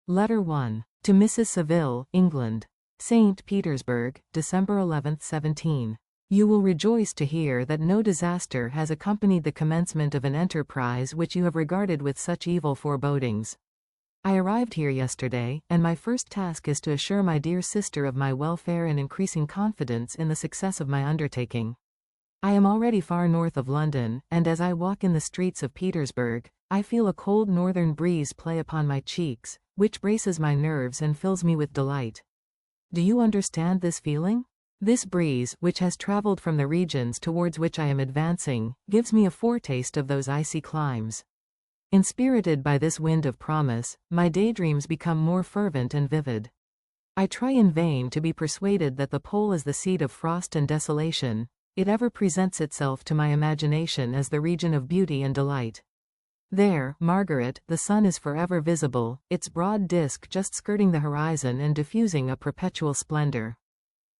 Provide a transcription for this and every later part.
Letter 1. To Mrs. Saville, England. St. Petersburg, December 11, 17. You will rejoice to hear that no disaster has accompanied the commencement of an enterprise which you have regarded with such evil forebodings. I arrived here yesterday, and my first task is to assure my dear sister of my welfare and increasing confidence in the success of my undertaking. I am already far north of London, and as I walk in the streets of Petersburg, I feel a cold northern breeze play upon my cheeks, which braces my nerves and fills me with delight. Do you understand this feeling? This breeze, which has traveled from the regions towards which I am advancing, gives me a foretaste of those icy climes. Inspirited by this wind of promise, my daydreams become more fervent and vivid. I try in vain to be persuaded that the pole is the seat of frost and desolation. It ever presents itself to my imagination as the region of beauty and delight. There, Margaret, the sun is forever visible, its broad disk just skirting the horizon and diffusing a perpetual splendor.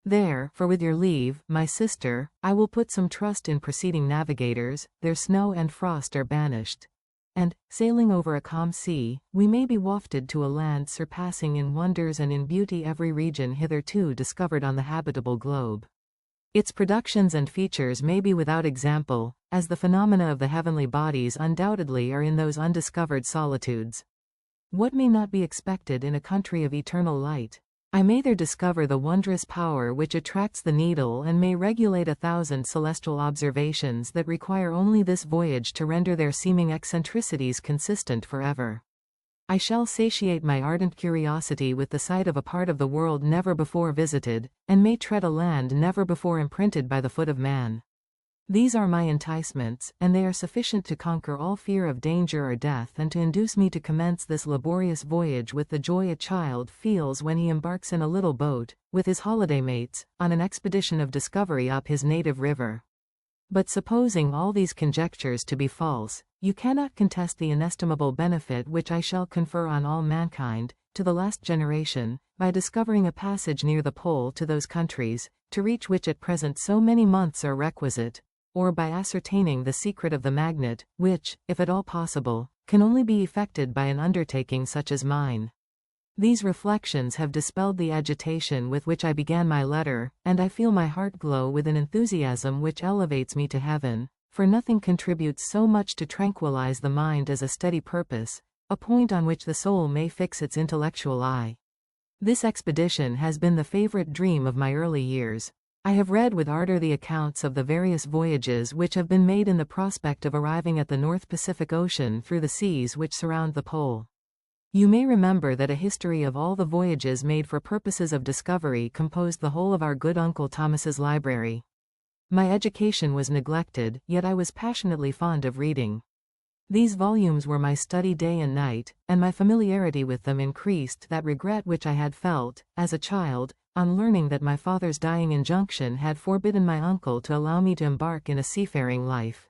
There, for with your leave, my sister, I will put some trust in preceding navigators, their snow and frost are banished. And, sailing over a calm sea, we may be wafted to a land surpassing in wonders and in beauty every region hitherto discovered on the habitable globe. Its productions and features may be without example, as the phenomena of the heavenly bodies undoubtedly are in those undiscovered solitudes. What may not be expected in a country of eternal light? I may there discover the wondrous power which attracts the needle and may regulate 1,000 celestial observations that require only this voyage to render their seeming eccentricities consistent forever. I shall satiate my ardent curiosity with the sight of a part of the world never before visited, and may tread a land never before imprinted by the foot of man. These are my enticements, and they are sufficient to conquer all fear of danger or death and to induce me to commence this laborious voyage with the joy a child feels when he embarks in a little boat, with his holiday mates, on an expedition of discovery up his native river. But supposing all these conjectures to be false, you cannot contest the inestimable benefit which I shall confer on all mankind, to the last generation, by discovering a passage near the pole to those countries, to reach which at present so many months are requisite, or by ascertaining the secret of the magnet, which, if at all possible, can only be effected by an undertaking such as mine. These reflections have dispelled the agitation with which I began my letter, and I feel my heart glow with an enthusiasm which elevates me to heaven, for nothing contributes so much to tranquilize the mind as a steady purpose, a point on which the soul may fix its intellectual eye. This expedition has been the favorite dream of my early years. I have read with ardor the accounts of the various voyages which have been made in the prospect of arriving at the North Pacific Ocean through the seas which surround the pole. You may remember that a history of all the voyages made for purposes of discovery composed the whole of our good Uncle Thomas's library. My education was neglected, yet I was passionately fond of reading. These volumes were my study day and night, and my familiarity with them increased that regret which I had felt, as a child, on learning that my father's dying injunction had forbidden my uncle to allow me to embark in a seafaring life.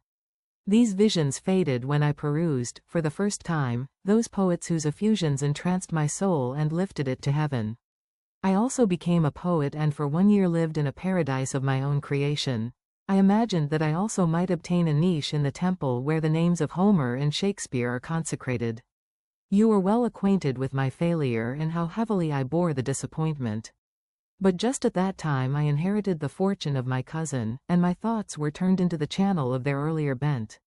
These visions faded when I perused, for the first time, those poets whose effusions entranced my soul and lifted it to heaven. I also became a poet and for 1 year lived in a paradise of my own creation. I imagined that I also might obtain a niche in the temple where the names of Homer and Shakespeare are consecrated. You are well acquainted with my failure and how heavily I bore the disappointment. But just at that time I inherited the fortune of my cousin, and my thoughts were turned into the channel of their earlier bent.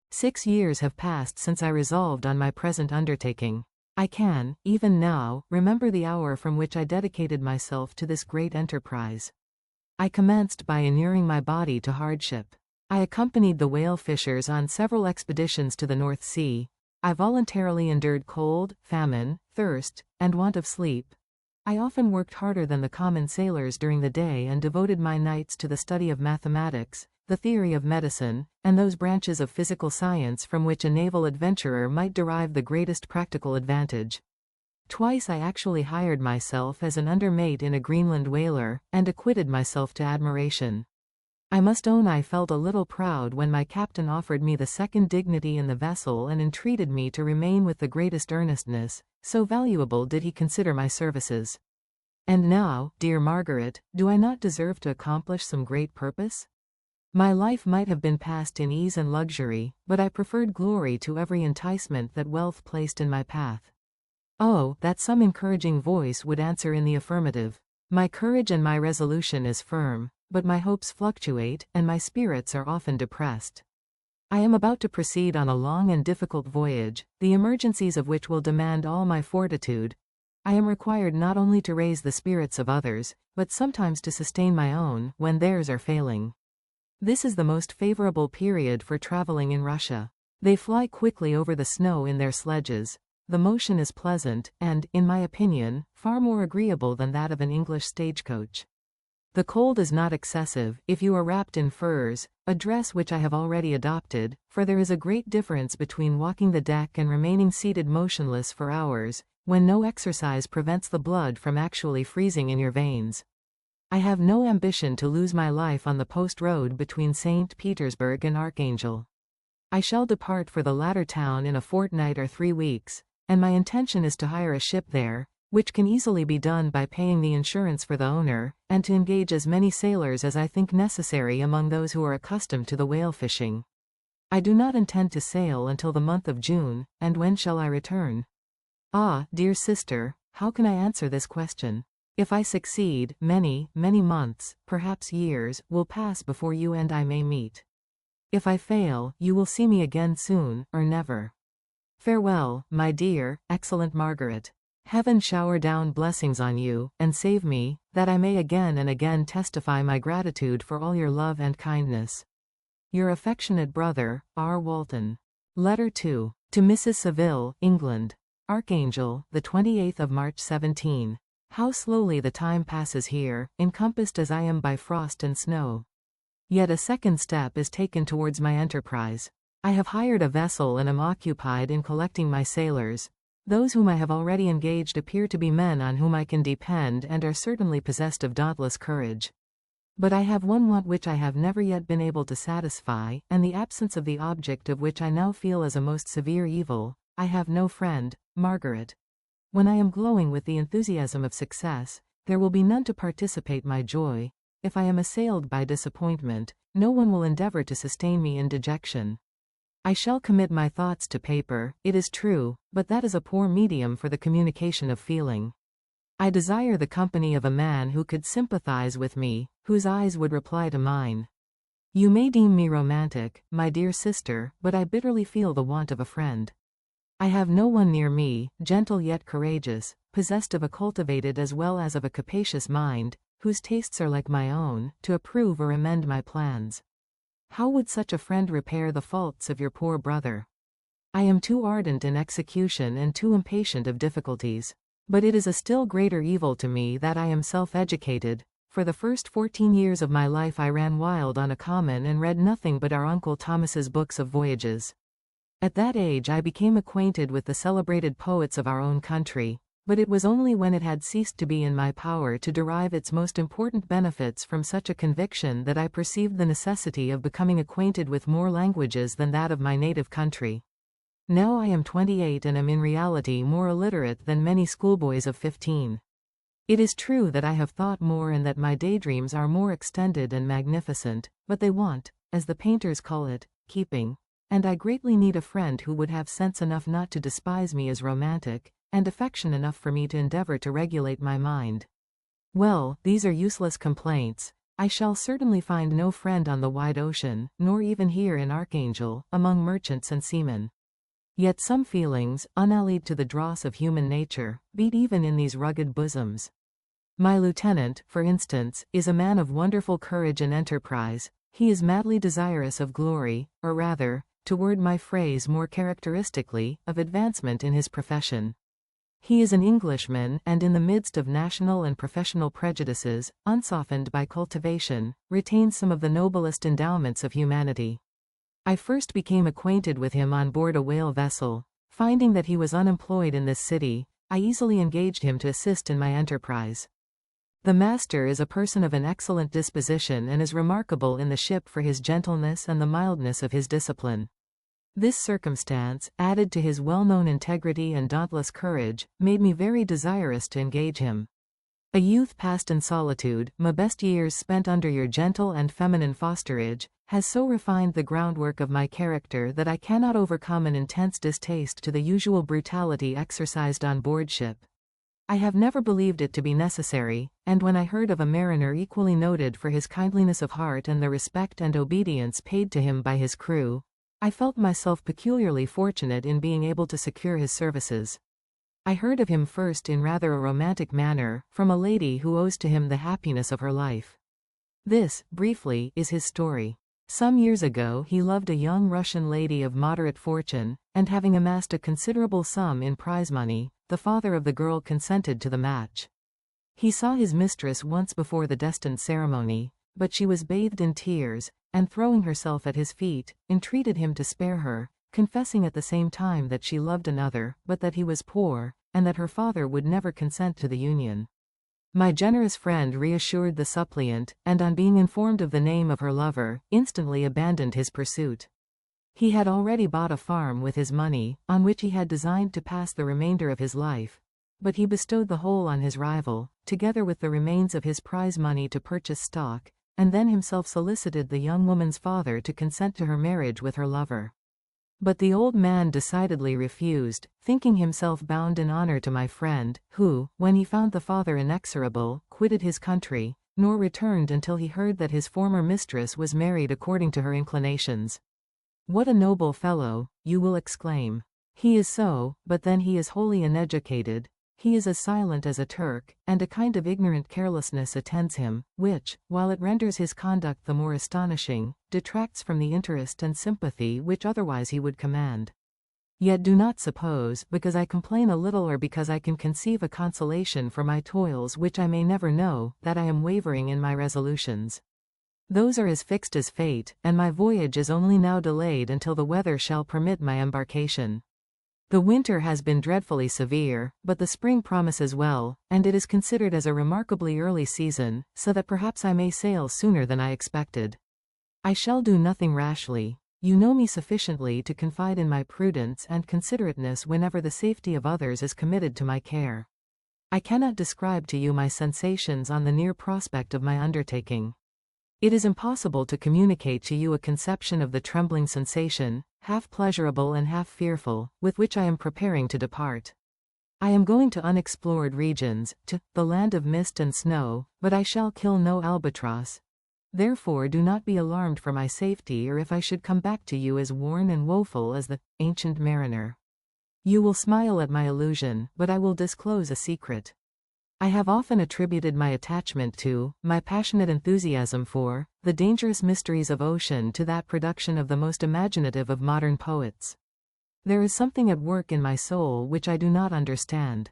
6 years have passed since I resolved on my present undertaking. I can, even now, remember the hour from which I dedicated myself to this great enterprise. I commenced by inuring my body to hardship. I accompanied the whale fishers on several expeditions to the North Sea. I voluntarily endured cold, famine, thirst, and want of sleep. I often worked harder than the common sailors during the day and devoted my nights to the study of mathematics, the theory of medicine, and those branches of physical science from which a naval adventurer might derive the greatest practical advantage. Twice I actually hired myself as an undermate in a Greenland whaler, and acquitted myself to admiration. I must own I felt a little proud when my captain offered me the second dignity in the vessel and entreated me to remain with the greatest earnestness, so valuable did he consider my services. And now, dear Margaret, do I not deserve to accomplish some great purpose? My life might have been passed in ease and luxury, but I preferred glory to every enticement that wealth placed in my path. Oh, that some encouraging voice would answer in the affirmative. My courage and my resolution is firm, but my hopes fluctuate, and my spirits are often depressed. I am about to proceed on a long and difficult voyage, the emergencies of which will demand all my fortitude. I am required not only to raise the spirits of others, but sometimes to sustain my own, when theirs are failing. This is the most favorable period for traveling in Russia. They fly quickly over the snow in their sledges. The motion is pleasant, and, in my opinion, far more agreeable than that of an English stagecoach. The cold is not excessive, if you are wrapped in furs, a dress which I have already adopted, for there is a great difference between walking the deck and remaining seated motionless for hours, when no exercise prevents the blood from actually freezing in your veins. I have no ambition to lose my life on the post road between St. Petersburg and Archangel. I shall depart for the latter town in a fortnight or 3 weeks, and my intention is to hire a ship there, which can easily be done by paying the insurance for the owner, and to engage as many sailors as I think necessary among those who are accustomed to the whale fishing. I do not intend to sail until the month of June, and when shall I return? Ah, dear sister, how can I answer this question? If I succeed, many, many months, perhaps years, will pass before you and I may meet. If I fail, you will see me again soon, or never. Farewell, my dear, excellent Margaret. Heaven shower down blessings on you, and save me, that I may again and again testify my gratitude for all your love and kindness. Your affectionate brother, R. Walton. Letter 2. To Mrs. Saville, England. Archangel, the 28th of March 17. How slowly the time passes here, encompassed as I am by frost and snow. Yet a second step is taken towards my enterprise. I have hired a vessel and am occupied in collecting my sailors. Those whom I have already engaged appear to be men on whom I can depend and are certainly possessed of dauntless courage. But I have one want which I have never yet been able to satisfy, and the absence of the object of which I now feel as a most severe evil. I have no friend, Margaret. When I am glowing with the enthusiasm of success, there will be none to participate my joy. If I am assailed by disappointment, no one will endeavor to sustain me in dejection. I shall commit my thoughts to paper, it is true, but that is a poor medium for the communication of feeling. I desire the company of a man who could sympathize with me, whose eyes would reply to mine. You may deem me romantic, my dear sister, but I bitterly feel the want of a friend. I have no one near me, gentle yet courageous, possessed of a cultivated as well as of a capacious mind, whose tastes are like my own, to approve or amend my plans. How would such a friend repair the faults of your poor brother? I am too ardent in execution and too impatient of difficulties. But it is a still greater evil to me that I am self-educated. For the first 14 years of my life I ran wild on a common and read nothing but our Uncle Thomas's books of voyages. At that age I became acquainted with the celebrated poets of our own country, but it was only when it had ceased to be in my power to derive its most important benefits from such a conviction that I perceived the necessity of becoming acquainted with more languages than that of my native country. Now I am 28 and am in reality more illiterate than many schoolboys of 15. It is true that I have thought more and that my daydreams are more extended and magnificent, but they want, as the painters call it, keeping, and I greatly need a friend who would have sense enough not to despise me as romantic, and affection enough for me to endeavor to regulate my mind. Well, these are useless complaints. I shall certainly find no friend on the wide ocean, nor even here in Archangel, among merchants and seamen. Yet some feelings, unallied to the dross of human nature, beat even in these rugged bosoms. My lieutenant, for instance, is a man of wonderful courage and enterprise. He is madly desirous of glory, or rather, to word my phrase more characteristically, of advancement in his profession. He is an Englishman, and in the midst of national and professional prejudices, unsoftened by cultivation, retains some of the noblest endowments of humanity. I first became acquainted with him on board a whale vessel. Finding that he was unemployed in this city, I easily engaged him to assist in my enterprise. The master is a person of an excellent disposition and is remarkable in the ship for his gentleness and the mildness of his discipline. This circumstance, added to his well-known integrity and dauntless courage, made me very desirous to engage him. A youth passed in solitude, my best years spent under your gentle and feminine fosterage, has so refined the groundwork of my character that I cannot overcome an intense distaste to the usual brutality exercised on board ship. I have never believed it to be necessary, and when I heard of a mariner equally noted for his kindliness of heart and the respect and obedience paid to him by his crew, I felt myself peculiarly fortunate in being able to secure his services. I heard of him first in rather a romantic manner, from a lady who owes to him the happiness of her life. This, briefly, is his story. Some years ago he loved a young Russian lady of moderate fortune, and having amassed a considerable sum in prize money, the father of the girl consented to the match. He saw his mistress once before the destined ceremony, but she was bathed in tears, and throwing herself at his feet, entreated him to spare her, confessing at the same time that she loved another, but that he was poor, and that her father would never consent to the union. My generous friend reassured the suppliant, and on being informed of the name of her lover, instantly abandoned his pursuit. He had already bought a farm with his money, on which he had designed to pass the remainder of his life, but he bestowed the whole on his rival, together with the remains of his prize money to purchase stock, and then himself solicited the young woman's father to consent to her marriage with her lover. But the old man decidedly refused, thinking himself bound in honor to my friend, who, when he found the father inexorable, quitted his country, nor returned until he heard that his former mistress was married according to her inclinations. What a noble fellow, you will exclaim. He is so, but then he is wholly uneducated. He is as silent as a Turk, and a kind of ignorant carelessness attends him, which, while it renders his conduct the more astonishing, detracts from the interest and sympathy which otherwise he would command. Yet do not suppose, because I complain a little or because I can conceive a consolation for my toils which I may never know, that I am wavering in my resolutions. Those are as fixed as fate, and my voyage is only now delayed until the weather shall permit my embarkation. The winter has been dreadfully severe, but the spring promises well, and it is considered as a remarkably early season, so that perhaps I may sail sooner than I expected. I shall do nothing rashly. You know me sufficiently to confide in my prudence and considerateness whenever the safety of others is committed to my care. I cannot describe to you my sensations on the near prospect of my undertaking. It is impossible to communicate to you a conception of the trembling sensation, half pleasurable and half fearful, with which I am preparing to depart. I am going to unexplored regions, to the land of mist and snow, but I shall kill no albatross. Therefore do not be alarmed for my safety or if I should come back to you as worn and woeful as the ancient mariner. You will smile at my illusion, but I will disclose a secret. I have often attributed my attachment to, my passionate enthusiasm for, the dangerous mysteries of ocean to that production of the most imaginative of modern poets. There is something at work in my soul which I do not understand.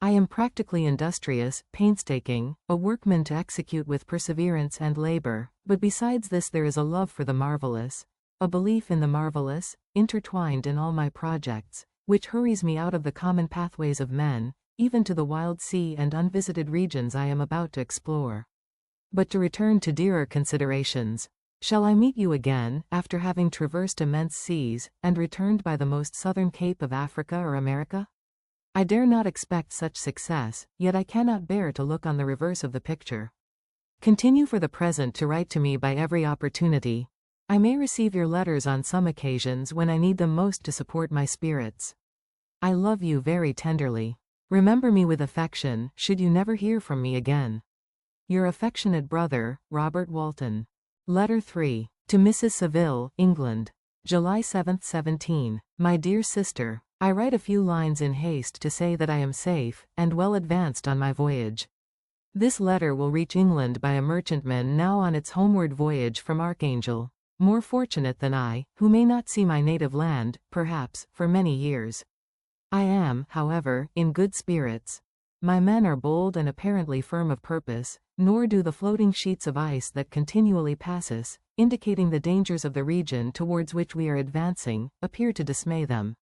I am practically industrious, painstaking, a workman to execute with perseverance and labor, but besides this there is a love for the marvelous, a belief in the marvelous, intertwined in all my projects, which hurries me out of the common pathways of men, even to the wild sea and unvisited regions I am about to explore. But to return to dearer considerations. Shall I meet you again, after having traversed immense seas, and returned by the most southern cape of Africa or America? I dare not expect such success, yet I cannot bear to look on the reverse of the picture. Continue for the present to write to me by every opportunity. I may receive your letters on some occasions when I need them most to support my spirits. I love you very tenderly. Remember me with affection, should you never hear from me again. Your affectionate brother, Robert Walton. Letter 3. To Mrs. Saville, England. July 7, 17. My dear sister, I write a few lines in haste to say that I am safe, and well advanced on my voyage. This letter will reach England by a merchantman now on its homeward voyage from Archangel, more fortunate than I, who may not see my native land, perhaps, for many years. I am, however, in good spirits. My men are bold and apparently firm of purpose, nor do the floating sheets of ice that continually pass us, indicating the dangers of the region towards which we are advancing, appear to dismay them.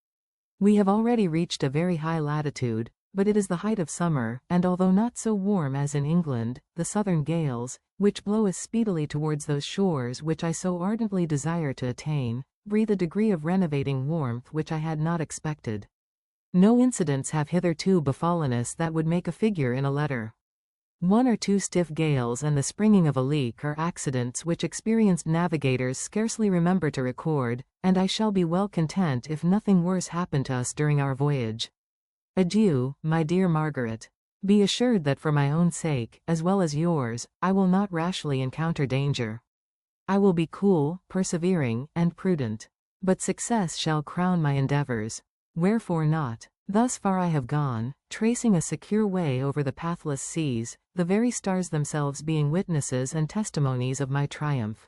We have already reached a very high latitude, but it is the height of summer, and although not so warm as in England, the southern gales, which blow us speedily towards those shores which I so ardently desire to attain, breathe a degree of renovating warmth which I had not expected. No incidents have hitherto befallen us that would make a figure in a letter. 1 or 2 stiff gales and the springing of a leak are accidents which experienced navigators scarcely remember to record, and I shall be well content if nothing worse happen to us during our voyage. Adieu, my dear Margaret. Be assured that for my own sake, as well as yours, I will not rashly encounter danger. I will be cool, persevering, and prudent. But success shall crown my endeavors. Wherefore not? Thus far I have gone, tracing a secure way over the pathless seas, the very stars themselves being witnesses and testimonies of my triumph.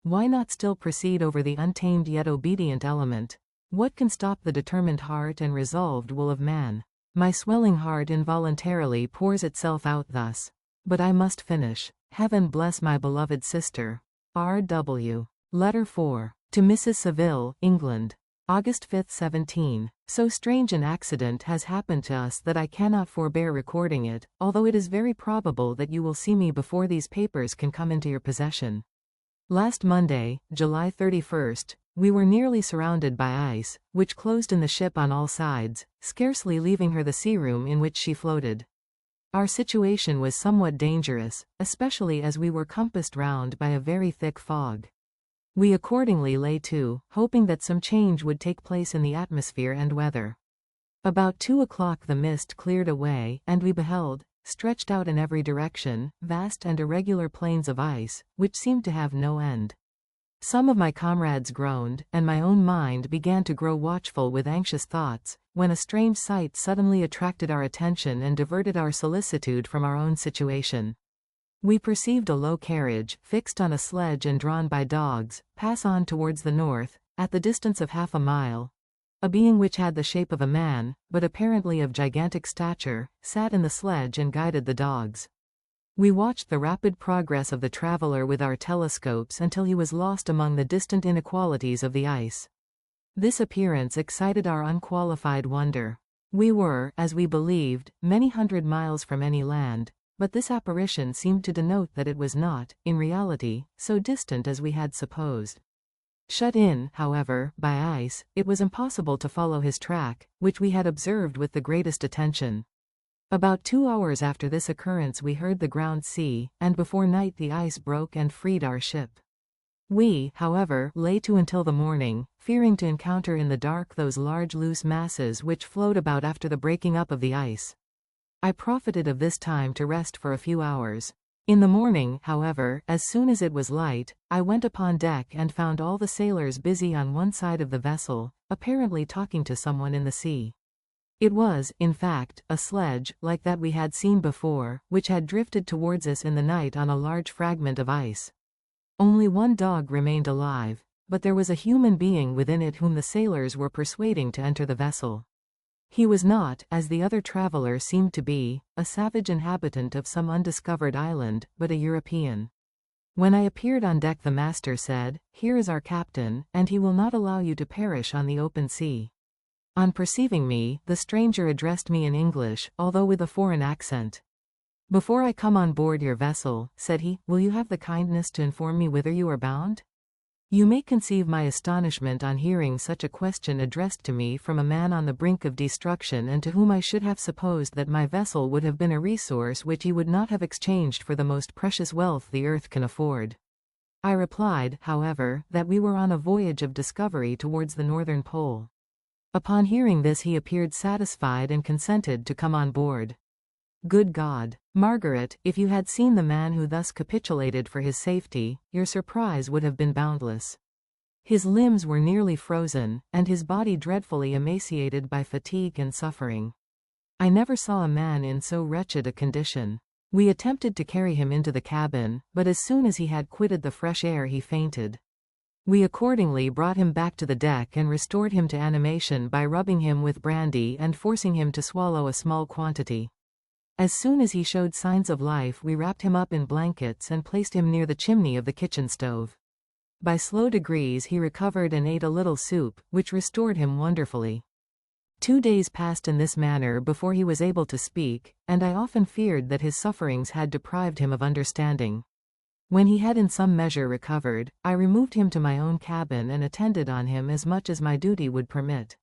Why not still proceed over the untamed yet obedient element? What can stop the determined heart and resolved will of man? My swelling heart involuntarily pours itself out thus. But I must finish. Heaven bless my beloved sister. R.W. Letter 4. To Mrs. Saville, England. August 5, 17. So strange an accident has happened to us that I cannot forbear recording it, although it is very probable that you will see me before these papers can come into your possession. Last Monday, July 31st, we were nearly surrounded by ice, which closed in the ship on all sides, scarcely leaving her the sea room in which she floated. Our situation was somewhat dangerous, especially as we were compassed round by a very thick fog. We accordingly lay to, hoping that some change would take place in the atmosphere and weather. About 2 o'clock the mist cleared away, and we beheld, stretched out in every direction, vast and irregular plains of ice, which seemed to have no end. Some of my comrades groaned, and my own mind began to grow watchful with anxious thoughts, when a strange sight suddenly attracted our attention and diverted our solicitude from our own situation. We perceived a low carriage, fixed on a sledge and drawn by dogs, pass on towards the north, at the distance of half a mile. A being which had the shape of a man, but apparently of gigantic stature, sat in the sledge and guided the dogs. We watched the rapid progress of the traveler with our telescopes until he was lost among the distant inequalities of the ice. This appearance excited our unqualified wonder. We were, as we believed, many hundred miles from any land, but this apparition seemed to denote that it was not, in reality, so distant as we had supposed. Shut in, however, by ice, it was impossible to follow his track, which we had observed with the greatest attention. About 2 hours after this occurrence we heard the ground sea, and before night the ice broke and freed our ship. We, however, lay to until the morning, fearing to encounter in the dark those large loose masses which float about after the breaking up of the ice. I profited of this time to rest for a few hours. In the morning, however, as soon as it was light, I went upon deck and found all the sailors busy on one side of the vessel, apparently talking to someone in the sea. It was, in fact, a sledge, like that we had seen before, which had drifted towards us in the night on a large fragment of ice. Only one dog remained alive, but there was a human being within it whom the sailors were persuading to enter the vessel. He was not, as the other traveler seemed to be, a savage inhabitant of some undiscovered island, but a European. When I appeared on deck the master said, "Here is our captain, and he will not allow you to perish on the open sea." On perceiving me, the stranger addressed me in English, although with a foreign accent. "Before I come on board your vessel," said he, "will you have the kindness to inform me whither you are bound?" You may conceive my astonishment on hearing such a question addressed to me from a man on the brink of destruction and to whom I should have supposed that my vessel would have been a resource which he would not have exchanged for the most precious wealth the earth can afford. I replied, however, that we were on a voyage of discovery towards the northern pole. Upon hearing this he appeared satisfied and consented to come on board. Good God, Margaret, if you had seen the man who thus capitulated for his safety, your surprise would have been boundless. His limbs were nearly frozen, and his body dreadfully emaciated by fatigue and suffering. I never saw a man in so wretched a condition. We attempted to carry him into the cabin, but as soon as he had quitted the fresh air he fainted. We accordingly brought him back to the deck and restored him to animation by rubbing him with brandy and forcing him to swallow a small quantity. As soon as he showed signs of life we wrapped him up in blankets and placed him near the chimney of the kitchen stove. By slow degrees he recovered and ate a little soup, which restored him wonderfully. 2 days passed in this manner before he was able to speak, and I often feared that his sufferings had deprived him of understanding. When he had in some measure recovered, I removed him to my own cabin and attended on him as much as my duty would permit.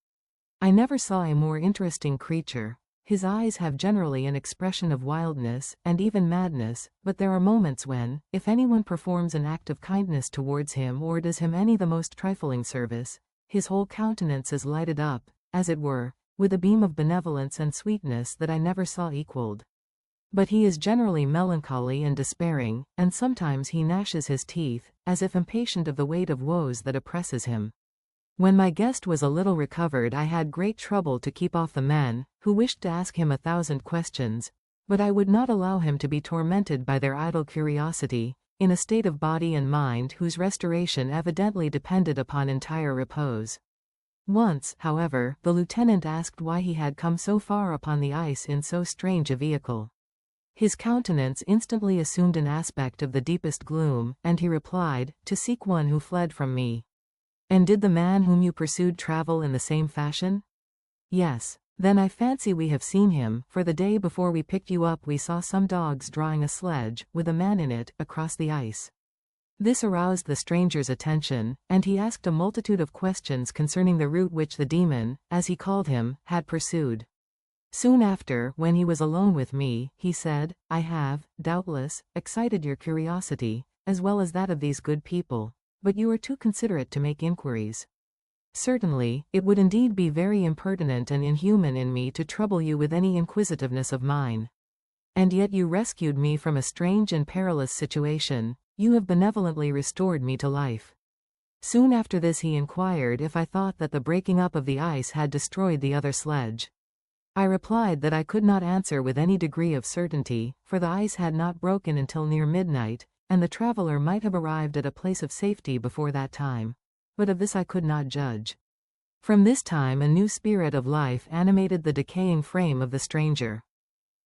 I never saw a more interesting creature. His eyes have generally an expression of wildness, and even madness, but there are moments when, if anyone performs an act of kindness towards him or does him any the most trifling service, his whole countenance is lighted up, as it were, with a beam of benevolence and sweetness that I never saw equalled. But he is generally melancholy and despairing, and sometimes he gnashes his teeth, as if impatient of the weight of woes that oppresses him. When my guest was a little recovered, I had great trouble to keep off the men, who wished to ask him 1,000 questions, but I would not allow him to be tormented by their idle curiosity, in a state of body and mind whose restoration evidently depended upon entire repose. Once, however, the lieutenant asked why he had come so far upon the ice in so strange a vehicle. His countenance instantly assumed an aspect of the deepest gloom, and he replied, "To seek one who fled from me." "And did the man whom you pursued travel in the same fashion?" "Yes." "Then I fancy we have seen him, for the day before we picked you up we saw some dogs drawing a sledge, with a man in it, across the ice." This aroused the stranger's attention, and he asked a multitude of questions concerning the route which the demon, as he called him, had pursued. Soon after, when he was alone with me, he said, "I have, doubtless, excited your curiosity, as well as that of these good people, but you are too considerate to make inquiries. Certainly, it would indeed be very impertinent and inhuman in me to trouble you with any inquisitiveness of mine. And yet you rescued me from a strange and perilous situation, you have benevolently restored me to life." Soon after this he inquired if I thought that the breaking up of the ice had destroyed the other sledge. I replied that I could not answer with any degree of certainty, for the ice had not broken until near midnight, and the traveler might have arrived at a place of safety before that time. But of this I could not judge. From this time a new spirit of life animated the decaying frame of the stranger.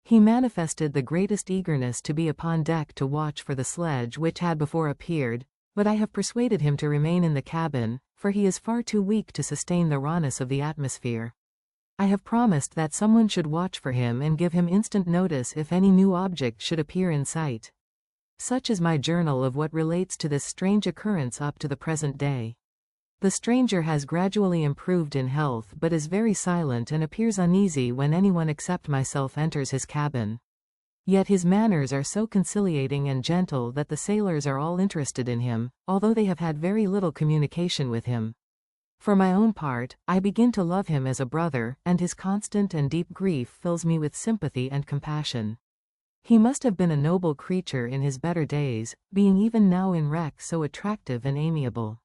He manifested the greatest eagerness to be upon deck to watch for the sledge which had before appeared, but I have persuaded him to remain in the cabin, for he is far too weak to sustain the rawness of the atmosphere. I have promised that someone should watch for him and give him instant notice if any new object should appear in sight. Such is my journal of what relates to this strange occurrence up to the present day. The stranger has gradually improved in health but is very silent and appears uneasy when anyone except myself enters his cabin. Yet his manners are so conciliating and gentle that the sailors are all interested in him, although they have had very little communication with him. For my own part, I begin to love him as a brother, and his constant and deep grief fills me with sympathy and compassion. He must have been a noble creature in his better days, being even now in wreck so attractive and amiable.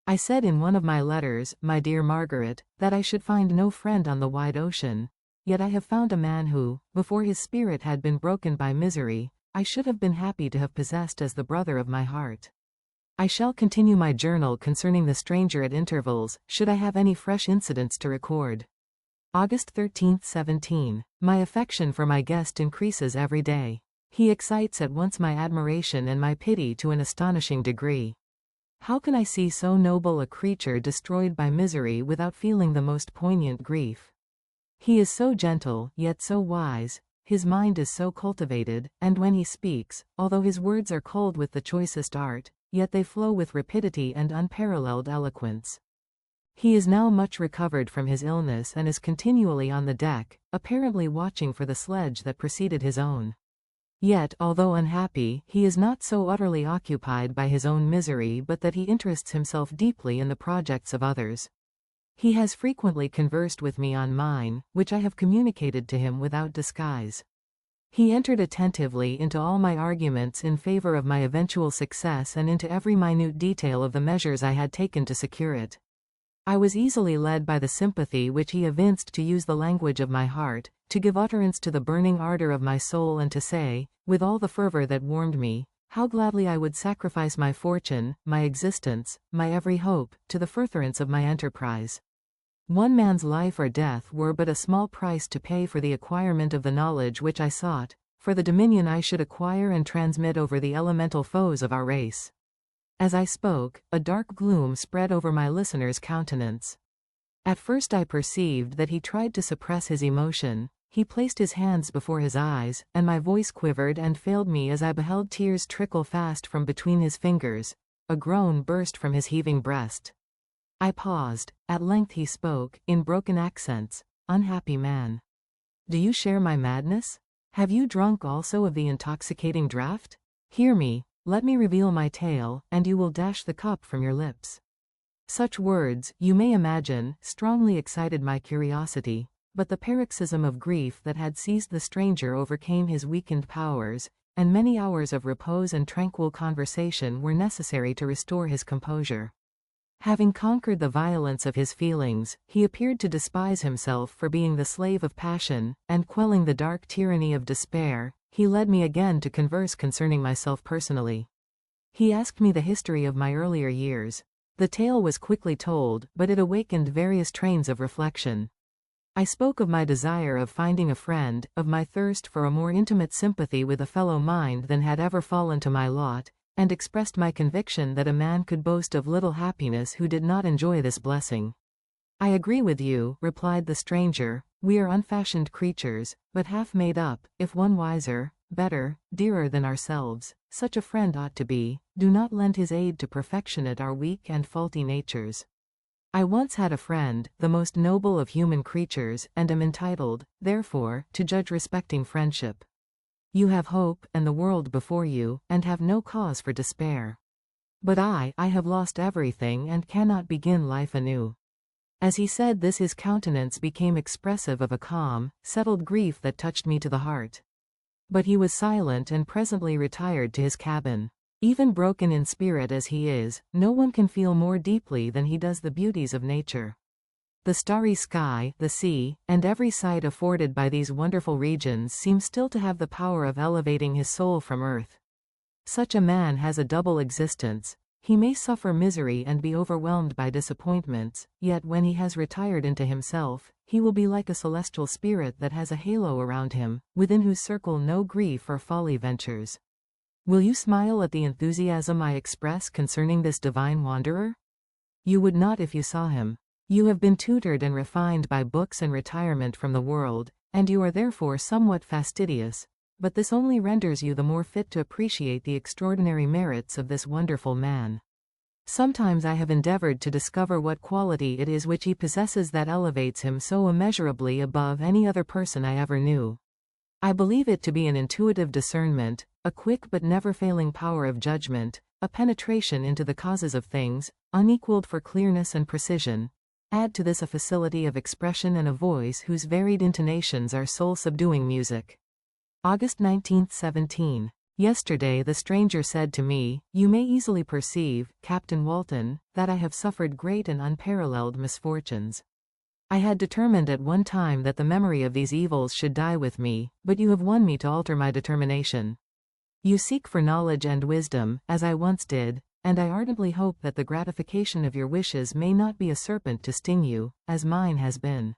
I said in one of my letters, my dear Margaret, that I should find no friend on the wide ocean, yet I have found a man who, before his spirit had been broken by misery, I should have been happy to have possessed as the brother of my heart. I shall continue my journal concerning the stranger at intervals, should I have any fresh incidents to record. August 13, 17. My affection for my guest increases every day. He excites at once my admiration and my pity to an astonishing degree. How can I see so noble a creature destroyed by misery without feeling the most poignant grief? He is so gentle, yet so wise, his mind is so cultivated, and when he speaks, although his words are culled with the choicest art, yet they flow with rapidity and unparalleled eloquence. He is now much recovered from his illness and is continually on the deck, apparently watching for the sledge that preceded his own. Yet, although unhappy, he is not so utterly occupied by his own misery but that he interests himself deeply in the projects of others. He has frequently conversed with me on mine, which I have communicated to him without disguise. He entered attentively into all my arguments in favor of my eventual success and into every minute detail of the measures I had taken to secure it. I was easily led by the sympathy which he evinced to use the language of my heart, to give utterance to the burning ardor of my soul and to say, with all the fervor that warmed me, how gladly I would sacrifice my fortune, my existence, my every hope, to the furtherance of my enterprise. One man's life or death were but a small price to pay for the acquirement of the knowledge which I sought, for the dominion I should acquire and transmit over the elemental foes of our race. As I spoke, a dark gloom spread over my listener's countenance. At first I perceived that he tried to suppress his emotion. He placed his hands before his eyes, and my voice quivered and failed me as I beheld tears trickle fast from between his fingers. A groan burst from his heaving breast. I paused. At length he spoke, in broken accents. "Unhappy man! Do you share my madness? Have you drunk also of the intoxicating draught? Hear me, let me reveal my tale, and you will dash the cup from your lips. Such words, you may imagine, strongly excited my curiosity, but the paroxysm of grief that had seized the stranger overcame his weakened powers, and many hours of repose and tranquil conversation were necessary to restore his composure. Having conquered the violence of his feelings, he appeared to despise himself for being the slave of passion, and quelling the dark tyranny of despair, he led me again to converse concerning myself personally. He asked me the history of my earlier years. The tale was quickly told, but it awakened various trains of reflection. I spoke of my desire of finding a friend, of my thirst for a more intimate sympathy with a fellow mind than had ever fallen to my lot, and expressed my conviction that a man could boast of little happiness who did not enjoy this blessing. I agree with you, replied the stranger, we are unfashioned creatures, but half made up, if one wiser, better, dearer than ourselves, such a friend ought to be, do not lend his aid to perfectionate our weak and faulty natures. I once had a friend, the most noble of human creatures, and am entitled, therefore, to judge respecting friendship. You have hope and the world before you, and have no cause for despair. But I have lost everything and cannot begin life anew. As he said this his countenance became expressive of a calm, settled grief that touched me to the heart. But he was silent and presently retired to his cabin. Even broken in spirit as he is, no one can feel more deeply than he does the beauties of nature. The starry sky, the sea, and every sight afforded by these wonderful regions seem still to have the power of elevating his soul from earth. Such a man has a double existence. He may suffer misery and be overwhelmed by disappointments, yet when he has retired into himself, he will be like a celestial spirit that has a halo around him, within whose circle no grief or folly ventures. Will you smile at the enthusiasm I express concerning this divine wanderer? You would not if you saw him. You have been tutored and refined by books and retirement from the world, and you are therefore somewhat fastidious, but this only renders you the more fit to appreciate the extraordinary merits of this wonderful man. Sometimes I have endeavored to discover what quality it is which he possesses that elevates him so immeasurably above any other person I ever knew. I believe it to be an intuitive discernment, a quick but never-failing power of judgment, a penetration into the causes of things, unequaled for clearness and precision. Add to this a facility of expression and a voice whose varied intonations are soul-subduing music. August 19, 17. Yesterday the stranger said to me, you may easily perceive, Captain Walton, that I have suffered great and unparalleled misfortunes. I had determined at one time that the memory of these evils should die with me, but you have won me to alter my determination. You seek for knowledge and wisdom, as I once did, and I ardently hope that the gratification of your wishes may not be a serpent to sting you, as mine has been.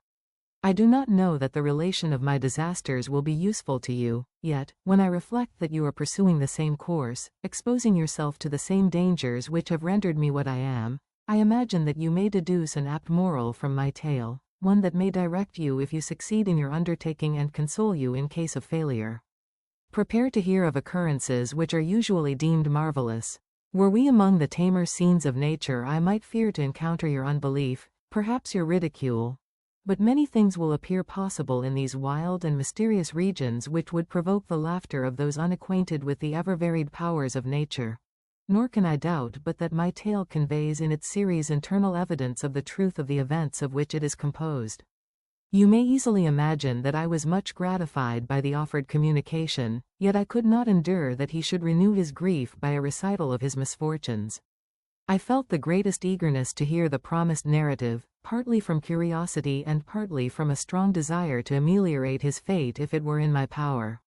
I do not know that the relation of my disasters will be useful to you, yet, when I reflect that you are pursuing the same course, exposing yourself to the same dangers which have rendered me what I am, I imagine that you may deduce an apt moral from my tale, one that may direct you if you succeed in your undertaking and console you in case of failure. Prepare to hear of occurrences which are usually deemed marvelous. Were we among the tamer scenes of nature, I might fear to encounter your unbelief, perhaps your ridicule. But many things will appear possible in these wild and mysterious regions which would provoke the laughter of those unacquainted with the ever-varied powers of nature. Nor can I doubt but that my tale conveys in its series internal evidence of the truth of the events of which it is composed. You may easily imagine that I was much gratified by the offered communication, yet I could not endure that he should renew his grief by a recital of his misfortunes. I felt the greatest eagerness to hear the promised narrative, partly from curiosity and partly from a strong desire to ameliorate his fate if it were in my power.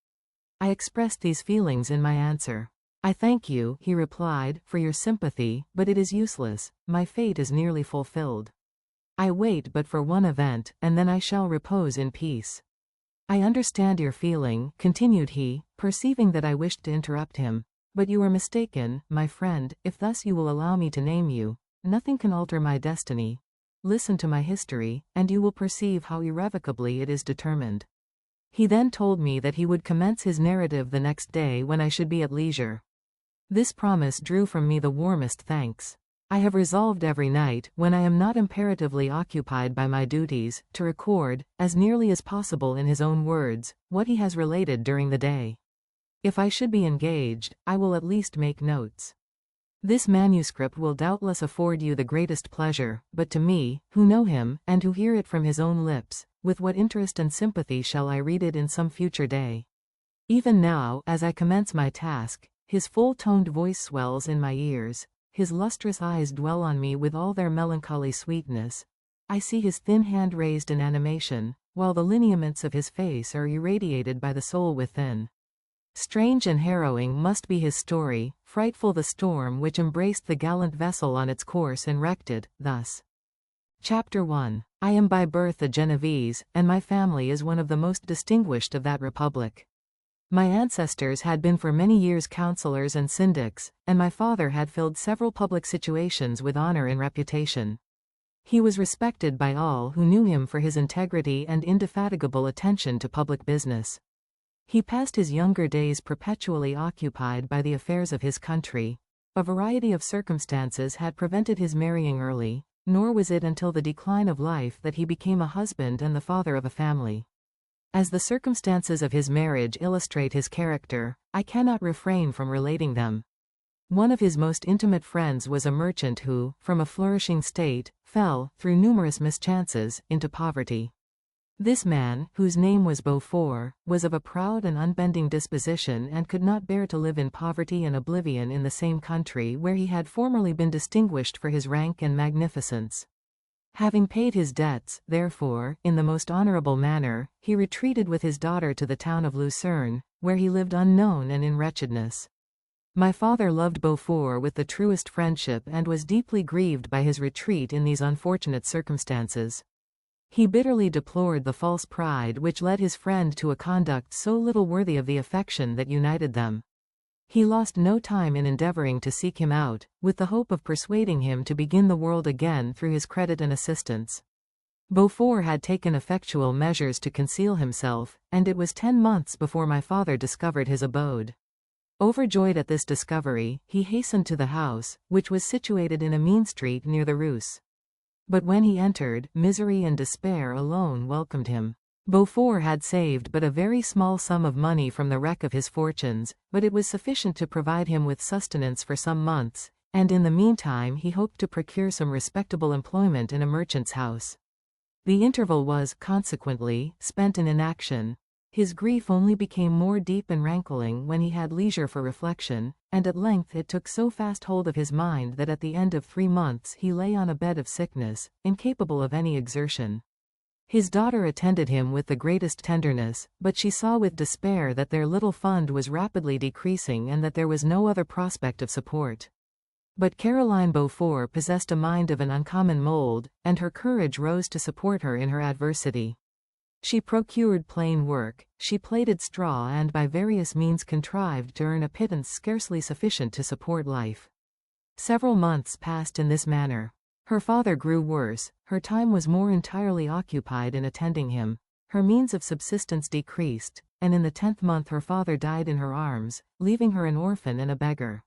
I expressed these feelings in my answer. I thank you, he replied, for your sympathy, but it is useless, my fate is nearly fulfilled. I wait but for one event, and then I shall repose in peace. I understand your feeling, continued he, perceiving that I wished to interrupt him, but you are mistaken, my friend, if thus you will allow me to name you. Nothing can alter my destiny. Listen to my history, and you will perceive how irrevocably it is determined. He then told me that he would commence his narrative the next day when I should be at leisure. This promise drew from me the warmest thanks. I have resolved every night, when I am not imperatively occupied by my duties, to record, as nearly as possible in his own words, what he has related during the day. If I should be engaged, I will at least make notes. This manuscript will doubtless afford you the greatest pleasure, but to me, who know him, and who hear it from his own lips, with what interest and sympathy shall I read it in some future day? Even now, as I commence my task, his full-toned voice swells in my ears, his lustrous eyes dwell on me with all their melancholy sweetness. I see his thin hand raised in animation, while the lineaments of his face are irradiated by the soul within. Strange and harrowing must be his story, frightful the storm which embraced the gallant vessel on its course and wrecked it, thus. Chapter 1. I am by birth a Genevese, and my family is one of the most distinguished of that republic. My ancestors had been for many years councillors and syndics, and my father had filled several public situations with honor and reputation. He was respected by all who knew him for his integrity and indefatigable attention to public business. He passed his younger days perpetually occupied by the affairs of his country. A variety of circumstances had prevented his marrying early, nor was it until the decline of life that he became a husband and the father of a family. As the circumstances of his marriage illustrate his character, I cannot refrain from relating them. One of his most intimate friends was a merchant who, from a flourishing state, fell, through numerous mischances, into poverty. This man, whose name was Beaufort, was of a proud and unbending disposition and could not bear to live in poverty and oblivion in the same country where he had formerly been distinguished for his rank and magnificence. Having paid his debts, therefore, in the most honorable manner, he retreated with his daughter to the town of Lucerne, where he lived unknown and in wretchedness. My father loved Beaufort with the truest friendship and was deeply grieved by his retreat in these unfortunate circumstances. He bitterly deplored the false pride which led his friend to a conduct so little worthy of the affection that united them. He lost no time in endeavoring to seek him out, with the hope of persuading him to begin the world again through his credit and assistance. Beaufort had taken effectual measures to conceal himself, and it was 10 months before my father discovered his abode. Overjoyed at this discovery, he hastened to the house, which was situated in a mean street near the Rue. But when he entered, misery and despair alone welcomed him. Beaufort had saved but a very small sum of money from the wreck of his fortunes, but it was sufficient to provide him with sustenance for some months, and in the meantime he hoped to procure some respectable employment in a merchant's house. The interval was, consequently, spent in inaction. His grief only became more deep and rankling when he had leisure for reflection, and at length it took so fast hold of his mind that at the end of 3 months he lay on a bed of sickness, incapable of any exertion. His daughter attended him with the greatest tenderness, but she saw with despair that their little fund was rapidly decreasing and that there was no other prospect of support. But Caroline Beaufort possessed a mind of an uncommon mold, and her courage rose to support her in her adversity. She procured plain work, she plaited straw and by various means contrived to earn a pittance scarcely sufficient to support life. Several months passed in this manner. Her father grew worse, her time was more entirely occupied in attending him, her means of subsistence decreased, and in the 10th month her father died in her arms, leaving her an orphan and a beggar.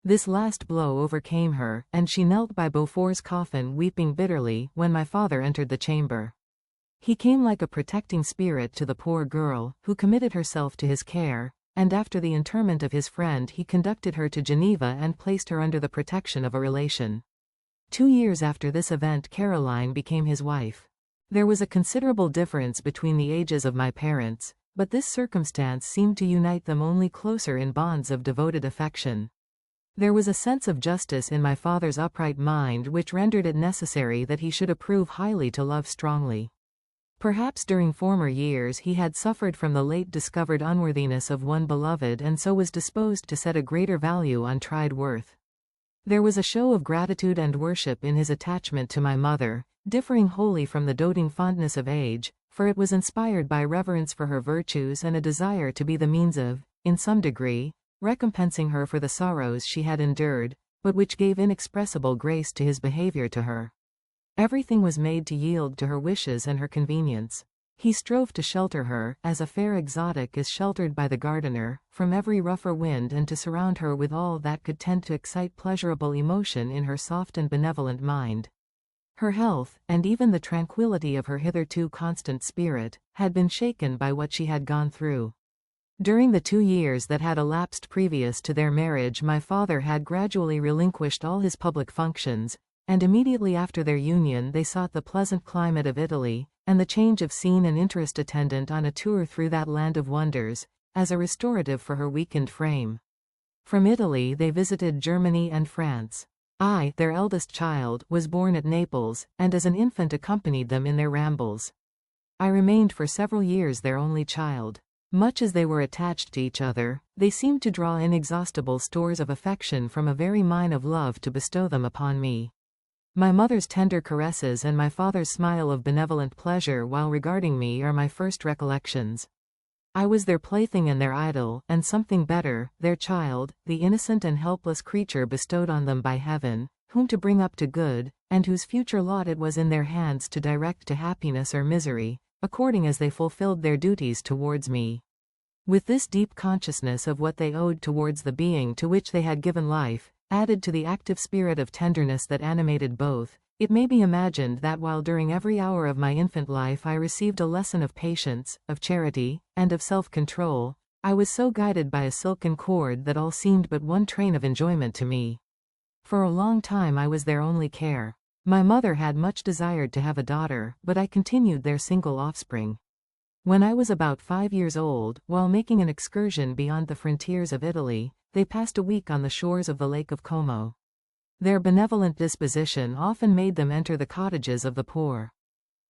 This last blow overcame her, and she knelt by Beaufort's coffin weeping bitterly when my father entered the chamber. He came like a protecting spirit to the poor girl, who committed herself to his care, and after the interment of his friend he conducted her to Geneva and placed her under the protection of a relation. 2 years after this event Caroline became his wife. There was a considerable difference between the ages of my parents, but this circumstance seemed to unite them only closer in bonds of devoted affection. There was a sense of justice in my father's upright mind which rendered it necessary that he should approve highly to love strongly. Perhaps during former years he had suffered from the late discovered unworthiness of one beloved and so was disposed to set a greater value on tried worth. There was a show of gratitude and worship in his attachment to my mother, differing wholly from the doting fondness of age, for it was inspired by reverence for her virtues and a desire to be the means of, in some degree, recompensing her for the sorrows she had endured, but which gave inexpressible grace to his behavior to her. Everything was made to yield to her wishes and her convenience. He strove to shelter her, as a fair exotic is sheltered by the gardener, from every rougher wind, and to surround her with all that could tend to excite pleasurable emotion in her soft and benevolent mind. Her health, and even the tranquility of her hitherto constant spirit, had been shaken by what she had gone through. During the 2 years that had elapsed previous to their marriage, my father had gradually relinquished all his public functions, and immediately after their union they sought the pleasant climate of Italy, and the change of scene and interest attendant on a tour through that land of wonders, as a restorative for her weakened frame. From Italy they visited Germany and France. I, their eldest child, was born at Naples, and as an infant accompanied them in their rambles. I remained for several years their only child. Much as they were attached to each other, they seemed to draw inexhaustible stores of affection from a very mine of love to bestow them upon me. My mother's tender caresses and my father's smile of benevolent pleasure while regarding me are my first recollections. I was their plaything and their idol, and something better, their child, the innocent and helpless creature bestowed on them by heaven, whom to bring up to good, and whose future lot it was in their hands to direct to happiness or misery, according as they fulfilled their duties towards me. With this deep consciousness of what they owed towards the being to which they had given life, added to the active spirit of tenderness that animated both, it may be imagined that while during every hour of my infant life I received a lesson of patience, of charity, and of self-control, I was so guided by a silken cord that all seemed but one train of enjoyment to me. For a long time I was their only care. My mother had much desired to have a daughter, but I continued their single offspring. When I was about 5 years old, while making an excursion beyond the frontiers of Italy, they passed a week on the shores of the Lake of Como. Their benevolent disposition often made them enter the cottages of the poor.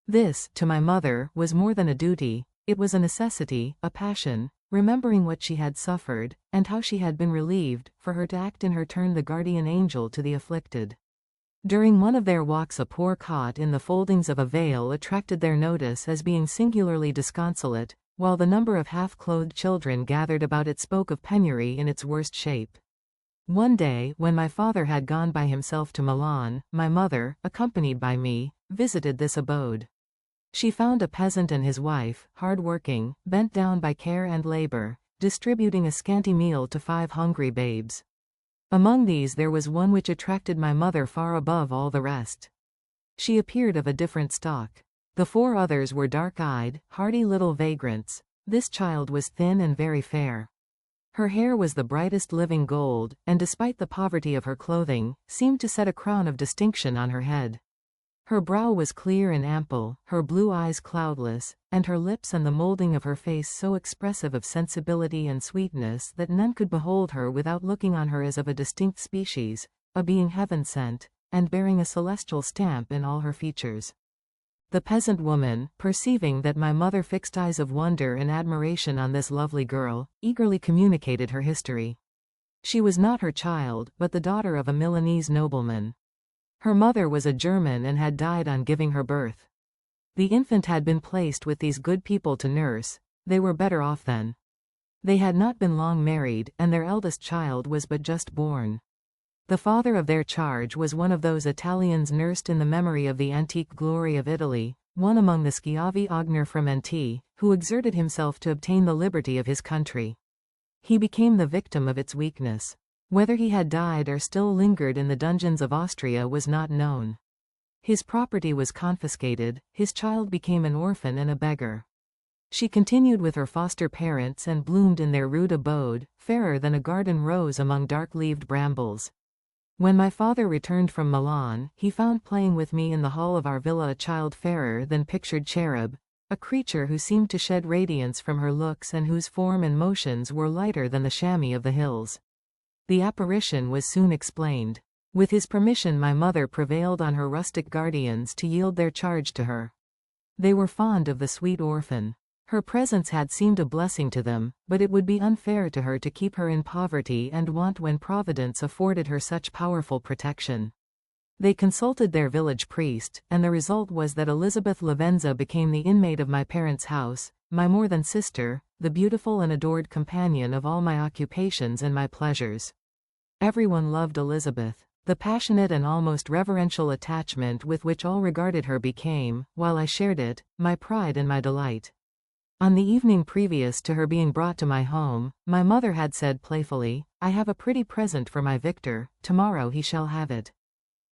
This, to my mother, was more than a duty, it was a necessity, a passion, remembering what she had suffered, and how she had been relieved, for her to act in her turn the guardian angel to the afflicted. During one of their walks a poor cot in the foldings of a veil attracted their notice as being singularly disconsolate, while the number of half-clothed children gathered about it spoke of penury in its worst shape. One day, when my father had gone by himself to Milan, my mother, accompanied by me, visited this abode. She found a peasant and his wife, hard-working, bent down by care and labor, distributing a scanty meal to 5 hungry babes. Among these there was one which attracted my mother far above all the rest. She appeared of a different stock. The 4 others were dark-eyed, hardy little vagrants. This child was thin and very fair. Her hair was the brightest living gold, and despite the poverty of her clothing, seemed to set a crown of distinction on her head. Her brow was clear and ample, her blue eyes cloudless, and her lips and the molding of her face so expressive of sensibility and sweetness that none could behold her without looking on her as of a distinct species, a being heaven-sent, and bearing a celestial stamp in all her features. The peasant woman, perceiving that my mother fixed eyes of wonder and admiration on this lovely girl, eagerly communicated her history. She was not her child, but the daughter of a Milanese nobleman. Her mother was a German and had died on giving her birth. The infant had been placed with these good people to nurse. They were better off then. They had not been long married, and their eldest child was but just born. The father of their charge was one of those Italians nursed in the memory of the antique glory of Italy, one among the Schiavi Agner Frementi, who exerted himself to obtain the liberty of his country. He became the victim of its weakness. Whether he had died or still lingered in the dungeons of Austria was not known. His property was confiscated, his child became an orphan and a beggar. She continued with her foster parents and bloomed in their rude abode, fairer than a garden rose among dark-leaved brambles. When my father returned from Milan, he found playing with me in the hall of our villa a child fairer than pictured cherub, a creature who seemed to shed radiance from her looks and whose form and motions were lighter than the chamois of the hills. The apparition was soon explained. With his permission my mother prevailed on her rustic guardians to yield their charge to her. They were fond of the sweet orphan. Her presence had seemed a blessing to them, but it would be unfair to her to keep her in poverty and want when Providence afforded her such powerful protection. They consulted their village priest, and the result was that Elizabeth Lavenza became the inmate of my parents' house, my more than sister, the beautiful and adored companion of all my occupations and my pleasures. Everyone loved Elizabeth. The passionate and almost reverential attachment with which all regarded her became, while I shared it, my pride and my delight. On the evening previous to her being brought to my home, my mother had said playfully, "I have a pretty present for my Victor, tomorrow he shall have it."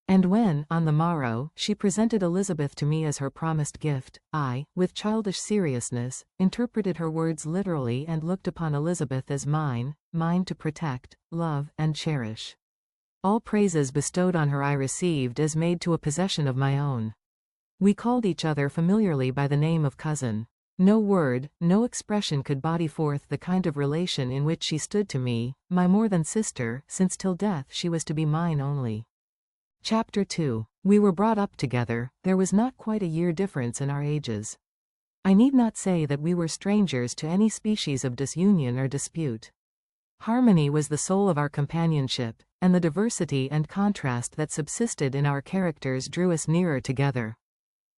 And when, on the morrow, she presented Elizabeth to me as her promised gift, I, with childish seriousness, interpreted her words literally and looked upon Elizabeth as mine to protect, love, and cherish. All praises bestowed on her I received as made to a possession of my own. We called each other familiarly by the name of cousin. No word, no expression could body forth the kind of relation in which she stood to me, my more than sister, since till death she was to be mine only. Chapter 2. We were brought up together, there was not quite a year difference in our ages. I need not say that we were strangers to any species of disunion or dispute. Harmony was the soul of our companionship, and the diversity and contrast that subsisted in our characters drew us nearer together.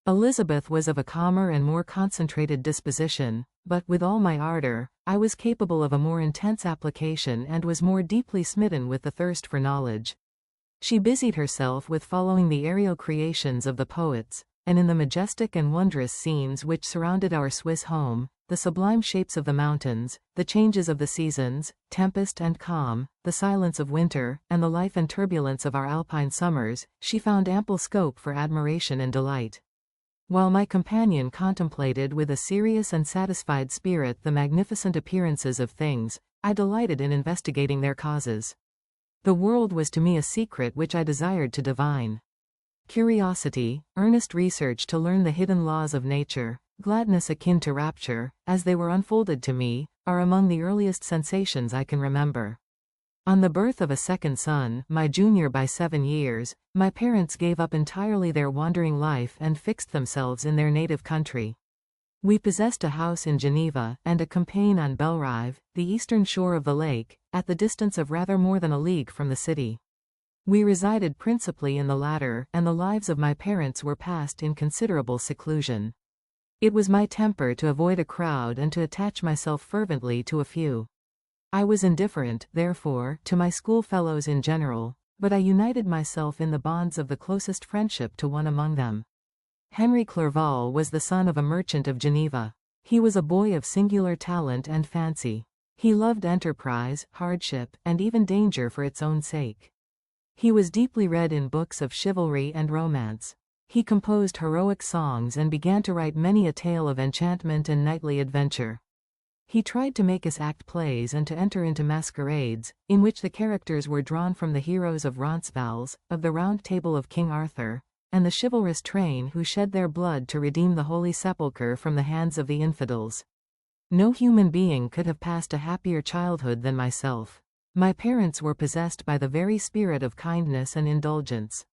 Elizabeth was of a calmer and more concentrated disposition, but, with all my ardor, I was capable of a more intense application and was more deeply smitten with the thirst for knowledge. She busied herself with following the aerial creations of the poets, and in the majestic and wondrous scenes which surrounded our Swiss home, the sublime shapes of the mountains, the changes of the seasons, tempest and calm, the silence of winter, and the life and turbulence of our alpine summers, she found ample scope for admiration and delight. While my companion contemplated with a serious and satisfied spirit the magnificent appearances of things, I delighted in investigating their causes. The world was to me a secret which I desired to divine. Curiosity, earnest research to learn the hidden laws of nature, gladness akin to rapture, as they were unfolded to me, are among the earliest sensations I can remember. On the birth of a second son, my junior by 7 years, my parents gave up entirely their wandering life and fixed themselves in their native country. We possessed a house in Geneva, and a campagne on Belrive, the eastern shore of the lake, at the distance of rather more than a league from the city. We resided principally in the latter, and the lives of my parents were passed in considerable seclusion. It was my temper to avoid a crowd and to attach myself fervently to a few. I was indifferent, therefore, to my schoolfellows in general, but I united myself in the bonds of the closest friendship to one among them. Henry Clerval was the son of a merchant of Geneva. He was a boy of singular talent and fancy. He loved enterprise, hardship, and even danger for its own sake. He was deeply read in books of chivalry and romance. He composed heroic songs and began to write many a tale of enchantment and knightly adventure. He tried to make us act plays and to enter into masquerades, in which the characters were drawn from the heroes of Roncesvalles, of the Round Table of King Arthur, and the chivalrous train who shed their blood to redeem the Holy Sepulchre from the hands of the infidels. No human being could have passed a happier childhood than myself. My parents were possessed by the very spirit of kindness and indulgence.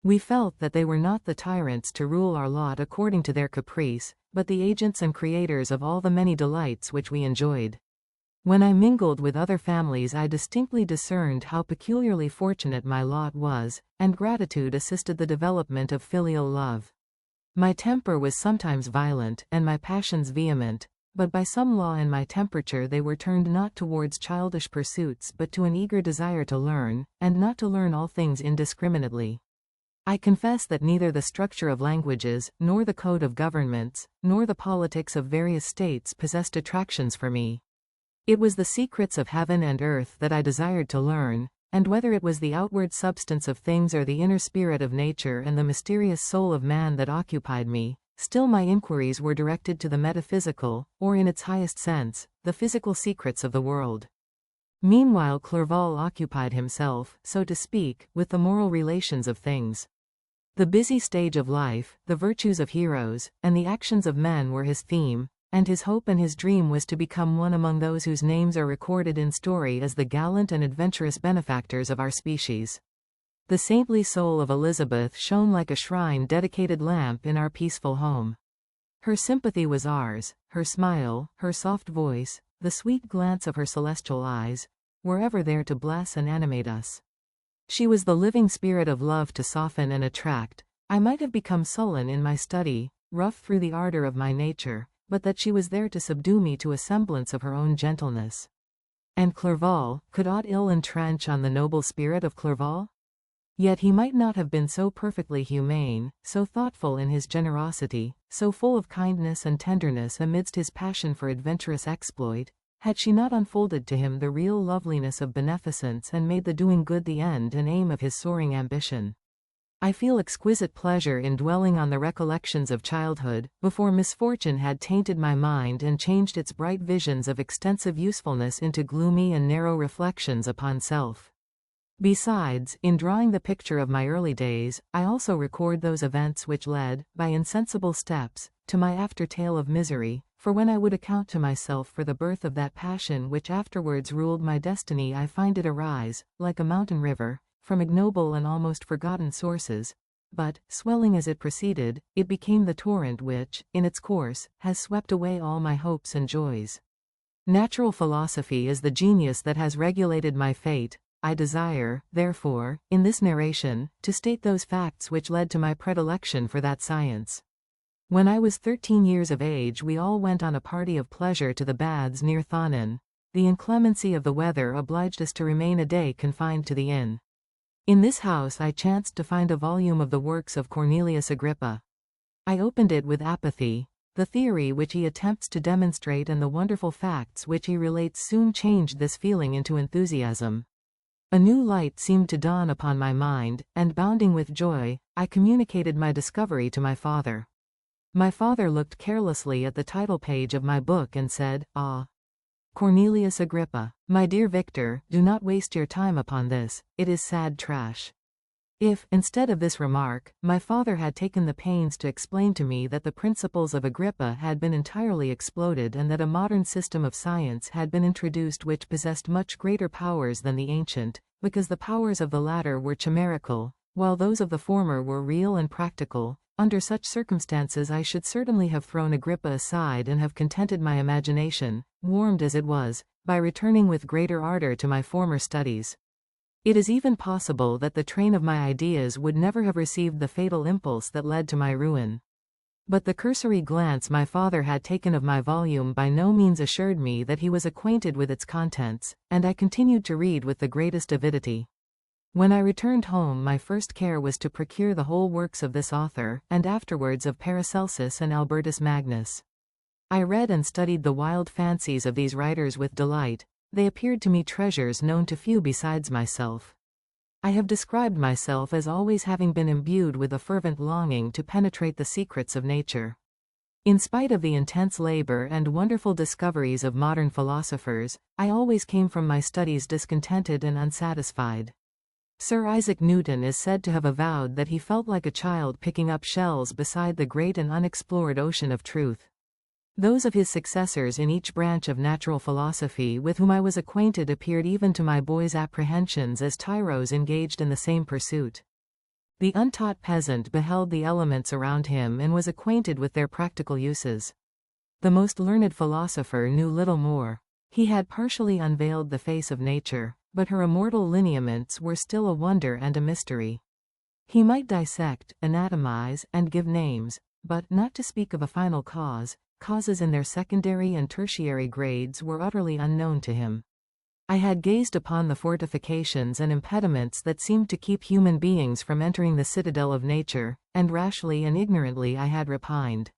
We felt that they were not the tyrants to rule our lot according to their caprice, but the agents and creators of all the many delights which we enjoyed. When I mingled with other families I distinctly discerned how peculiarly fortunate my lot was, and gratitude assisted the development of filial love. My temper was sometimes violent, and my passions vehement, but by some law in my temperature they were turned not towards childish pursuits but to an eager desire to learn, and not to learn all things indiscriminately. I confess that neither the structure of languages, nor the code of governments, nor the politics of various states possessed attractions for me. It was the secrets of heaven and earth that I desired to learn, and whether it was the outward substance of things or the inner spirit of nature and the mysterious soul of man that occupied me, still my inquiries were directed to the metaphysical, or in its highest sense, the physical secrets of the world. Meanwhile Clerval occupied himself, so to speak, with the moral relations of things. The busy stage of life, the virtues of heroes, and the actions of men were his theme, and his hope and his dream was to become one among those whose names are recorded in story as the gallant and adventurous benefactors of our species. The saintly soul of Elizabeth shone like a shrine-dedicated lamp in our peaceful home. Her sympathy was ours, her smile, her soft voice, the sweet glance of her celestial eyes, were ever there to bless and animate us. She was the living spirit of love to soften and attract. I might have become sullen in my study, rough through the ardor of my nature, but that she was there to subdue me to a semblance of her own gentleness. And Clerval, could aught ill entrench on the noble spirit of Clerval? Yet he might not have been so perfectly humane, so thoughtful in his generosity, so full of kindness and tenderness amidst his passion for adventurous exploit, had she not unfolded to him the real loveliness of beneficence and made the doing good the end and aim of his soaring ambition. I feel exquisite pleasure in dwelling on the recollections of childhood, before misfortune had tainted my mind and changed its bright visions of extensive usefulness into gloomy and narrow reflections upon self. Besides, in drawing the picture of my early days, I also record those events which led, by insensible steps, to my after tale of misery, for when I would account to myself for the birth of that passion which afterwards ruled my destiny, I find it arise, like a mountain river, from ignoble and almost forgotten sources, but, swelling as it proceeded, it became the torrent which, in its course, has swept away all my hopes and joys. Natural philosophy is the genius that has regulated my fate. I desire, therefore, in this narration, to state those facts which led to my predilection for that science. When I was 13 years of age, we all went on a party of pleasure to the baths near Thonon. The inclemency of the weather obliged us to remain a day confined to the inn. In this house I chanced to find a volume of the works of Cornelius Agrippa. I opened it with apathy. The theory which he attempts to demonstrate and the wonderful facts which he relates soon changed this feeling into enthusiasm. A new light seemed to dawn upon my mind, and bounding with joy, I communicated my discovery to my father. My father looked carelessly at the title page of my book and said, "Ah, Cornelius Agrippa, my dear Victor, do not waste your time upon this, it is sad trash." If, instead of this remark, my father had taken the pains to explain to me that the principles of Agrippa had been entirely exploded and that a modern system of science had been introduced which possessed much greater powers than the ancient, because the powers of the latter were chimerical, while those of the former were real and practical, under such circumstances I should certainly have thrown Agrippa aside and have contented my imagination, warmed as it was, by returning with greater ardor to my former studies. It is even possible that the train of my ideas would never have received the fatal impulse that led to my ruin. But the cursory glance my father had taken of my volume by no means assured me that he was acquainted with its contents, and I continued to read with the greatest avidity. When I returned home, my first care was to procure the whole works of this author, and afterwards of Paracelsus and Albertus Magnus. I read and studied the wild fancies of these writers with delight. They appeared to me treasures known to few besides myself. I have described myself as always having been imbued with a fervent longing to penetrate the secrets of nature. In spite of the intense labor and wonderful discoveries of modern philosophers, I always came from my studies discontented and unsatisfied. Sir Isaac Newton is said to have avowed that he felt like a child picking up shells beside the great and unexplored ocean of truth. Those of his successors in each branch of natural philosophy with whom I was acquainted appeared even to my boy's apprehensions as tyros engaged in the same pursuit. The untaught peasant beheld the elements around him and was acquainted with their practical uses. The most learned philosopher knew little more. He had partially unveiled the face of nature, but her immortal lineaments were still a wonder and a mystery. He might dissect, anatomize, and give names, but, not to speak of a final cause, causes in their secondary and tertiary grades were utterly unknown to him. I had gazed upon the fortifications and impediments that seemed to keep human beings from entering the citadel of nature, and rashly and ignorantly I had repined.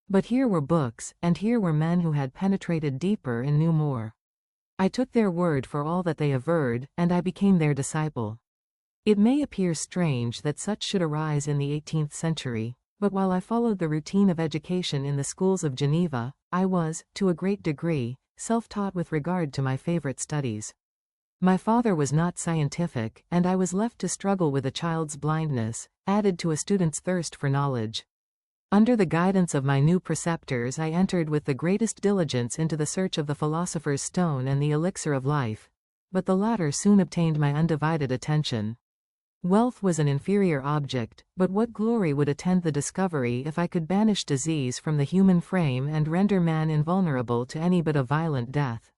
But here were books, and here were men who had penetrated deeper and knew more. I took their word for all that they averred, and I became their disciple. It may appear strange that such should arise in the 18th century, but while I followed the routine of education in the schools of Geneva, I was, to a great degree, self-taught with regard to my favorite studies. My father was not scientific, and I was left to struggle with a child's blindness, added to a student's thirst for knowledge. Under the guidance of my new preceptors I entered with the greatest diligence into the search of the philosopher's stone and the elixir of life, but the latter soon obtained my undivided attention. Wealth was an inferior object, but what glory would attend the discovery if I could banish disease from the human frame and render man invulnerable to any but a violent death?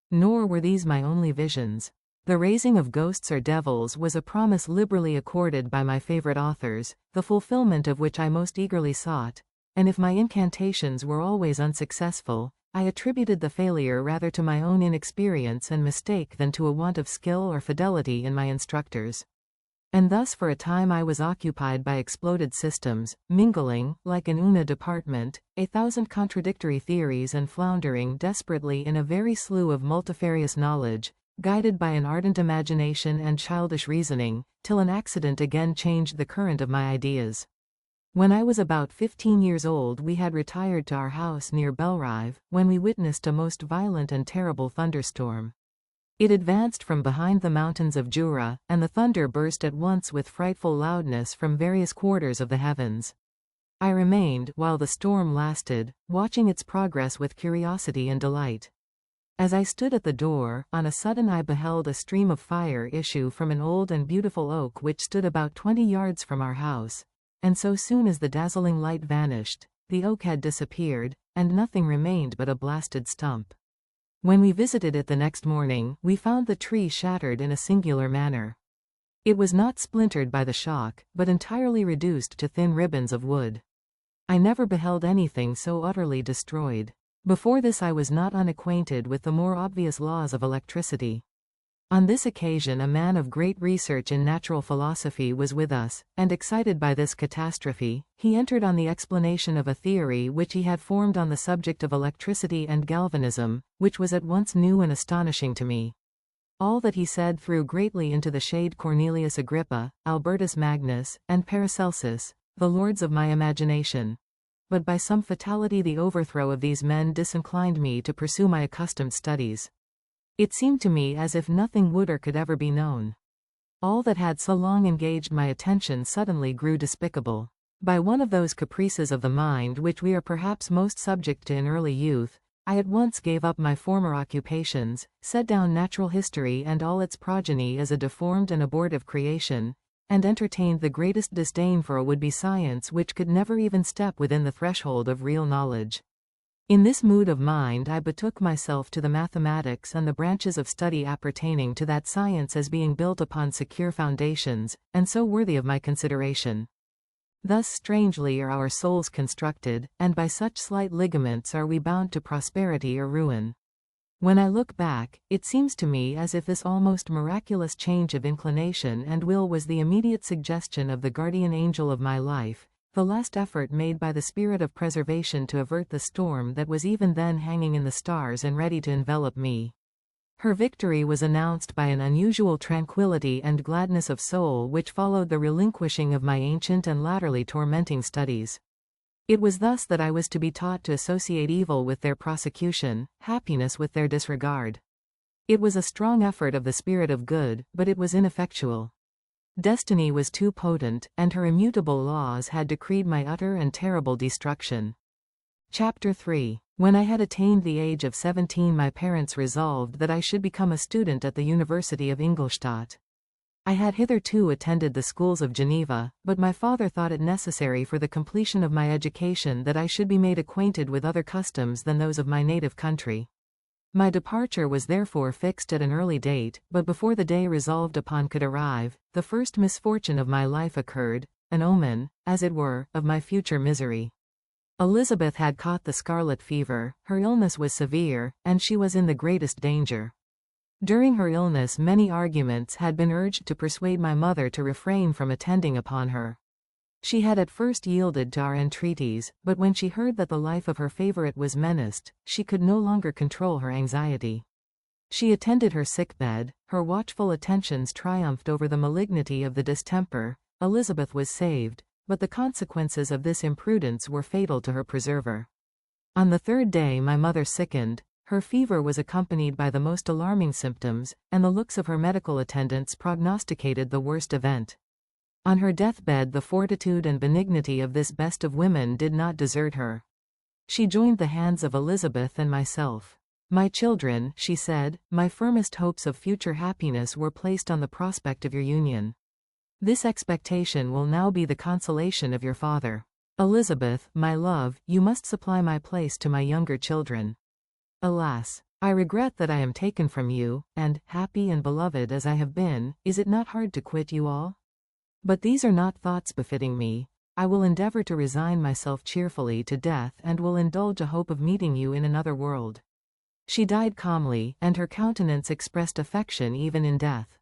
Nor were these my only visions. The raising of ghosts or devils was a promise liberally accorded by my favorite authors, the fulfillment of which I most eagerly sought, and if my incantations were always unsuccessful, I attributed the failure rather to my own inexperience and mistake than to a want of skill or fidelity in my instructors. And thus for a time I was occupied by exploded systems, mingling, like an Una department, 1,000 contradictory theories and floundering desperately in a very slough of multifarious knowledge, guided by an ardent imagination and childish reasoning, till an accident again changed the current of my ideas. When I was about 15 years old we had retired to our house near Belrive, when we witnessed a most violent and terrible thunderstorm. It advanced from behind the mountains of Jura, and the thunder burst at once with frightful loudness from various quarters of the heavens. I remained, while the storm lasted, watching its progress with curiosity and delight. As I stood at the door, on a sudden I beheld a stream of fire issue from an old and beautiful oak which stood about 20 yards from our house, and so soon as the dazzling light vanished, the oak had disappeared, and nothing remained but a blasted stump. When we visited it the next morning, we found the tree shattered in a singular manner. It was not splintered by the shock, but entirely reduced to thin ribbons of wood. I never beheld anything so utterly destroyed. Before this I was not unacquainted with the more obvious laws of electricity. On this occasion a man of great research in natural philosophy was with us, and excited by this catastrophe, he entered on the explanation of a theory which he had formed on the subject of electricity and galvanism, which was at once new and astonishing to me. All that he said threw greatly into the shade Cornelius Agrippa, Albertus Magnus, and Paracelsus, the lords of my imagination. But by some fatality the overthrow of these men disinclined me to pursue my accustomed studies. It seemed to me as if nothing would or could ever be known. All that had so long engaged my attention suddenly grew despicable. By one of those caprices of the mind which we are perhaps most subject to in early youth, I at once gave up my former occupations, set down natural history and all its progeny as a deformed and abortive creation, and entertained the greatest disdain for a would-be science which could never even step within the threshold of real knowledge. In this mood of mind I betook myself to the mathematics and the branches of study appertaining to that science as being built upon secure foundations, and so worthy of my consideration. Thus strangely are our souls constructed, and by such slight ligaments are we bound to prosperity or ruin. When I look back, it seems to me as if this almost miraculous change of inclination and will was the immediate suggestion of the guardian angel of my life, the last effort made by the spirit of preservation to avert the storm that was even then hanging in the stars and ready to envelop me. Her victory was announced by an unusual tranquility and gladness of soul which followed the relinquishing of my ancient and latterly tormenting studies. It was thus that I was to be taught to associate evil with their prosecution, happiness with their disregard. It was a strong effort of the spirit of good, but it was ineffectual. Destiny was too potent, and her immutable laws had decreed my utter and terrible destruction. Chapter 3. When I had attained the age of 17 my parents resolved that I should become a student at the University of Ingolstadt. I had hitherto attended the schools of Geneva, but my father thought it necessary for the completion of my education that I should be made acquainted with other customs than those of my native country. My departure was therefore fixed at an early date, but before the day resolved upon could arrive, the first misfortune of my life occurred, an omen, as it were, of my future misery. Elizabeth had caught the scarlet fever, her illness was severe, and she was in the greatest danger. During her illness many arguments had been urged to persuade my mother to refrain from attending upon her. She had at first yielded to our entreaties, but when she heard that the life of her favorite was menaced, she could no longer control her anxiety. She attended her sickbed, her watchful attentions triumphed over the malignity of the distemper. Elizabeth was saved, but the consequences of this imprudence were fatal to her preserver. On the third day my mother sickened. Her fever was accompanied by the most alarming symptoms, and the looks of her medical attendants prognosticated the worst event. On her deathbed the fortitude and benignity of this best of women did not desert her. She joined the hands of Elizabeth and myself. "My children," she said, "my firmest hopes of future happiness were placed on the prospect of your union. This expectation will now be the consolation of your father. Elizabeth, my love, you must supply my place to my younger children. Alas! I regret that I am taken from you, and, happy and beloved as I have been, is it not hard to quit you all? But these are not thoughts befitting me. I will endeavor to resign myself cheerfully to death and will indulge a hope of meeting you in another world." She died calmly, and her countenance expressed affection even in death.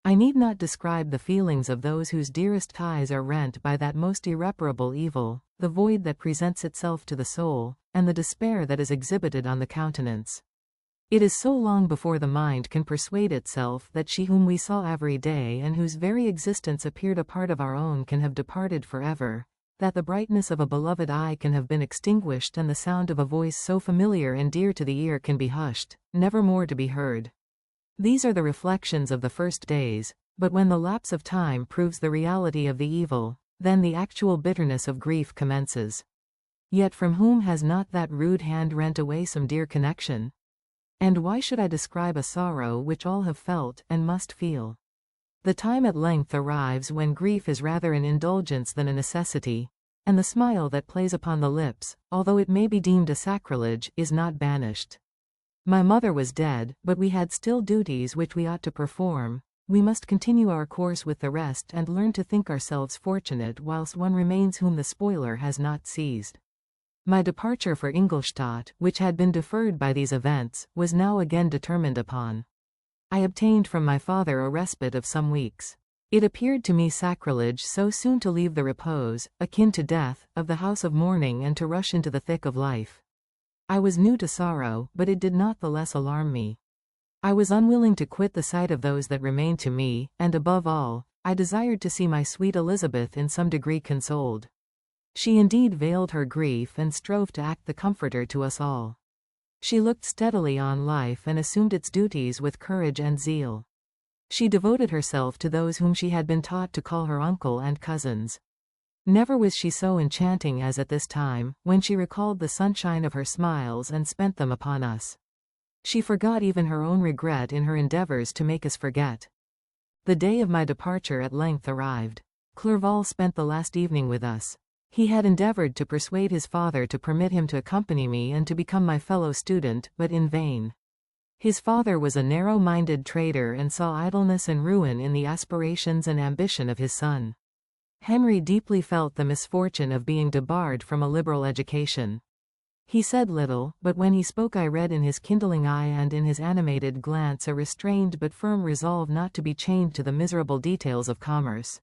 I need not describe the feelings of those whose dearest ties are rent by that most irreparable evil, the void that presents itself to the soul, and the despair that is exhibited on the countenance. It is so long before the mind can persuade itself that she whom we saw every day and whose very existence appeared a part of our own can have departed forever, that the brightness of a beloved eye can have been extinguished and the sound of a voice so familiar and dear to the ear can be hushed, never more to be heard. These are the reflections of the first days, but when the lapse of time proves the reality of the evil, then the actual bitterness of grief commences. Yet from whom has not that rude hand rent away some dear connection? And why should I describe a sorrow which all have felt and must feel? The time at length arrives when grief is rather an indulgence than a necessity, and the smile that plays upon the lips, although it may be deemed a sacrilege, is not banished. My mother was dead, but we had still duties which we ought to perform. We must continue our course with the rest and learn to think ourselves fortunate whilst one remains whom the spoiler has not seized. My departure for Ingolstadt, which had been deferred by these events, was now again determined upon. I obtained from my father a respite of some weeks. It appeared to me sacrilege so soon to leave the repose, akin to death, of the house of mourning and to rush into the thick of life. I was new to sorrow, but it did not the less alarm me. I was unwilling to quit the sight of those that remained to me, and above all, I desired to see my sweet Elizabeth in some degree consoled. She indeed veiled her grief and strove to act the comforter to us all. She looked steadily on life and assumed its duties with courage and zeal. She devoted herself to those whom she had been taught to call her uncle and cousins. Never was she so enchanting as at this time, when she recalled the sunshine of her smiles and spent them upon us. She forgot even her own regret in her endeavors to make us forget. The day of my departure at length arrived. Clerval spent the last evening with us. He had endeavored to persuade his father to permit him to accompany me and to become my fellow student, but in vain. His father was a narrow-minded trader and saw idleness and ruin in the aspirations and ambition of his son. Henry deeply felt the misfortune of being debarred from a liberal education. He said little, but when he spoke I read in his kindling eye and in his animated glance a restrained but firm resolve not to be chained to the miserable details of commerce.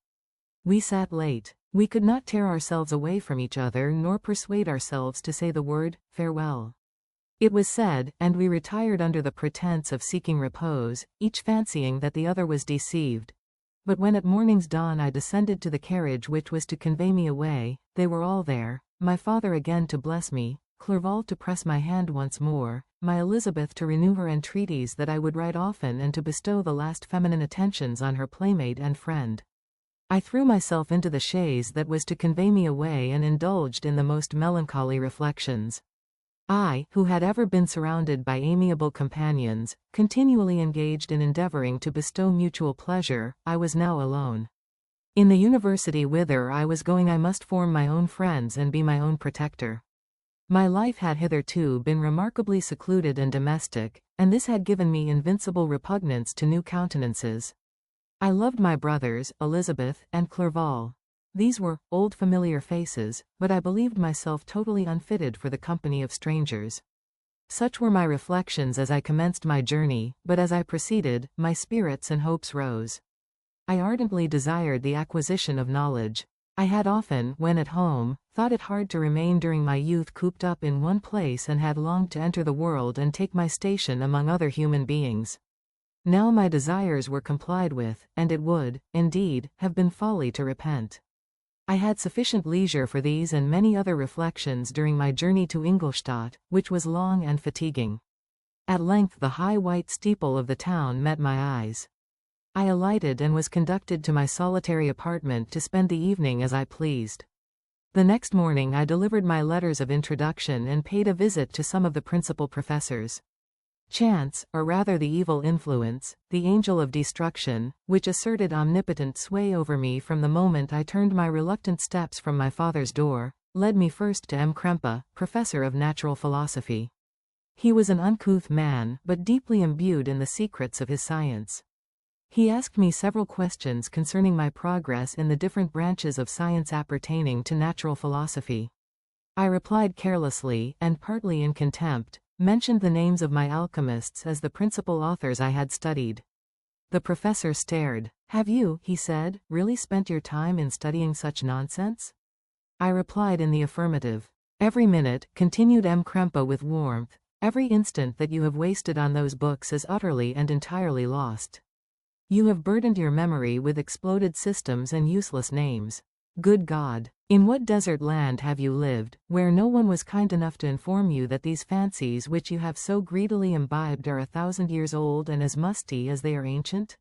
We sat late. We could not tear ourselves away from each other nor persuade ourselves to say the word, farewell. It was said, and we retired under the pretense of seeking repose, each fancying that the other was deceived. But when at morning's dawn I descended to the carriage which was to convey me away, they were all there, my father again to bless me, Clerval to press my hand once more, my Elizabeth to renew her entreaties that I would write often and to bestow the last feminine attentions on her playmate and friend. I threw myself into the chaise that was to convey me away and indulged in the most melancholy reflections. I, who had ever been surrounded by amiable companions, continually engaged in endeavoring to bestow mutual pleasure, I was now alone. In the university whither I was going I must form my own friends and be my own protector. My life had hitherto been remarkably secluded and domestic, and this had given me invincible repugnance to new countenances. I loved my brothers, Elizabeth, and Clerval. These were old familiar faces, but I believed myself totally unfitted for the company of strangers. Such were my reflections as I commenced my journey, but as I proceeded, my spirits and hopes rose. I ardently desired the acquisition of knowledge. I had often, when at home, thought it hard to remain during my youth cooped up in one place and had longed to enter the world and take my station among other human beings. Now my desires were complied with, and it would, indeed, have been folly to repent. I had sufficient leisure for these and many other reflections during my journey to Ingolstadt, which was long and fatiguing. At length the high white steeple of the town met my eyes. I alighted and was conducted to my solitary apartment to spend the evening as I pleased. The next morning I delivered my letters of introduction and paid a visit to some of the principal professors. Chance, or rather the evil influence, the angel of destruction, which asserted omnipotent sway over me from the moment I turned my reluctant steps from my father's door, led me first to M. Krempe, professor of natural philosophy. He was an uncouth man, but deeply imbued in the secrets of his science. He asked me several questions concerning my progress in the different branches of science appertaining to natural philosophy. I replied carelessly, and partly in contempt, mentioned the names of my alchemists as the principal authors I had studied. The professor stared. "Have you," he said, "really spent your time in studying such nonsense?" I replied in the affirmative. "Every minute," continued M. Krempe with warmth, "every instant that you have wasted on those books is utterly and entirely lost. You have burdened your memory with exploded systems and useless names. Good God! In what desert land have you lived, where no one was kind enough to inform you that these fancies which you have so greedily imbibed are 1,000 years old and as musty as they are ancient?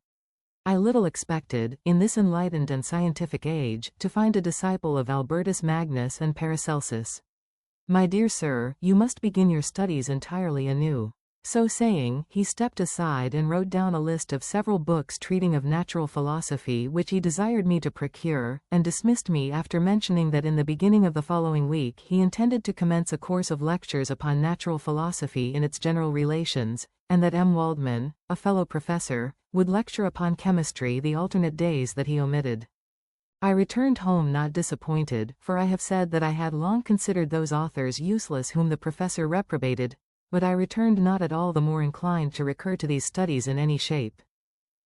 I little expected, in this enlightened and scientific age, to find a disciple of Albertus Magnus and Paracelsus. My dear sir, you must begin your studies entirely anew." So saying, he stepped aside and wrote down a list of several books treating of natural philosophy which he desired me to procure, and dismissed me after mentioning that in the beginning of the following week he intended to commence a course of lectures upon natural philosophy in its general relations, and that M. Waldman, a fellow professor, would lecture upon chemistry the alternate days that he omitted. I returned home not disappointed, for I have said that I had long considered those authors useless whom the professor reprobated, but I returned not at all the more inclined to recur to these studies in any shape.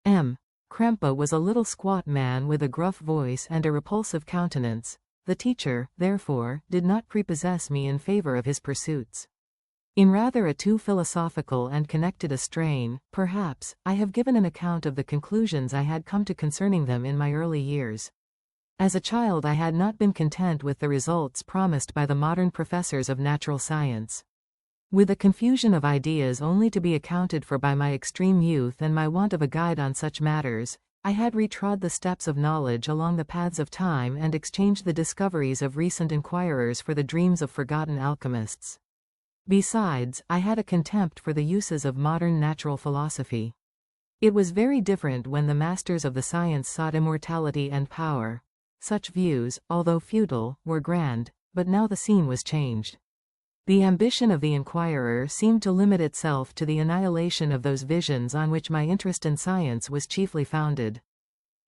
M. Krempe was a little squat man with a gruff voice and a repulsive countenance. The teacher, therefore, did not prepossess me in favor of his pursuits. In rather a too philosophical and connected a strain, perhaps, I have given an account of the conclusions I had come to concerning them in my early years. As a child I had not been content with the results promised by the modern professors of natural science. With a confusion of ideas only to be accounted for by my extreme youth and my want of a guide on such matters, I had retrod the steps of knowledge along the paths of time and exchanged the discoveries of recent inquirers for the dreams of forgotten alchemists. Besides, I had a contempt for the uses of modern natural philosophy. It was very different when the masters of the science sought immortality and power. Such views, although futile, were grand, but now the scene was changed. The ambition of the inquirer seemed to limit itself to the annihilation of those visions on which my interest in science was chiefly founded.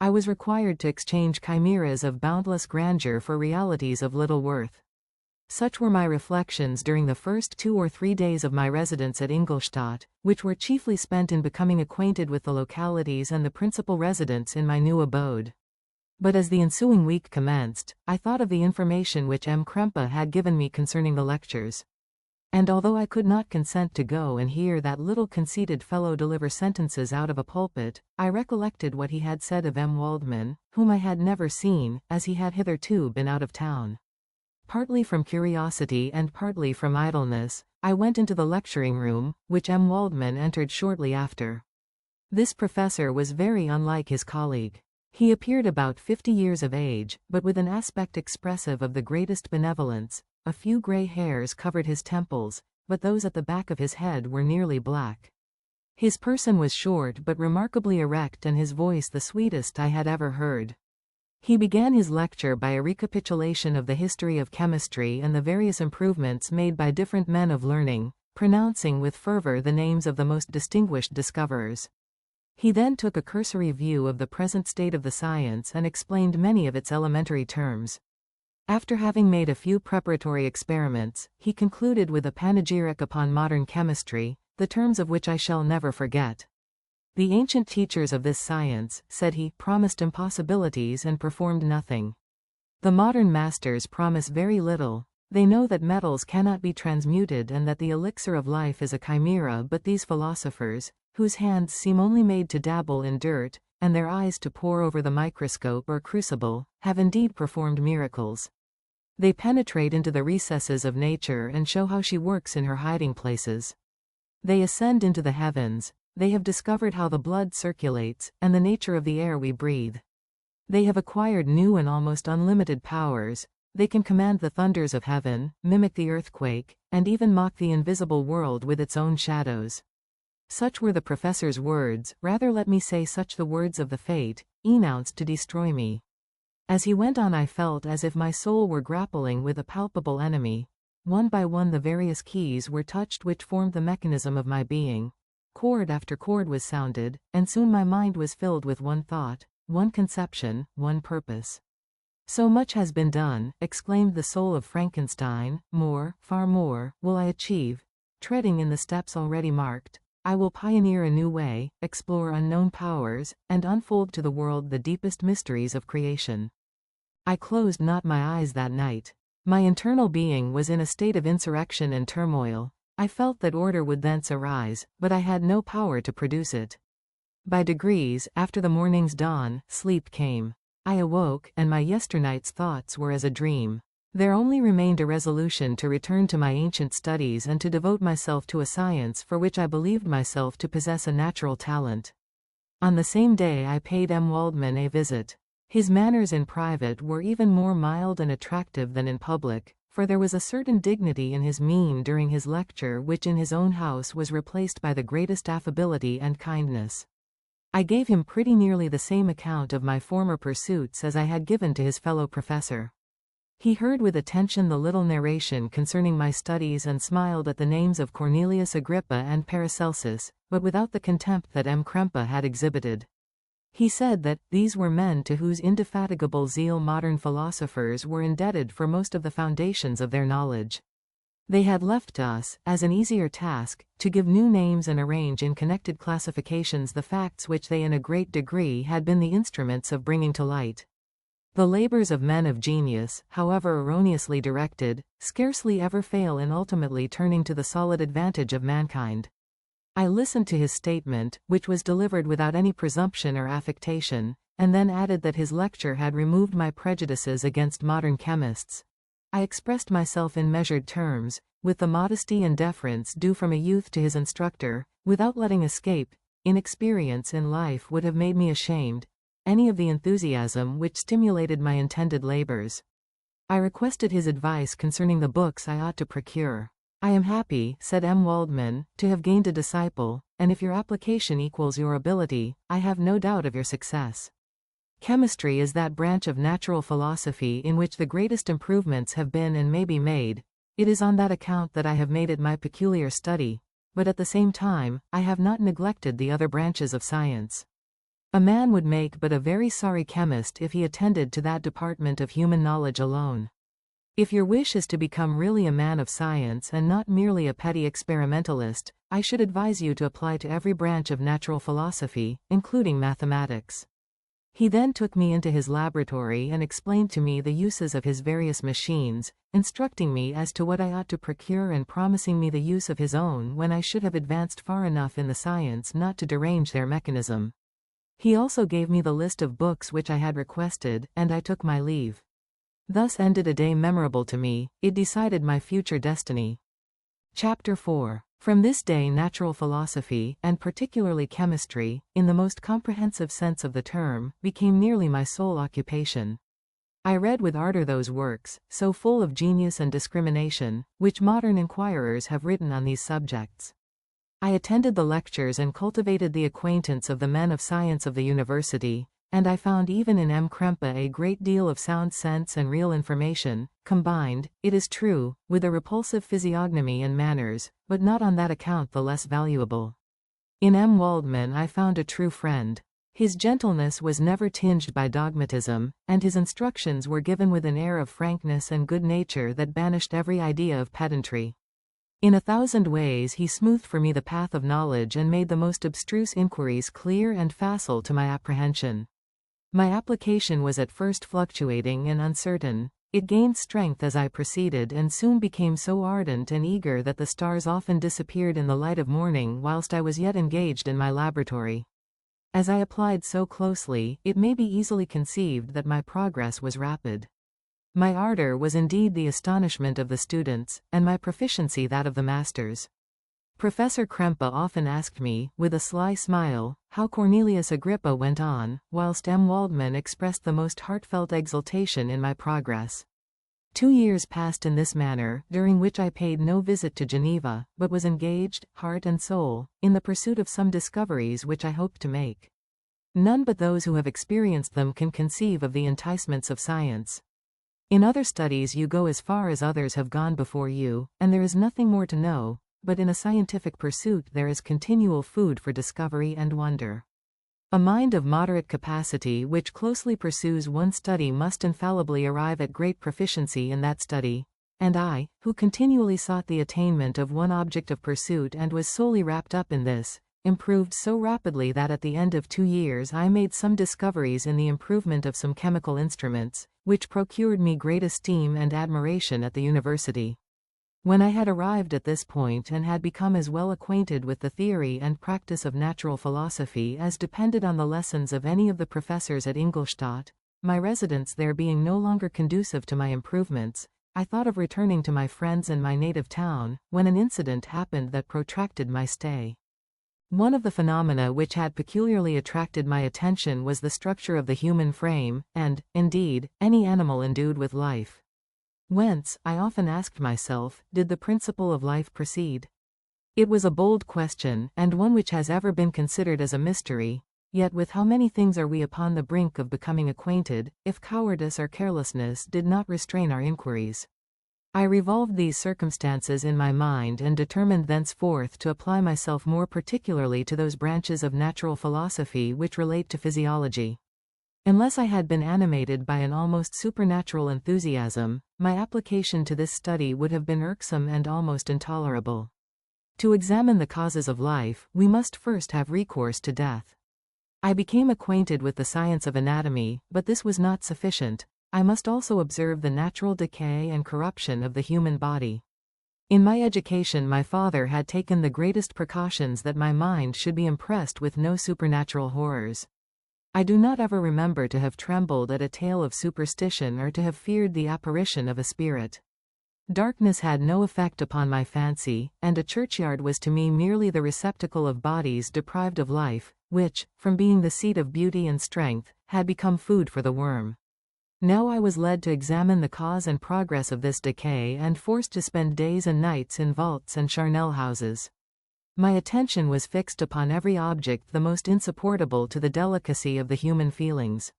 I was required to exchange chimeras of boundless grandeur for realities of little worth. Such were my reflections during the first 2 or 3 days of my residence at Ingolstadt, which were chiefly spent in becoming acquainted with the localities and the principal residents in my new abode. But as the ensuing week commenced, I thought of the information which M. Krempe had given me concerning the lectures. And although I could not consent to go and hear that little conceited fellow deliver sentences out of a pulpit, I recollected what he had said of M. Waldman, whom I had never seen, as he had hitherto been out of town. Partly from curiosity and partly from idleness, I went into the lecturing room, which M. Waldman entered shortly after. This professor was very unlike his colleague. He appeared about 50 years of age, but with an aspect expressive of the greatest benevolence. A few gray hairs covered his temples, but those at the back of his head were nearly black. His person was short but remarkably erect and his voice the sweetest I had ever heard. He began his lecture by a recapitulation of the history of chemistry and the various improvements made by different men of learning, pronouncing with fervor the names of the most distinguished discoverers. He then took a cursory view of the present state of the science and explained many of its elementary terms. After having made a few preparatory experiments, he concluded with a panegyric upon modern chemistry, the terms of which I shall never forget. The ancient teachers of this science, said he, promised impossibilities and performed nothing. The modern masters promise very little. They know that metals cannot be transmuted and that the elixir of life is a chimera, but these philosophers, whose hands seem only made to dabble in dirt, and their eyes to pore over the microscope or crucible, have indeed performed miracles. They penetrate into the recesses of nature and show how she works in her hiding places. They ascend into the heavens. They have discovered how the blood circulates, and the nature of the air we breathe. They have acquired new and almost unlimited powers. They can command the thunders of heaven, mimic the earthquake, and even mock the invisible world with its own shadows. Such were the professor's words, rather let me say such the words of the fate, enounced to destroy me. As he went on I felt as if my soul were grappling with a palpable enemy. One by one the various keys were touched which formed the mechanism of my being. Chord after chord was sounded, and soon my mind was filled with one thought, one conception, one purpose. So much has been done, exclaimed the soul of Frankenstein, more, far more, will I achieve, treading in the steps already marked. I will pioneer a new way, explore unknown powers, and unfold to the world the deepest mysteries of creation. I closed not my eyes that night. My internal being was in a state of insurrection and turmoil. I felt that order would thence arise, but I had no power to produce it. By degrees, after the morning's dawn, sleep came. I awoke, and my yesternight's thoughts were as a dream. There only remained a resolution to return to my ancient studies and to devote myself to a science for which I believed myself to possess a natural talent. On the same day I paid M. Waldman a visit. His manners in private were even more mild and attractive than in public, for there was a certain dignity in his mien during his lecture which in his own house was replaced by the greatest affability and kindness. I gave him pretty nearly the same account of my former pursuits as I had given to his fellow professor. He heard with attention the little narration concerning my studies and smiled at the names of Cornelius Agrippa and Paracelsus, but without the contempt that M. Krempe had exhibited. He said that these were men to whose indefatigable zeal modern philosophers were indebted for most of the foundations of their knowledge. They had left to us, as an easier task, to give new names and arrange in connected classifications the facts which they in a great degree had been the instruments of bringing to light. The labors of men of genius, however erroneously directed, scarcely ever fail in ultimately turning to the solid advantage of mankind. I listened to his statement, which was delivered without any presumption or affectation, and then added that his lecture had removed my prejudices against modern chemists. I expressed myself in measured terms, with the modesty and deference due from a youth to his instructor, without letting escape, inexperience in life would have made me ashamed, any of the enthusiasm which stimulated my intended labors. I requested his advice concerning the books I ought to procure. I am happy, said M. Waldman, to have gained a disciple, and if your application equals your ability, I have no doubt of your success. Chemistry is that branch of natural philosophy in which the greatest improvements have been and may be made. It is on that account that I have made it my peculiar study, but at the same time, I have not neglected the other branches of science. A man would make but a very sorry chemist if he attended to that department of human knowledge alone. If your wish is to become really a man of science and not merely a petty experimentalist, I should advise you to apply to every branch of natural philosophy, including mathematics. He then took me into his laboratory and explained to me the uses of his various machines, instructing me as to what I ought to procure and promising me the use of his own when I should have advanced far enough in the science not to derange their mechanism. He also gave me the list of books which I had requested, and I took my leave. Thus ended a day memorable to me. It decided my future destiny. Chapter 4. From this day natural philosophy, and particularly chemistry, in the most comprehensive sense of the term, became nearly my sole occupation. I read with ardor those works, so full of genius and discrimination, which modern inquirers have written on these subjects. I attended the lectures and cultivated the acquaintance of the men of science of the university, and I found even in M. Krempe a great deal of sound sense and real information, combined, it is true, with a repulsive physiognomy and manners, but not on that account the less valuable. In M. Waldman I found a true friend. His gentleness was never tinged by dogmatism, and his instructions were given with an air of frankness and good nature that banished every idea of pedantry. In 1,000 ways he smoothed for me the path of knowledge and made the most abstruse inquiries clear and facile to my apprehension. My application was at first fluctuating and uncertain. It gained strength as I proceeded and soon became so ardent and eager that the stars often disappeared in the light of morning whilst I was yet engaged in my laboratory. As I applied so closely, it may be easily conceived that my progress was rapid. My ardor was indeed the astonishment of the students, and my proficiency that of the masters. Professor Krempe often asked me, with a sly smile, how Cornelius Agrippa went on, whilst M. Waldman expressed the most heartfelt exultation in my progress. 2 years passed in this manner, during which I paid no visit to Geneva, but was engaged, heart and soul, in the pursuit of some discoveries which I hoped to make. None but those who have experienced them can conceive of the enticements of science. In other studies you go as far as others have gone before you, and there is nothing more to know, but in a scientific pursuit there is continual food for discovery and wonder. A mind of moderate capacity which closely pursues one study must infallibly arrive at great proficiency in that study. And I, who continually sought the attainment of one object of pursuit and was solely wrapped up in this, improved so rapidly that at the end of 2 years I made some discoveries in the improvement of some chemical instruments, which procured me great esteem and admiration at the university. When I had arrived at this point and had become as well acquainted with the theory and practice of natural philosophy as depended on the lessons of any of the professors at Ingolstadt, my residence there being no longer conducive to my improvements, I thought of returning to my friends and my native town, when an incident happened that protracted my stay. One of the phenomena which had peculiarly attracted my attention was the structure of the human frame, and, indeed, any animal endued with life. Whence, I often asked myself, did the principle of life proceed? It was a bold question, and one which has ever been considered as a mystery, yet with how many things are we upon the brink of becoming acquainted, if cowardice or carelessness did not restrain our inquiries. I revolved these circumstances in my mind and determined thenceforth to apply myself more particularly to those branches of natural philosophy which relate to physiology. Unless I had been animated by an almost supernatural enthusiasm, my application to this study would have been irksome and almost intolerable. To examine the causes of life, we must first have recourse to death. I became acquainted with the science of anatomy, but this was not sufficient. I must also observe the natural decay and corruption of the human body. In my education my father had taken the greatest precautions that my mind should be impressed with no supernatural horrors. I do not ever remember to have trembled at a tale of superstition or to have feared the apparition of a spirit. Darkness had no effect upon my fancy, and a churchyard was to me merely the receptacle of bodies deprived of life, which, from being the seat of beauty and strength, had become food for the worm. Now I was led to examine the cause and progress of this decay and forced to spend days and nights in vaults and charnel houses. My attention was fixed upon every object the most insupportable to the delicacy of the human feelings.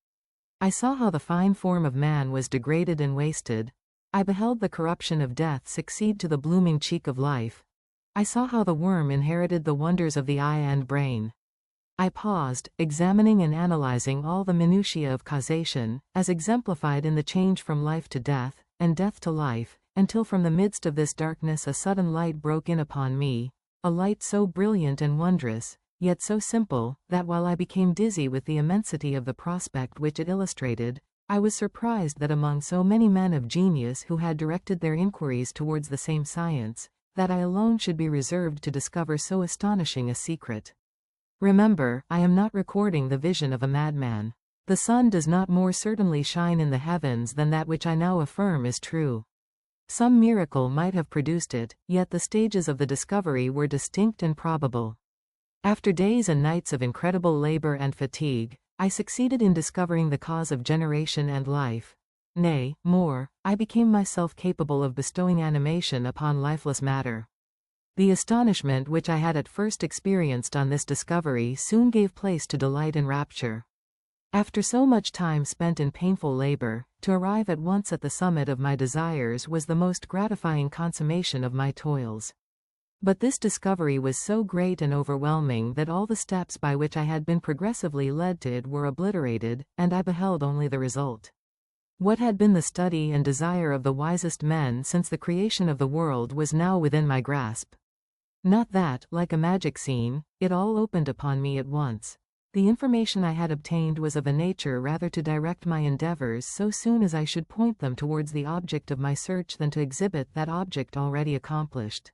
I saw how the fine form of man was degraded and wasted. I beheld the corruption of death succeed to the blooming cheek of life. I saw how the worm inherited the wonders of the eye and brain. I paused, examining and analyzing all the minutiae of causation, as exemplified in the change from life to death, and death to life, until from the midst of this darkness a sudden light broke in upon me, a light so brilliant and wondrous, yet so simple, that while I became dizzy with the immensity of the prospect which it illustrated, I was surprised that among so many men of genius who had directed their inquiries towards the same science, that I alone should be reserved to discover so astonishing a secret. Remember, I am not recording the vision of a madman. The sun does not more certainly shine in the heavens than that which I now affirm is true. Some miracle might have produced it, yet the stages of the discovery were distinct and probable. After days and nights of incredible labor and fatigue, I succeeded in discovering the cause of generation and life. Nay, more, I became myself capable of bestowing animation upon lifeless matter. The astonishment which I had at first experienced on this discovery soon gave place to delight and rapture. After so much time spent in painful labor, to arrive at once at the summit of my desires was the most gratifying consummation of my toils. But this discovery was so great and overwhelming that all the steps by which I had been progressively led to it were obliterated, and I beheld only the result. What had been the study and desire of the wisest men since the creation of the world was now within my grasp. Not that, like a magic scene, it all opened upon me at once. The information I had obtained was of a nature rather to direct my endeavors so soon as I should point them towards the object of my search than to exhibit that object already accomplished.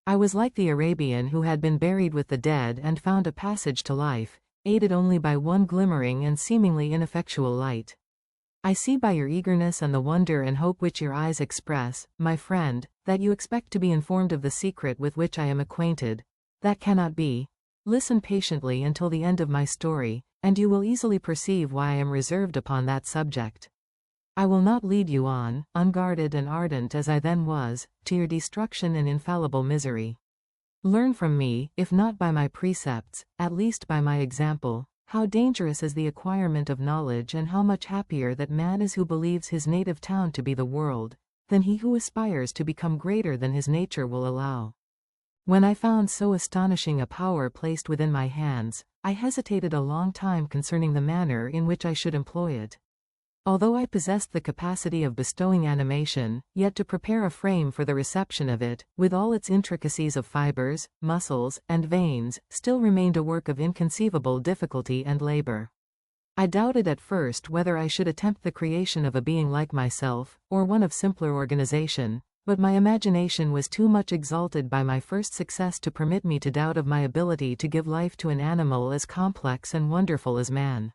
I was like the Arabian who had been buried with the dead and found a passage to life, aided only by one glimmering and seemingly ineffectual light. I see by your eagerness and the wonder and hope which your eyes express, my friend, that you expect to be informed of the secret with which I am acquainted. That cannot be. Listen patiently until the end of my story, and you will easily perceive why I am reserved upon that subject. I will not lead you on, unguarded and ardent as I then was, to your destruction and infallible misery. Learn from me, if not by my precepts, at least by my example, how dangerous is the acquirement of knowledge and how much happier that man is who believes his native town to be the world, than he who aspires to become greater than his nature will allow. When I found so astonishing a power placed within my hands, I hesitated a long time concerning the manner in which I should employ it. Although I possessed the capacity of bestowing animation, yet to prepare a frame for the reception of it, with all its intricacies of fibers, muscles, and veins, still remained a work of inconceivable difficulty and labor. I doubted at first whether I should attempt the creation of a being like myself, or one of simpler organization, but my imagination was too much exalted by my first success to permit me to doubt of my ability to give life to an animal as complex and wonderful as man.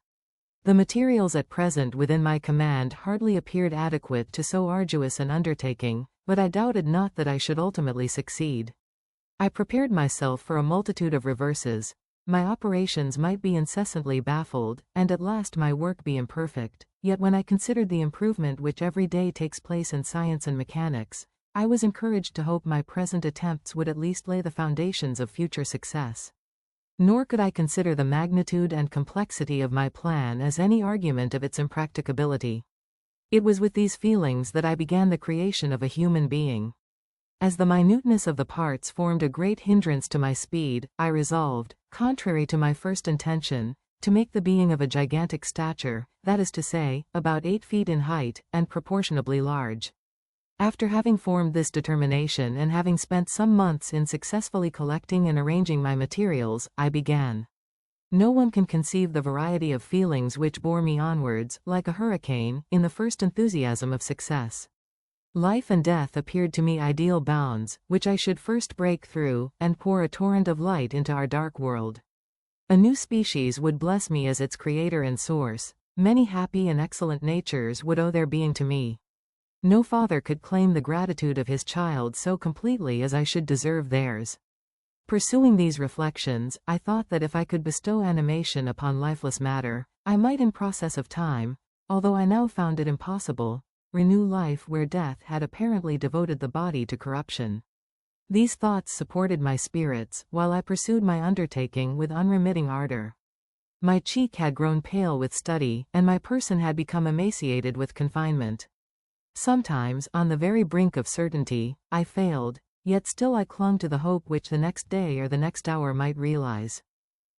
The materials at present within my command hardly appeared adequate to so arduous an undertaking, but I doubted not that I should ultimately succeed. I prepared myself for a multitude of reverses. My operations might be incessantly baffled, and at last my work be imperfect, yet when I considered the improvement which every day takes place in science and mechanics, I was encouraged to hope my present attempts would at least lay the foundations of future success. Nor could I consider the magnitude and complexity of my plan as any argument of its impracticability. It was with these feelings that I began the creation of a human being. As the minuteness of the parts formed a great hindrance to my speed, I resolved, contrary to my first intention, to make the being of a gigantic stature, that is to say, about 8 feet in height, and proportionably large. After having formed this determination and having spent some months in successfully collecting and arranging my materials, I began. No one can conceive the variety of feelings which bore me onwards, like a hurricane, in the first enthusiasm of success. Life and death appeared to me ideal bounds, which I should first break through, and pour a torrent of light into our dark world. A new species would bless me as its creator and source. Many happy and excellent natures would owe their being to me. No father could claim the gratitude of his child so completely as I should deserve theirs. Pursuing these reflections, I thought that if I could bestow animation upon lifeless matter, I might in process of time, although I now found it impossible, renew life where death had apparently devoted the body to corruption. These thoughts supported my spirits, while I pursued my undertaking with unremitting ardor. My cheek had grown pale with study, and my person had become emaciated with confinement. Sometimes, on the very brink of certainty, I failed, yet still I clung to the hope which the next day or the next hour might realize.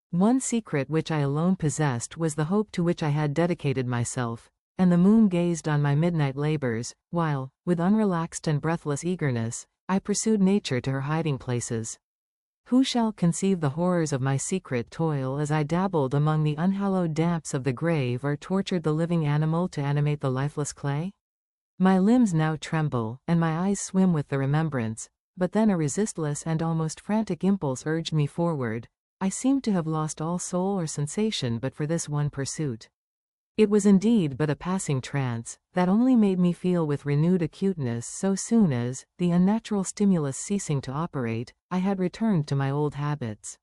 One secret which I alone possessed was the hope to which I had dedicated myself, and the moon gazed on my midnight labors, while, with unrelaxed and breathless eagerness, I pursued nature to her hiding places. Who shall conceive the horrors of my secret toil as I dabbled among the unhallowed damps of the grave or tortured the living animal to animate the lifeless clay? My limbs now tremble, and my eyes swim with the remembrance, but then a resistless and almost frantic impulse urged me forward. I seemed to have lost all soul or sensation but for this one pursuit. It was indeed but a passing trance, that only made me feel with renewed acuteness so soon as, the unnatural stimulus ceasing to operate, I had returned to my old habits.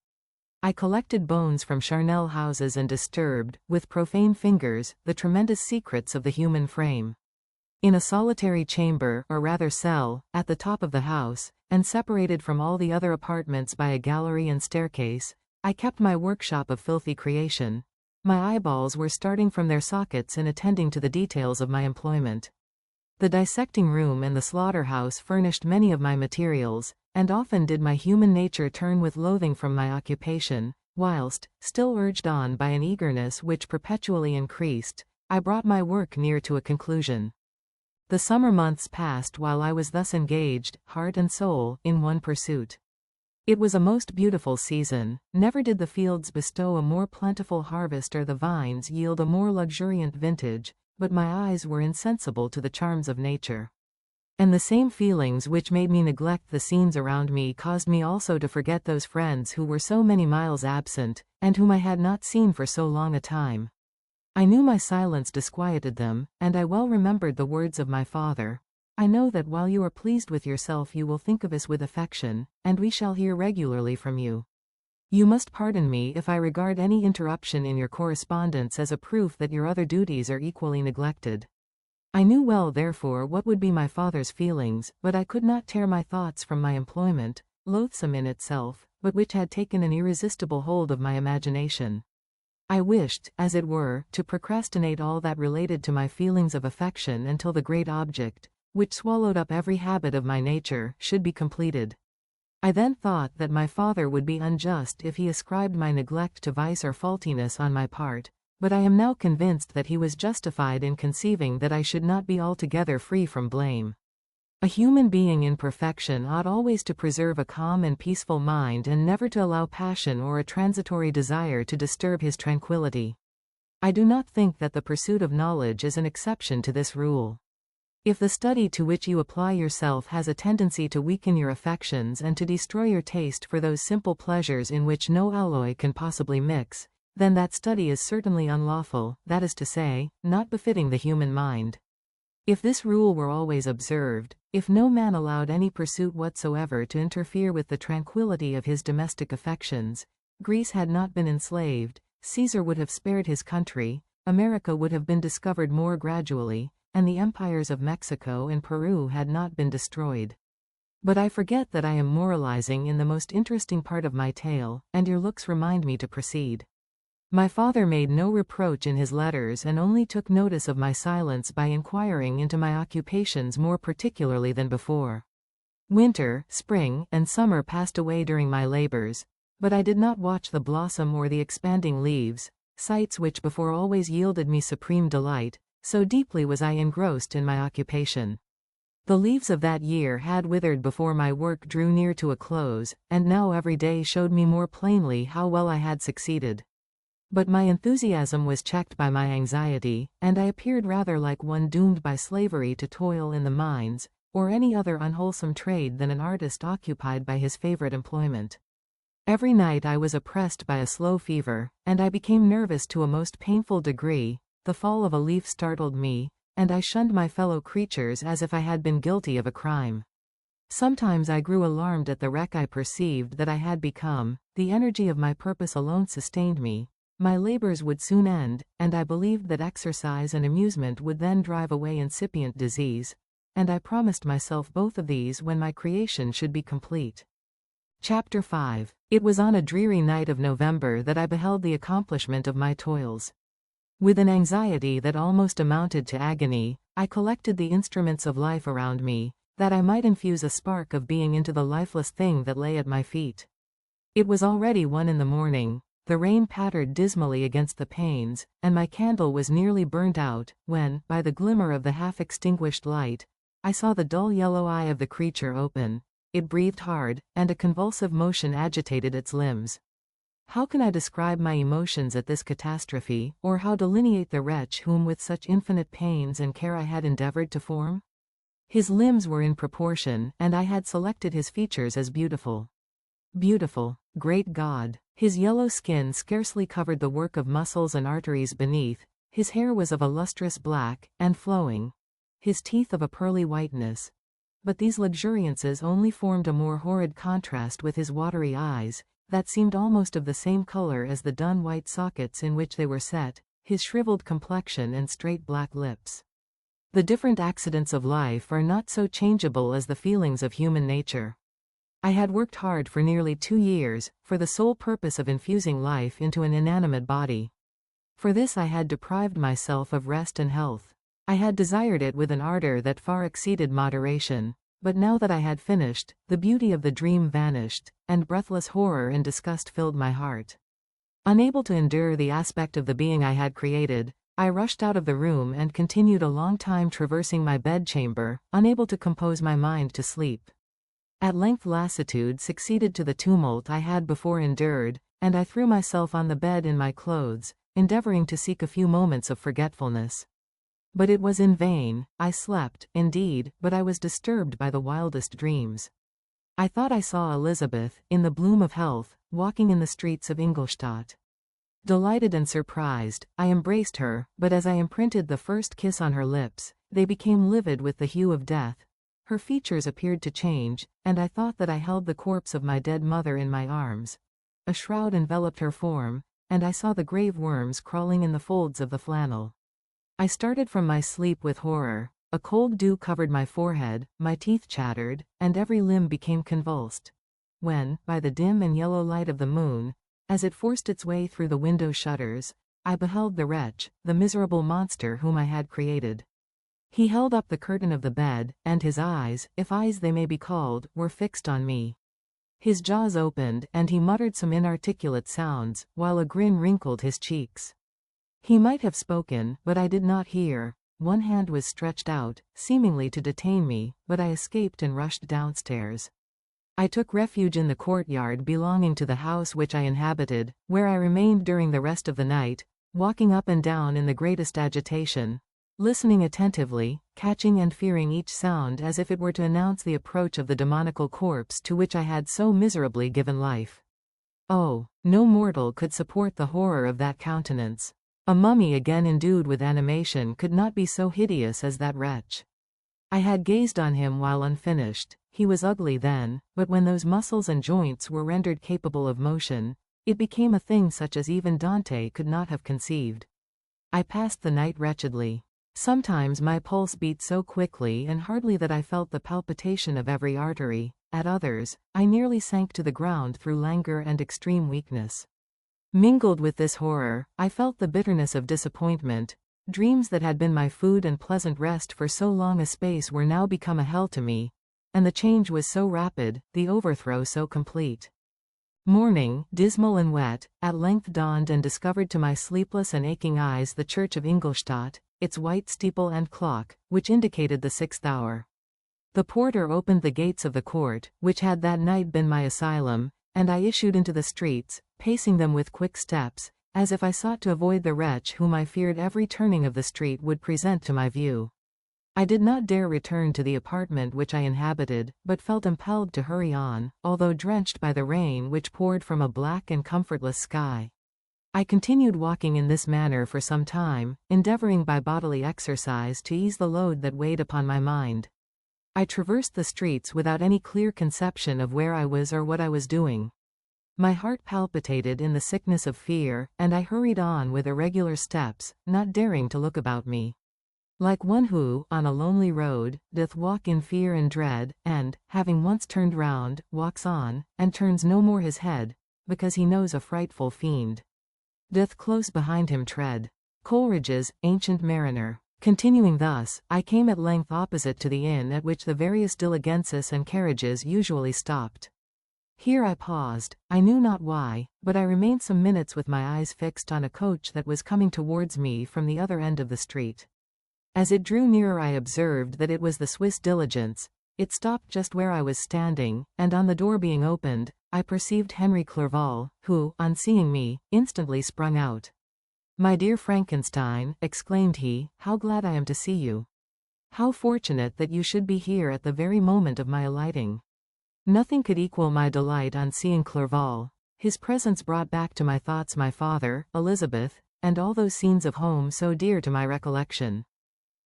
I collected bones from charnel houses and disturbed, with profane fingers, the tremendous secrets of the human frame. In a solitary chamber, or rather cell, at the top of the house, and separated from all the other apartments by a gallery and staircase, I kept my workshop of filthy creation. My eyeballs were starting from their sockets in attending to the details of my employment. The dissecting room and the slaughterhouse furnished many of my materials, and often did my human nature turn with loathing from my occupation, whilst, still urged on by an eagerness which perpetually increased, I brought my work near to a conclusion. The summer months passed while I was thus engaged, heart and soul, in one pursuit. It was a most beautiful season. Never did the fields bestow a more plentiful harvest or the vines yield a more luxuriant vintage, but my eyes were insensible to the charms of nature. And the same feelings which made me neglect the scenes around me caused me also to forget those friends who were so many miles absent, and whom I had not seen for so long a time. I knew my silence disquieted them, and I well remembered the words of my father. I know that while you are pleased with yourself you will think of us with affection, and we shall hear regularly from you. You must pardon me if I regard any interruption in your correspondence as a proof that your other duties are equally neglected. I knew well therefore what would be my father's feelings, but I could not tear my thoughts from my employment, loathsome in itself, but which had taken an irresistible hold of my imagination. I wished, as it were, to procrastinate all that related to my feelings of affection until the great object, which swallowed up every habit of my nature, should be completed. I then thought that my father would be unjust if he ascribed my neglect to vice or faultiness on my part, but I am now convinced that he was justified in conceiving that I should not be altogether free from blame. A human being in perfection ought always to preserve a calm and peaceful mind and never to allow passion or a transitory desire to disturb his tranquility. I do not think that the pursuit of knowledge is an exception to this rule. If the study to which you apply yourself has a tendency to weaken your affections and to destroy your taste for those simple pleasures in which no alloy can possibly mix, then that study is certainly unlawful, that is to say, not befitting the human mind. If this rule were always observed, if no man allowed any pursuit whatsoever to interfere with the tranquility of his domestic affections, Greece had not been enslaved, Caesar would have spared his country, America would have been discovered more gradually, and the empires of Mexico and Peru had not been destroyed. But I forget that I am moralizing in the most interesting part of my tale, and your looks remind me to proceed. My father made no reproach in his letters and only took notice of my silence by inquiring into my occupations more particularly than before. Winter, spring, and summer passed away during my labors, but I did not watch the blossom or the expanding leaves, sights which before always yielded me supreme delight, so deeply was I engrossed in my occupation. The leaves of that year had withered before my work drew near to a close, and now every day showed me more plainly how well I had succeeded. But my enthusiasm was checked by my anxiety, and I appeared rather like one doomed by slavery to toil in the mines, or any other unwholesome trade than an artist occupied by his favorite employment. Every night I was oppressed by a slow fever, and I became nervous to a most painful degree. The fall of a leaf startled me, and I shunned my fellow creatures as if I had been guilty of a crime. Sometimes I grew alarmed at the wreck I perceived that I had become. The energy of my purpose alone sustained me. My labors would soon end, and I believed that exercise and amusement would then drive away incipient disease, and I promised myself both of these when my creation should be complete. Chapter 5. It was on a dreary night of November that I beheld the accomplishment of my toils. With an anxiety that almost amounted to agony, I collected the instruments of life around me, that I might infuse a spark of being into the lifeless thing that lay at my feet. It was already 1 in the morning, the rain pattered dismally against the panes, and my candle was nearly burnt out, when, by the glimmer of the half-extinguished light, I saw the dull yellow eye of the creature open. It breathed hard, and a convulsive motion agitated its limbs. How can I describe my emotions at this catastrophe, or how delineate the wretch whom with such infinite pains and care I had endeavored to form? His limbs were in proportion, and I had selected his features as beautiful. Beautiful, great God! His yellow skin scarcely covered the work of muscles and arteries beneath, his hair was of a lustrous black, and flowing, his teeth of a pearly whiteness. But these luxuriances only formed a more horrid contrast with his watery eyes, that seemed almost of the same color as the dun white sockets in which they were set, his shriveled complexion and straight black lips. The different accidents of life are not so changeable as the feelings of human nature. I had worked hard for nearly 2 years, for the sole purpose of infusing life into an inanimate body. For this I had deprived myself of rest and health. I had desired it with an ardor that far exceeded moderation. But now that I had finished, the beauty of the dream vanished, and breathless horror and disgust filled my heart. Unable to endure the aspect of the being I had created, I rushed out of the room and continued a long time traversing my bedchamber, unable to compose my mind to sleep. At length lassitude succeeded to the tumult I had before endured, and I threw myself on the bed in my clothes, endeavoring to seek a few moments of forgetfulness. But it was in vain. I slept, indeed, but I was disturbed by the wildest dreams. I thought I saw Elizabeth, in the bloom of health, walking in the streets of Ingolstadt. Delighted and surprised, I embraced her, but as I imprinted the first kiss on her lips, they became livid with the hue of death. Her features appeared to change, and I thought that I held the corpse of my dead mother in my arms. A shroud enveloped her form, and I saw the grave worms crawling in the folds of the flannel. I started from my sleep with horror. A cold dew covered my forehead, my teeth chattered, and every limb became convulsed. When, by the dim and yellow light of the moon, as it forced its way through the window shutters, I beheld the wretch, the miserable monster whom I had created. He held up the curtain of the bed, and his eyes, if eyes they may be called, were fixed on me. His jaws opened, and he muttered some inarticulate sounds, while a grin wrinkled his cheeks. He might have spoken, but I did not hear. One hand was stretched out, seemingly to detain me, but I escaped and rushed downstairs. I took refuge in the courtyard belonging to the house which I inhabited, where I remained during the rest of the night, walking up and down in the greatest agitation, listening attentively, catching and fearing each sound as if it were to announce the approach of the demoniacal corpse to which I had so miserably given life. Oh, no mortal could support the horror of that countenance. A mummy again endued with animation could not be so hideous as that wretch. I had gazed on him while unfinished. He was ugly then, but when those muscles and joints were rendered capable of motion, it became a thing such as even Dante could not have conceived. I passed the night wretchedly. Sometimes my pulse beat so quickly and hardly that I felt the palpitation of every artery. At others, I nearly sank to the ground through languor and extreme weakness. Mingled with this horror, I felt the bitterness of disappointment. Dreams that had been my food and pleasant rest for so long a space were now become a hell to me, and the change was so rapid, the overthrow so complete. Morning, dismal and wet, at length dawned and discovered to my sleepless and aching eyes the church of Ingolstadt, its white steeple and clock, which indicated the 6th hour. The porter opened the gates of the court, which had that night been my asylum, and I issued into the streets, pacing them with quick steps, as if I sought to avoid the wretch whom I feared every turning of the street would present to my view. I did not dare return to the apartment which I inhabited, but felt impelled to hurry on, although drenched by the rain which poured from a black and comfortless sky. I continued walking in this manner for some time, endeavoring by bodily exercise to ease the load that weighed upon my mind. I traversed the streets without any clear conception of where I was or what I was doing. My heart palpitated in the sickness of fear, and I hurried on with irregular steps, not daring to look about me. Like one who, on a lonely road, doth walk in fear and dread, and, having once turned round, walks on, and turns no more his head, because he knows a frightful fiend doth close behind him tread. Coleridge's Ancient Mariner. Continuing thus, I came at length opposite to the inn at which the various diligences and carriages usually stopped. Here I paused, I knew not why, but I remained some minutes with my eyes fixed on a coach that was coming towards me from the other end of the street. As it drew nearer I observed that it was the Swiss diligence. It stopped just where I was standing, and on the door being opened, I perceived Henry Clerval, who, on seeing me, instantly sprung out. "My dear Frankenstein," exclaimed he, "how glad I am to see you. How fortunate that you should be here at the very moment of my alighting." Nothing could equal my delight on seeing Clerval. His presence brought back to my thoughts my father, Elizabeth, and all those scenes of home so dear to my recollection.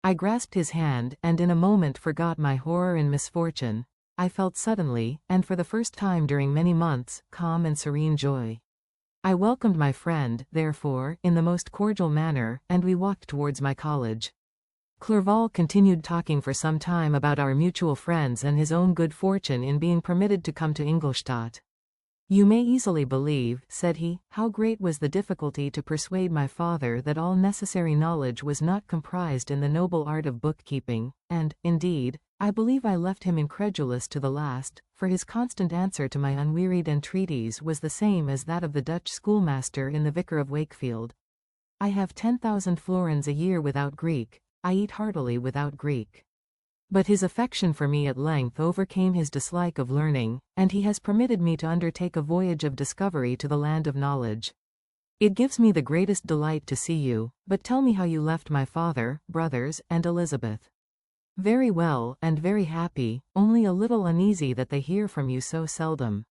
I grasped his hand, and in a moment forgot my horror and misfortune. I felt suddenly, and for the first time during many months, calm and serene joy. I welcomed my friend, therefore, in the most cordial manner, and we walked towards my college. Clerval continued talking for some time about our mutual friends and his own good fortune in being permitted to come to Ingolstadt. "You may easily believe," said he, "how great was the difficulty to persuade my father that all necessary knowledge was not comprised in the noble art of bookkeeping, and, indeed, I believe I left him incredulous to the last, for his constant answer to my unwearied entreaties was the same as that of the Dutch schoolmaster in the Vicar of Wakefield. I have 10,000 florins a year without Greek, I eat heartily without Greek." But his affection for me at length overcame his dislike of learning, and he has permitted me to undertake a voyage of discovery to the land of knowledge. It gives me the greatest delight to see you, but tell me how you left my father, brothers, and Elizabeth. "Very well, and very happy, only a little uneasy that they hear from you so seldom.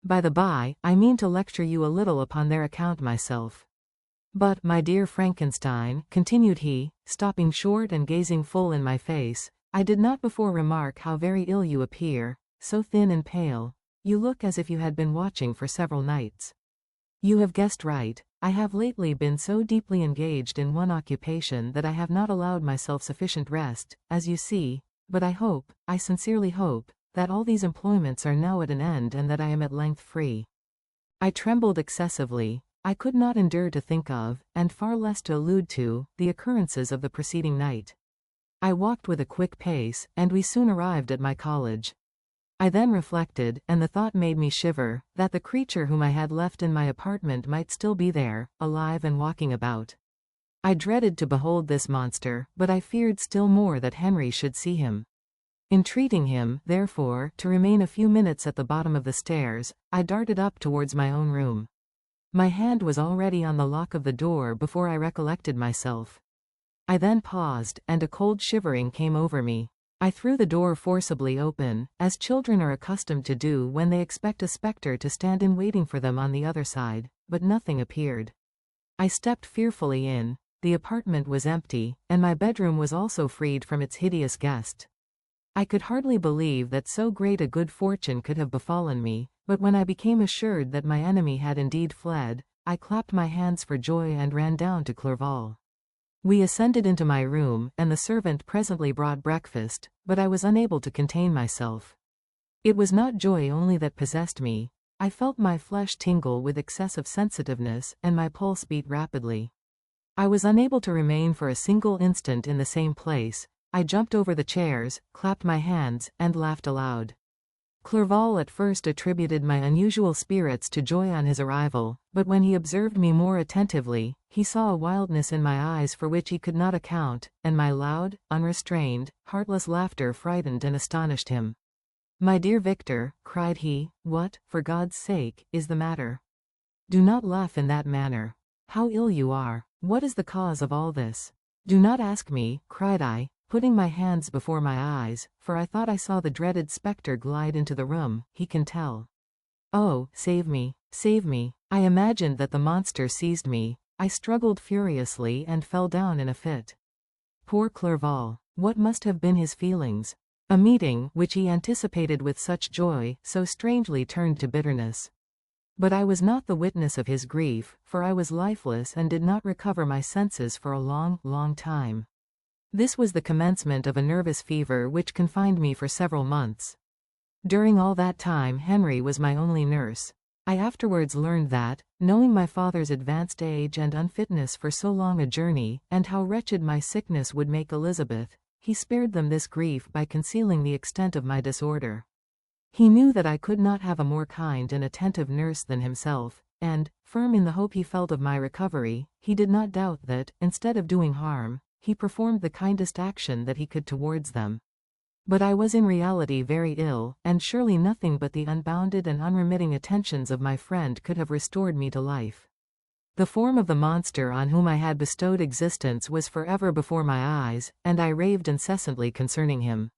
By the by, I mean to lecture you a little upon their account myself. But, my dear Frankenstein," continued he, stopping short and gazing full in my face, "I did not before remark how very ill you appear, so thin and pale. You look as if you had been watching for several nights." "You have guessed right. I have lately been so deeply engaged in one occupation that I have not allowed myself sufficient rest, as you see, but I sincerely hope, that all these employments are now at an end and that I am at length free." I trembled excessively. I could not endure to think of, and far less to allude to, the occurrences of the preceding night. I walked with a quick pace, and we soon arrived at my college. I then reflected, and the thought made me shiver, that the creature whom I had left in my apartment might still be there, alive and walking about. I dreaded to behold this monster, but I feared still more that Henry should see him. Entreating him, therefore, to remain a few minutes at the bottom of the stairs, I darted up towards my own room. My hand was already on the lock of the door before I recollected myself. I then paused, and a cold shivering came over me. I threw the door forcibly open, as children are accustomed to do when they expect a spectre to stand in waiting for them on the other side, but nothing appeared. I stepped fearfully in. The apartment was empty, and my bedroom was also freed from its hideous guest. I could hardly believe that so great a good fortune could have befallen me, but when I became assured that my enemy had indeed fled, I clapped my hands for joy and ran down to Clerval. We ascended into my room, and the servant presently brought breakfast, but I was unable to contain myself. It was not joy only that possessed me. I felt my flesh tingle with excessive sensitiveness, and my pulse beat rapidly. I was unable to remain for a single instant in the same place. I jumped over the chairs, clapped my hands, and laughed aloud. Clerval at first attributed my unusual spirits to joy on his arrival, but when he observed me more attentively, he saw a wildness in my eyes for which he could not account, and my loud, unrestrained, heartless laughter frightened and astonished him. "My dear Victor," cried he, "what, for God's sake, is the matter? Do not laugh in that manner. How ill you are! What is the cause of all this?" "Do not ask me," cried I, putting my hands before my eyes, for I thought I saw the dreaded spectre glide into the room. "He can tell. Oh, save me, save me." I imagined that the monster seized me. I struggled furiously and fell down in a fit. Poor Clerval! What must have been his feelings? A meeting, which he anticipated with such joy, so strangely turned to bitterness. But I was not the witness of his grief, for I was lifeless and did not recover my senses for a long, long time. This was the commencement of a nervous fever which confined me for several months. During all that time Henry was my only nurse. I afterwards learned that, knowing my father's advanced age and unfitness for so long a journey, and how wretched my sickness would make Elizabeth, he spared them this grief by concealing the extent of my disorder. He knew that I could not have a more kind and attentive nurse than himself, and, firm in the hope he felt of my recovery, he did not doubt that, instead of doing harm, he performed the kindest action that he could towards them. But I was in reality very ill, and surely nothing but the unbounded and unremitting attentions of my friend could have restored me to life. The form of the monster on whom I had bestowed existence was forever before my eyes, and I raved incessantly concerning him.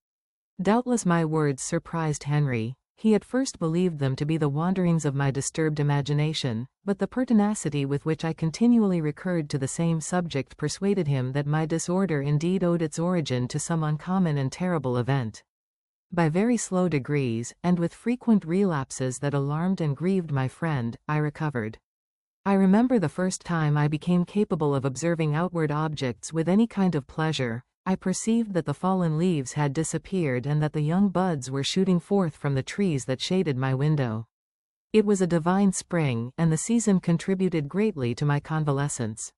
Doubtless my words surprised Henry. He at first believed them to be the wanderings of my disturbed imagination, but the pertinacity with which I continually recurred to the same subject persuaded him that my disorder indeed owed its origin to some uncommon and terrible event. By very slow degrees, and with frequent relapses that alarmed and grieved my friend, I recovered. I remember the first time I became capable of observing outward objects with any kind of pleasure. I perceived that the fallen leaves had disappeared and that the young buds were shooting forth from the trees that shaded my window. It was a divine spring, and the season contributed greatly to my convalescence.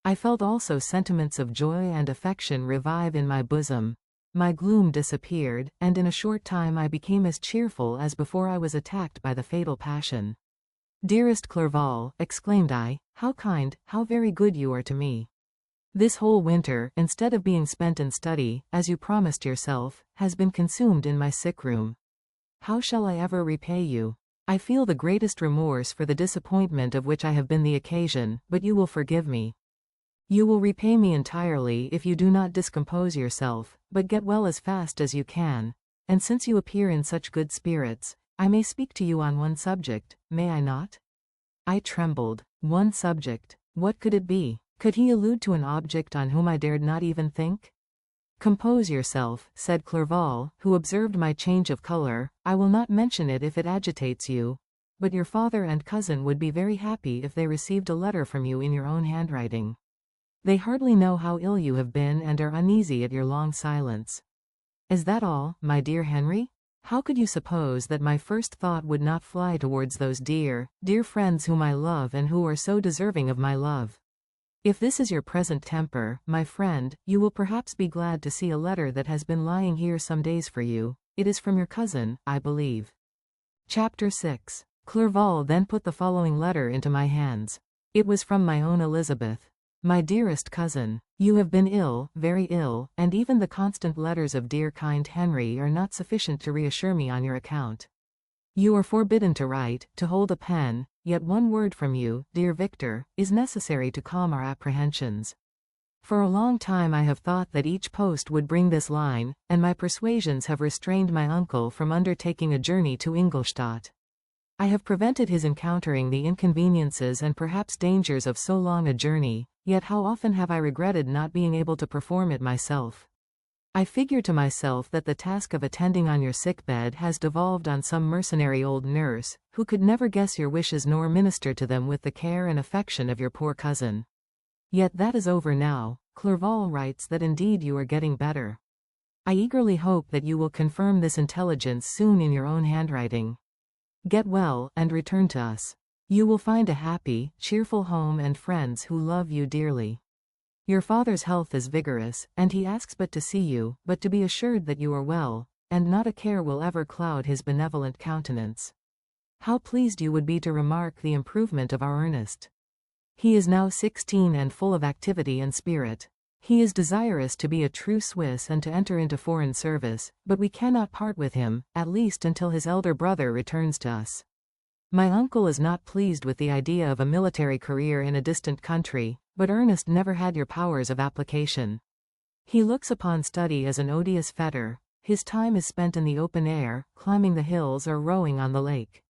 I felt also sentiments of joy and affection revive in my bosom. My gloom disappeared, and in a short time I became as cheerful as before I was attacked by the fatal passion. "Dearest Clerval," exclaimed I, "how kind, how very good you are to me. This whole winter, instead of being spent in study, as you promised yourself, has been consumed in my sick room. How shall I ever repay you? I feel the greatest remorse for the disappointment of which I have been the occasion, but you will forgive me. You will repay me entirely if you do not discompose yourself, but get well as fast as you can, and since you appear in such good spirits, I may speak to you on one subject, may I not?" I trembled. One subject. What could it be? Could he allude to an object on whom I dared not even think? "Compose yourself," said Clerval, who observed my change of color. "I will not mention it if it agitates you, but your father and cousin would be very happy if they received a letter from you in your own handwriting. They hardly know how ill you have been and are uneasy at your long silence. Is that all, my dear Henry? How could you suppose that my first thought would not fly towards those dear, dear friends whom I love and who are so deserving of my love? If this is your present temper, my friend, you will perhaps be glad to see a letter that has been lying here some days for you. It is from your cousin, I believe." Chapter 6. Clerval then put the following letter into my hands. It was from my own Elizabeth. My dearest cousin, you have been ill, very ill, and even the constant letters of dear kind Henry are not sufficient to reassure me on your account. You are forbidden to write, to hold a pen, yet one word from you, dear Victor, is necessary to calm our apprehensions. For a long time I have thought that each post would bring this line, and my persuasions have restrained my uncle from undertaking a journey to Ingolstadt. I have prevented his encountering the inconveniences and perhaps dangers of so long a journey, yet how often have I regretted not being able to perform it myself. I figure to myself that the task of attending on your sickbed has devolved on some mercenary old nurse, who could never guess your wishes nor minister to them with the care and affection of your poor cousin. Yet that is over now. Clerval writes that indeed you are getting better. I eagerly hope that you will confirm this intelligence soon in your own handwriting. Get well, and return to us. You will find a happy, cheerful home and friends who love you dearly. Your father's health is vigorous, and he asks but to see you, but to be assured that you are well, and not a care will ever cloud his benevolent countenance. How pleased you would be to remark the improvement of our Ernest. He is now 16 and full of activity and spirit. He is desirous to be a true Swiss and to enter into foreign service, but we cannot part with him, at least until his elder brother returns to us. My uncle is not pleased with the idea of a military career in a distant country, but Ernest never had your powers of application. He looks upon study as an odious fetter. His time is spent in the open air, climbing the hills or rowing on the lake.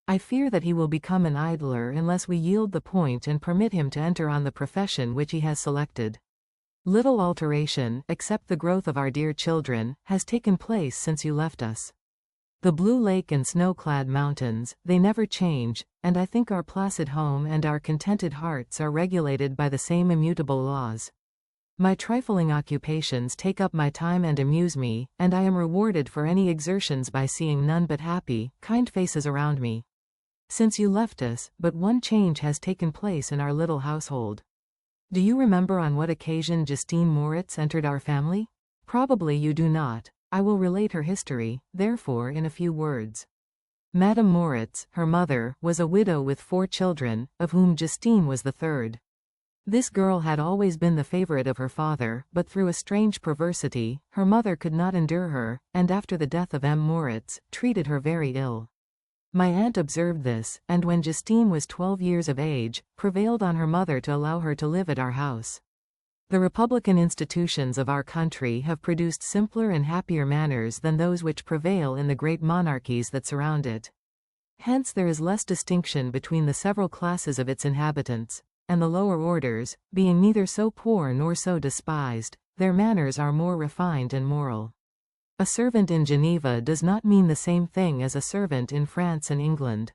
I fear that he will become an idler unless we yield the point and permit him to enter on the profession which he has selected. Little alteration, except the growth of our dear children, has taken place since you left us. The blue lake and snow-clad mountains, they never change, and I think our placid home and our contented hearts are regulated by the same immutable laws. My trifling occupations take up my time and amuse me, and I am rewarded for any exertions by seeing none but happy, kind faces around me. Since you left us, but one change has taken place in our little household. Do you remember on what occasion Justine Moritz entered our family? Probably you do not. I will relate her history, therefore, in a few words. Madame Moritz, her mother, was a widow with 4 children, of whom Justine was the third. This girl had always been the favorite of her father, but through a strange perversity, her mother could not endure her, and after the death of M. Moritz, treated her very ill. My aunt observed this, and when Justine was 12 years of age, prevailed on her mother to allow her to live at our house. The republican institutions of our country have produced simpler and happier manners than those which prevail in the great monarchies that surround it. Hence there is less distinction between the several classes of its inhabitants, and the lower orders, being neither so poor nor so despised, their manners are more refined and moral. A servant in Geneva does not mean the same thing as a servant in France and England.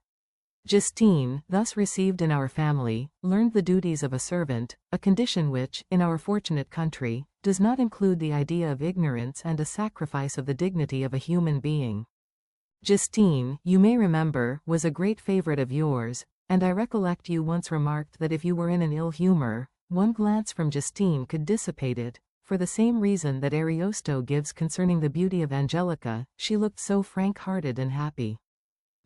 Justine, thus received in our family, learned the duties of a servant, a condition which, in our fortunate country, does not include the idea of ignorance and a sacrifice of the dignity of a human being. Justine, you may remember, was a great favorite of yours, and I recollect you once remarked that if you were in an ill humor, one glance from Justine could dissipate it, for the same reason that Ariosto gives concerning the beauty of Angelica, she looked so frank-hearted and happy.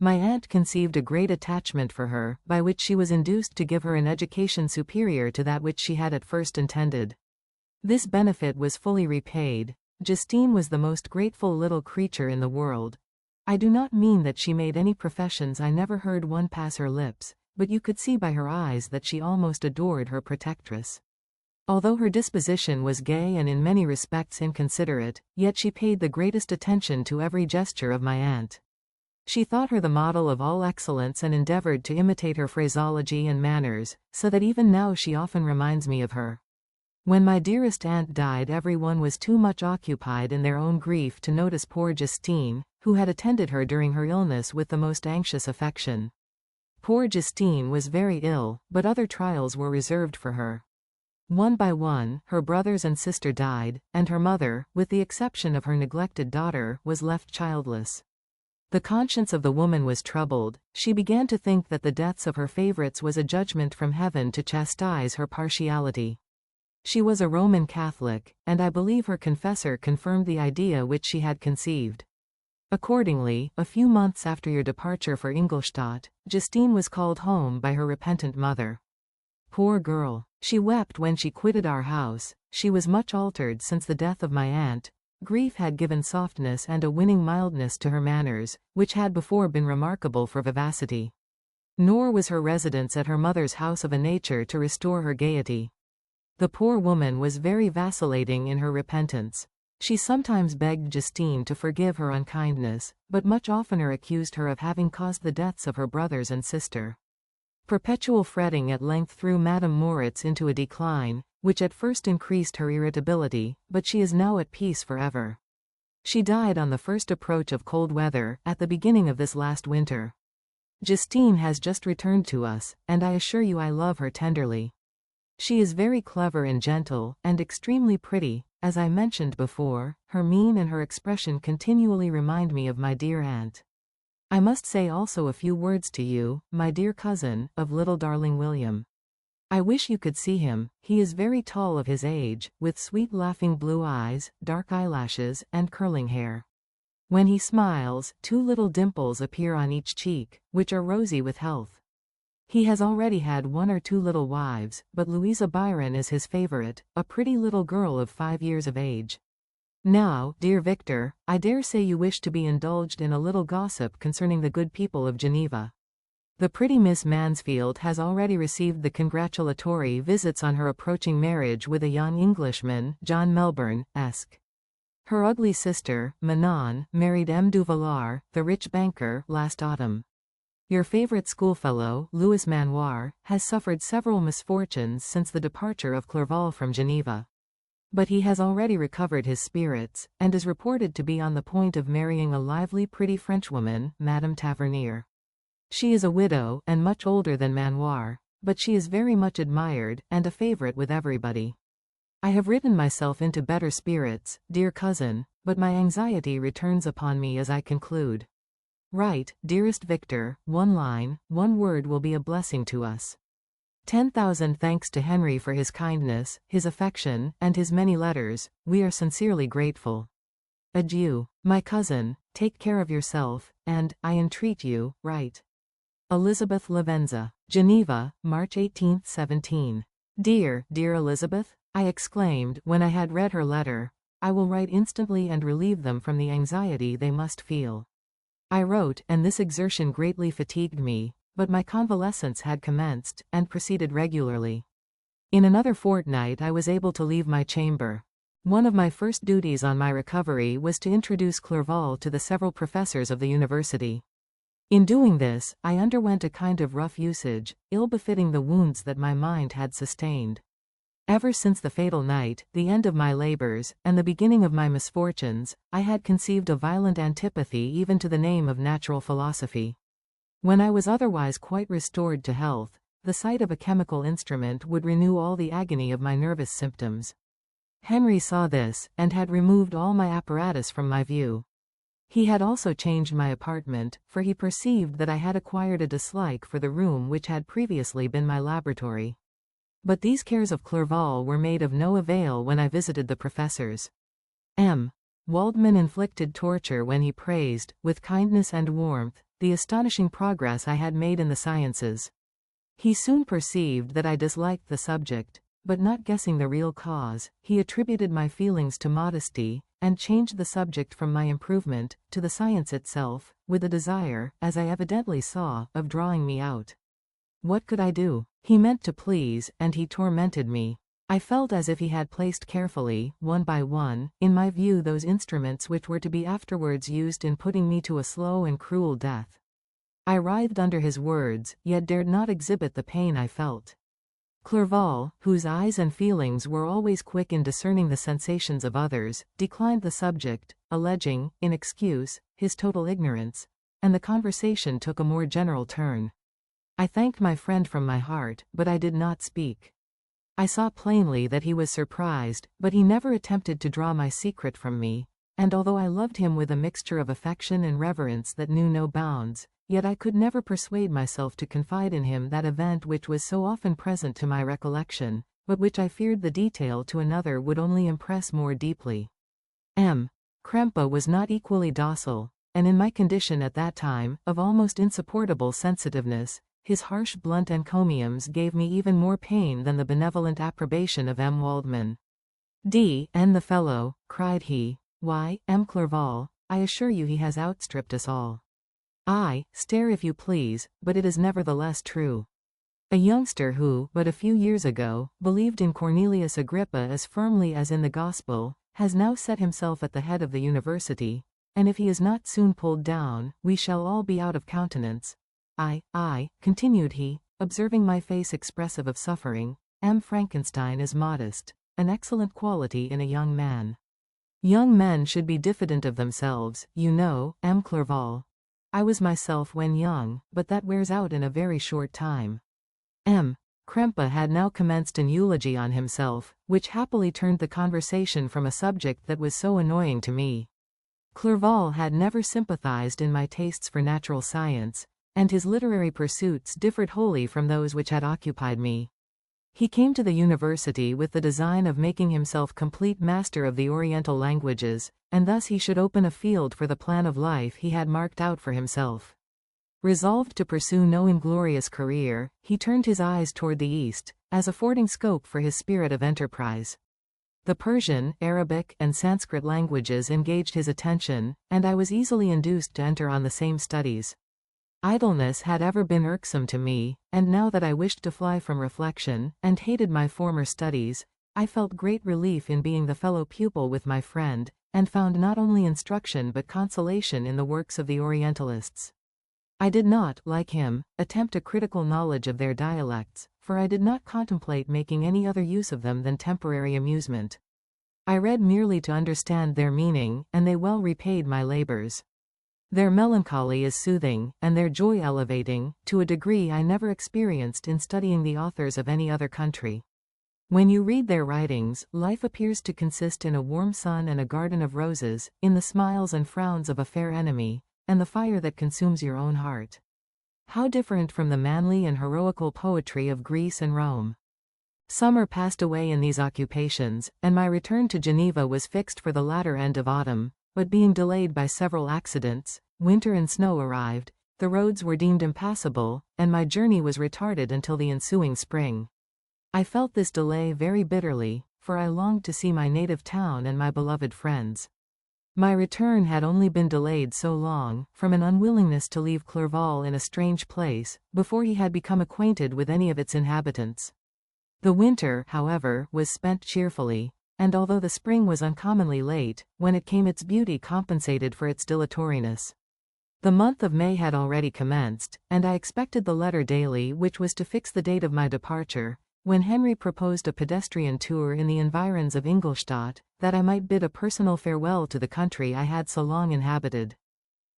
My aunt conceived a great attachment for her, by which she was induced to give her an education superior to that which she had at first intended. This benefit was fully repaid. Justine was the most grateful little creature in the world. I do not mean that she made any professions. I never heard one pass her lips, but you could see by her eyes that she almost adored her protectress. Although her disposition was gay and in many respects inconsiderate, yet she paid the greatest attention to every gesture of my aunt. She thought her the model of all excellence and endeavored to imitate her phraseology and manners, so that even now she often reminds me of her. When my dearest aunt died, everyone was too much occupied in their own grief to notice poor Justine, who had attended her during her illness with the most anxious affection. Poor Justine was very ill, but other trials were reserved for her. One by one, her brothers and sister died, and her mother, with the exception of her neglected daughter, was left childless. The conscience of the woman was troubled. She began to think that the deaths of her favorites was a judgment from heaven to chastise her partiality. She was a Roman Catholic, and I believe her confessor confirmed the idea which she had conceived. Accordingly, a few months after your departure for Ingolstadt, Justine was called home by her repentant mother. Poor girl! She wept when she quitted our house. She was much altered since the death of my aunt. Grief had given softness and a winning mildness to her manners, which had before been remarkable for vivacity. Nor was her residence at her mother's house of a nature to restore her gaiety. The poor woman was very vacillating in her repentance. She sometimes begged Justine to forgive her unkindness, but much oftener accused her of having caused the deaths of her brothers and sister. Perpetual fretting at length threw Madame Moritz into a decline, which at first increased her irritability, but she is now at peace forever. She died on the first approach of cold weather, at the beginning of this last winter. Justine has just returned to us, and I assure you I love her tenderly. She is very clever and gentle, and extremely pretty. As I mentioned before, her mien and her expression continually remind me of my dear aunt. I must say also a few words to you, my dear cousin, of little darling William. I wish you could see him. He is very tall of his age, with sweet laughing blue eyes, dark eyelashes, and curling hair. When he smiles, 2 little dimples appear on each cheek, which are rosy with health. He has already had 1 or 2 little wives, but Louisa Byron is his favorite, a pretty little girl of 5 years of age. Now, dear Victor, I dare say you wish to be indulged in a little gossip concerning the good people of Geneva. The pretty Miss Mansfield has already received the congratulatory visits on her approaching marriage with a young Englishman, John Melbourne, Esq. Her ugly sister, Manon, married M. du Villars, the rich banker, last autumn. Your favorite schoolfellow, Louis Manoir, has suffered several misfortunes since the departure of Clerval from Geneva. But he has already recovered his spirits, and is reported to be on the point of marrying a lively pretty Frenchwoman, Madame Tavernier. She is a widow, and much older than Manoir, but she is very much admired, and a favorite with everybody. I have written myself into better spirits, dear cousin, but my anxiety returns upon me as I conclude. Write, dearest Victor, 1 line, 1 word will be a blessing to us. 10,000 thanks to Henry for his kindness, his affection, and his many letters. We are sincerely grateful. Adieu, my cousin, take care of yourself, and, I entreat you, write. Elizabeth Lavenza. Geneva, March 18, 17. Dear, dear Elizabeth, I exclaimed, when I had read her letter, I will write instantly and relieve them from the anxiety they must feel. I wrote, and this exertion greatly fatigued me, but my convalescence had commenced, and proceeded regularly. In another fortnight I was able to leave my chamber. One of my first duties on my recovery was to introduce Clerval to the several professors of the university. In doing this, I underwent a kind of rough usage, ill-befitting the wounds that my mind had sustained. Ever since the fatal night, the end of my labors, and the beginning of my misfortunes, I had conceived a violent antipathy even to the name of natural philosophy. When I was otherwise quite restored to health, the sight of a chemical instrument would renew all the agony of my nervous symptoms. Henry saw this, and had removed all my apparatus from my view. He had also changed my apartment, for he perceived that I had acquired a dislike for the room which had previously been my laboratory. But these cares of Clerval were made of no avail when I visited the professors. M. Waldman inflicted torture when he praised, with kindness and warmth, the astonishing progress I had made in the sciences. He soon perceived that I disliked the subject, but not guessing the real cause, he attributed my feelings to modesty, and changed the subject from my improvement, to the science itself, with a desire, as I evidently saw, of drawing me out. What could I do? He meant to please, and he tormented me. I felt as if he had placed carefully, 1 by 1, in my view those instruments which were to be afterwards used in putting me to a slow and cruel death. I writhed under his words, yet dared not exhibit the pain I felt. Clerval, whose eyes and feelings were always quick in discerning the sensations of others, declined the subject, alleging, in excuse, his total ignorance, and the conversation took a more general turn. I thanked my friend from my heart, but I did not speak. I saw plainly that he was surprised, but he never attempted to draw my secret from me, and although I loved him with a mixture of affection and reverence that knew no bounds, yet I could never persuade myself to confide in him that event which was so often present to my recollection, but which I feared the detail to another would only impress more deeply. M. Krempe was not equally docile, and in my condition at that time, of almost insupportable sensitiveness, His harsh blunt encomiums gave me even more pain than the benevolent approbation of M. Waldman. D.N. the fellow, cried he. Why, M. Clerval, I assure you he has outstripped us all. I, stare if you please, but it is nevertheless true. A youngster who, but a few years ago, believed in Cornelius Agrippa as firmly as in the Gospel, has now set himself at the head of the university, and if he is not soon pulled down, we shall all be out of countenance. I, continued he, observing my face expressive of suffering, M. Frankenstein is modest, an excellent quality in a young man. Young men should be diffident of themselves, you know, M. Clerval. I was myself when young, but that wears out in a very short time. M. Krempe had now commenced an eulogy on himself, which happily turned the conversation from a subject that was so annoying to me. Clerval had never sympathized in my tastes for natural science, and his literary pursuits differed wholly from those which had occupied me. He came to the university with the design of making himself complete master of the Oriental languages, and thus he should open a field for the plan of life he had marked out for himself. Resolved to pursue no inglorious career, he turned his eyes toward the East, as affording scope for his spirit of enterprise. The Persian, Arabic, and Sanskrit languages engaged his attention, and I was easily induced to enter on the same studies. Idleness had ever been irksome to me, and now that I wished to fly from reflection, and hated my former studies, I felt great relief in being the fellow pupil with my friend, and found not only instruction but consolation in the works of the Orientalists. I did not, like him, attempt a critical knowledge of their dialects, for I did not contemplate making any other use of them than temporary amusement. I read merely to understand their meaning, and they well repaid my labors. Their melancholy is soothing, and their joy elevating, to a degree I never experienced in studying the authors of any other country. When you read their writings, life appears to consist in a warm sun and a garden of roses, in the smiles and frowns of a fair enemy, and the fire that consumes your own heart. How different from the manly and heroical poetry of Greece and Rome. Summer passed away in these occupations, and my return to Geneva was fixed for the latter end of autumn, but being delayed by several accidents, winter and snow arrived, the roads were deemed impassable, and my journey was retarded until the ensuing spring. I felt this delay very bitterly, for I longed to see my native town and my beloved friends. My return had only been delayed so long, from an unwillingness to leave Clerval in a strange place, before he had become acquainted with any of its inhabitants. The winter, however, was spent cheerfully, and although the spring was uncommonly late, when it came its beauty compensated for its dilatoriness. The month of May had already commenced, and I expected the letter daily which was to fix the date of my departure, when Henry proposed a pedestrian tour in the environs of Ingolstadt, that I might bid a personal farewell to the country I had so long inhabited.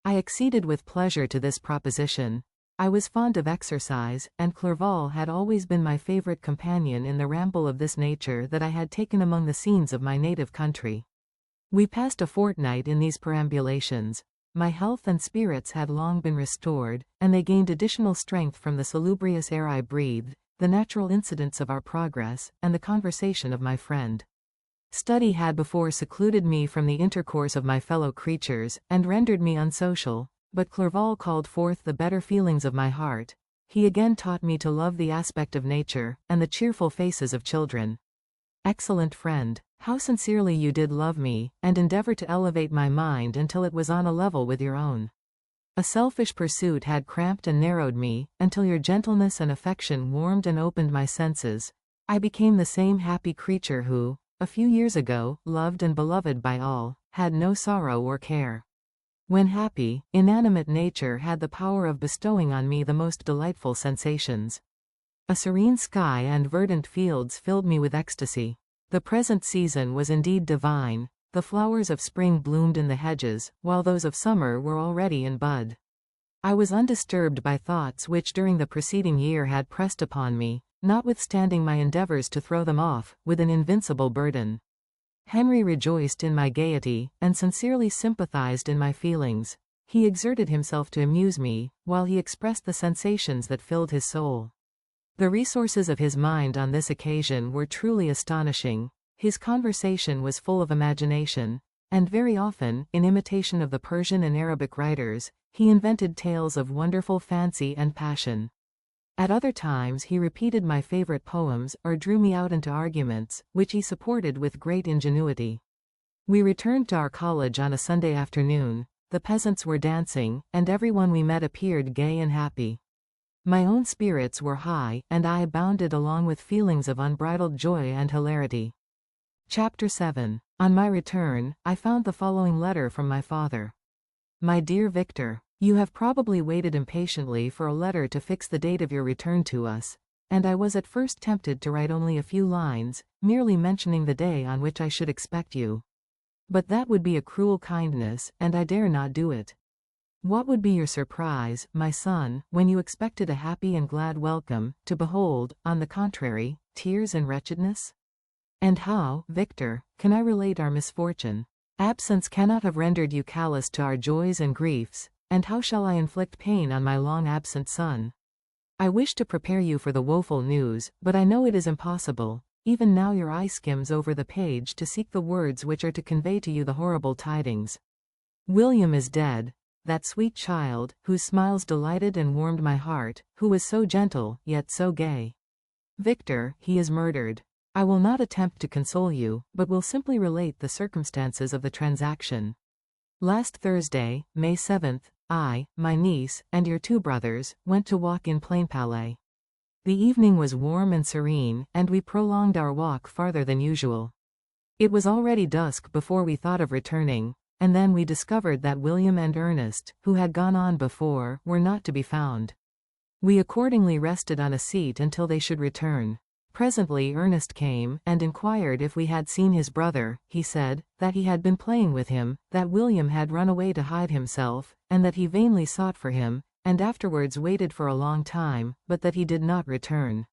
I acceded with pleasure to this proposition. I was fond of exercise, and Clerval had always been my favorite companion in the ramble of this nature that I had taken among the scenes of my native country. We passed a fortnight in these perambulations. My health and spirits had long been restored, and they gained additional strength from the salubrious air I breathed, the natural incidents of our progress, and the conversation of my friend. Study had before secluded me from the intercourse of my fellow creatures, and rendered me unsocial, but Clerval called forth the better feelings of my heart. He again taught me to love the aspect of nature, and the cheerful faces of children. Excellent friend, how sincerely you did love me, and endeavor to elevate my mind until it was on a level with your own. A selfish pursuit had cramped and narrowed me, until your gentleness and affection warmed and opened my senses. I became the same happy creature who, a few years ago, loved and beloved by all, had no sorrow or care. When happy, inanimate nature had the power of bestowing on me the most delightful sensations. A serene sky and verdant fields filled me with ecstasy. The present season was indeed divine. The flowers of spring bloomed in the hedges, while those of summer were already in bud. I was undisturbed by thoughts which during the preceding year had pressed upon me, notwithstanding my endeavors to throw them off, with an invincible burden. Henry rejoiced in my gaiety, and sincerely sympathized in my feelings. He exerted himself to amuse me, while he expressed the sensations that filled his soul. The resources of his mind on this occasion were truly astonishing. His conversation was full of imagination, and very often, in imitation of the Persian and Arabic writers, he invented tales of wonderful fancy and passion. At other times he repeated my favorite poems or drew me out into arguments, which he supported with great ingenuity. We returned to our college on a Sunday afternoon. The peasants were dancing, and everyone we met appeared gay and happy. My own spirits were high, and I abounded along with feelings of unbridled joy and hilarity. Chapter 7. On my return, I found the following letter from my father. My dear Victor, you have probably waited impatiently for a letter to fix the date of your return to us, and I was at first tempted to write only a few lines, merely mentioning the day on which I should expect you. But that would be a cruel kindness, and I dare not do it. What would be your surprise, my son, when you expected a happy and glad welcome, to behold, on the contrary, tears and wretchedness? And how, Victor, can I relate our misfortune? Absence cannot have rendered you callous to our joys and griefs, and how shall I inflict pain on my long-absent son? I wish to prepare you for the woeful news, but I know it is impossible. Even now your eye skims over the page to seek the words which are to convey to you the horrible tidings. William is dead, that sweet child, whose smiles delighted and warmed my heart, who was so gentle, yet so gay. Victor, he is murdered. I will not attempt to console you, but will simply relate the circumstances of the transaction. Last Thursday, May 7th, I, my niece, and your 2 brothers, went to walk in Plainpalais. The evening was warm and serene, and we prolonged our walk farther than usual. It was already dusk before we thought of returning, and then we discovered that William and Ernest, who had gone on before, were not to be found. We accordingly rested on a seat until they should return. Presently Ernest came, and inquired if we had seen his brother. He said, that he had been playing with him, that William had run away to hide himself, and that he vainly sought for him, and afterwards waited for a long time, but that he did not return.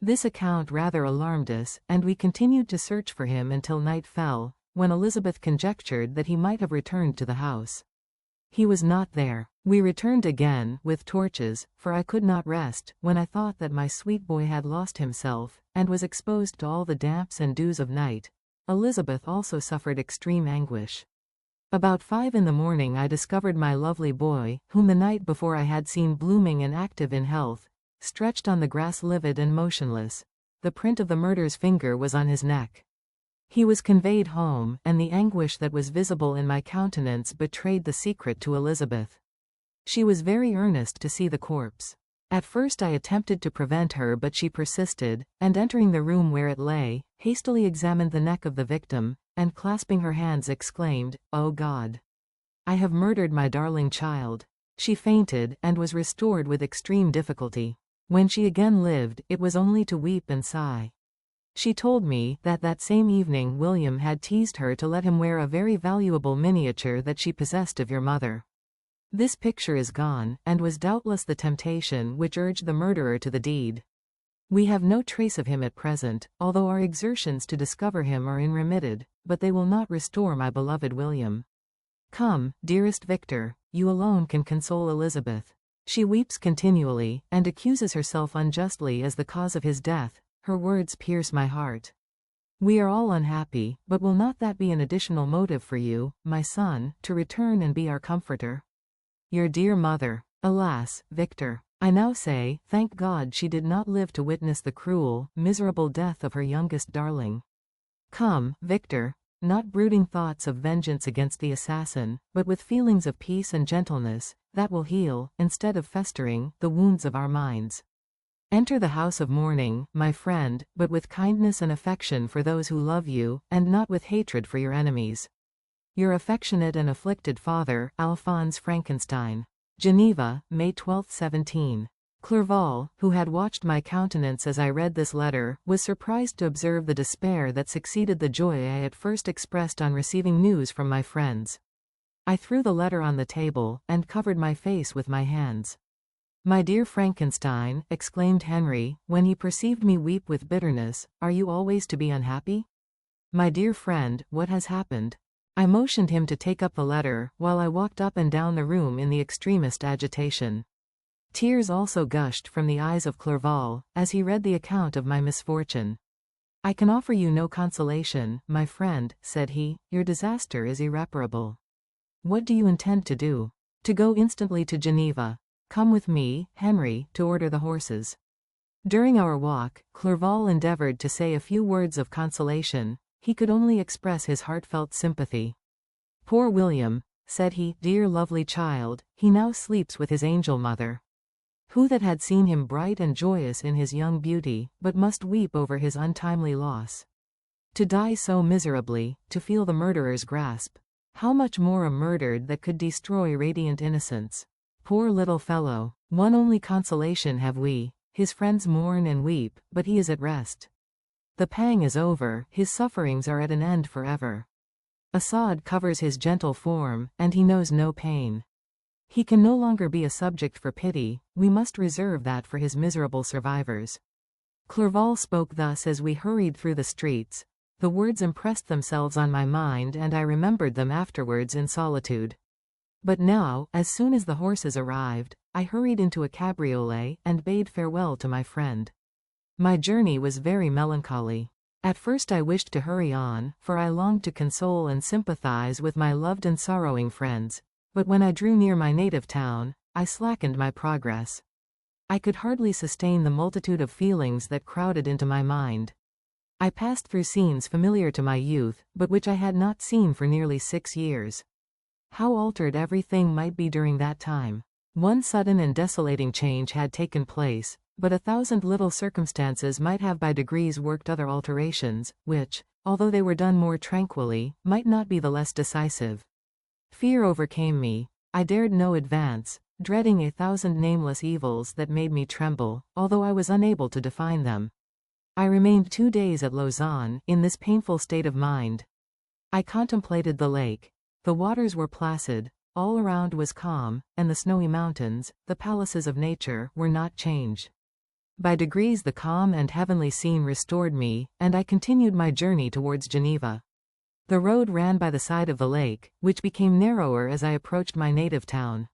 This account rather alarmed us, and we continued to search for him until night fell, when Elizabeth conjectured that he might have returned to the house. He was not there. We returned again, with torches, for I could not rest, when I thought that my sweet boy had lost himself, and was exposed to all the damps and dews of night. Elizabeth also suffered extreme anguish. About 5 in the morning I discovered my lovely boy, whom the night before I had seen blooming and active in health, stretched on the grass livid and motionless. The print of the murderer's finger was on his neck. He was conveyed home, and the anguish that was visible in my countenance betrayed the secret to Elizabeth. She was very earnest to see the corpse. At first I attempted to prevent her, but she persisted, and entering the room where it lay, hastily examined the neck of the victim, and clasping her hands exclaimed, "O God! I have murdered my darling child." She fainted, and was restored with extreme difficulty. When she again lived, it was only to weep and sigh. She told me that that same evening William had teased her to let him wear a very valuable miniature that she possessed of your mother. This picture is gone, and was doubtless the temptation which urged the murderer to the deed. We have no trace of him at present, although our exertions to discover him are unremitted, but they will not restore my beloved William. Come, dearest Victor, you alone can console Elizabeth. She weeps continually, and accuses herself unjustly as the cause of his death. Her words pierce my heart. We are all unhappy, but will not that be an additional motive for you, my son, to return and be our comforter? Your dear mother. Alas, Victor, I now say, thank God she did not live to witness the cruel, miserable death of her youngest darling. Come, Victor, not brooding thoughts of vengeance against the assassin, but with feelings of peace and gentleness, that will heal, instead of festering, the wounds of our minds. Enter the house of mourning, my friend, but with kindness and affection for those who love you, and not with hatred for your enemies. Your affectionate and afflicted father, Alphonse Frankenstein. Geneva, May 12, 17. Clerval, who had watched my countenance as I read this letter, was surprised to observe the despair that succeeded the joy I at first expressed on receiving news from my friends. I threw the letter on the table, and covered my face with my hands. My dear Frankenstein, exclaimed Henry, when he perceived me weep with bitterness, are you always to be unhappy? My dear friend, what has happened? I motioned him to take up the letter, while I walked up and down the room in the extremest agitation. Tears also gushed from the eyes of Clerval, as he read the account of my misfortune. I can offer you no consolation, my friend, said he, your disaster is irreparable. What do you intend to do? To go instantly to Geneva. Come with me, Henry, to order the horses." During our walk, Clerval endeavored to say a few words of consolation. He could only express his heartfelt sympathy. "Poor William," said he, "dear lovely child, he now sleeps with his angel mother. Who that had seen him bright and joyous in his young beauty, but must weep over his untimely loss? To die so miserably, to feel the murderer's grasp. How much more a murdered that could destroy radiant innocence? Poor little fellow, one only consolation have we, his friends mourn and weep, but he is at rest. The pang is over, his sufferings are at an end forever. A sod covers his gentle form, and he knows no pain. He can no longer be a subject for pity, we must reserve that for his miserable survivors." Clerval spoke thus as we hurried through the streets. The words impressed themselves on my mind, and I remembered them afterwards in solitude. But now, as soon as the horses arrived, I hurried into a cabriolet, and bade farewell to my friend. My journey was very melancholy. At first I wished to hurry on, for I longed to console and sympathize with my loved and sorrowing friends. But when I drew near my native town, I slackened my progress. I could hardly sustain the multitude of feelings that crowded into my mind. I passed through scenes familiar to my youth, but which I had not seen for nearly 6 years. How altered everything might be during that time! One sudden and desolating change had taken place, but 1,000 little circumstances might have by degrees worked other alterations, which, although they were done more tranquilly, might not be the less decisive. Fear overcame me. I dared no advance, dreading 1,000 nameless evils that made me tremble, although I was unable to define them. I remained 2 days at Lausanne, in this painful state of mind. I contemplated the lake. The waters were placid, all around was calm, and the snowy mountains, the palaces of nature, were not changed. By degrees the calm and heavenly scene restored me, and I continued my journey towards Geneva. The road ran by the side of the lake, which became narrower as I approached my native town.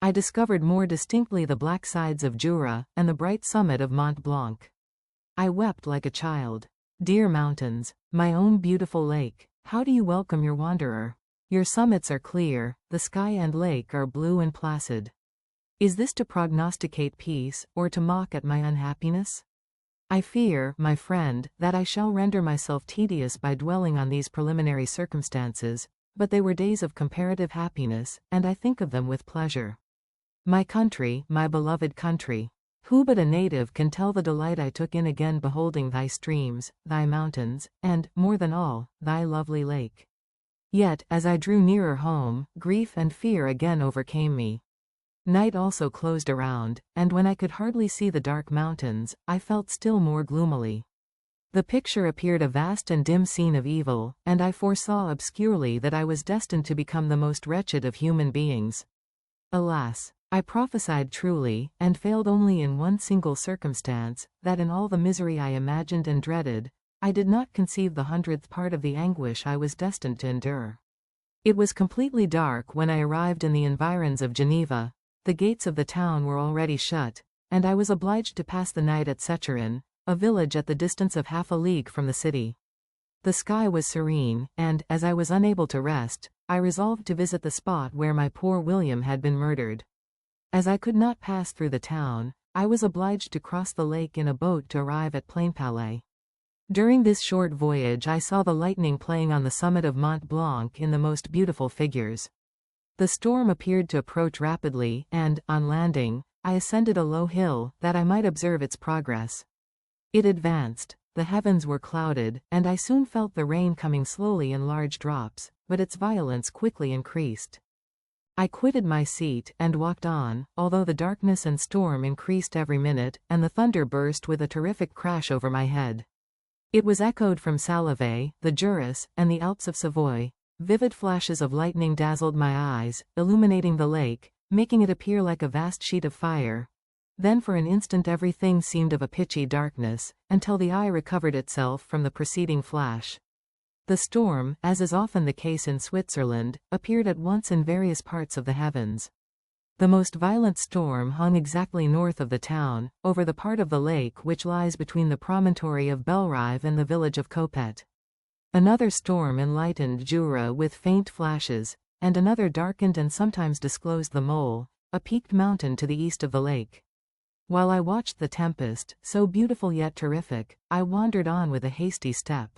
I discovered more distinctly the black sides of Jura, and the bright summit of Mont Blanc. I wept like a child. Dear mountains, my own beautiful lake, how do you welcome your wanderer? Your summits are clear, the sky and lake are blue and placid. Is this to prognosticate peace, or to mock at my unhappiness? I fear, my friend, that I shall render myself tedious by dwelling on these preliminary circumstances, but they were days of comparative happiness, and I think of them with pleasure. My country, my beloved country. Who but a native can tell the delight I took in again beholding thy streams, thy mountains, and, more than all, thy lovely lake? Yet, as I drew nearer home, grief and fear again overcame me. Night also closed around, and when I could hardly see the dark mountains, I felt still more gloomily. The picture appeared a vast and dim scene of evil, and I foresaw obscurely that I was destined to become the most wretched of human beings. Alas! I prophesied truly, and failed only in one single circumstance, that in all the misery I imagined and dreaded, I did not conceive the 100th part of the anguish I was destined to endure. It was completely dark when I arrived in the environs of Geneva. The gates of the town were already shut, and I was obliged to pass the night at Secherin, a village at the distance of half a league from the city. The sky was serene, and, as I was unable to rest, I resolved to visit the spot where my poor William had been murdered. As I could not pass through the town, I was obliged to cross the lake in a boat to arrive at Plainpalais. During this short voyage I saw the lightning playing on the summit of Mont Blanc in the most beautiful figures. The storm appeared to approach rapidly, and, on landing, I ascended a low hill, that I might observe its progress. It advanced, the heavens were clouded, and I soon felt the rain coming slowly in large drops, but its violence quickly increased. I quitted my seat, and walked on, although the darkness and storm increased every minute, and the thunder burst with a terrific crash over my head. It was echoed from Salavet, the Jura, and the Alps of Savoy. Vivid flashes of lightning dazzled my eyes, illuminating the lake, making it appear like a vast sheet of fire. Then for an instant everything seemed of a pitchy darkness, until the eye recovered itself from the preceding flash. The storm, as is often the case in Switzerland, appeared at once in various parts of the heavens. The most violent storm hung exactly north of the town, over the part of the lake which lies between the promontory of Bellerive and the village of Copet. Another storm enlightened Jura with faint flashes, and another darkened and sometimes disclosed the mole, a peaked mountain to the east of the lake. While I watched the tempest, so beautiful yet terrific, I wandered on with a hasty step.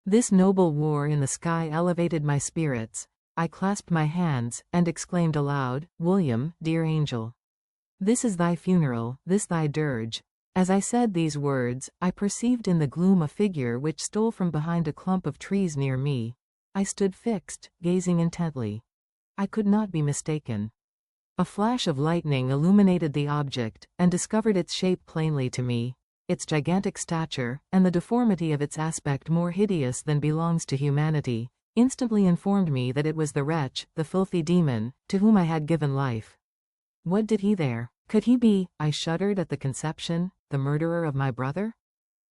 This noble war in the sky elevated my spirits. I clasped my hands, and exclaimed aloud, "William, dear angel! This is thy funeral, this thy dirge." As I said these words, I perceived in the gloom a figure which stole from behind a clump of trees near me. I stood fixed, gazing intently. I could not be mistaken. A flash of lightning illuminated the object, and discovered its shape plainly to me. Its gigantic stature, and the deformity of its aspect more hideous than belongs to humanity, instantly informed me that it was the wretch, the filthy demon, to whom I had given life. What did he there? Could he be, I shuddered at the conception, the murderer of my brother?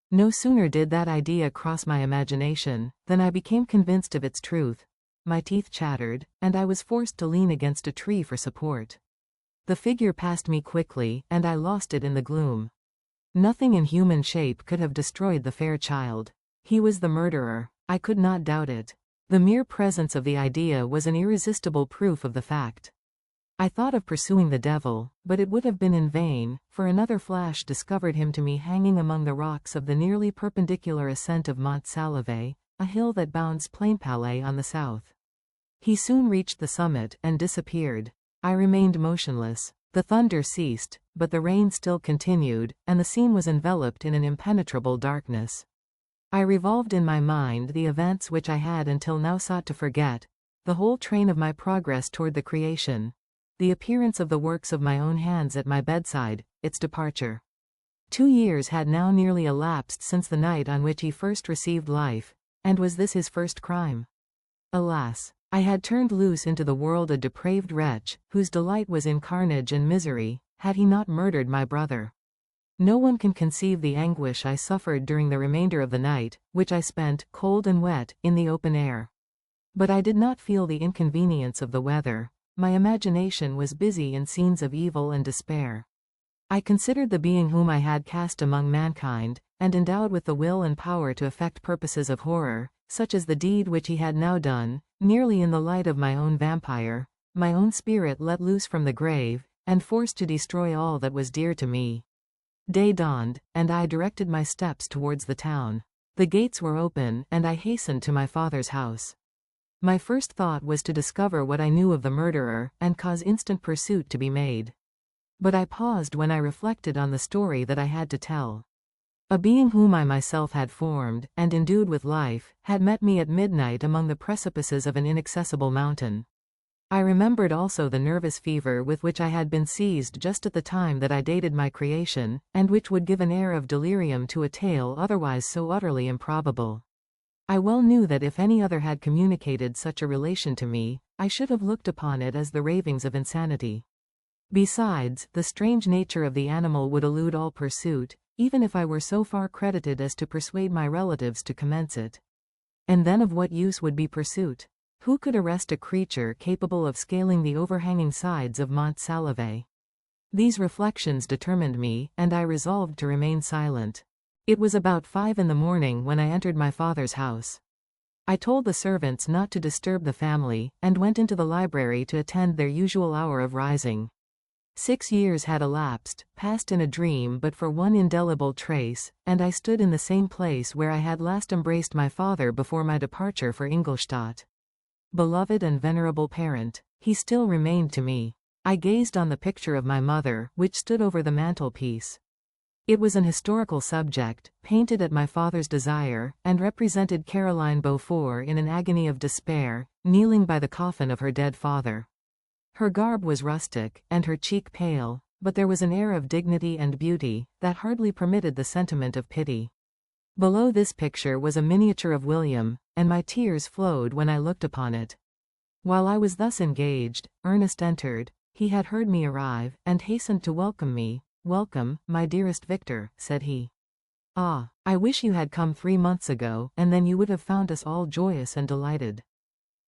No sooner did that idea cross my imagination, than I became convinced of its truth. My teeth chattered, and I was forced to lean against a tree for support. The figure passed me quickly, and I lost it in the gloom. Nothing in human shape could have destroyed the fair child. He was the murderer. I could not doubt it. The mere presence of the idea was an irresistible proof of the fact. I thought of pursuing the devil, but it would have been in vain, for another flash discovered him to me hanging among the rocks of the nearly perpendicular ascent of Mont Salve, a hill that bounds Plainpalais on the south. He soon reached the summit and disappeared. I remained motionless. The thunder ceased, but the rain still continued, and the scene was enveloped in an impenetrable darkness. I revolved in my mind the events which I had until now sought to forget, the whole train of my progress toward the creation, the appearance of the works of my own hands at my bedside, its departure. 2 years had now nearly elapsed since the night on which he first received life, and was this his first crime? Alas! I had turned loose into the world a depraved wretch, whose delight was in carnage and misery, had he not murdered my brother. No one can conceive the anguish I suffered during the remainder of the night, which I spent, cold and wet, in the open air. But I did not feel the inconvenience of the weather. My imagination was busy in scenes of evil and despair. I considered the being whom I had cast among mankind, and endowed with the will and power to effect purposes of horror, such as the deed which he had now done, nearly in the light of my own vampire, my own spirit let loose from the grave, and forced to destroy all that was dear to me. Day dawned, and I directed my steps towards the town. The gates were open, and I hastened to my father's house. My first thought was to discover what I knew of the murderer, and cause instant pursuit to be made. But I paused when I reflected on the story that I had to tell. A being whom I myself had formed, and endued with life, had met me at midnight among the precipices of an inaccessible mountain. I remembered also the nervous fever with which I had been seized just at the time that I dated my creation, and which would give an air of delirium to a tale otherwise so utterly improbable. I well knew that if any other had communicated such a relation to me, I should have looked upon it as the ravings of insanity. Besides, the strange nature of the animal would elude all pursuit, even if I were so far credited as to persuade my relatives to commence it. And then of what use would be pursuit? Who could arrest a creature capable of scaling the overhanging sides of Mont Salve? These reflections determined me, and I resolved to remain silent. It was about 5 in the morning when I entered my father's house. I told the servants not to disturb the family, and went into the library to attend their usual hour of rising. 6 years had elapsed, passed in a dream but for one indelible trace, and I stood in the same place where I had last embraced my father before my departure for Ingolstadt. Beloved and venerable parent, he still remained to me. I gazed on the picture of my mother, which stood over the mantelpiece. It was an historical subject, painted at my father's desire, and represented Caroline Beaufort in an agony of despair, kneeling by the coffin of her dead father. Her garb was rustic, and her cheek pale, but there was an air of dignity and beauty that hardly permitted the sentiment of pity. Below this picture was a miniature of William, and my tears flowed when I looked upon it. While I was thus engaged, Ernest entered. He had heard me arrive, and hastened to welcome me. "Welcome, my dearest Victor," said he. "Ah, I wish you had come 3 months ago, and then you would have found us all joyous and delighted.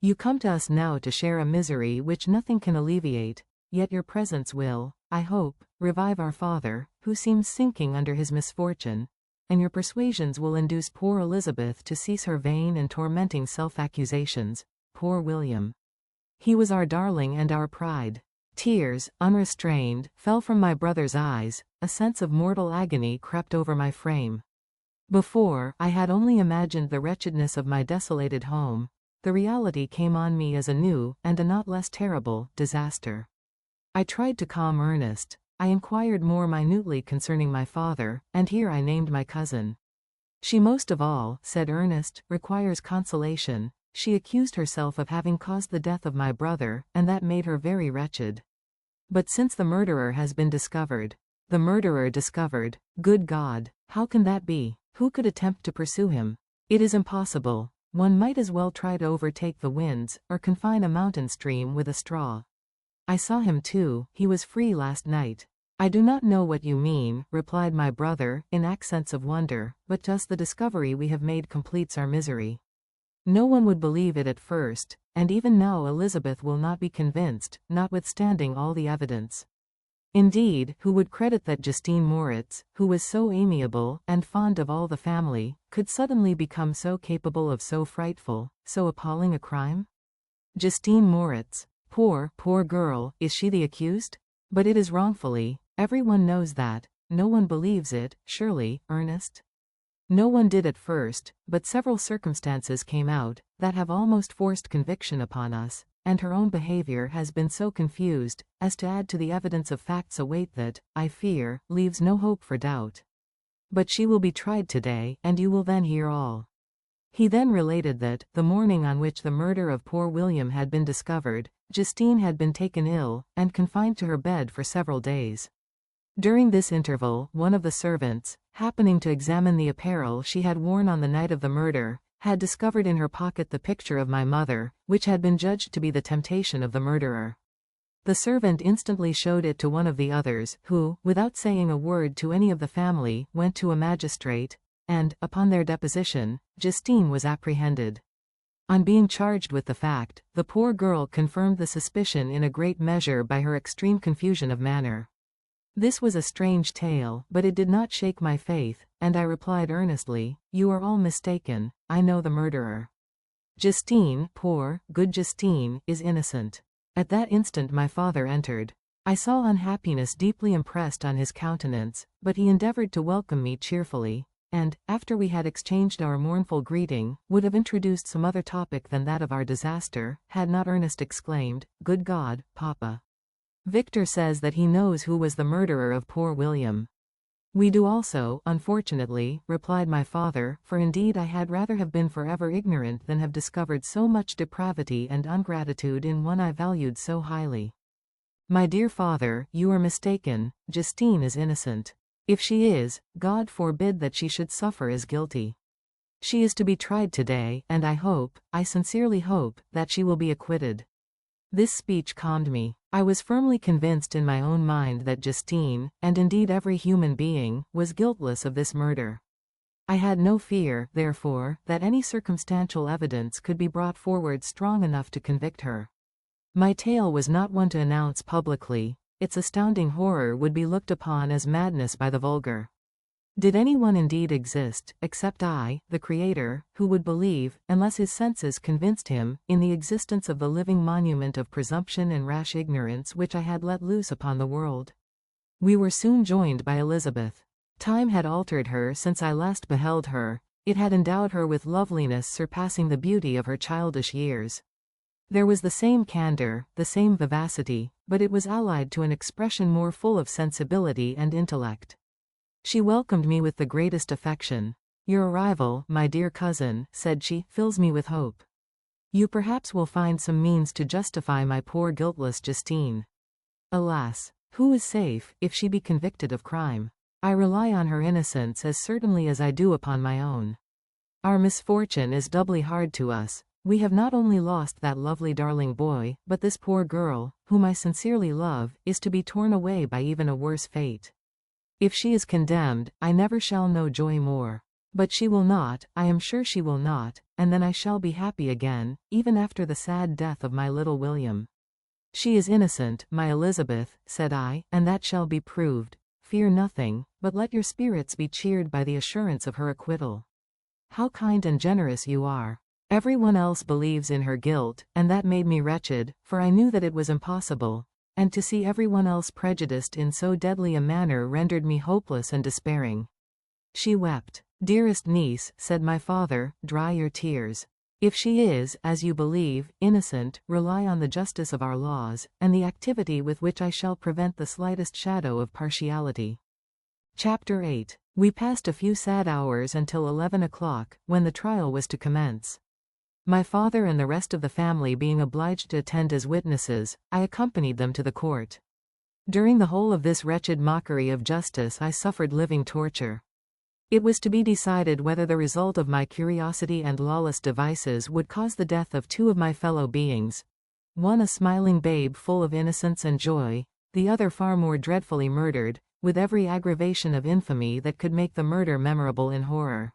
You come to us now to share a misery which nothing can alleviate, yet your presence will, I hope, revive our father, who seems sinking under his misfortune, and your persuasions will induce poor Elizabeth to cease her vain and tormenting self-accusations. Poor William! He was our darling and our pride. Tears, unrestrained, fell from my brother's eyes, a sense of mortal agony crept over my frame. Before, I had only imagined the wretchedness of my desolated home. The reality came on me as a new, and a not less terrible, disaster. I tried to calm Ernest. I inquired more minutely concerning my father, and here I named my cousin. She most of all, said Ernest, requires consolation. She accused herself of having caused the death of my brother, and that made her very wretched. But since the murderer has been discovered. The murderer discovered. Good God, how can that be? Who could attempt to pursue him? It is impossible. One might as well try to overtake the winds, or confine a mountain stream with a straw. I saw him too, he was free last night. I do not know what you mean, replied my brother, in accents of wonder, but just the discovery we have made completes our misery. No one would believe it at first, and even now Elizabeth will not be convinced, notwithstanding all the evidence. Indeed, who would credit that Justine Moritz, who was so amiable, and fond of all the family, could suddenly become so capable of so frightful, so appalling a crime? Justine Moritz. Poor girl, is she the accused? But it is wrongfully, everyone knows that, no one believes it, surely, Ernest? No one did at first, but several circumstances came out, that have almost forced conviction upon us, and her own behavior has been so confused, as to add to the evidence of facts await that, I fear, leaves no hope for doubt. But she will be tried today, and you will then hear all. He then related that, the morning on which the murder of poor William had been discovered, Justine had been taken ill, and confined to her bed for several days. During this interval, one of the servants, happening to examine the apparel she had worn on the night of the murder, had discovered in her pocket the picture of my mother, which had been judged to be the temptation of the murderer. The servant instantly showed it to one of the others, who, without saying a word to any of the family, went to a magistrate, and, upon their deposition, Justine was apprehended. On being charged with the fact, the poor girl confirmed the suspicion in a great measure by her extreme confusion of manner. This was a strange tale, but it did not shake my faith, and I replied earnestly, you are all mistaken, I know the murderer. Justine, poor, good Justine, is innocent. At that instant my father entered. I saw unhappiness deeply impressed on his countenance, but he endeavored to welcome me cheerfully, and, after we had exchanged our mournful greeting, would have introduced some other topic than that of our disaster, had not Ernest exclaimed, Good God, Papa! Victor says that he knows who was the murderer of poor William. We do also, unfortunately, replied my father, for indeed I had rather have been forever ignorant than have discovered so much depravity and ungratitude in one I valued so highly. My dear father, you are mistaken, Justine is innocent. If she is, God forbid that she should suffer as guilty. She is to be tried today, and I sincerely hope, that she will be acquitted. This speech calmed me. I was firmly convinced in my own mind that Justine, and indeed every human being, was guiltless of this murder. I had no fear, therefore, that any circumstantial evidence could be brought forward strong enough to convict her. My tale was not one to announce publicly. Its astounding horror would be looked upon as madness by the vulgar. Did anyone indeed exist, except I, the Creator, who would believe, unless his senses convinced him, in the existence of the living monument of presumption and rash ignorance which I had let loose upon the world? We were soon joined by Elizabeth. Time had altered her since I last beheld her, it had endowed her with loveliness surpassing the beauty of her childish years. There was the same candor, the same vivacity, but it was allied to an expression more full of sensibility and intellect. She welcomed me with the greatest affection. Your arrival, my dear cousin, said she, fills me with hope. You perhaps will find some means to justify my poor guiltless Justine. Alas! Who is safe, if she be convicted of crime? I rely on her innocence as certainly as I do upon my own. Our misfortune is doubly hard to us. We have not only lost that lovely darling boy, but this poor girl, whom I sincerely love, is to be torn away by even a worse fate. If she is condemned, I never shall know joy more. But she will not, I am sure she will not, and then I shall be happy again, even after the sad death of my little William. She is innocent, my Elizabeth, said I, and that shall be proved. Fear nothing, but let your spirits be cheered by the assurance of her acquittal. How kind and generous you are. Everyone else believes in her guilt, and that made me wretched, for I knew that it was impossible. and to see everyone else prejudiced in so deadly a manner rendered me hopeless and despairing. She wept. "Dearest niece," said my father, "dry your tears. If she is, as you believe, innocent, rely on the justice of our laws, and the activity with which I shall prevent the slightest shadow of partiality." Chapter 8. We passed a few sad hours until 11 o'clock, when the trial was to commence. My father and the rest of the family being obliged to attend as witnesses, I accompanied them to the court. During the whole of this wretched mockery of justice I suffered living torture. It was to be decided whether the result of my curiosity and lawless devices would cause the death of two of my fellow beings, one a smiling babe full of innocence and joy, the other far more dreadfully murdered, with every aggravation of infamy that could make the murder memorable in horror.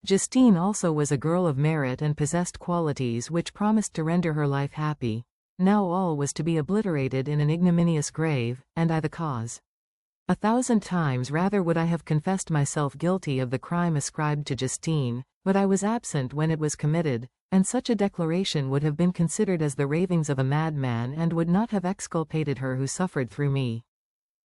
Justine also was a girl of merit and possessed qualities which promised to render her life happy. Now all was to be obliterated in an ignominious grave, and I the cause. 1,000 times rather would I have confessed myself guilty of the crime ascribed to Justine, but I was absent when it was committed, and such a declaration would have been considered as the ravings of a madman and would not have exculpated her who suffered through me.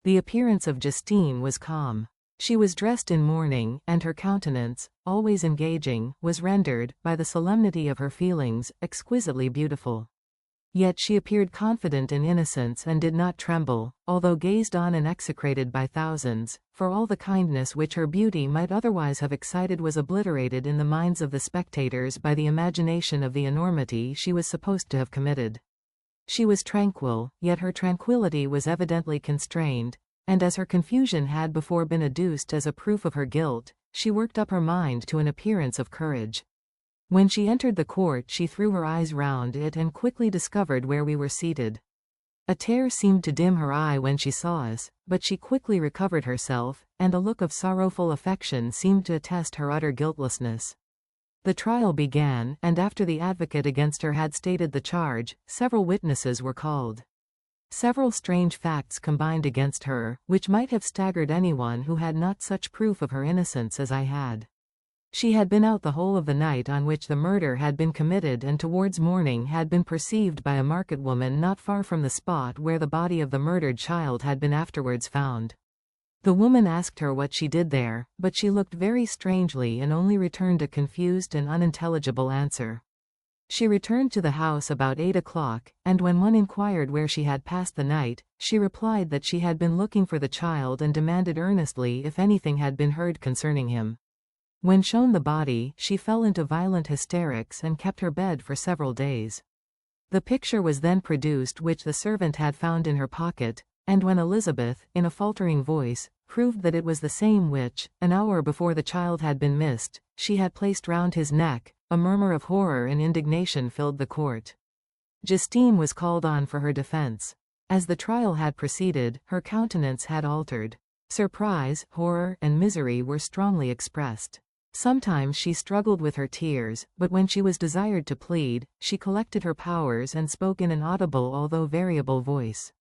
The appearance of Justine was calm. She was dressed in mourning, and her countenance, always engaging, was rendered, by the solemnity of her feelings, exquisitely beautiful. Yet she appeared confident in innocence and did not tremble, although gazed on and execrated by thousands, for all the kindness which her beauty might otherwise have excited was obliterated in the minds of the spectators by the imagination of the enormity she was supposed to have committed. She was tranquil, yet her tranquillity was evidently constrained, and as her confusion had before been adduced as a proof of her guilt, she worked up her mind to an appearance of courage. When she entered the court she threw her eyes round it and quickly discovered where we were seated. A tear seemed to dim her eye when she saw us, but she quickly recovered herself, and a look of sorrowful affection seemed to attest her utter guiltlessness. The trial began, and after the advocate against her had stated the charge, several witnesses were called. Several strange facts combined against her, which might have staggered anyone who had not such proof of her innocence as I had. She had been out the whole of the night on which the murder had been committed and towards morning had been perceived by a market woman not far from the spot where the body of the murdered child had been afterwards found. The woman asked her what she did there, but she looked very strangely and only returned a confused and unintelligible answer. She returned to the house about 8 o'clock, and when one inquired where she had passed the night, she replied that she had been looking for the child and demanded earnestly if anything had been heard concerning him. When shown the body, she fell into violent hysterics and kept her bed for several days. The picture was then produced which the servant had found in her pocket, and when Elizabeth, in a faltering voice, proved that it was the same which, an hour before the child had been missed, she had placed round his neck, a murmur of horror and indignation filled the court. Justine was called on for her defense. As the trial had proceeded, her countenance had altered. Surprise, horror, and misery were strongly expressed. Sometimes she struggled with her tears, but when she was desired to plead, she collected her powers and spoke in an audible although variable voice.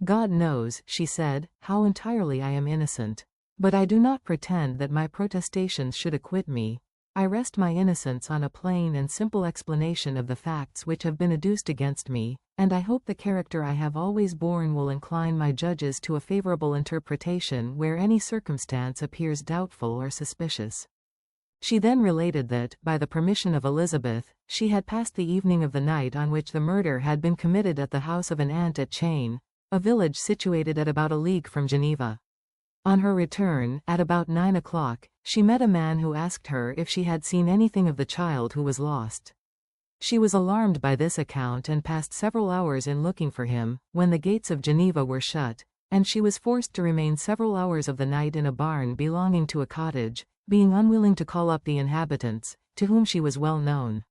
"God knows," she said, "how entirely I am innocent. But I do not pretend that my protestations should acquit me. I rest my innocence on a plain and simple explanation of the facts which have been adduced against me, and I hope the character I have always borne will incline my judges to a favorable interpretation where any circumstance appears doubtful or suspicious." She then related that, by the permission of Elizabeth, she had passed the evening of the night on which the murder had been committed at the house of an aunt at Chain, a village situated at about a league from Geneva. On her return, at about 9 o'clock, she met a man who asked her if she had seen anything of the child who was lost. She was alarmed by this account and passed several hours in looking for him, when the gates of Geneva were shut, and she was forced to remain several hours of the night in a barn belonging to a cottage, being unwilling to call up the inhabitants, to whom she was well known.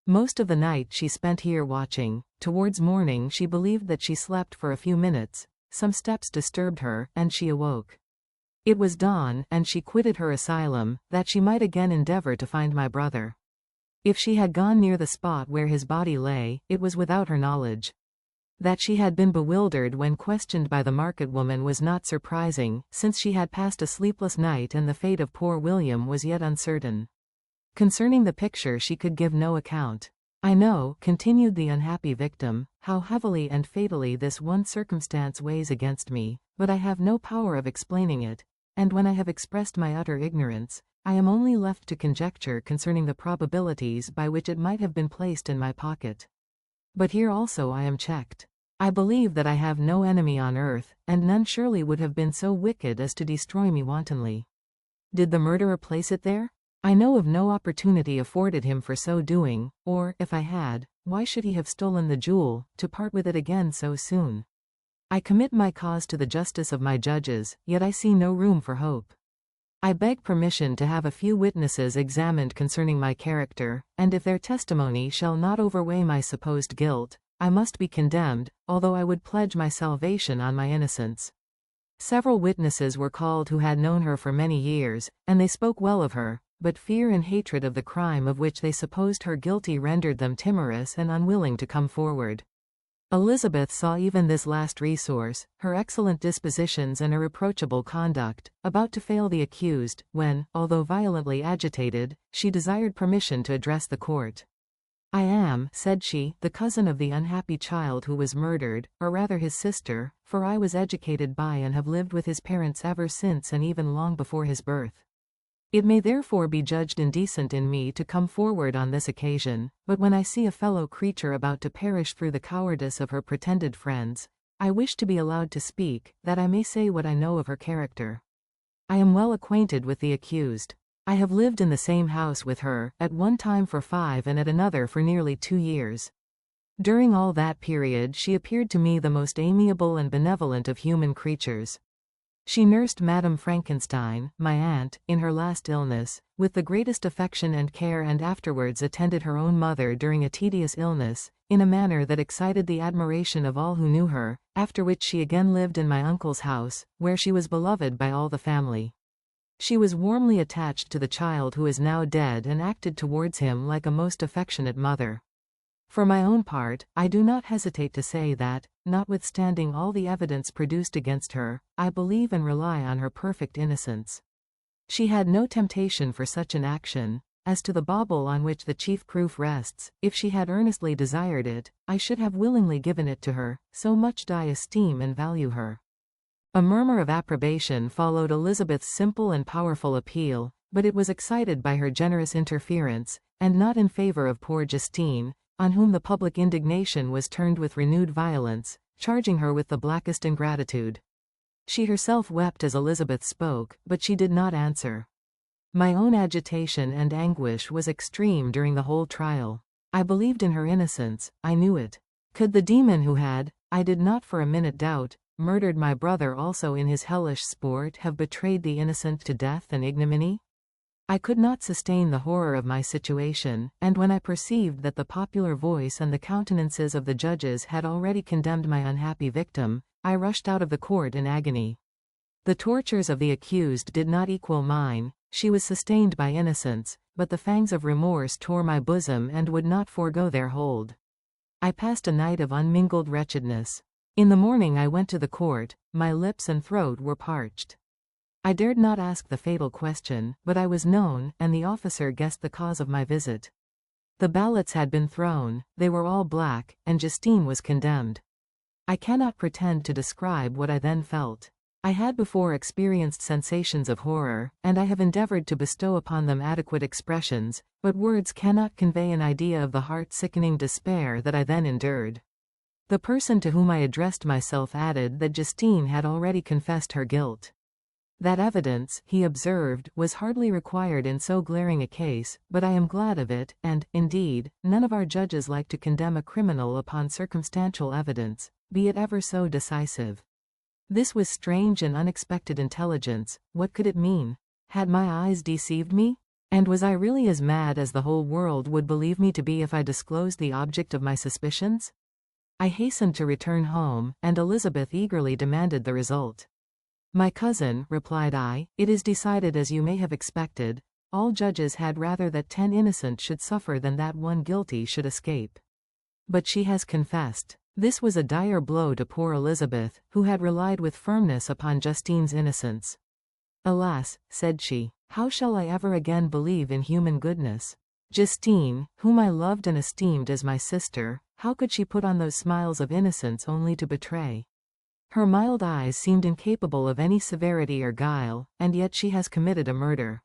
Most of the night she spent here watching. Towards morning she believed that she slept for a few minutes. Some steps disturbed her, and she awoke. It was dawn, and she quitted her asylum, that she might again endeavor to find my brother. If she had gone near the spot where his body lay, it was without her knowledge. That she had been bewildered when questioned by the market woman was not surprising, since she had passed a sleepless night and the fate of poor William was yet uncertain. Concerning the picture she could give no account. I know, continued the unhappy victim, how heavily and fatally this one circumstance weighs against me, but I have no power of explaining it, and when I have expressed my utter ignorance, I am only left to conjecture concerning the probabilities by which it might have been placed in my pocket. But here also I am checked. I believe that I have no enemy on earth, and none surely would have been so wicked as to destroy me wantonly. Did the murderer place it there? I know of no opportunity afforded him for so doing, or, if I had, why should he have stolen the jewel, to part with it again so soon? I commit my cause to the justice of my judges, yet I see no room for hope. I beg permission to have a few witnesses examined concerning my character, and if their testimony shall not overweigh my supposed guilt, I must be condemned, although I would pledge my salvation on my innocence. Several witnesses were called who had known her for many years, and they spoke well of her, but fear and hatred of the crime of which they supposed her guilty rendered them timorous and unwilling to come forward. Elizabeth saw even this last resource, her excellent dispositions and irreproachable conduct, about to fail the accused, when, although violently agitated, she desired permission to address the court. I am, said she, the cousin of the unhappy child who was murdered, or rather his sister, for I was educated by and have lived with his parents ever since and even long before his birth. It may therefore be judged indecent in me to come forward on this occasion, but when I see a fellow creature about to perish through the cowardice of her pretended friends, I wish to be allowed to speak, that I may say what I know of her character. I am well acquainted with the accused. I have lived in the same house with her, at one time for 5 and at another for nearly 2 years. During all that period she appeared to me the most amiable and benevolent of human creatures. She nursed Madame Frankenstein, my aunt, in her last illness, with the greatest affection and care, and afterwards attended her own mother during a tedious illness, in a manner that excited the admiration of all who knew her, after which she again lived in my uncle's house, where she was beloved by all the family. She was warmly attached to the child who is now dead and acted towards him like a most affectionate mother. For my own part, I do not hesitate to say that, notwithstanding all the evidence produced against her, I believe and rely on her perfect innocence. She had no temptation for such an action. As to the bauble on which the chief proof rests, if she had earnestly desired it, I should have willingly given it to her, so much do I esteem and value her. A murmur of approbation followed Elizabeth's simple and powerful appeal, but it was excited by her generous interference, and not in favor of poor Justine, on whom the public indignation was turned with renewed violence, charging her with the blackest ingratitude. She herself wept as Elizabeth spoke, but she did not answer. My own agitation and anguish was extreme during the whole trial. I believed in her innocence, I knew it. Could the demon who had, I did not for a minute doubt, murdered my brother also in his hellish sport have betrayed the innocent to death and ignominy? I could not sustain the horror of my situation, and when I perceived that the popular voice and the countenances of the judges had already condemned my unhappy victim, I rushed out of the court in agony. The tortures of the accused did not equal mine. She was sustained by innocence, but the fangs of remorse tore my bosom and would not forego their hold. I passed a night of unmingled wretchedness. In the morning I went to the court, my lips and throat were parched. I dared not ask the fatal question, but I was known, and the officer guessed the cause of my visit. The ballots had been thrown, they were all black, and Justine was condemned. I cannot pretend to describe what I then felt. I had before experienced sensations of horror, and I have endeavored to bestow upon them adequate expressions, but words cannot convey an idea of the heart-sickening despair that I then endured. The person to whom I addressed myself added that Justine had already confessed her guilt. That evidence, he observed, was hardly required in so glaring a case, but I am glad of it, and, indeed, none of our judges like to condemn a criminal upon circumstantial evidence, be it ever so decisive. This was strange and unexpected intelligence. What could it mean? Had my eyes deceived me? And was I really as mad as the whole world would believe me to be if I disclosed the object of my suspicions? I hastened to return home, and Elizabeth eagerly demanded the result. My cousin, replied I, it is decided as you may have expected. All judges had rather that 10 innocent should suffer than that 1 guilty should escape. But she has confessed. This was a dire blow to poor Elizabeth, who had relied with firmness upon Justine's innocence. Alas, said she, how shall I ever again believe in human goodness? Justine, whom I loved and esteemed as my sister, how could she put on those smiles of innocence only to betray? Her mild eyes seemed incapable of any severity or guile, and yet she has committed a murder.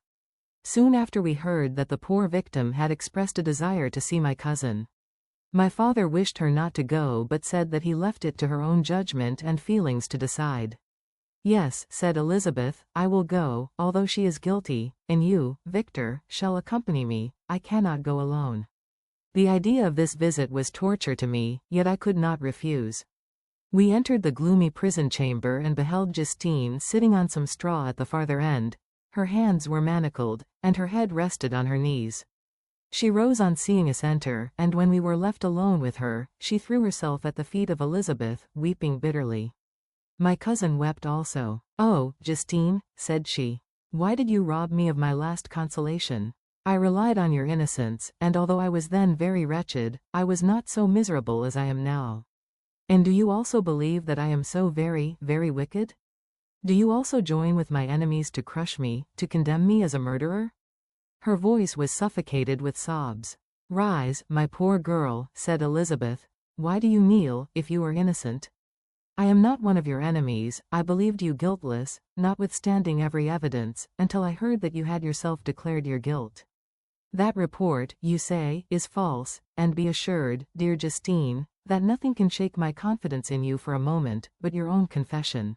Soon after we heard that the poor victim had expressed a desire to see my cousin. My father wished her not to go but said that he left it to her own judgment and feelings to decide. Yes, said Elizabeth, I will go, although she is guilty, and you, Victor, shall accompany me. I cannot go alone. The idea of this visit was torture to me, yet I could not refuse. We entered the gloomy prison chamber and beheld Justine sitting on some straw at the farther end. Her hands were manacled, and her head rested on her knees. She rose on seeing us enter, and when we were left alone with her, she threw herself at the feet of Elizabeth, weeping bitterly. My cousin wept also. Oh, Justine, said she, why did you rob me of my last consolation? I relied on your innocence, and although I was then very wretched, I was not so miserable as I am now. And do you also believe that I am so very, very wicked? Do you also join with my enemies to crush me, to condemn me as a murderer? Her voice was suffocated with sobs. Rise, my poor girl, said Elizabeth. Why do you kneel, if you are innocent? I am not one of your enemies. I believed you guiltless, notwithstanding every evidence, until I heard that you had yourself declared your guilt. That report, you say, is false, and be assured, dear Justine, that nothing can shake my confidence in you for a moment, but your own confession.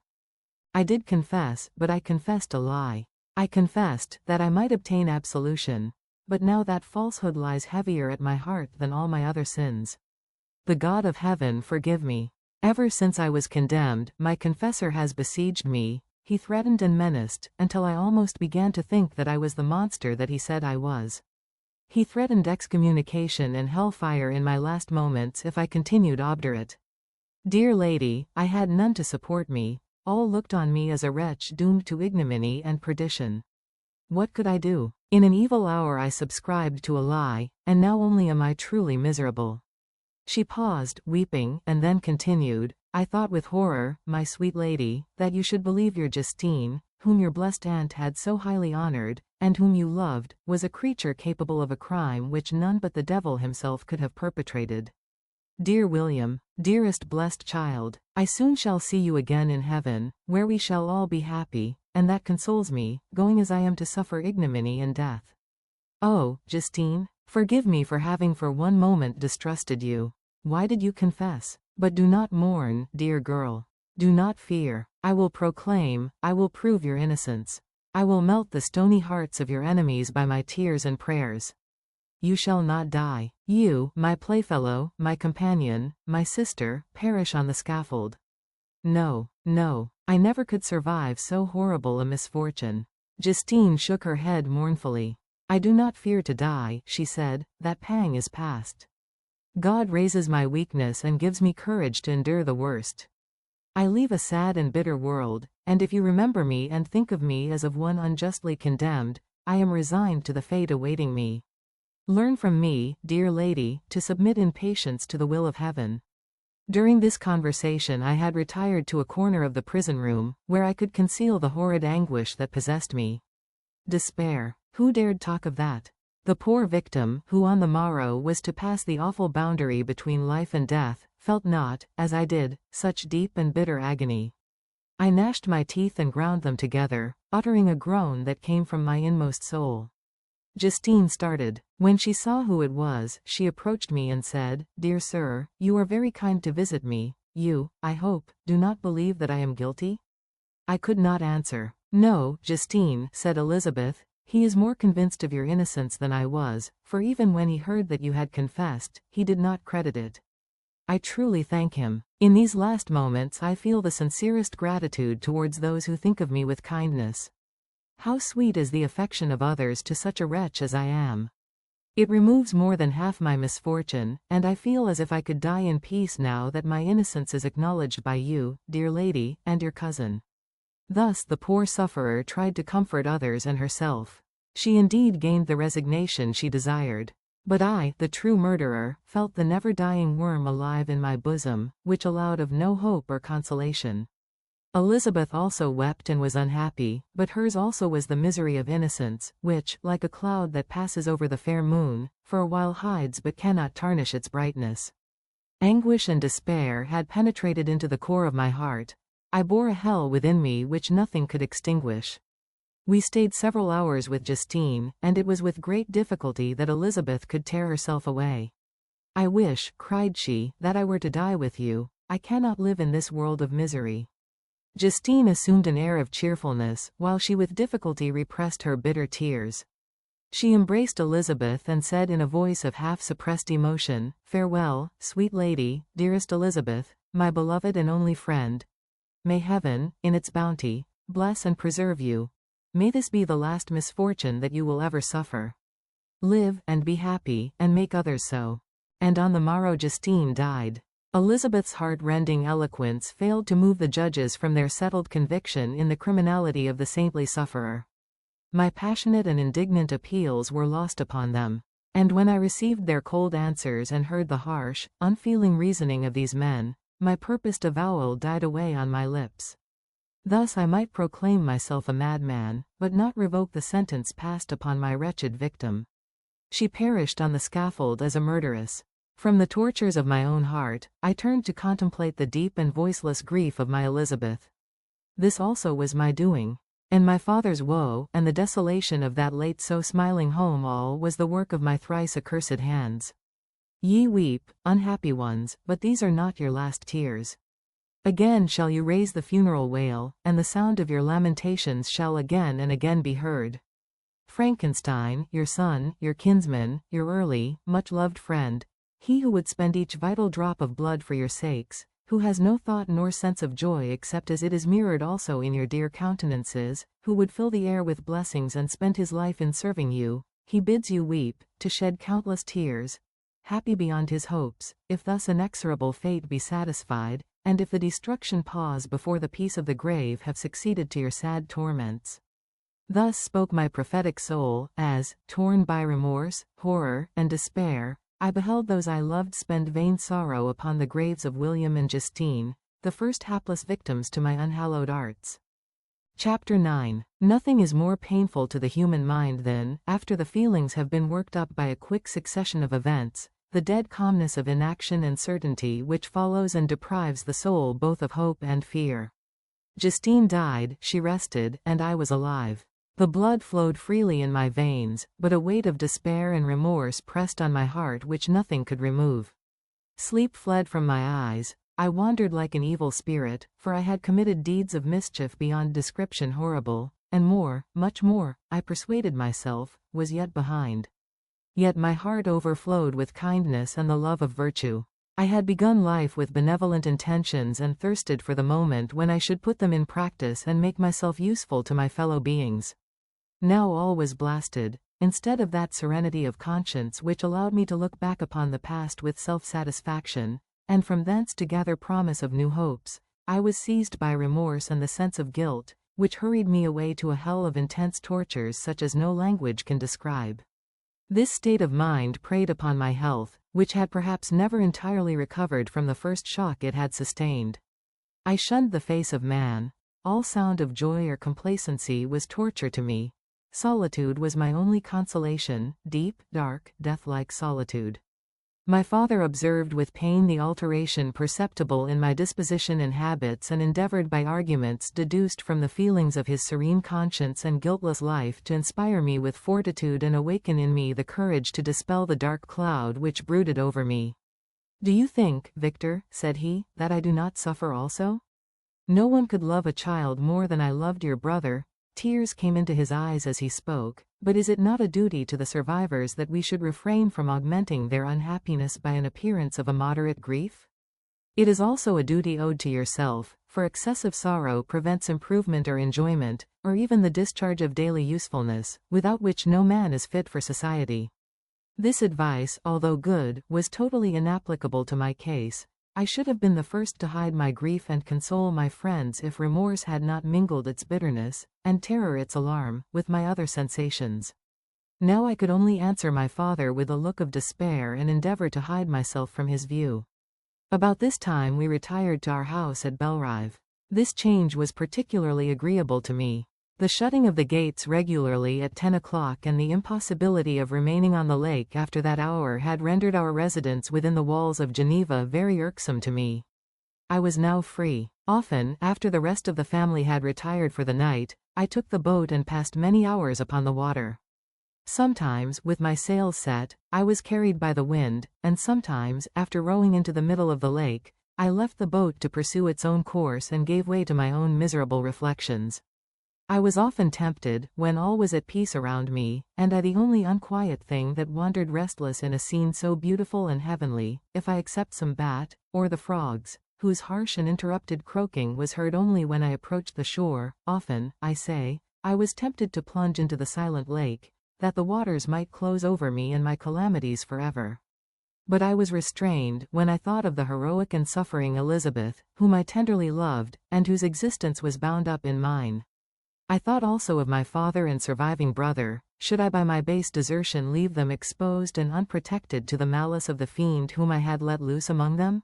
I did confess, but I confessed a lie. I confessed that I might obtain absolution, but now that falsehood lies heavier at my heart than all my other sins. The God of heaven forgive me. Ever since I was condemned, my confessor has besieged me. He threatened and menaced, until I almost began to think that I was the monster that he said I was. He threatened excommunication and hellfire in my last moments if I continued obdurate. Dear lady, I had none to support me. All looked on me as a wretch doomed to ignominy and perdition. What could I do? In an evil hour I subscribed to a lie, and now only am I truly miserable. She paused, weeping, and then continued, I thought with horror, my sweet lady, that you should believe your Justine, whom your blessed aunt had so highly honored, and whom you loved, was a creature capable of a crime which none but the devil himself could have perpetrated. Dear William, dearest blessed child, I soon shall see you again in heaven, where we shall all be happy, and that consoles me, going as I am to suffer ignominy and death. Oh, Justine, forgive me for having for one moment distrusted you. Why did you confess? But do not mourn, dear girl. Do not fear. I will proclaim, I will prove your innocence. I will melt the stony hearts of your enemies by my tears and prayers. You shall not die. You, my playfellow, my companion, my sister, perish on the scaffold. No, no, I never could survive so horrible a misfortune. Justine shook her head mournfully. I do not fear to die, she said, that pang is past. God raises my weakness and gives me courage to endure the worst. I leave a sad and bitter world, and if you remember me and think of me as of one unjustly condemned, I am resigned to the fate awaiting me. Learn from me, dear lady, to submit in patience to the will of heaven. During this conversation I had retired to a corner of the prison room, where I could conceal the horrid anguish that possessed me. Despair. Who dared talk of that? The poor victim, who on the morrow was to pass the awful boundary between life and death, felt not, as I did, such deep and bitter agony. I gnashed my teeth and ground them together, uttering a groan that came from my inmost soul. Justine started. When she saw who it was, she approached me and said, Dear sir, you are very kind to visit me. You, I hope, do not believe that I am guilty? I could not answer. No, Justine, said Elizabeth, he is more convinced of your innocence than I was, for even when he heard that you had confessed, he did not credit it. I truly thank him. In these last moments I feel the sincerest gratitude towards those who think of me with kindness. How sweet is the affection of others to such a wretch as I am. It removes more than half my misfortune, and I feel as if I could die in peace now that my innocence is acknowledged by you, dear lady, and your cousin. Thus the poor sufferer tried to comfort others and herself. She indeed gained the resignation she desired. But I, the true murderer, felt the never-dying worm alive in my bosom, which allowed of no hope or consolation. Elizabeth also wept and was unhappy, but hers also was the misery of innocence, which, like a cloud that passes over the fair moon, for a while hides but cannot tarnish its brightness. Anguish and despair had penetrated into the core of my heart. I bore a hell within me which nothing could extinguish. We stayed several hours with Justine, and it was with great difficulty that Elizabeth could tear herself away. "I wish," cried she, "that I were to die with you. I cannot live in this world of misery." Justine assumed an air of cheerfulness, while she with difficulty repressed her bitter tears. She embraced Elizabeth and said in a voice of half-suppressed emotion, "Farewell, sweet lady, dearest Elizabeth, my beloved and only friend. May heaven, in its bounty, bless and preserve you. May this be the last misfortune that you will ever suffer. Live, and be happy, and make others so." And on the morrow Justine died. Elizabeth's heart-rending eloquence failed to move the judges from their settled conviction in the criminality of the saintly sufferer. My passionate and indignant appeals were lost upon them. And when I received their cold answers and heard the harsh, unfeeling reasoning of these men, my purposed avowal died away on my lips. Thus I might proclaim myself a madman, but not revoke the sentence passed upon my wretched victim. She perished on the scaffold as a murderess. From the tortures of my own heart, I turned to contemplate the deep and voiceless grief of my Elizabeth. This also was my doing. And my father's woe, and the desolation of that late so smiling home, all was the work of my thrice accursed hands. Ye weep, unhappy ones, but these are not your last tears. Again shall you raise the funeral wail, and the sound of your lamentations shall again and again be heard. Frankenstein, your son, your kinsman, your early, much-loved friend, he who would spend each vital drop of blood for your sakes, who has no thought nor sense of joy except as it is mirrored also in your dear countenances, who would fill the air with blessings and spend his life in serving you, he bids you weep, to shed countless tears, happy beyond his hopes, if thus inexorable fate be satisfied, and if the destruction pause before the peace of the grave have succeeded to your sad torments. Thus spoke my prophetic soul, as, torn by remorse, horror, and despair, I beheld those I loved spend vain sorrow upon the graves of William and Justine, the first hapless victims to my unhallowed arts. Chapter 9. Nothing is more painful to the human mind than, after the feelings have been worked up by a quick succession of events, the dead calmness of inaction and certainty which follows and deprives the soul both of hope and fear. Justine died, she rested, and I was alive. The blood flowed freely in my veins, but a weight of despair and remorse pressed on my heart which nothing could remove. Sleep fled from my eyes. I wandered like an evil spirit, for I had committed deeds of mischief beyond description horrible, and more, much more, I persuaded myself, was yet behind. Yet my heart overflowed with kindness and the love of virtue. I had begun life with benevolent intentions and thirsted for the moment when I should put them in practice and make myself useful to my fellow beings. Now all was blasted. Instead of that serenity of conscience which allowed me to look back upon the past with self-satisfaction, and from thence to gather promise of new hopes, I was seized by remorse and the sense of guilt, which hurried me away to a hell of intense tortures such as no language can describe. This state of mind preyed upon my health, which had perhaps never entirely recovered from the first shock it had sustained. I shunned the face of man. All sound of joy or complacency was torture to me. Solitude was my only consolation, deep, dark, death-like solitude. My father observed with pain the alteration perceptible in my disposition and habits and endeavored by arguments deduced from the feelings of his serene conscience and guiltless life to inspire me with fortitude and awaken in me the courage to dispel the dark cloud which brooded over me. "Do you think, Victor," said he, "that I do not suffer also? No one could love a child more than I loved your brother." Tears came into his eyes as he spoke. "But is it not a duty to the survivors that we should refrain from augmenting their unhappiness by an appearance of a moderate grief? It is also a duty owed to yourself, for excessive sorrow prevents improvement or enjoyment, or even the discharge of daily usefulness, without which no man is fit for society." This advice, although good, was totally inapplicable to my case. I should have been the first to hide my grief and console my friends if remorse had not mingled its bitterness, and terror its alarm, with my other sensations. Now I could only answer my father with a look of despair and endeavor to hide myself from his view. About this time we retired to our house at Belrive. This change was particularly agreeable to me. The shutting of the gates regularly at 10 o'clock and the impossibility of remaining on the lake after that hour had rendered our residence within the walls of Geneva very irksome to me. I was now free. Often, after the rest of the family had retired for the night, I took the boat and passed many hours upon the water. Sometimes, with my sails set, I was carried by the wind, and sometimes, after rowing into the middle of the lake, I left the boat to pursue its own course and gave way to my own miserable reflections. I was often tempted, when all was at peace around me, and I the only unquiet thing that wandered restless in a scene so beautiful and heavenly, if I except some bat, or the frogs, whose harsh and interrupted croaking was heard only when I approached the shore, often, I say, I was tempted to plunge into the silent lake, that the waters might close over me and my calamities forever. But I was restrained when I thought of the heroic and suffering Elizabeth, whom I tenderly loved, and whose existence was bound up in mine. I thought also of my father and surviving brother. Should I by my base desertion leave them exposed and unprotected to the malice of the fiend whom I had let loose among them?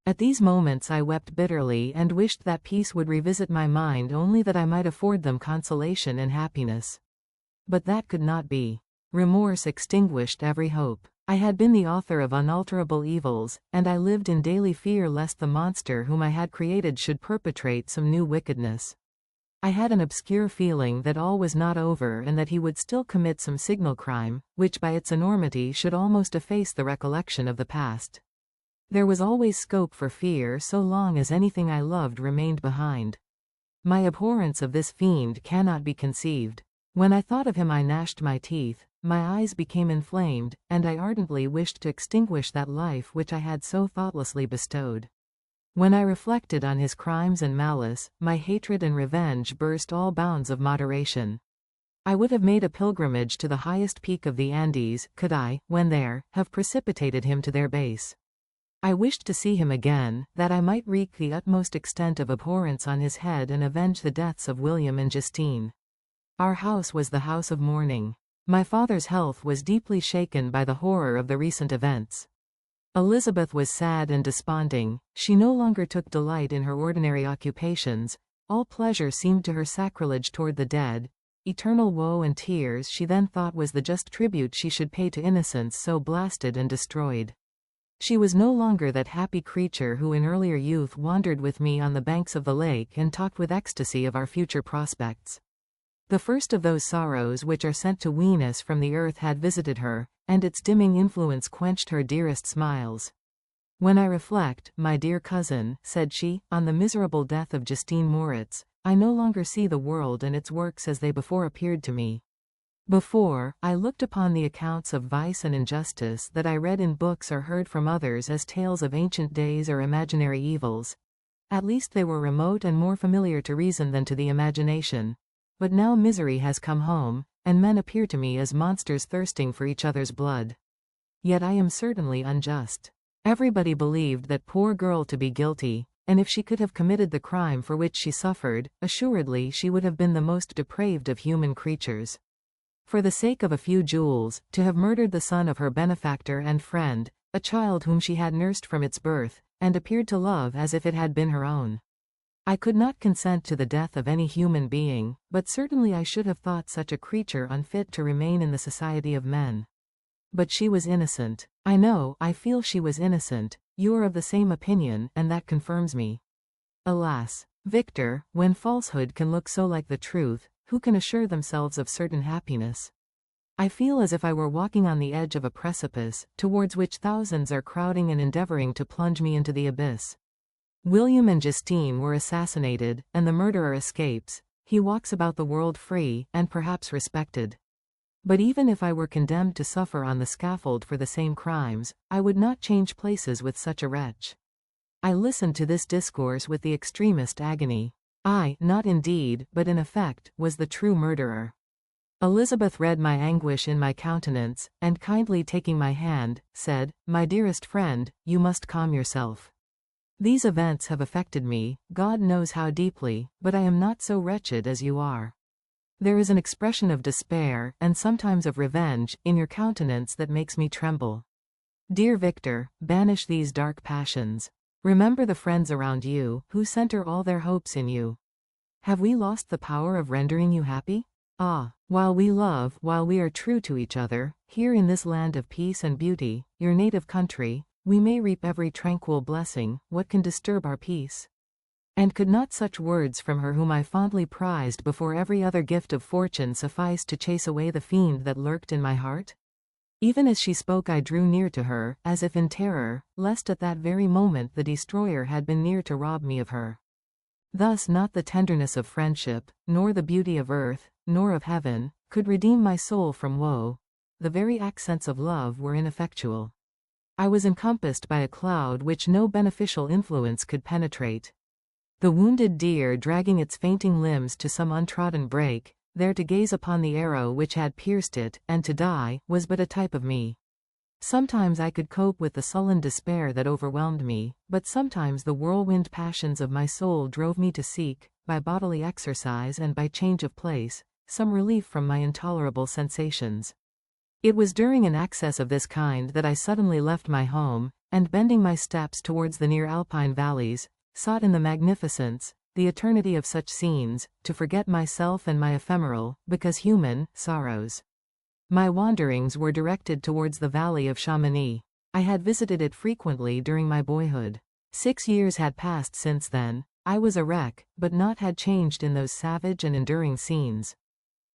At these moments I wept bitterly and wished that peace would revisit my mind, only that I might afford them consolation and happiness. But that could not be. Remorse extinguished every hope. I had been the author of unalterable evils, and I lived in daily fear lest the monster whom I had created should perpetrate some new wickedness. I had an obscure feeling that all was not over and that he would still commit some signal crime, which by its enormity should almost efface the recollection of the past. There was always scope for fear so long as anything I loved remained behind. My abhorrence of this fiend cannot be conceived. When I thought of him I gnashed my teeth, my eyes became inflamed, and I ardently wished to extinguish that life which I had so thoughtlessly bestowed. When I reflected on his crimes and malice, my hatred and revenge burst all bounds of moderation. I would have made a pilgrimage to the highest peak of the Andes, could I, when there, have precipitated him to their base. I wished to see him again, that I might wreak the utmost extent of abhorrence on his head and avenge the deaths of William and Justine. Our house was the house of mourning. My father's health was deeply shaken by the horror of the recent events. Elizabeth was sad and desponding. She no longer took delight in her ordinary occupations. All pleasure seemed to her sacrilege toward the dead. Eternal woe and tears she then thought was the just tribute she should pay to innocence so blasted and destroyed. She was no longer that happy creature who in earlier youth wandered with me on the banks of the lake and talked with ecstasy of our future prospects. The first of those sorrows which are sent to wean us from the earth had visited her, and its dimming influence quenched her dearest smiles. When I reflect, my dear cousin, said she, on the miserable death of Justine Moritz, I no longer see the world and its works as they before appeared to me. Before, I looked upon the accounts of vice and injustice that I read in books or heard from others as tales of ancient days or imaginary evils. At least they were remote and more familiar to reason than to the imagination. But now misery has come home, and men appear to me as monsters thirsting for each other's blood. Yet I am certainly unjust. Everybody believed that poor girl to be guilty, and if she could have committed the crime for which she suffered, assuredly she would have been the most depraved of human creatures. For the sake of a few jewels, to have murdered the son of her benefactor and friend, a child whom she had nursed from its birth, and appeared to love as if it had been her own. I could not consent to the death of any human being, but certainly I should have thought such a creature unfit to remain in the society of men. But she was innocent. I feel she was innocent. You are of the same opinion, and that confirms me. Alas, Victor, when falsehood can look so like the truth, who can assure themselves of certain happiness? I feel as if I were walking on the edge of a precipice, towards which thousands are crowding and endeavoring to plunge me into the abyss. William and Justine were assassinated, and the murderer escapes. He walks about the world free, and perhaps respected. But even if I were condemned to suffer on the scaffold for the same crimes, I would not change places with such a wretch. I listened to this discourse with the extremest agony. I, not indeed, but in effect, was the true murderer. Elizabeth read my anguish in my countenance, and kindly taking my hand, said, "My dearest friend, you must calm yourself. These events have affected me, God knows how deeply, but I am not so wretched as you are. There is an expression of despair, and sometimes of revenge, in your countenance that makes me tremble. Dear Victor, banish these dark passions. Remember the friends around you, who center all their hopes in you. Have we lost the power of rendering you happy? Ah, while we love, while we are true to each other, here in this land of peace and beauty, your native country, we may reap every tranquil blessing, what can disturb our peace? And could not such words from her whom I fondly prized before every other gift of fortune suffice to chase away the fiend that lurked in my heart? Even as she spoke I drew near to her, as if in terror, lest at that very moment the destroyer had been near to rob me of her. Thus not the tenderness of friendship, nor the beauty of earth, nor of heaven, could redeem my soul from woe. The very accents of love were ineffectual. I was encompassed by a cloud which no beneficial influence could penetrate. The wounded deer dragging its fainting limbs to some untrodden brake, there to gaze upon the arrow which had pierced it, and to die, was but a type of me. Sometimes I could cope with the sullen despair that overwhelmed me, but sometimes the whirlwind passions of my soul drove me to seek, by bodily exercise and by change of place, some relief from my intolerable sensations. It was during an access of this kind that I suddenly left my home, and bending my steps towards the near alpine valleys, sought in the magnificence, the eternity of such scenes, to forget myself and my ephemeral, because human, sorrows. My wanderings were directed towards the valley of Chamonix. I had visited it frequently during my boyhood. 6 years had passed since then. I was a wreck, but naught had changed in those savage and enduring scenes.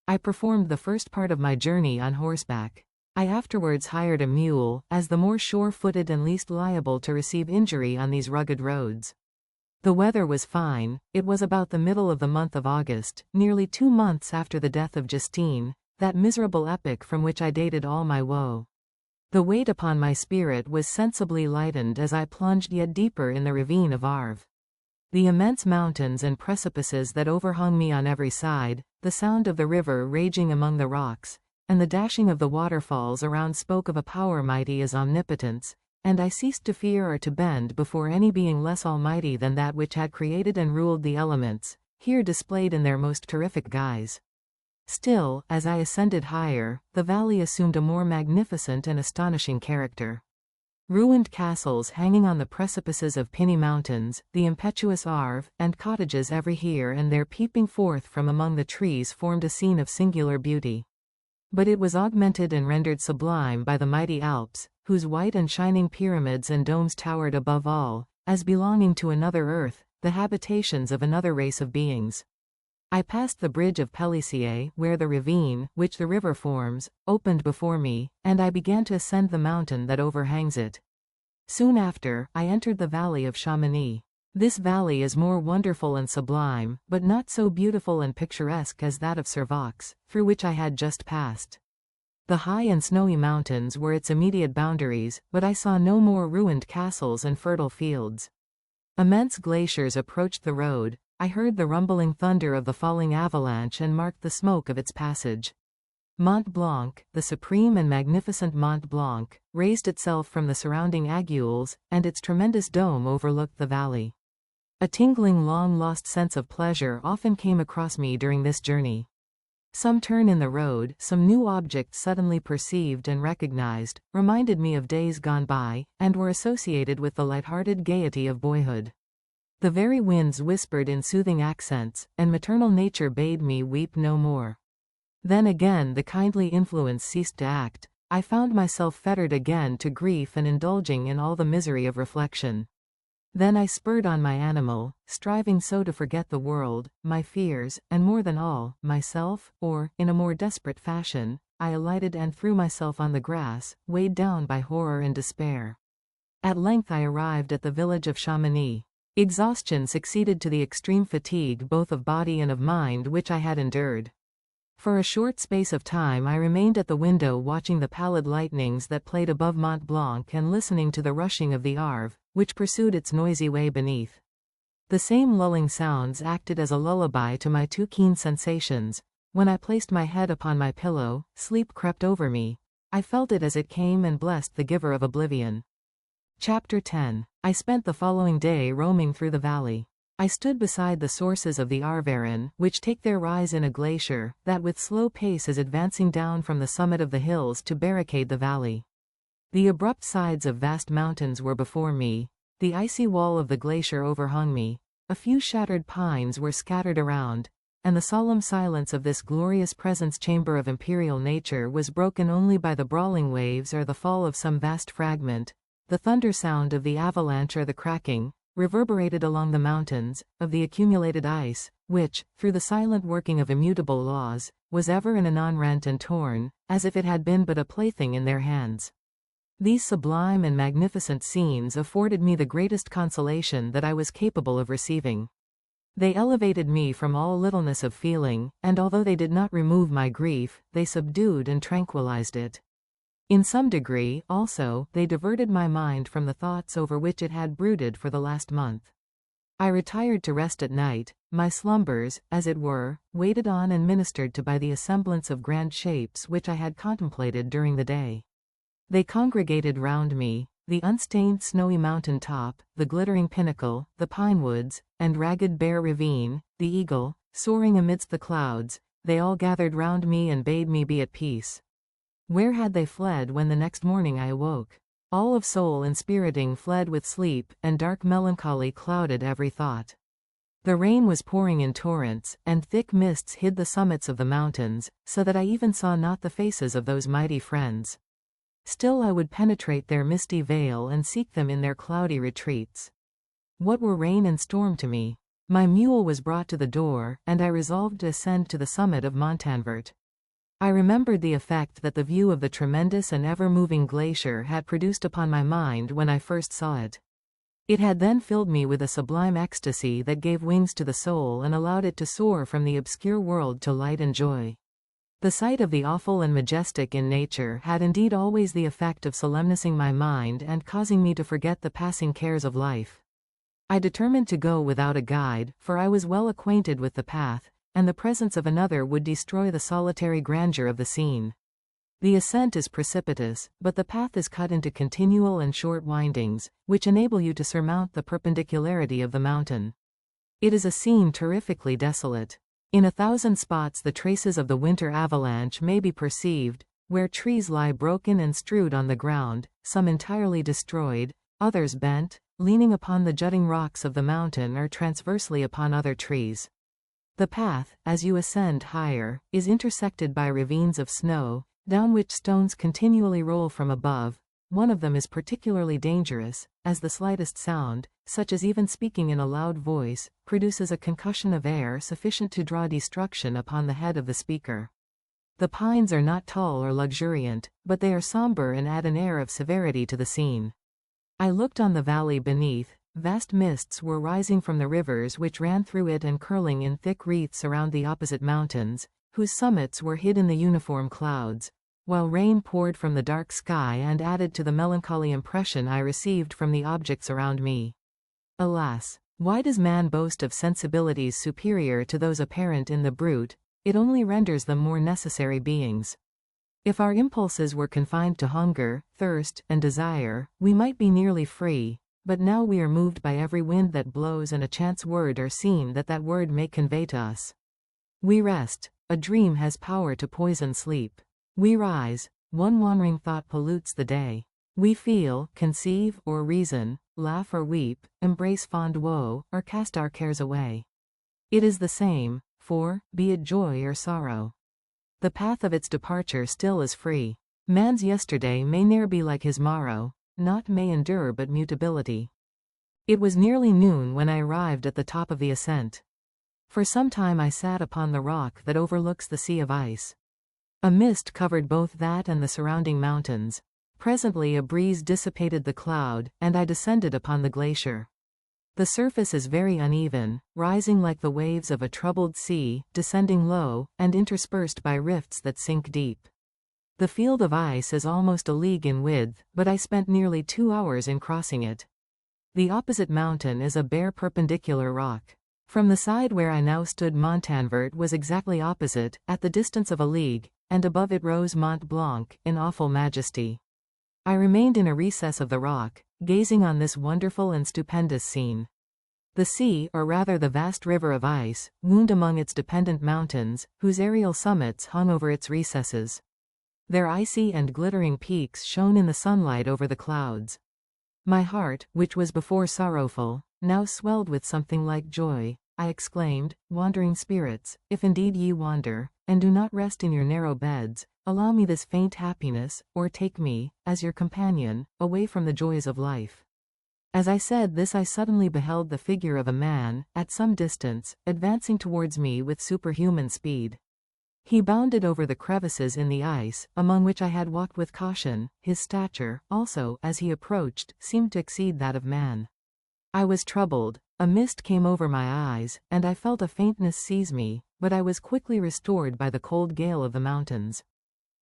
I performed the first part of my journey on horseback. I afterwards hired a mule, as the more sure-footed and least liable to receive injury on these rugged roads. The weather was fine. It was about the middle of the month of August, nearly 2 months after the death of Justine, that miserable epoch from which I dated all my woe. The weight upon my spirit was sensibly lightened as I plunged yet deeper in the ravine of Arve. The immense mountains and precipices that overhung me on every side, the sound of the river raging among the rocks, and the dashing of the waterfalls around spoke of a power mighty as omnipotence, and I ceased to fear or to bend before any being less almighty than that which had created and ruled the elements, here displayed in their most terrific guise. Still, as I ascended higher, the valley assumed a more magnificent and astonishing character. Ruined castles hanging on the precipices of pinny mountains, the impetuous Arve, and cottages every here and there peeping forth from among the trees formed a scene of singular beauty. But it was augmented and rendered sublime by the mighty Alps, whose white and shining pyramids and domes towered above all, as belonging to another earth, the habitations of another race of beings. I passed the bridge of Pélissier, where the ravine, which the river forms, opened before me, and I began to ascend the mountain that overhangs it. Soon after, I entered the valley of Chamonix. This valley is more wonderful and sublime, but not so beautiful and picturesque as that of Servox, through which I had just passed. The high and snowy mountains were its immediate boundaries, but I saw no more ruined castles and fertile fields. Immense glaciers approached the road. I heard the rumbling thunder of the falling avalanche and marked the smoke of its passage. Mont Blanc, the supreme and magnificent Mont Blanc, raised itself from the surrounding aiguilles, and its tremendous dome overlooked the valley. A tingling long-lost sense of pleasure often came across me during this journey. Some turn in the road, some new object suddenly perceived and recognized, reminded me of days gone by, and were associated with the light-hearted gaiety of boyhood. The very winds whispered in soothing accents, and maternal nature bade me weep no more. Then again the kindly influence ceased to act. I found myself fettered again to grief and indulging in all the misery of reflection. Then I spurred on my animal, striving so to forget the world, my fears, and more than all, myself, or, in a more desperate fashion, I alighted and threw myself on the grass, weighed down by horror and despair. At length I arrived at the village of Chamonix. Exhaustion succeeded to the extreme fatigue both of body and of mind which I had endured. For a short space of time I remained at the window watching the pallid lightnings that played above Mont Blanc and listening to the rushing of the Arve, which pursued its noisy way beneath. The same lulling sounds acted as a lullaby to my too keen sensations. When I placed my head upon my pillow, sleep crept over me. I felt it as it came and blessed the giver of oblivion. Chapter 10. I spent the following day roaming through the valley. I stood beside the sources of the Arveiron, which take their rise in a glacier, that with slow pace is advancing down from the summit of the hills to barricade the valley. The abrupt sides of vast mountains were before me. The icy wall of the glacier overhung me, a few shattered pines were scattered around, and the solemn silence of this glorious presence chamber of imperial nature was broken only by the brawling waves or the fall of some vast fragment, the thunder sound of the avalanche or the cracking, reverberated along the mountains, of the accumulated ice, which, through the silent working of immutable laws, was ever and anon rent and torn, as if it had been but a plaything in their hands. These sublime and magnificent scenes afforded me the greatest consolation that I was capable of receiving. They elevated me from all littleness of feeling, and although they did not remove my grief, they subdued and tranquilized it. In some degree, also, they diverted my mind from the thoughts over which it had brooded for the last month. I retired to rest at night, my slumbers, as it were, waited on and ministered to by the assemblance of grand shapes which I had contemplated during the day. They congregated round me, the unstained snowy mountain top, the glittering pinnacle, the pine woods, and ragged bare ravine, the eagle, soaring amidst the clouds, they all gathered round me and bade me be at peace. Where had they fled when the next morning I awoke? All of soul inspiriting fled with sleep, and dark melancholy clouded every thought. The rain was pouring in torrents, and thick mists hid the summits of the mountains, so that I even saw not the faces of those mighty friends. Still I would penetrate their misty veil and seek them in their cloudy retreats. What were rain and storm to me? My mule was brought to the door, and I resolved to ascend to the summit of Montanvert. I remembered the effect that the view of the tremendous and ever-moving glacier had produced upon my mind when I first saw it. It had then filled me with a sublime ecstasy that gave wings to the soul and allowed it to soar from the obscure world to light and joy. The sight of the awful and majestic in nature had indeed always the effect of solemnizing my mind and causing me to forget the passing cares of life. I determined to go without a guide, for I was well acquainted with the path, and the presence of another would destroy the solitary grandeur of the scene. The ascent is precipitous, but the path is cut into continual and short windings, which enable you to surmount the perpendicularity of the mountain. It is a scene terrifically desolate. In 1,000 spots the traces of the winter avalanche may be perceived, where trees lie broken and strewed on the ground, some entirely destroyed, others bent, leaning upon the jutting rocks of the mountain or transversely upon other trees. The path, as you ascend higher, is intersected by ravines of snow, down which stones continually roll from above. One of them is particularly dangerous, as the slightest sound, such as even speaking in a loud voice, produces a concussion of air sufficient to draw destruction upon the head of the speaker. The pines are not tall or luxuriant, but they are somber and add an air of severity to the scene. I looked on the valley beneath. Vast mists were rising from the rivers which ran through it and curling in thick wreaths around the opposite mountains, whose summits were hid in the uniform clouds, while rain poured from the dark sky and added to the melancholy impression I received from the objects around me. Alas! Why does man boast of sensibilities superior to those apparent in the brute? It only renders them more necessary beings. If our impulses were confined to hunger, thirst, and desire, we might be nearly free, but now we are moved by every wind that blows and a chance word or scene that word may convey to us. We rest. A dream has power to poison sleep. We rise. One wandering thought pollutes the day. We feel, conceive, or reason, laugh or weep, embrace fond woe, or cast our cares away. It is the same, for, be it joy or sorrow, the path of its departure still is free. Man's yesterday may ne'er be like his morrow, naught may endure but mutability. It was nearly noon when I arrived at the top of the ascent. For some time I sat upon the rock that overlooks the sea of ice. A mist covered both that and the surrounding mountains. Presently a breeze dissipated the cloud, and I descended upon the glacier. The surface is very uneven, rising like the waves of a troubled sea, descending low, and interspersed by rifts that sink deep. The field of ice is almost a league in width, but I spent nearly 2 hours in crossing it. The opposite mountain is a bare perpendicular rock. From the side where I now stood Montanvert was exactly opposite, at the distance of a league, and above it rose Mont Blanc, in awful majesty. I remained in a recess of the rock, gazing on this wonderful and stupendous scene. The sea, or rather the vast river of ice, wound among its dependent mountains, whose aerial summits hung over its recesses. Their icy and glittering peaks shone in the sunlight over the clouds. My heart, which was before sorrowful, now swelled with something like joy. I exclaimed, wandering spirits, if indeed ye wander, and do not rest in your narrow beds, allow me this faint happiness, or take me, as your companion, away from the joys of life. As I said this I suddenly beheld the figure of a man, at some distance, advancing towards me with superhuman speed. He bounded over the crevices in the ice, among which I had walked with caution. His stature, also, as he approached, seemed to exceed that of man. I was troubled, a mist came over my eyes, and I felt a faintness seize me, but I was quickly restored by the cold gale of the mountains.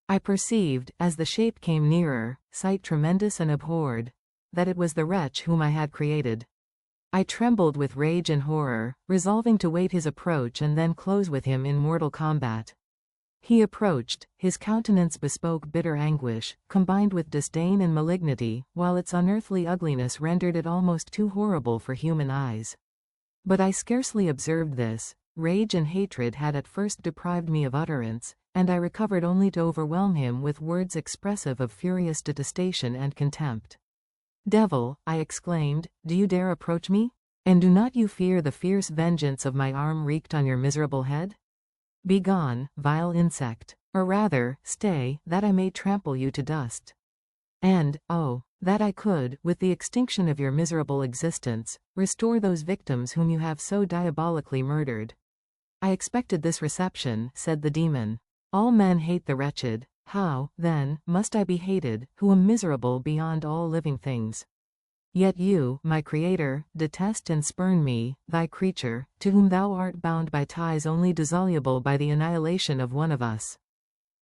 I perceived, as the shape came nearer, sight tremendous and abhorred, that it was the wretch whom I had created. I trembled with rage and horror, resolving to wait his approach and then close with him in mortal combat. He approached, his countenance bespoke bitter anguish, combined with disdain and malignity, while its unearthly ugliness rendered it almost too horrible for human eyes. But I scarcely observed this. Rage and hatred had at first deprived me of utterance, and I recovered only to overwhelm him with words expressive of furious detestation and contempt. "Devil," I exclaimed, "do you dare approach me? And do not you fear the fierce vengeance of my arm wreaked on your miserable head? Begone, vile insect, or rather, stay, that I may trample you to dust. And, oh, that I could, with the extinction of your miserable existence, restore those victims whom you have so diabolically murdered." "I expected this reception," said the demon. "All men hate the wretched. How, then, must I be hated, who am miserable beyond all living things? Yet you, my Creator, detest and spurn me, thy creature, to whom thou art bound by ties only dissoluble by the annihilation of one of us.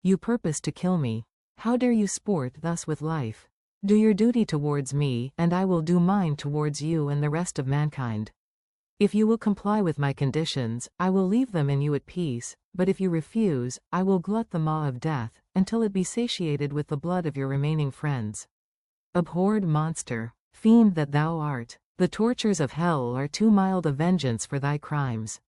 You purpose to kill me. How dare you sport thus with life? Do your duty towards me, and I will do mine towards you and the rest of mankind. If you will comply with my conditions, I will leave them and you at peace, but if you refuse, I will glut the maw of death, until it be satiated with the blood of your remaining friends. Abhorred monster! Fiend that thou art, the tortures of hell are too mild a vengeance for thy crimes.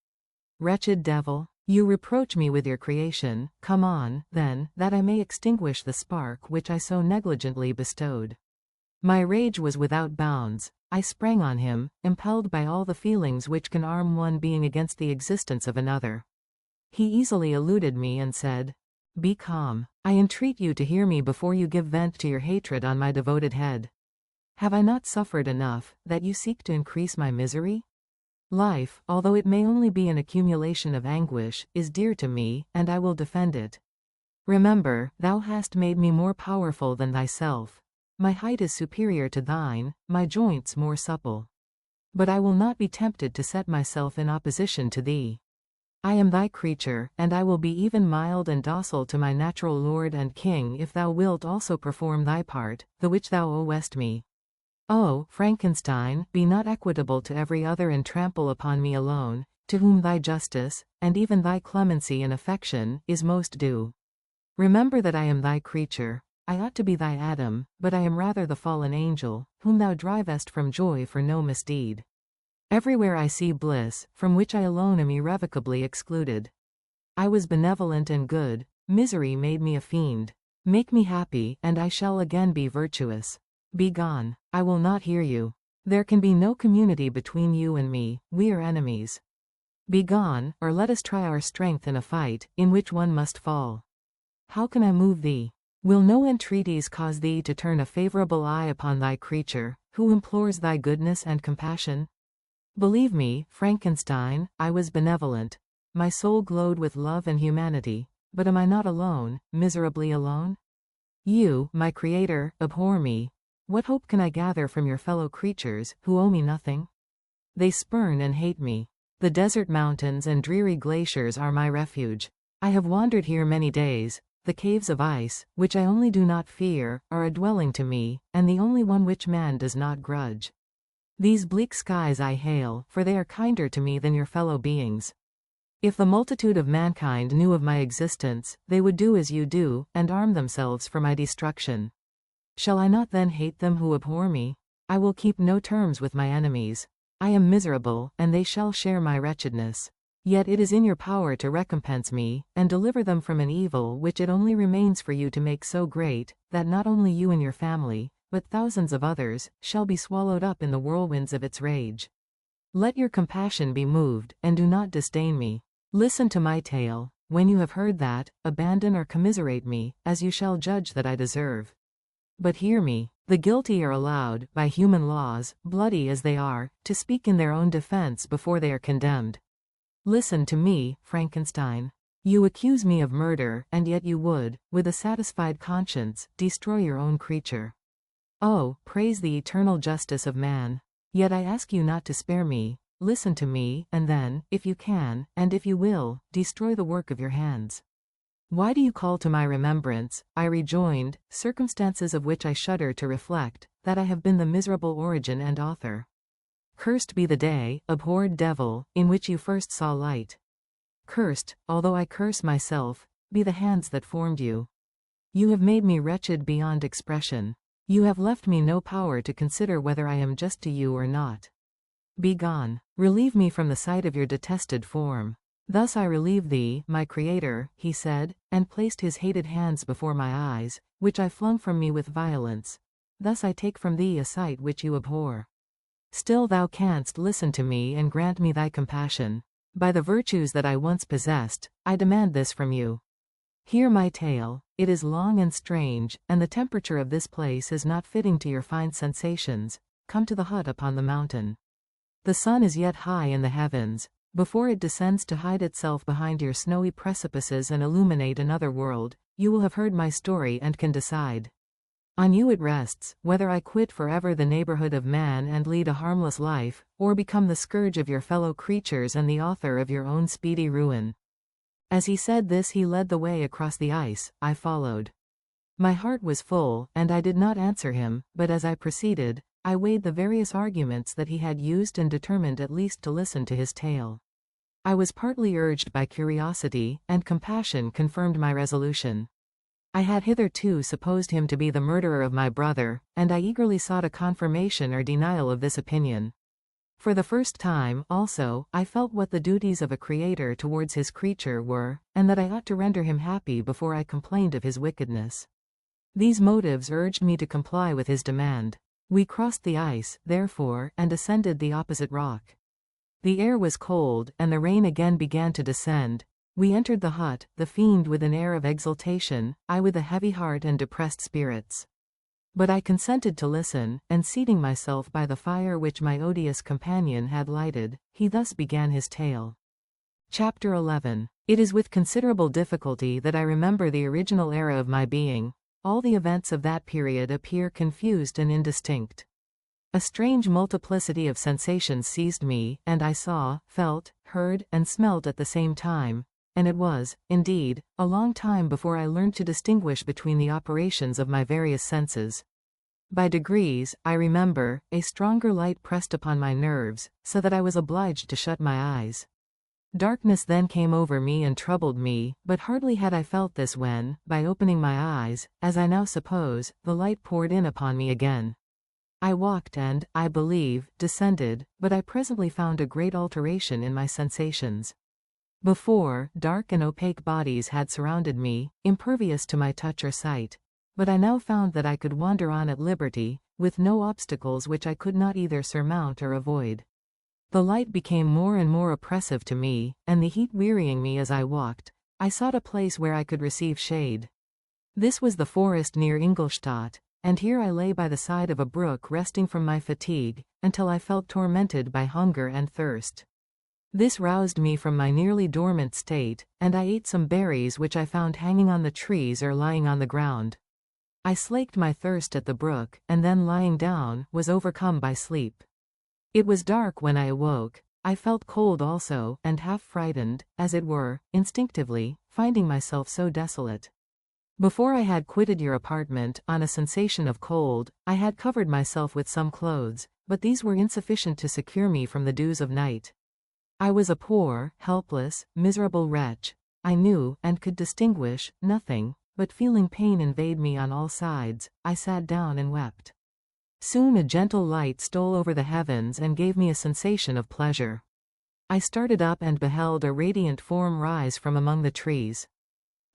Wretched devil, you reproach me with your creation, come on, then, that I may extinguish the spark which I so negligently bestowed." My rage was without bounds. I sprang on him, impelled by all the feelings which can arm one being against the existence of another. He easily eluded me and said, "Be calm. I entreat you to hear me before you give vent to your hatred on my devoted head. Have I not suffered enough, that you seek to increase my misery? Life, although it may only be an accumulation of anguish, is dear to me, and I will defend it. Remember, thou hast made me more powerful than thyself. My height is superior to thine, my joints more supple. But I will not be tempted to set myself in opposition to thee. I am thy creature, and I will be even mild and docile to my natural lord and king if thou wilt also perform thy part, the which thou owest me. Oh, Frankenstein, be not equitable to every other and trample upon me alone, to whom thy justice, and even thy clemency and affection, is most due. Remember that I am thy creature. I ought to be thy Adam, but I am rather the fallen angel, whom thou drivest from joy for no misdeed. Everywhere I see bliss, from which I alone am irrevocably excluded. I was benevolent and good, misery made me a fiend. Make me happy, and I shall again be virtuous. Begone, I will not hear you. There can be no community between you and me, we are enemies. Begone, or let us try our strength in a fight, in which one must fall. How can I move thee? Will no entreaties cause thee to turn a favorable eye upon thy creature, who implores thy goodness and compassion? Believe me, Frankenstein, I was benevolent. My soul glowed with love and humanity, but am I not alone, miserably alone? You, my Creator, abhor me. What hope can I gather from your fellow creatures, who owe me nothing? They spurn and hate me. The desert mountains and dreary glaciers are my refuge. I have wandered here many days. The caves of ice, which I only do not fear, are a dwelling to me, and the only one which man does not grudge. These bleak skies I hail, for they are kinder to me than your fellow beings. If the multitude of mankind knew of my existence, they would do as you do, and arm themselves for my destruction. Shall I not then hate them who abhor me? I will keep no terms with my enemies. I am miserable, and they shall share my wretchedness. Yet it is in your power to recompense me, and deliver them from an evil which it only remains for you to make so great, that not only you and your family, but thousands of others shall be swallowed up in the whirlwinds of its rage. Let your compassion be moved, and do not disdain me. Listen to my tale. When you have heard that, abandon or commiserate me, as you shall judge that I deserve. But hear me. The guilty are allowed, by human laws, bloody as they are, to speak in their own defense before they are condemned. Listen to me, Frankenstein. You accuse me of murder, and yet you would, with a satisfied conscience, destroy your own creature. Oh, praise the eternal justice of man. Yet I ask you not to spare me. Listen to me, and then, if you can, and if you will, destroy the work of your hands. Why do you call to my remembrance, I rejoined, circumstances of which I shudder to reflect, that I have been the miserable origin and author? Cursed be the day, abhorred devil, in which you first saw light. Cursed, although I curse myself, be the hands that formed you. You have made me wretched beyond expression. You have left me no power to consider whether I am just to you or not. Be gone. Relieve me from the sight of your detested form. Thus I relieve thee, my Creator, he said, and placed his hated hands before my eyes, which I flung from me with violence. Thus I take from thee a sight which you abhor. Still thou canst listen to me and grant me thy compassion. By the virtues that I once possessed, I demand this from you. Hear my tale. It is long and strange, and the temperature of this place is not fitting to your fine sensations. Come to the hut upon the mountain. The sun is yet high in the heavens. Before it descends to hide itself behind your snowy precipices and illuminate another world, you will have heard my story and can decide. On you it rests, whether I quit forever the neighborhood of man and lead a harmless life, or become the scourge of your fellow creatures and the author of your own speedy ruin. As he said this he led the way across the ice. I followed. My heart was full, and I did not answer him, but as I proceeded, I weighed the various arguments that he had used and determined at least to listen to his tale. I was partly urged by curiosity, and compassion confirmed my resolution. I had hitherto supposed him to be the murderer of my brother, and I eagerly sought a confirmation or denial of this opinion. For the first time, also, I felt what the duties of a creator towards his creature were, and that I ought to render him happy before I complained of his wickedness. These motives urged me to comply with his demand. We crossed the ice, therefore, and ascended the opposite rock. The air was cold, and the rain again began to descend. We entered the hut, the fiend with an air of exultation, I with a heavy heart and depressed spirits. But I consented to listen, and seating myself by the fire which my odious companion had lighted, he thus began his tale. Chapter 11. It is with considerable difficulty that I remember the original era of my being. All the events of that period appear confused and indistinct. A strange multiplicity of sensations seized me, and I saw, felt, heard, and smelt at the same time, and it was, indeed, a long time before I learned to distinguish between the operations of my various senses. By degrees, I remember, a stronger light pressed upon my nerves, so that I was obliged to shut my eyes. Darkness then came over me and troubled me, but hardly had I felt this when, by opening my eyes, as I now suppose, the light poured in upon me again. I walked and, I believe, descended, but I presently found a great alteration in my sensations. Before, dark and opaque bodies had surrounded me, impervious to my touch or sight, but I now found that I could wander on at liberty, with no obstacles which I could not either surmount or avoid. The light became more and more oppressive to me, and the heat wearying me as I walked, I sought a place where I could receive shade. This was the forest near Ingolstadt, and here I lay by the side of a brook resting from my fatigue, until I felt tormented by hunger and thirst. This roused me from my nearly dormant state, and I ate some berries which I found hanging on the trees or lying on the ground. I slaked my thirst at the brook, and then lying down, was overcome by sleep. It was dark when I awoke. I felt cold also, and half frightened, as it were, instinctively, finding myself so desolate. Before I had quitted your apartment, on a sensation of cold, I had covered myself with some clothes, but these were insufficient to secure me from the dews of night. I was a poor, helpless, miserable wretch. I knew, and could distinguish, nothing, but feeling pain invade me on all sides, I sat down and wept. Soon a gentle light stole over the heavens and gave me a sensation of pleasure. I started up and beheld a radiant form rise from among the trees.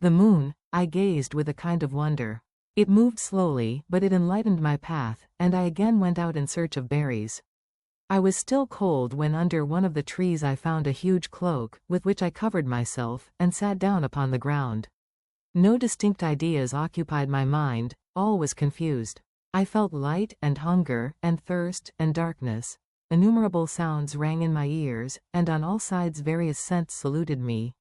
The moon, I gazed with a kind of wonder. It moved slowly, but it enlightened my path, and I again went out in search of berries. I was still cold when under one of the trees I found a huge cloak, with which I covered myself, and sat down upon the ground. No distinct ideas occupied my mind, all was confused. I felt light, and hunger, and thirst, and darkness. Innumerable sounds rang in my ears, and on all sides various scents saluted me.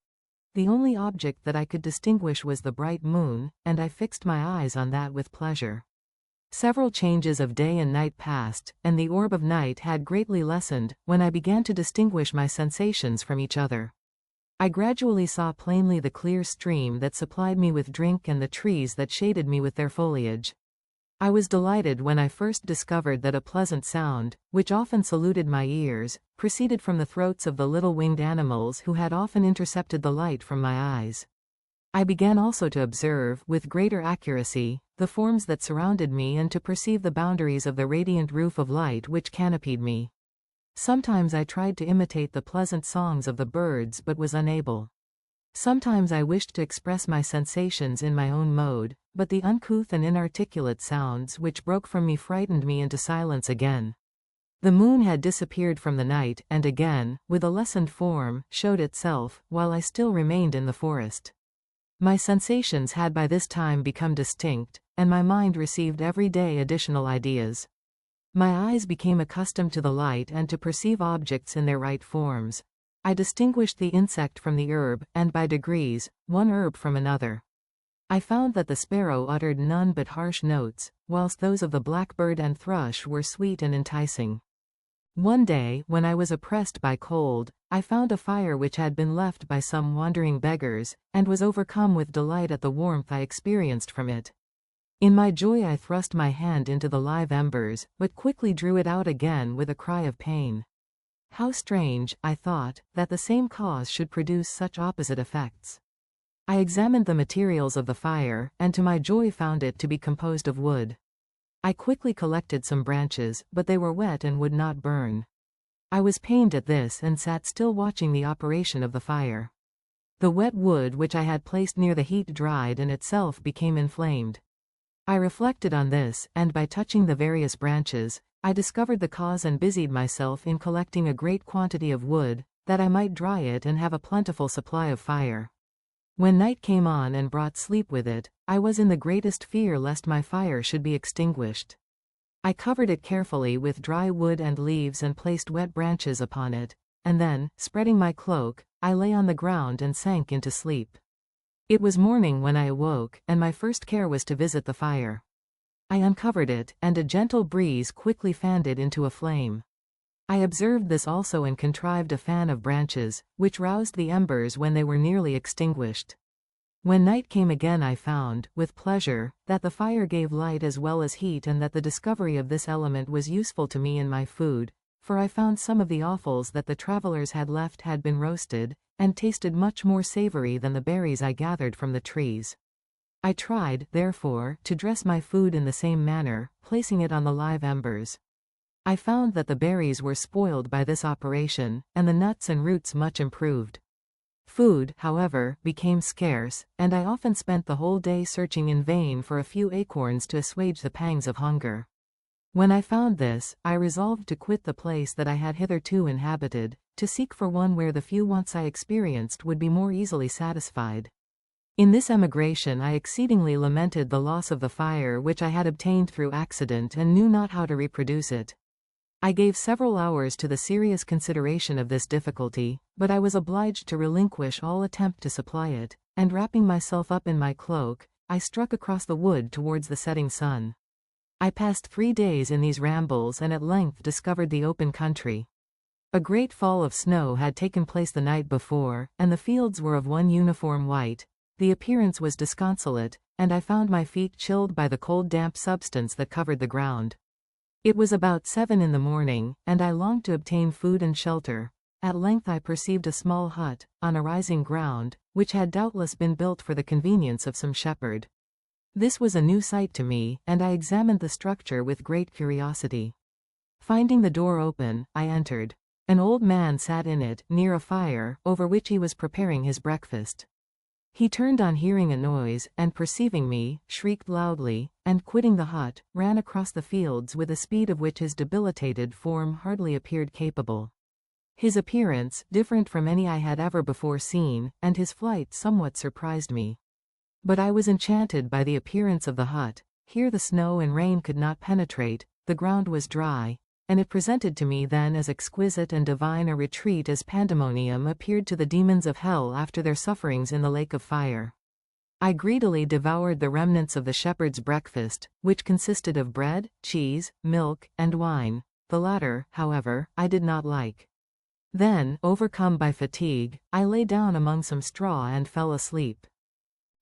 The only object that I could distinguish was the bright moon, and I fixed my eyes on that with pleasure. Several changes of day and night passed, and the orb of night had greatly lessened, when I began to distinguish my sensations from each other. I gradually saw plainly the clear stream that supplied me with drink and the trees that shaded me with their foliage. I was delighted when I first discovered that a pleasant sound, which often saluted my ears, proceeded from the throats of the little winged animals who had often intercepted the light from my eyes. I began also to observe, with greater accuracy, the forms that surrounded me and to perceive the boundaries of the radiant roof of light which canopied me. Sometimes I tried to imitate the pleasant songs of the birds but was unable. Sometimes I wished to express my sensations in my own mode, but the uncouth and inarticulate sounds which broke from me frightened me into silence again. The moon had disappeared from the night, and again, with a lessened form, showed itself, while I still remained in the forest. My sensations had by this time become distinct, and my mind received every day additional ideas. My eyes became accustomed to the light and to perceive objects in their right forms. I distinguished the insect from the herb, and by degrees, one herb from another. I found that the sparrow uttered none but harsh notes, whilst those of the blackbird and thrush were sweet and enticing. One day, when I was oppressed by cold, I found a fire which had been left by some wandering beggars, and was overcome with delight at the warmth I experienced from it. In my joy I thrust my hand into the live embers, but quickly drew it out again with a cry of pain. How strange, I thought, that the same cause should produce such opposite effects. I examined the materials of the fire, and to my joy found it to be composed of wood. I quickly collected some branches, but they were wet and would not burn. I was pained at this and sat still watching the operation of the fire. The wet wood which I had placed near the heat dried and itself became inflamed. I reflected on this, and by touching the various branches, I discovered the cause and busied myself in collecting a great quantity of wood, that I might dry it and have a plentiful supply of fire. When night came on and brought sleep with it, I was in the greatest fear lest my fire should be extinguished. I covered it carefully with dry wood and leaves and placed wet branches upon it, and then, spreading my cloak, I lay on the ground and sank into sleep. It was morning when I awoke, and my first care was to visit the fire. I uncovered it, and a gentle breeze quickly fanned it into a flame. I observed this also and contrived a fan of branches, which roused the embers when they were nearly extinguished. When night came again I found, with pleasure, that the fire gave light as well as heat and that the discovery of this element was useful to me in my food, for I found some of the offals that the travelers had left had been roasted, and tasted much more savory than the berries I gathered from the trees. I tried, therefore, to dress my food in the same manner, placing it on the live embers. I found that the berries were spoiled by this operation, and the nuts and roots much improved. Food, however, became scarce, and I often spent the whole day searching in vain for a few acorns to assuage the pangs of hunger. When I found this, I resolved to quit the place that I had hitherto inhabited, to seek for one where the few wants I experienced would be more easily satisfied. In this emigration I exceedingly lamented the loss of the fire which I had obtained through accident and knew not how to reproduce it. I gave several hours to the serious consideration of this difficulty, but I was obliged to relinquish all attempt to supply it, and wrapping myself up in my cloak, I struck across the wood towards the setting sun. I passed 3 days in these rambles and at length discovered the open country. A great fall of snow had taken place the night before, and the fields were of one uniform white. The appearance was disconsolate, and I found my feet chilled by the cold damp substance that covered the ground. It was about 7 in the morning, and I longed to obtain food and shelter. At length I perceived a small hut, on a rising ground, which had doubtless been built for the convenience of some shepherd. This was a new sight to me, and I examined the structure with great curiosity. Finding the door open, I entered. An old man sat in it, near a fire, over which he was preparing his breakfast. He turned on hearing a noise, and perceiving me, shrieked loudly, and quitting the hut, ran across the fields with a speed of which his debilitated form hardly appeared capable. His appearance, different from any I had ever before seen, and his flight somewhat surprised me. But I was enchanted by the appearance of the hut. Here the snow and rain could not penetrate, the ground was dry, and it presented to me then as exquisite and divine a retreat as pandemonium appeared to the demons of hell after their sufferings in the lake of fire. I greedily devoured the remnants of the shepherd's breakfast, which consisted of bread, cheese, milk, and wine. The latter, however, I did not like. Then, overcome by fatigue, I lay down among some straw and fell asleep.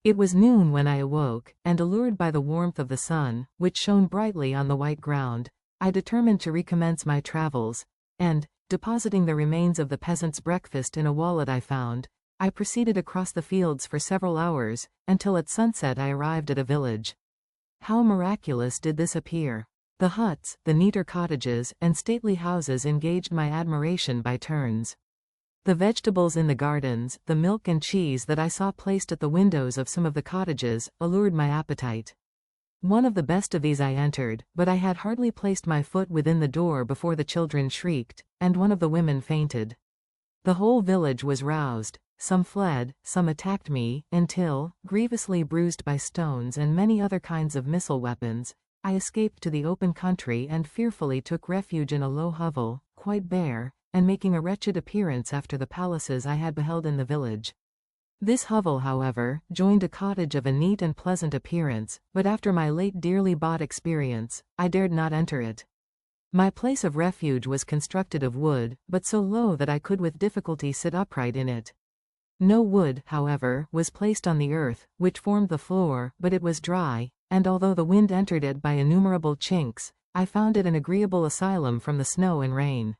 It was noon when I awoke, and allured by the warmth of the sun, which shone brightly on the white ground, I determined to recommence my travels, and, depositing the remains of the peasant's breakfast in a wallet I found, I proceeded across the fields for several hours, until at sunset I arrived at a village. How miraculous did this appear! The huts, the neater cottages, and stately houses engaged my admiration by turns. The vegetables in the gardens, the milk and cheese that I saw placed at the windows of some of the cottages, allured my appetite. One of the best of these I entered, but I had hardly placed my foot within the door before the children shrieked, and one of the women fainted. The whole village was roused. Some fled, some attacked me, until, grievously bruised by stones and many other kinds of missile weapons, I escaped to the open country and fearfully took refuge in a low hovel, quite bare, and making a wretched appearance after the palaces I had beheld in the village. This hovel, however, joined a cottage of a neat and pleasant appearance, but after my late dearly bought experience, I dared not enter it. My place of refuge was constructed of wood, but so low that I could with difficulty sit upright in it. No wood, however, was placed on the earth, which formed the floor, but it was dry, and although the wind entered it by innumerable chinks, I found it an agreeable asylum from the snow and rain.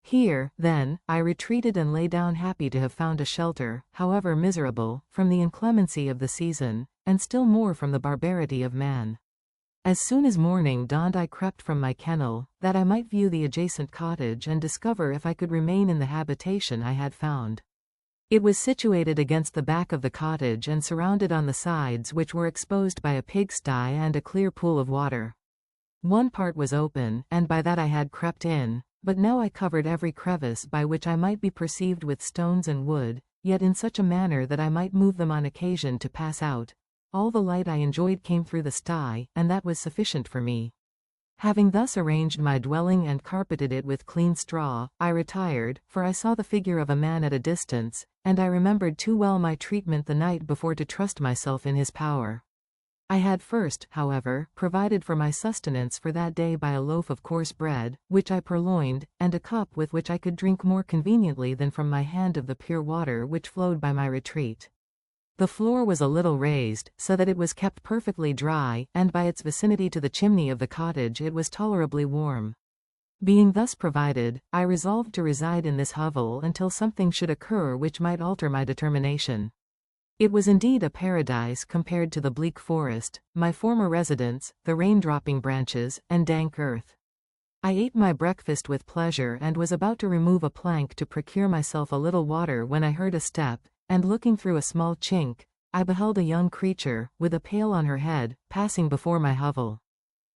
Here, then, I retreated and lay down happy to have found a shelter, however miserable, from the inclemency of the season, and still more from the barbarity of man. As soon as morning dawned I crept from my kennel, that I might view the adjacent cottage and discover if I could remain in the habitation I had found. It was situated against the back of the cottage and surrounded on the sides which were exposed by a pigsty and a clear pool of water. One part was open, and by that I had crept in, but now I covered every crevice by which I might be perceived with stones and wood, yet in such a manner that I might move them on occasion to pass out. All the light I enjoyed came through the sty, and that was sufficient for me. Having thus arranged my dwelling and carpeted it with clean straw, I retired, for I saw the figure of a man at a distance, and I remembered too well my treatment the night before to trust myself in his power. I had first, however, provided for my sustenance for that day by a loaf of coarse bread, which I purloined, and a cup with which I could drink more conveniently than from my hand of the pure water which flowed by my retreat. The floor was a little raised, so that it was kept perfectly dry, and by its vicinity to the chimney of the cottage it was tolerably warm. Being thus provided, I resolved to reside in this hovel until something should occur which might alter my determination. It was indeed a paradise compared to the bleak forest, my former residence, the rain-dropping branches, and dank earth. I ate my breakfast with pleasure and was about to remove a plank to procure myself a little water when I heard a step, and looking through a small chink, I beheld a young creature, with a pail on her head, passing before my hovel.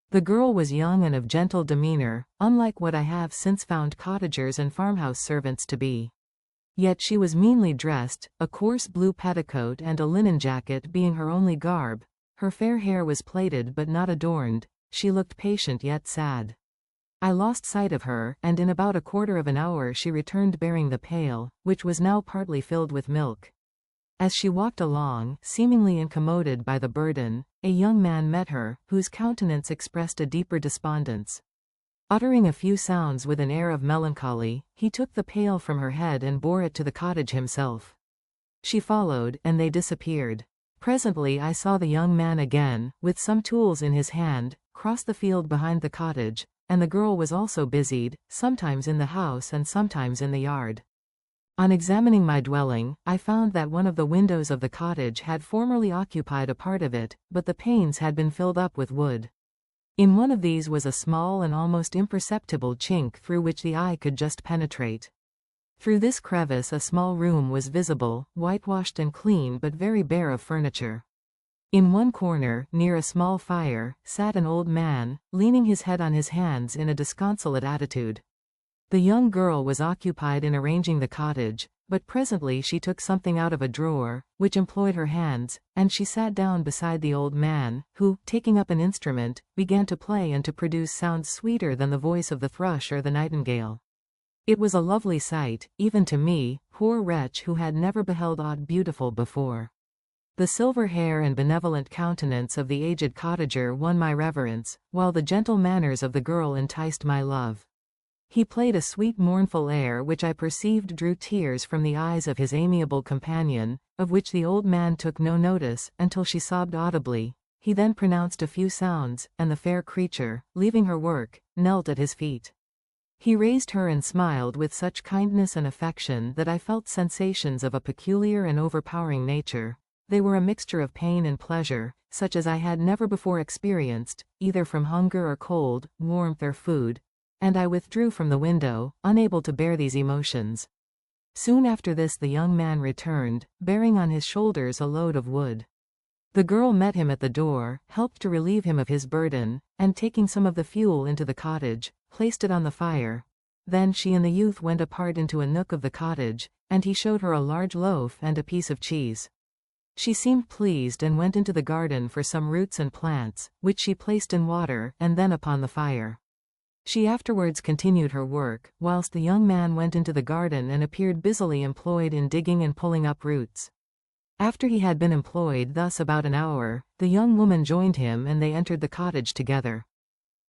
The girl was young and of gentle demeanor, unlike what I have since found cottagers and farmhouse servants to be. Yet she was meanly dressed, a coarse blue petticoat and a linen jacket being her only garb. Her fair hair was plaited but not adorned. She looked patient yet sad. I lost sight of her, and in about a quarter of an hour she returned bearing the pail, which was now partly filled with milk. As she walked along, seemingly incommoded by the burden, a young man met her, whose countenance expressed a deeper despondence. Uttering a few sounds with an air of melancholy, he took the pail from her head and bore it to the cottage himself. She followed, and they disappeared. Presently I saw the young man again, with some tools in his hand, cross the field behind the cottage, and the girl was also busied, sometimes in the house and sometimes in the yard. On examining my dwelling, I found that one of the windows of the cottage had formerly occupied a part of it, but the panes had been filled up with wood. In one of these was a small and almost imperceptible chink through which the eye could just penetrate. Through this crevice a small room was visible, whitewashed and clean but very bare of furniture. In one corner, near a small fire, sat an old man, leaning his head on his hands in a disconsolate attitude. The young girl was occupied in arranging the cottage, but presently she took something out of a drawer, which employed her hands, and she sat down beside the old man, who, taking up an instrument, began to play and to produce sounds sweeter than the voice of the thrush or the nightingale. It was a lovely sight, even to me, poor wretch who had never beheld aught beautiful before. The silver hair and benevolent countenance of the aged cottager won my reverence, while the gentle manners of the girl enticed my love. He played a sweet mournful air which I perceived drew tears from the eyes of his amiable companion, of which the old man took no notice, until she sobbed audibly. He then pronounced a few sounds, and the fair creature, leaving her work, knelt at his feet. He raised her and smiled with such kindness and affection that I felt sensations of a peculiar and overpowering nature. They were a mixture of pain and pleasure, such as I had never before experienced, either from hunger or cold, warmth or food, and I withdrew from the window, unable to bear these emotions. Soon after this the young man returned, bearing on his shoulders a load of wood. The girl met him at the door, helped to relieve him of his burden, and taking some of the fuel into the cottage, placed it on the fire. Then she and the youth went apart into a nook of the cottage, and he showed her a large loaf and a piece of cheese. She seemed pleased and went into the garden for some roots and plants, which she placed in water and then upon the fire. She afterwards continued her work, whilst the young man went into the garden and appeared busily employed in digging and pulling up roots. After he had been employed thus about an hour, the young woman joined him and they entered the cottage together.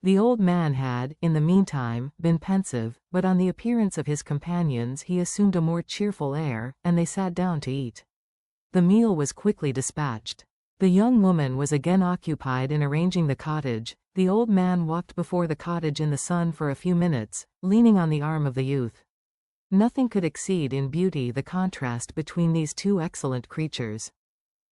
The old man had, in the meantime, been pensive, but on the appearance of his companions he assumed a more cheerful air, and they sat down to eat. The meal was quickly dispatched. The young woman was again occupied in arranging the cottage. The old man walked before the cottage in the sun for a few minutes, leaning on the arm of the youth. Nothing could exceed in beauty the contrast between these two excellent creatures.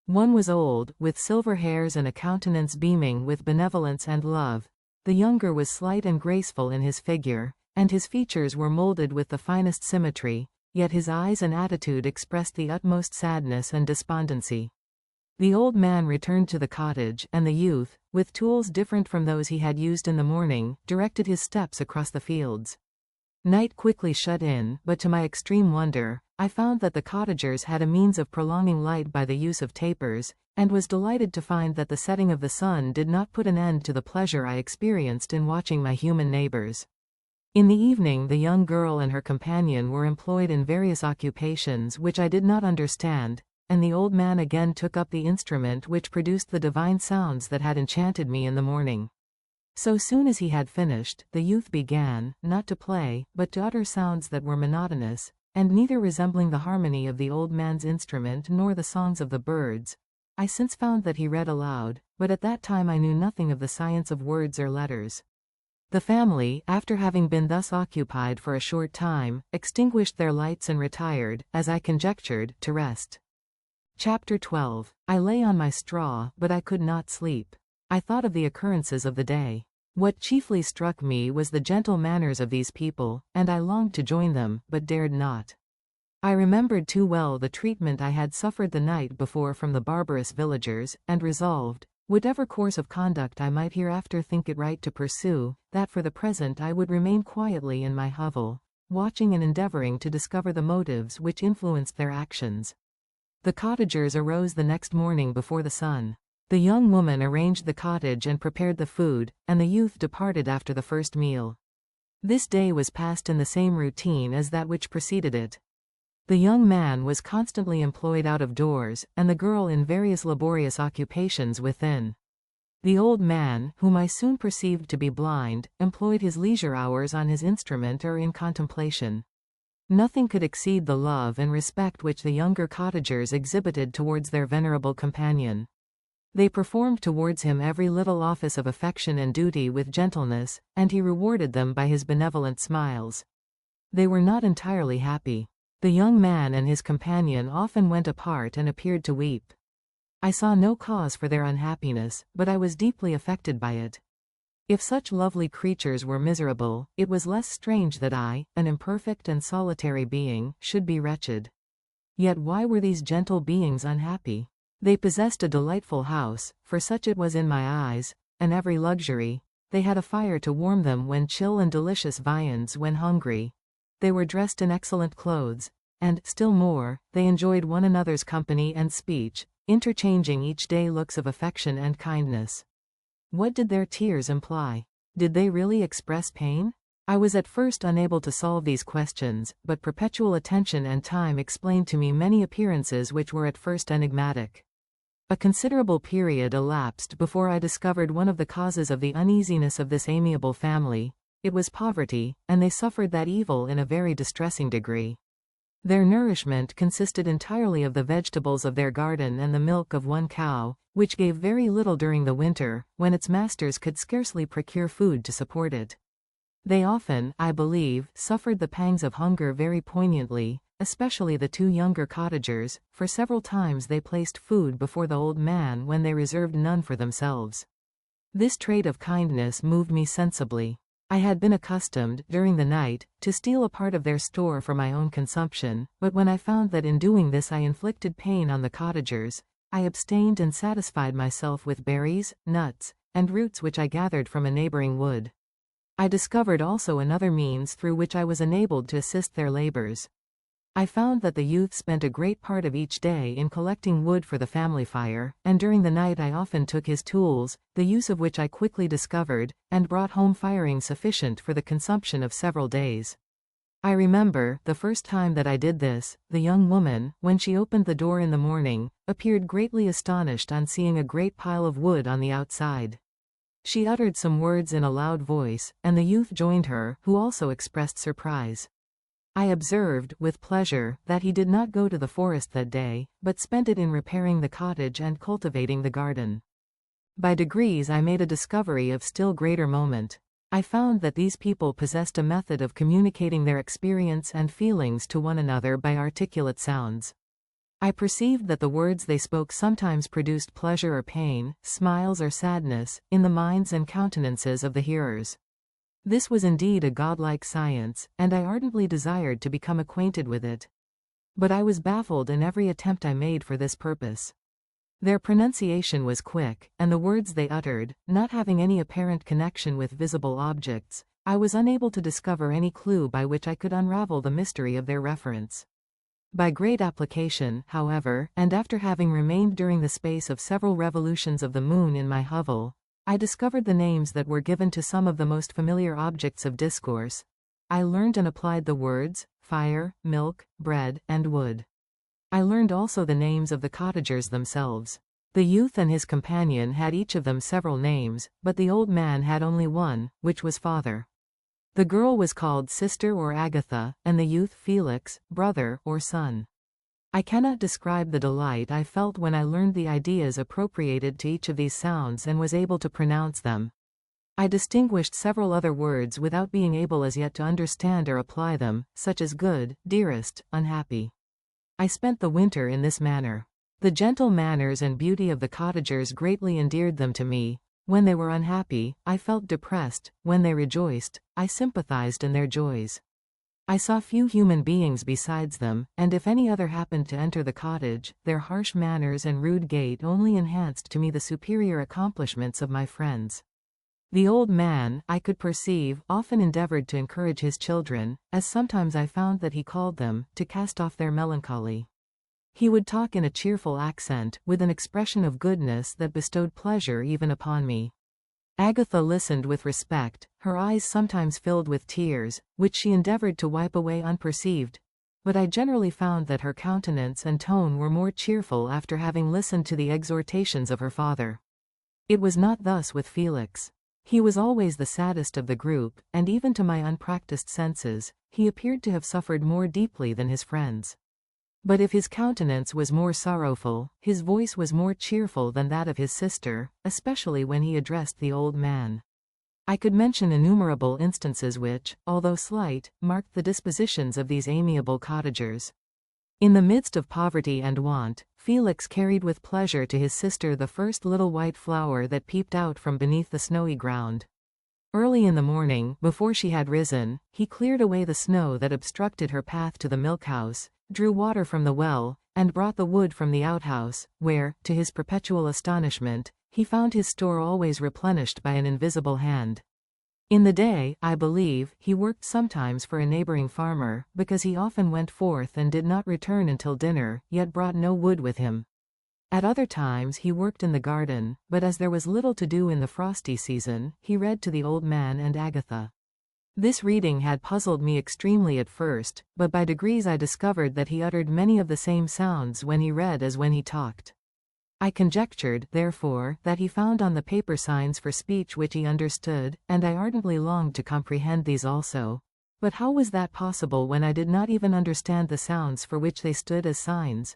One was old, with silver hairs and a countenance beaming with benevolence and love. The younger was slight and graceful in his figure, and his features were molded with the finest symmetry, yet his eyes and attitude expressed the utmost sadness and despondency. The old man returned to the cottage, and the youth, with tools different from those he had used in the morning, directed his steps across the fields. Night quickly shut in, but to my extreme wonder, I found that the cottagers had a means of prolonging light by the use of tapers, and was delighted to find that the setting of the sun did not put an end to the pleasure I experienced in watching my human neighbors. In the evening the young girl and her companion were employed in various occupations which I did not understand, and the old man again took up the instrument which produced the divine sounds that had enchanted me in the morning. So soon as he had finished, the youth began, not to play, but to utter sounds that were monotonous, and neither resembling the harmony of the old man's instrument nor the songs of the birds. I since found that he read aloud, but at that time I knew nothing of the science of words or letters. The family, after having been thus occupied for a short time, extinguished their lights and retired, as I conjectured, to rest. Chapter 12. I lay on my straw, but I could not sleep. I thought of the occurrences of the day. What chiefly struck me was the gentle manners of these people, and I longed to join them, but dared not. I remembered too well the treatment I had suffered the night before from the barbarous villagers, and resolved, whatever course of conduct I might hereafter think it right to pursue, that for the present I would remain quietly in my hovel, watching and endeavoring to discover the motives which influenced their actions. The cottagers arose the next morning before the sun. The young woman arranged the cottage and prepared the food, and the youth departed after the first meal. This day was passed in the same routine as that which preceded it. The young man was constantly employed out of doors, and the girl in various laborious occupations within. The old man, whom I soon perceived to be blind, employed his leisure hours on his instrument or in contemplation. Nothing could exceed the love and respect which the younger cottagers exhibited towards their venerable companion. They performed towards him every little office of affection and duty with gentleness, and he rewarded them by his benevolent smiles. They were not entirely happy. The young man and his companion often went apart and appeared to weep. I saw no cause for their unhappiness, but I was deeply affected by it. If such lovely creatures were miserable, it was less strange that I, an imperfect and solitary being, should be wretched. Yet why were these gentle beings unhappy? They possessed a delightful house, for such it was in my eyes, and every luxury. They had a fire to warm them when chill and delicious viands when hungry. They were dressed in excellent clothes, and, still more, they enjoyed one another's company and speech, interchanging each day looks of affection and kindness. What did their tears imply? Did they really express pain? I was at first unable to solve these questions, but perpetual attention and time explained to me many appearances which were at first enigmatic. A considerable period elapsed before I discovered one of the causes of the uneasiness of this amiable family. It was poverty, and they suffered that evil in a very distressing degree. Their nourishment consisted entirely of the vegetables of their garden and the milk of one cow, which gave very little during the winter, when its masters could scarcely procure food to support it. They often, I believe, suffered the pangs of hunger very poignantly, especially the two younger cottagers, for several times they placed food before the old man when they reserved none for themselves. This trait of kindness moved me sensibly. I had been accustomed, during the night, to steal a part of their store for my own consumption, but when I found that in doing this I inflicted pain on the cottagers, I abstained and satisfied myself with berries, nuts, and roots which I gathered from a neighboring wood. I discovered also another means through which I was enabled to assist their labors. I found that the youth spent a great part of each day in collecting wood for the family fire, and during the night I often took his tools, the use of which I quickly discovered, and brought home firing sufficient for the consumption of several days. I remember, the first time that I did this, the young woman, when she opened the door in the morning, appeared greatly astonished on seeing a great pile of wood on the outside. She uttered some words in a loud voice, and the youth joined her, who also expressed surprise. I observed, with pleasure, that he did not go to the forest that day, but spent it in repairing the cottage and cultivating the garden. By degrees I made a discovery of still greater moment. I found that these people possessed a method of communicating their experience and feelings to one another by articulate sounds. I perceived that the words they spoke sometimes produced pleasure or pain, smiles or sadness, in the minds and countenances of the hearers. This was indeed a godlike science, and I ardently desired to become acquainted with it. But I was baffled in every attempt I made for this purpose. Their pronunciation was quick, and the words they uttered, not having any apparent connection with visible objects, I was unable to discover any clue by which I could unravel the mystery of their reference. By great application, however, and after having remained during the space of several revolutions of the moon in my hovel, I discovered the names that were given to some of the most familiar objects of discourse. I learned and applied the words, fire, milk, bread, and wood. I learned also the names of the cottagers themselves. The youth and his companion had each of them several names, but the old man had only one, which was father. The girl was called sister or Agatha, and the youth Felix, brother or son. I cannot describe the delight I felt when I learned the ideas appropriated to each of these sounds and was able to pronounce them. I distinguished several other words without being able as yet to understand or apply them, such as good, dearest, unhappy. I spent the winter in this manner. The gentle manners and beauty of the cottagers greatly endeared them to me. When they were unhappy, I felt depressed. When they rejoiced, I sympathized in their joys. I saw few human beings besides them, and if any other happened to enter the cottage, their harsh manners and rude gait only enhanced to me the superior accomplishments of my friends. The old man, I could perceive, often endeavored to encourage his children, as sometimes I found that he called them, to cast off their melancholy. He would talk in a cheerful accent, with an expression of goodness that bestowed pleasure even upon me. Agatha listened with respect, her eyes sometimes filled with tears, which she endeavored to wipe away unperceived, but I generally found that her countenance and tone were more cheerful after having listened to the exhortations of her father. It was not thus with Felix. He was always the saddest of the group, and even to my unpracticed senses, he appeared to have suffered more deeply than his friends. But if his countenance was more sorrowful, his voice was more cheerful than that of his sister, especially when he addressed the old man. I could mention innumerable instances which, although slight, marked the dispositions of these amiable cottagers. In the midst of poverty and want, Felix carried with pleasure to his sister the first little white flower that peeped out from beneath the snowy ground. Early in the morning, before she had risen, he cleared away the snow that obstructed her path to the milk-house, drew water from the well, and brought the wood from the outhouse, where, to his perpetual astonishment, he found his store always replenished by an invisible hand. In the day, I believe, he worked sometimes for a neighboring farmer, because he often went forth and did not return until dinner, yet brought no wood with him. At other times he worked in the garden, but as there was little to do in the frosty season, he read to the old man and Agatha. This reading had puzzled me extremely at first, but by degrees I discovered that he uttered many of the same sounds when he read as when he talked. I conjectured, therefore, that he found on the paper signs for speech which he understood, and I ardently longed to comprehend these also. But how was that possible when I did not even understand the sounds for which they stood as signs?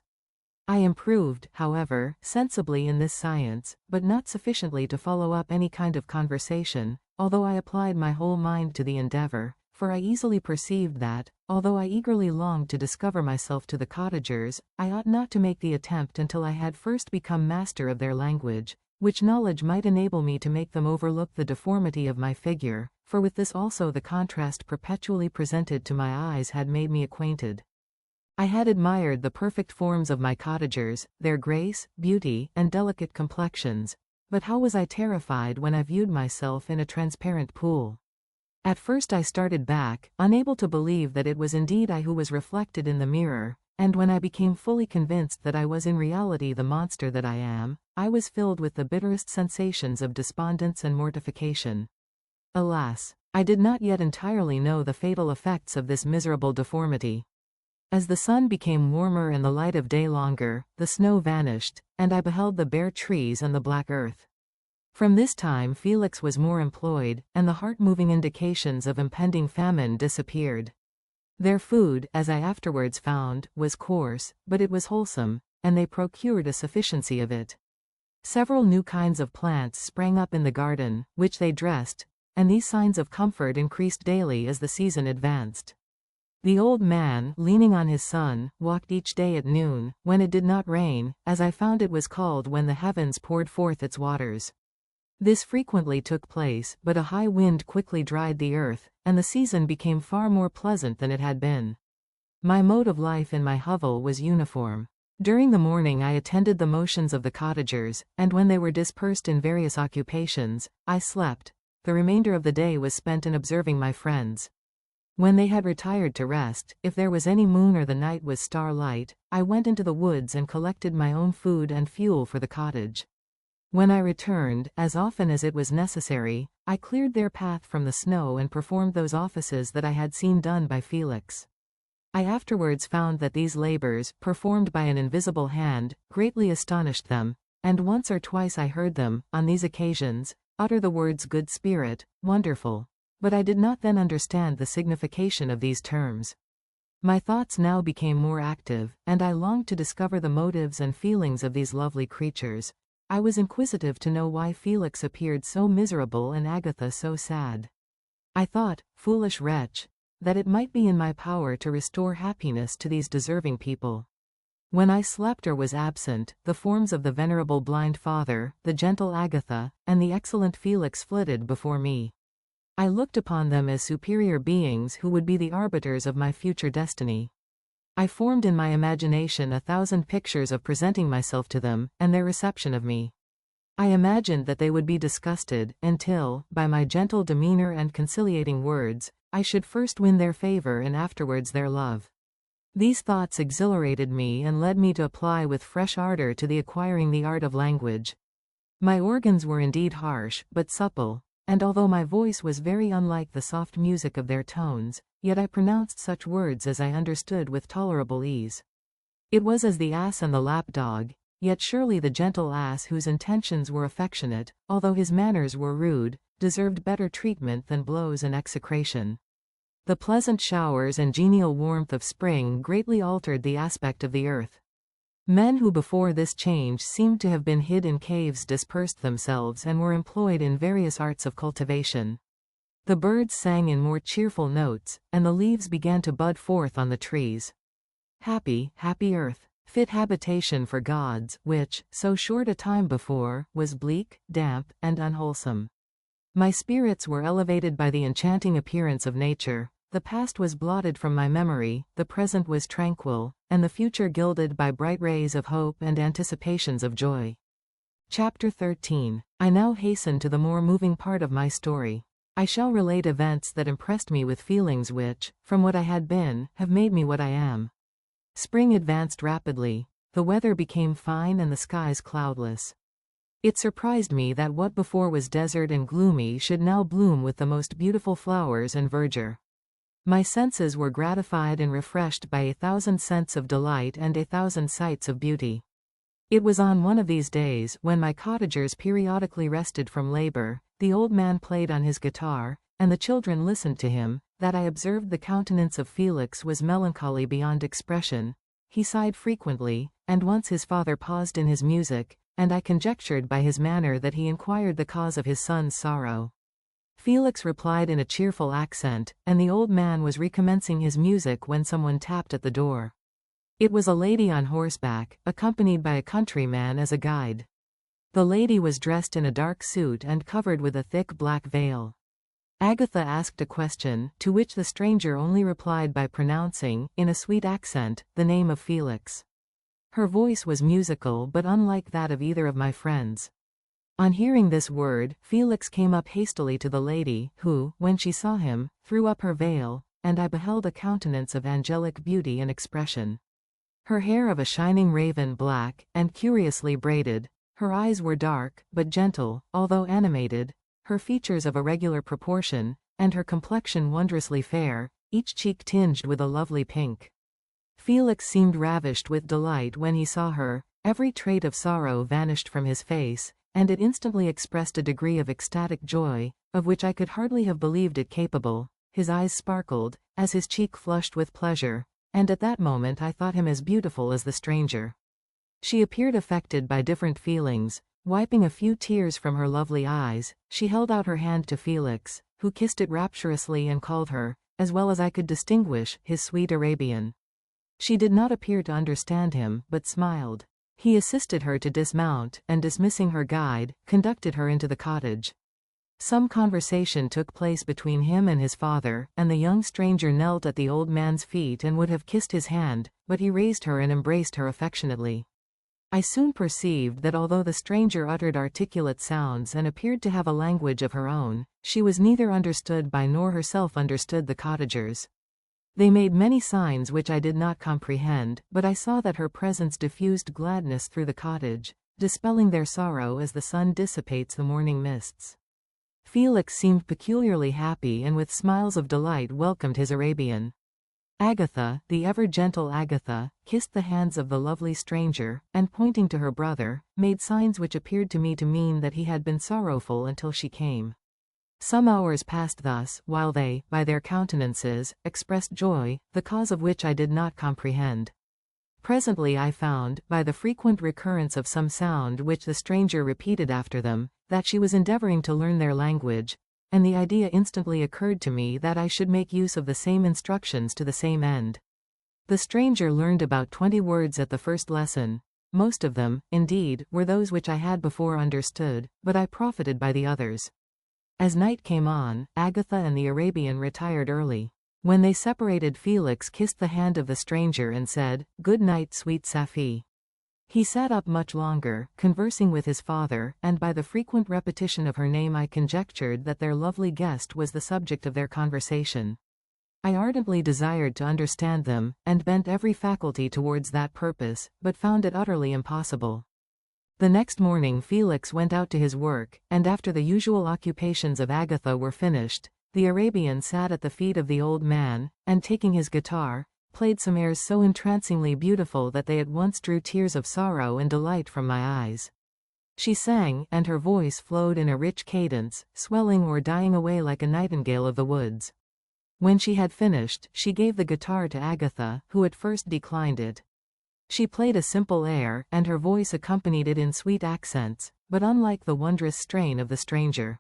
I improved, however, sensibly in this science, but not sufficiently to follow up any kind of conversation, although I applied my whole mind to the endeavor, for I easily perceived that, although I eagerly longed to discover myself to the cottagers, I ought not to make the attempt until I had first become master of their language, which knowledge might enable me to make them overlook the deformity of my figure, for with this also the contrast perpetually presented to my eyes had made me acquainted. I had admired the perfect forms of my cottagers, their grace, beauty, and delicate complexions, but how was I terrified when I viewed myself in a transparent pool. At first I started back, unable to believe that it was indeed I who was reflected in the mirror, and when I became fully convinced that I was in reality the monster that I am, I was filled with the bitterest sensations of despondence and mortification. Alas! I did not yet entirely know the fatal effects of this miserable deformity. As the sun became warmer and the light of day longer, the snow vanished, and I beheld the bare trees and the black earth. From this time Felix was more employed, and the heart-moving indications of impending famine disappeared. Their food, as I afterwards found, was coarse, but it was wholesome, and they procured a sufficiency of it. Several new kinds of plants sprang up in the garden, which they dressed, and these signs of comfort increased daily as the season advanced. The old man, leaning on his son, walked each day at noon, when it did not rain, as I found it was called when the heavens poured forth its waters. This frequently took place, but a high wind quickly dried the earth, and the season became far more pleasant than it had been. My mode of life in my hovel was uniform. During the morning I attended the motions of the cottagers, and when they were dispersed in various occupations, I slept. The remainder of the day was spent in observing my friends. When they had retired to rest, if there was any moon or the night was starlight, I went into the woods and collected my own food and fuel for the cottage. When I returned, as often as it was necessary, I cleared their path from the snow and performed those offices that I had seen done by Felix. I afterwards found that these labors, performed by an invisible hand, greatly astonished them, and once or twice I heard them, on these occasions, utter the words good spirit, wonderful. But I did not then understand the signification of these terms. My thoughts now became more active, and I longed to discover the motives and feelings of these lovely creatures. I was inquisitive to know why Felix appeared so miserable and Agatha so sad. I thought, foolish wretch, that it might be in my power to restore happiness to these deserving people. When I slept or was absent, the forms of the venerable blind father, the gentle Agatha, and the excellent Felix flitted before me. I looked upon them as superior beings who would be the arbiters of my future destiny. I formed in my imagination 1,000 pictures of presenting myself to them, and their reception of me. I imagined that they would be disgusted, until, by my gentle demeanor and conciliating words, I should first win their favor and afterwards their love. These thoughts exhilarated me and led me to apply with fresh ardor to the acquiring the art of language. My organs were indeed harsh, but supple, and although my voice was very unlike the soft music of their tones, yet I pronounced such words as I understood with tolerable ease. It was as the ass and the lap-dog, yet surely the gentle ass whose intentions were affectionate, although his manners were rude, deserved better treatment than blows and execration. The pleasant showers and genial warmth of spring greatly altered the aspect of the earth. Men who before this change seemed to have been hid in caves dispersed themselves and were employed in various arts of cultivation. The birds sang in more cheerful notes, and the leaves began to bud forth on the trees. Happy, happy earth, fit habitation for gods, which, so short a time before, was bleak, damp, and unwholesome. My spirits were elevated by the enchanting appearance of nature. The past was blotted from my memory, the present was tranquil, and the future gilded by bright rays of hope and anticipations of joy. Chapter 13. I now hasten to the more moving part of my story. I shall relate events that impressed me with feelings which, from what I had been, have made me what I am. Spring advanced rapidly. The weather became fine and the skies cloudless. It surprised me that what before was desert and gloomy should now bloom with the most beautiful flowers and verdure. My senses were gratified and refreshed by 1,000 scents of delight and 1,000 sights of beauty. It was on one of these days, when my cottagers periodically rested from labor, the old man played on his guitar, and the children listened to him, that I observed the countenance of Felix was melancholy beyond expression. He sighed frequently, and once his father paused in his music, and I conjectured by his manner that he inquired the cause of his son's sorrow. Felix replied in a cheerful accent, and the old man was recommencing his music when someone tapped at the door. It was a lady on horseback, accompanied by a countryman as a guide. The lady was dressed in a dark suit and covered with a thick black veil. Agatha asked a question, to which the stranger only replied by pronouncing, in a sweet accent, the name of Felix. Her voice was musical but unlike that of either of my friends. On hearing this word, Felix came up hastily to the lady, who, when she saw him, threw up her veil, and I beheld a countenance of angelic beauty and expression. Her hair of a shining raven black, and curiously braided, her eyes were dark, but gentle, although animated, her features of a regular proportion, and her complexion wondrously fair, each cheek tinged with a lovely pink. Felix seemed ravished with delight when he saw her, every trait of sorrow vanished from his face, and it instantly expressed a degree of ecstatic joy, of which I could hardly have believed it capable. His eyes sparkled, as his cheek flushed with pleasure, and at that moment I thought him as beautiful as the stranger. She appeared affected by different feelings. Wiping a few tears from her lovely eyes, she held out her hand to Felix, who kissed it rapturously and called her, as well as I could distinguish, his sweet Arabian. She did not appear to understand him, but smiled. He assisted her to dismount, and dismissing her guide, conducted her into the cottage. Some conversation took place between him and his father, and the young stranger knelt at the old man's feet and would have kissed his hand, but he raised her and embraced her affectionately. I soon perceived that although the stranger uttered articulate sounds and appeared to have a language of her own, she was neither understood by nor herself understood the cottagers. They made many signs which I did not comprehend, but I saw that her presence diffused gladness through the cottage, dispelling their sorrow as the sun dissipates the morning mists. Felix seemed peculiarly happy and with smiles of delight welcomed his Arabian. Agatha, the ever-gentle Agatha, kissed the hands of the lovely stranger, and pointing to her brother, made signs which appeared to me to mean that he had been sorrowful until she came. Some hours passed thus, while they, by their countenances, expressed joy, the cause of which I did not comprehend. Presently I found, by the frequent recurrence of some sound which the stranger repeated after them, that she was endeavoring to learn their language, and the idea instantly occurred to me that I should make use of the same instructions to the same end. The stranger learned about 20 words at the first lesson. Most of them, indeed, were those which I had before understood, but I profited by the others. As night came on, Agatha and the Arabian retired early. When they separated, Felix kissed the hand of the stranger and said, "Good night, sweet Safi." He sat up much longer, conversing with his father, and by the frequent repetition of her name I conjectured that their lovely guest was the subject of their conversation. I ardently desired to understand them, and bent every faculty towards that purpose, but found it utterly impossible. The next morning Felix went out to his work, and after the usual occupations of Agatha were finished, the Arabian sat at the feet of the old man, and taking his guitar, played some airs so entrancingly beautiful that they at once drew tears of sorrow and delight from my eyes. She sang, and her voice flowed in a rich cadence, swelling or dying away like a nightingale of the woods. When she had finished, she gave the guitar to Agatha, who at first declined it. She played a simple air, and her voice accompanied it in sweet accents, but unlike the wondrous strain of the stranger.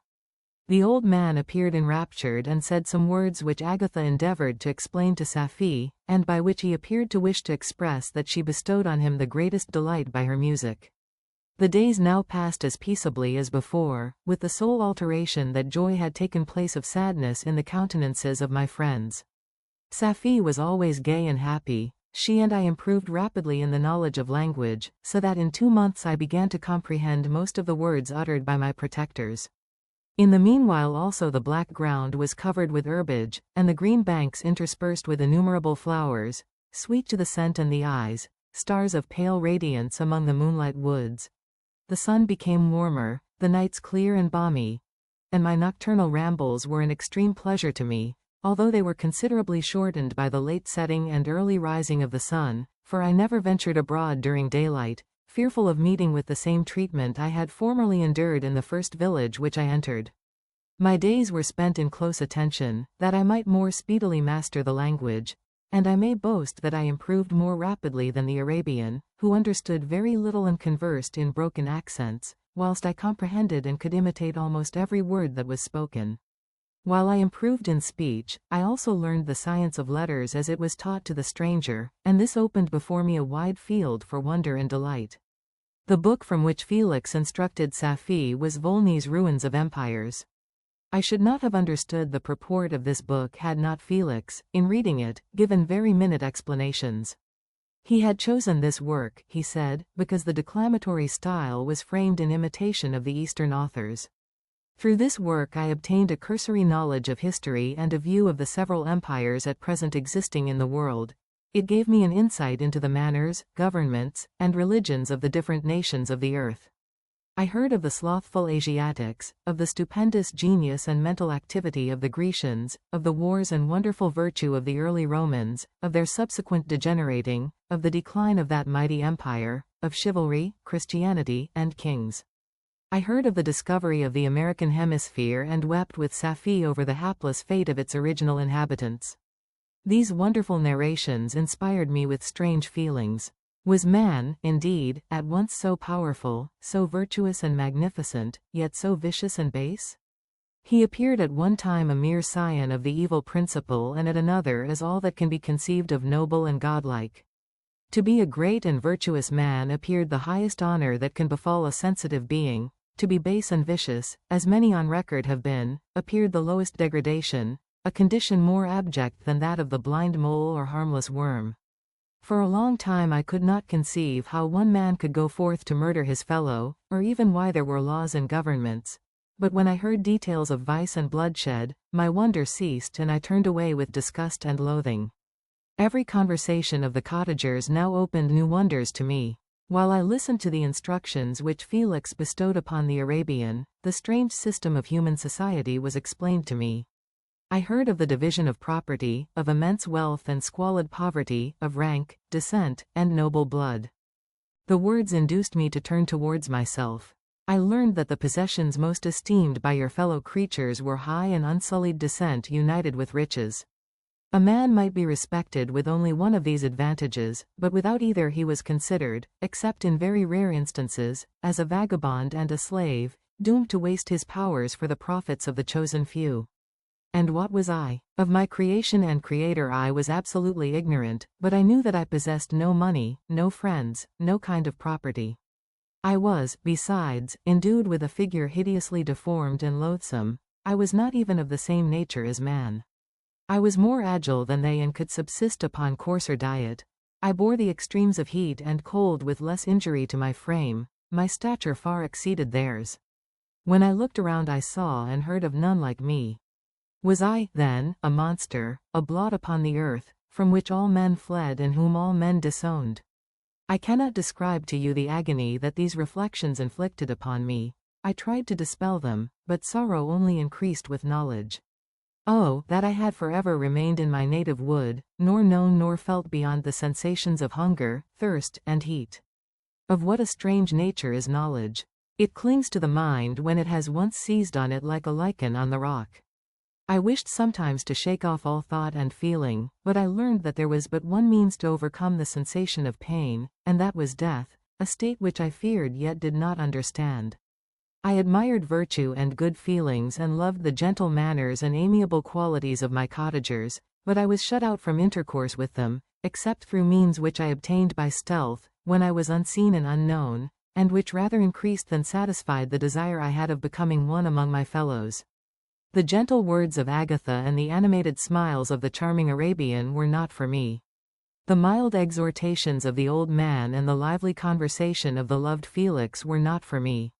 The old man appeared enraptured and said some words which Agatha endeavored to explain to Safi, and by which he appeared to wish to express that she bestowed on him the greatest delight by her music. The days now passed as peaceably as before, with the sole alteration that joy had taken place of sadness in the countenances of my friends. Safie was always gay and happy. She and I improved rapidly in the knowledge of language, so that in 2 months I began to comprehend most of the words uttered by my protectors. In the meanwhile also the black ground was covered with herbage, and the green banks interspersed with innumerable flowers, sweet to the scent and the eyes, stars of pale radiance among the moonlight woods. The sun became warmer, the nights clear and balmy, and my nocturnal rambles were an extreme pleasure to me, although they were considerably shortened by the late setting and early rising of the sun, for I never ventured abroad during daylight, fearful of meeting with the same treatment I had formerly endured in the first village which I entered. My days were spent in close attention, that I might more speedily master the language, and I may boast that I improved more rapidly than the Arabian, who understood very little and conversed in broken accents, whilst I comprehended and could imitate almost every word that was spoken. While I improved in speech, I also learned the science of letters as it was taught to the stranger, and this opened before me a wide field for wonder and delight. The book from which Felix instructed Safie was Volney's Ruins of Empires. I should not have understood the purport of this book had not Felix, in reading it, given very minute explanations. He had chosen this work, he said, because the declamatory style was framed in imitation of the Eastern authors. Through this work I obtained a cursory knowledge of history and a view of the several empires at present existing in the world. It gave me an insight into the manners, governments, and religions of the different nations of the earth. I heard of the slothful Asiatics, of the stupendous genius and mental activity of the Grecians, of the wars and wonderful virtue of the early Romans, of their subsequent degenerating, of the decline of that mighty empire, of chivalry, Christianity, and kings. I heard of the discovery of the American hemisphere and wept with Safie over the hapless fate of its original inhabitants. These wonderful narrations inspired me with strange feelings. Was man, indeed, at once so powerful, so virtuous and magnificent, yet so vicious and base? He appeared at one time a mere scion of the evil principle and at another as all that can be conceived of noble and godlike. To be a great and virtuous man appeared the highest honor that can befall a sensitive being. To be base and vicious, as many on record have been, appeared the lowest degradation, a condition more abject than that of the blind mole or harmless worm. For a long time I could not conceive how one man could go forth to murder his fellow, or even why there were laws and governments. But when I heard details of vice and bloodshed, my wonder ceased and I turned away with disgust and loathing. Every conversation of the cottagers now opened new wonders to me. While I listened to the instructions which Felix bestowed upon the Arabian, the strange system of human society was explained to me. I heard of the division of property, of immense wealth and squalid poverty, of rank, descent, and noble blood. The words induced me to turn towards myself. I learned that the possessions most esteemed by your fellow creatures were high and unsullied descent united with riches. A man might be respected with only one of these advantages, but without either he was considered, except in very rare instances, as a vagabond and a slave, doomed to waste his powers for the profits of the chosen few. And what was I? Of my creation and creator I was absolutely ignorant, but I knew that I possessed no money, no friends, no kind of property. I was, besides, endued with a figure hideously deformed and loathsome. I was not even of the same nature as man. I was more agile than they and could subsist upon coarser diet. I bore the extremes of heat and cold with less injury to my frame. My stature far exceeded theirs. When I looked around I saw and heard of none like me. Was I, then, a monster, a blot upon the earth, from which all men fled and whom all men disowned? I cannot describe to you the agony that these reflections inflicted upon me. I tried to dispel them, but sorrow only increased with knowledge. Oh, that I had forever remained in my native wood, nor known nor felt beyond the sensations of hunger, thirst, and heat. Of what a strange nature is knowledge! It clings to the mind when it has once seized on it like a lichen on the rock. I wished sometimes to shake off all thought and feeling, but I learned that there was but one means to overcome the sensation of pain, and that was death, a state which I feared yet did not understand. I admired virtue and good feelings and loved the gentle manners and amiable qualities of my cottagers, but I was shut out from intercourse with them, except through means which I obtained by stealth, when I was unseen and unknown, and which rather increased than satisfied the desire I had of becoming one among my fellows. The gentle words of Agatha and the animated smiles of the charming Arabian were not for me. The mild exhortations of the old man and the lively conversation of the loved Felix were not for me.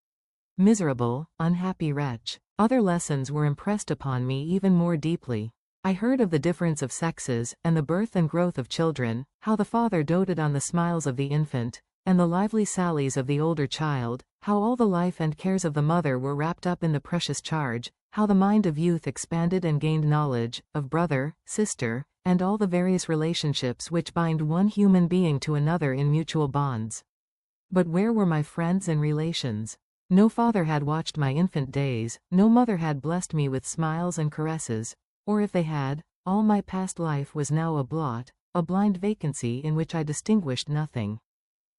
Miserable, unhappy wretch. Other lessons were impressed upon me even more deeply. I heard of the difference of sexes, and the birth and growth of children, how the father doted on the smiles of the infant, and the lively sallies of the older child, how all the life and cares of the mother were wrapped up in the precious charge, how the mind of youth expanded and gained knowledge, of brother, sister, and all the various relationships which bind one human being to another in mutual bonds. But where were my friends and relations? No father had watched my infant days, no mother had blessed me with smiles and caresses, or if they had, all my past life was now a blot, a blind vacancy in which I distinguished nothing.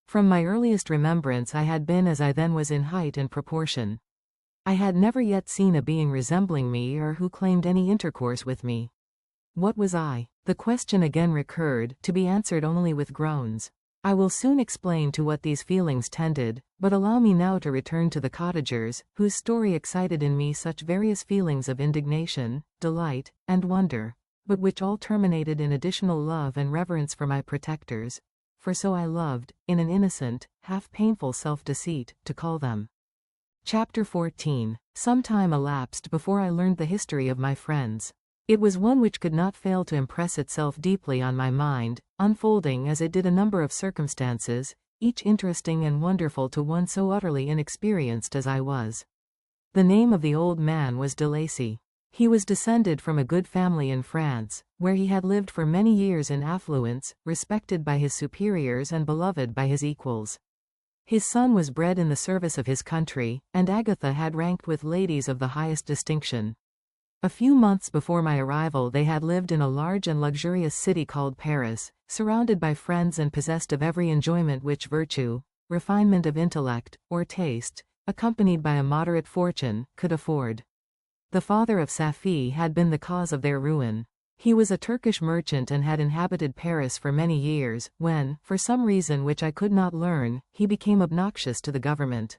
From my earliest remembrance I had been as I then was in height and proportion. I had never yet seen a being resembling me or who claimed any intercourse with me. What was I? The question again recurred, to be answered only with groans. I will soon explain to what these feelings tended, but allow me now to return to the cottagers, whose story excited in me such various feelings of indignation, delight, and wonder, but which all terminated in additional love and reverence for my protectors, for so I loved, in an innocent, half-painful self-deceit, to call them. Chapter 14. Some time elapsed before I learned the history of my friends. It was one which could not fail to impress itself deeply on my mind, unfolding as it did a number of circumstances, each interesting and wonderful to one so utterly inexperienced as I was. The name of the old man was de Lacy. He was descended from a good family in France, where he had lived for many years in affluence, respected by his superiors and beloved by his equals. His son was bred in the service of his country, and Agatha had ranked with ladies of the highest distinction. A few months before my arrival they had lived in a large and luxurious city called Paris, surrounded by friends and possessed of every enjoyment which virtue, refinement of intellect, or taste, accompanied by a moderate fortune, could afford. The father of Safie had been the cause of their ruin. He was a Turkish merchant and had inhabited Paris for many years, when, for some reason which I could not learn, he became obnoxious to the government.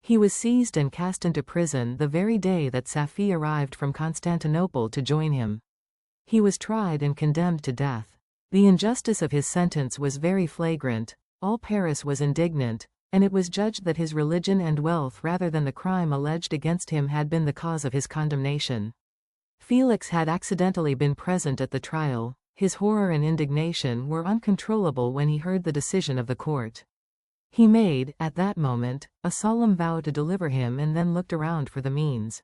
He was seized and cast into prison the very day that Safie arrived from Constantinople to join him. He was tried and condemned to death. The injustice of his sentence was very flagrant, all Paris was indignant, and it was judged that his religion and wealth rather than the crime alleged against him had been the cause of his condemnation. Felix had accidentally been present at the trial. His horror and indignation were uncontrollable when he heard the decision of the court. He made, at that moment, a solemn vow to deliver him and then looked around for the means.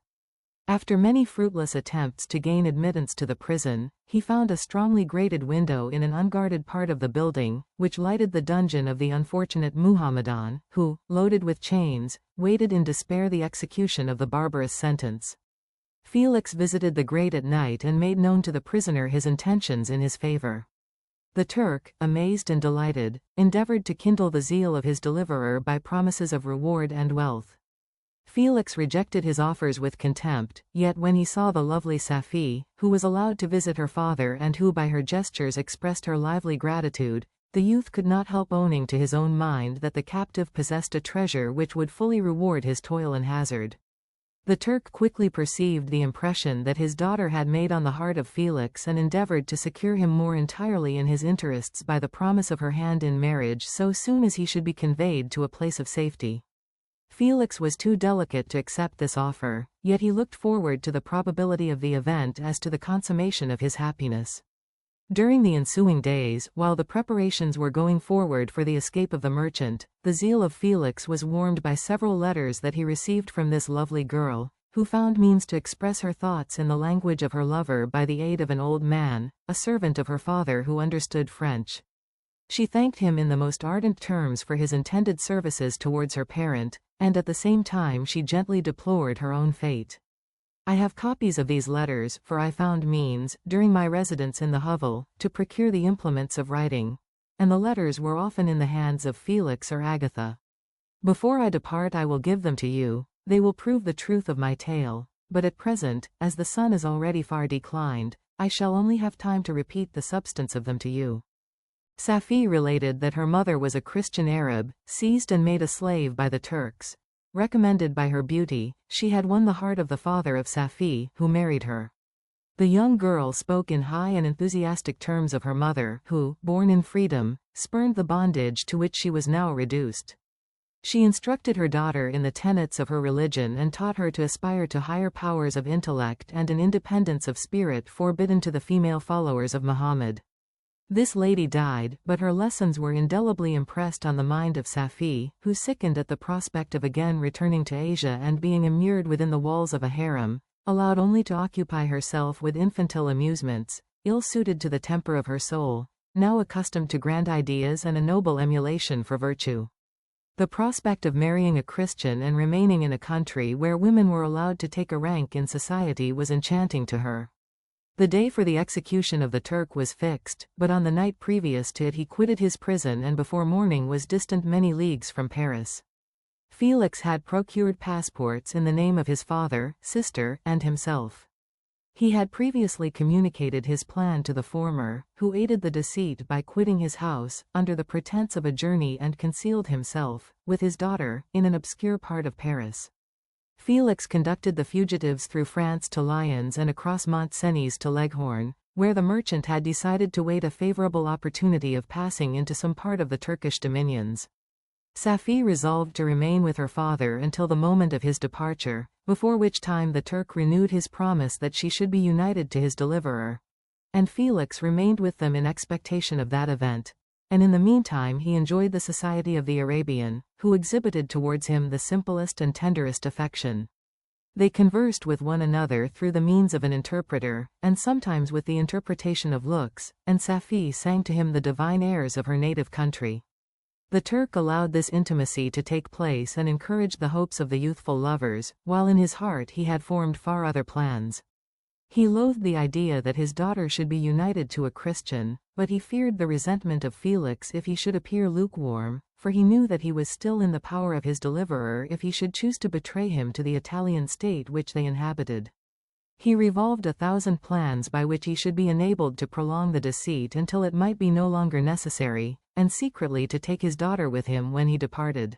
After many fruitless attempts to gain admittance to the prison, he found a strongly grated window in an unguarded part of the building, which lighted the dungeon of the unfortunate Muhammadan, who, loaded with chains, waited in despair the execution of the barbarous sentence. Felix visited the grate at night and made known to the prisoner his intentions in his favor. The Turk, amazed and delighted, endeavored to kindle the zeal of his deliverer by promises of reward and wealth. Felix rejected his offers with contempt, yet when he saw the lovely Safie, who was allowed to visit her father and who by her gestures expressed her lively gratitude, the youth could not help owning to his own mind that the captive possessed a treasure which would fully reward his toil and hazard. The Turk quickly perceived the impression that his daughter had made on the heart of Felix and endeavored to secure him more entirely in his interests by the promise of her hand in marriage so soon as he should be conveyed to a place of safety. Felix was too delicate to accept this offer, yet he looked forward to the probability of the event as to the consummation of his happiness. During the ensuing days, while the preparations were going forward for the escape of the merchant, the zeal of Felix was warmed by several letters that he received from this lovely girl, who found means to express her thoughts in the language of her lover by the aid of an old man, a servant of her father who understood French. She thanked him in the most ardent terms for his intended services towards her parent, and at the same time she gently deplored her own fate. I have copies of these letters, for I found means, during my residence in the hovel, to procure the implements of writing, and the letters were often in the hands of Felix or Agatha. Before I depart I will give them to you. They will prove the truth of my tale, but at present, as the sun is already far declined, I shall only have time to repeat the substance of them to you. Safi related that her mother was a Christian Arab, seized and made a slave by the Turks. Recommended by her beauty, she had won the heart of the father of Safi, who married her. The young girl spoke in high and enthusiastic terms of her mother, who, born in freedom, spurned the bondage to which she was now reduced. She instructed her daughter in the tenets of her religion and taught her to aspire to higher powers of intellect and an independence of spirit forbidden to the female followers of Muhammad. This lady died, but her lessons were indelibly impressed on the mind of Safi, who sickened at the prospect of again returning to Asia and being immured within the walls of a harem, allowed only to occupy herself with infantile amusements, ill-suited to the temper of her soul, now accustomed to grand ideas and a noble emulation for virtue. The prospect of marrying a Christian and remaining in a country where women were allowed to take a rank in society was enchanting to her. The day for the execution of the Turk was fixed, but on the night previous to it he quitted his prison and before morning was distant many leagues from Paris. Felix had procured passports in the name of his father, sister, and himself. He had previously communicated his plan to the former, who aided the deceit by quitting his house, under the pretense of a journey and concealed himself, with his daughter, in an obscure part of Paris. Felix conducted the fugitives through France to Lyons and across Mont-Cenis to Leghorn, where the merchant had decided to wait a favorable opportunity of passing into some part of the Turkish dominions. Safi resolved to remain with her father until the moment of his departure, before which time the Turk renewed his promise that she should be united to his deliverer. And Felix remained with them in expectation of that event. And in the meantime he enjoyed the society of the Arabian, who exhibited towards him the simplest and tenderest affection. They conversed with one another through the means of an interpreter, and sometimes with the interpretation of looks, and Safi sang to him the divine airs of her native country. The Turk allowed this intimacy to take place and encouraged the hopes of the youthful lovers, while in his heart he had formed far other plans. He loathed the idea that his daughter should be united to a Christian, but he feared the resentment of Felix if he should appear lukewarm, for he knew that he was still in the power of his deliverer if he should choose to betray him to the Italian state which they inhabited. He revolved 1,000 plans by which he should be enabled to prolong the deceit until it might be no longer necessary, and secretly to take his daughter with him when he departed.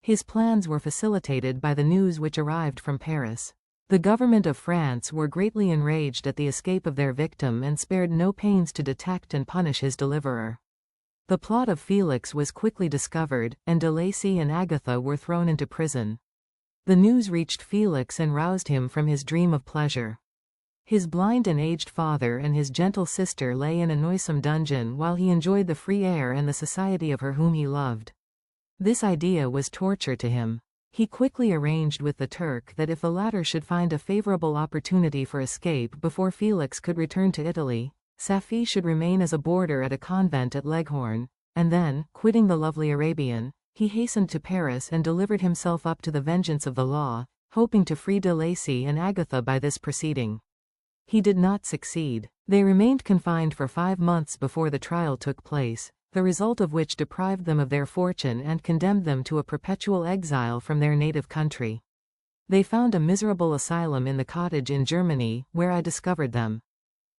His plans were facilitated by the news which arrived from Paris. The government of France were greatly enraged at the escape of their victim and spared no pains to detect and punish his deliverer. The plot of Felix was quickly discovered, and de Lacy and Agatha were thrown into prison. The news reached Felix and roused him from his dream of pleasure. His blind and aged father and his gentle sister lay in a noisome dungeon while he enjoyed the free air and the society of her whom he loved. This idea was torture to him. He quickly arranged with the Turk that if the latter should find a favorable opportunity for escape before Felix could return to Italy, Safi should remain as a boarder at a convent at Leghorn, and then, quitting the lovely Arabian, he hastened to Paris and delivered himself up to the vengeance of the law, hoping to free de Lacy and Agatha by this proceeding. He did not succeed. They remained confined for 5 months before the trial took place, the result of which deprived them of their fortune and condemned them to a perpetual exile from their native country. They found a miserable asylum in the cottage in Germany, where I discovered them.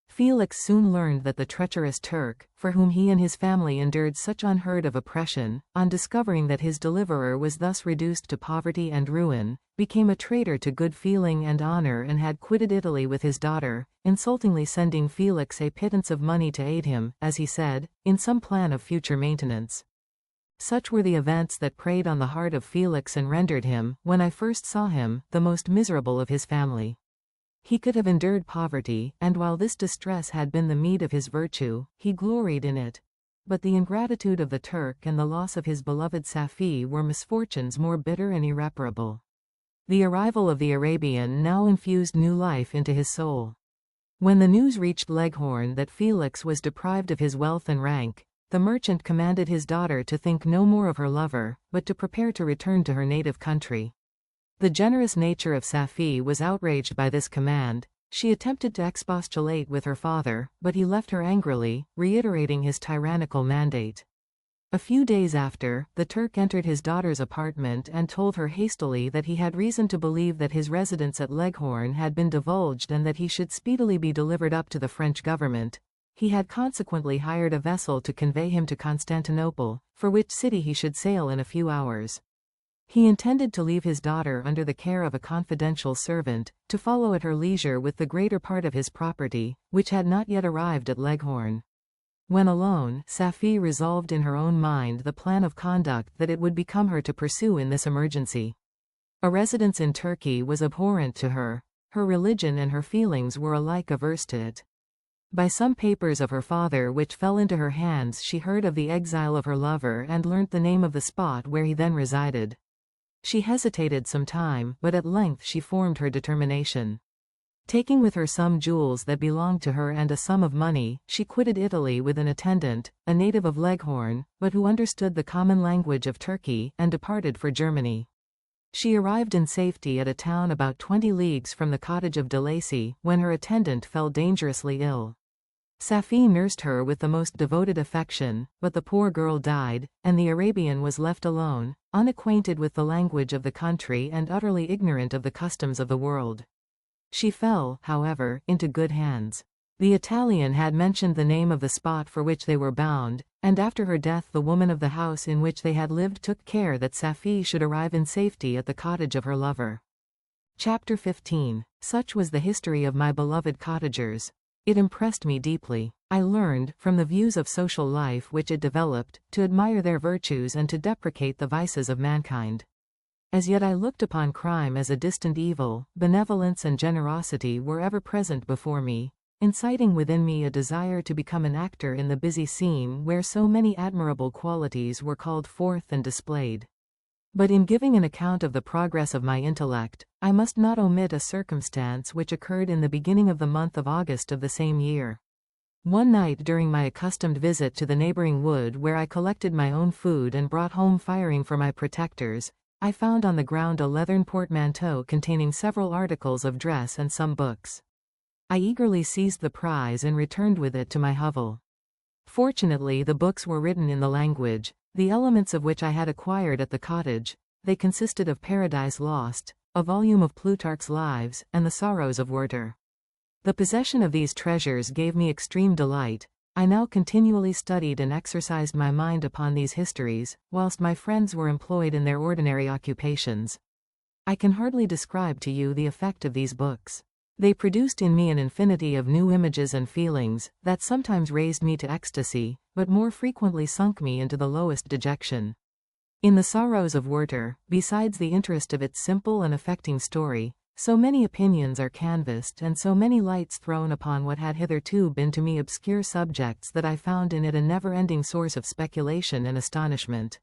Felix soon learned that the treacherous Turk, for whom he and his family endured such unheard of oppression, on discovering that his deliverer was thus reduced to poverty and ruin, became a traitor to good feeling and honor and had quitted Italy with his daughter, insultingly sending Felix a pittance of money to aid him, as he said, in some plan of future maintenance. Such were the events that preyed on the heart of Felix and rendered him, when I first saw him, the most miserable of his family. He could have endured poverty, and while this distress had been the meed of his virtue, he gloried in it. But the ingratitude of the Turk and the loss of his beloved Safi were misfortunes more bitter and irreparable. The arrival of the Arabian now infused new life into his soul. When the news reached Leghorn that Felix was deprived of his wealth and rank, the merchant commanded his daughter to think no more of her lover, but to prepare to return to her native country. The generous nature of Safi was outraged by this command. She attempted to expostulate with her father, but he left her angrily, reiterating his tyrannical mandate. A few days after, the Turk entered his daughter's apartment and told her hastily that he had reason to believe that his residence at Leghorn had been divulged and that he should speedily be delivered up to the French government. He had consequently hired a vessel to convey him to Constantinople, for which city he should sail in a few hours. He intended to leave his daughter under the care of a confidential servant, to follow at her leisure with the greater part of his property, which had not yet arrived at Leghorn. When alone, Safie resolved in her own mind the plan of conduct that it would become her to pursue in this emergency. A residence in Turkey was abhorrent to her. Her religion and her feelings were alike averse to it. By some papers of her father which fell into her hands she heard of the exile of her lover and learnt the name of the spot where he then resided. She hesitated some time, but at length she formed her determination. Taking with her some jewels that belonged to her and a sum of money, she quitted Italy with an attendant, a native of Leghorn, but who understood the common language of Turkey, and departed for Germany. She arrived in safety at a town about 20 leagues from the cottage of de Lacy, when her attendant fell dangerously ill. Safie nursed her with the most devoted affection, but the poor girl died, and the Arabian was left alone, unacquainted with the language of the country and utterly ignorant of the customs of the world. She fell, however, into good hands. The Italian had mentioned the name of the spot for which they were bound, and after her death the woman of the house in which they had lived took care that Safie should arrive in safety at the cottage of her lover. Chapter 15. Such was the history of my beloved cottagers. It impressed me deeply. I learned, from the views of social life which it developed, to admire their virtues and to deprecate the vices of mankind. As yet I looked upon crime as a distant evil. Benevolence and generosity were ever present before me, inciting within me a desire to become an actor in the busy scene where so many admirable qualities were called forth and displayed. But in giving an account of the progress of my intellect, I must not omit a circumstance which occurred in the beginning of the month of August of the same year. One night during my accustomed visit to the neighboring wood where I collected my own food and brought home firing for my protectors, I found on the ground a leathern portmanteau containing several articles of dress and some books. I eagerly seized the prize and returned with it to my hovel. Fortunately the books were written in the language, the elements of which I had acquired at the cottage. They consisted of Paradise Lost, a volume of Plutarch's Lives, and the Sorrows of Werther. The possession of these treasures gave me extreme delight. I now continually studied and exercised my mind upon these histories, whilst my friends were employed in their ordinary occupations. I can hardly describe to you the effect of these books. They produced in me an infinity of new images and feelings, that sometimes raised me to ecstasy, but more frequently sunk me into the lowest dejection. In the Sorrows of Werther, besides the interest of its simple and affecting story, so many opinions are canvassed and so many lights thrown upon what had hitherto been to me obscure subjects that I found in it a never-ending source of speculation and astonishment.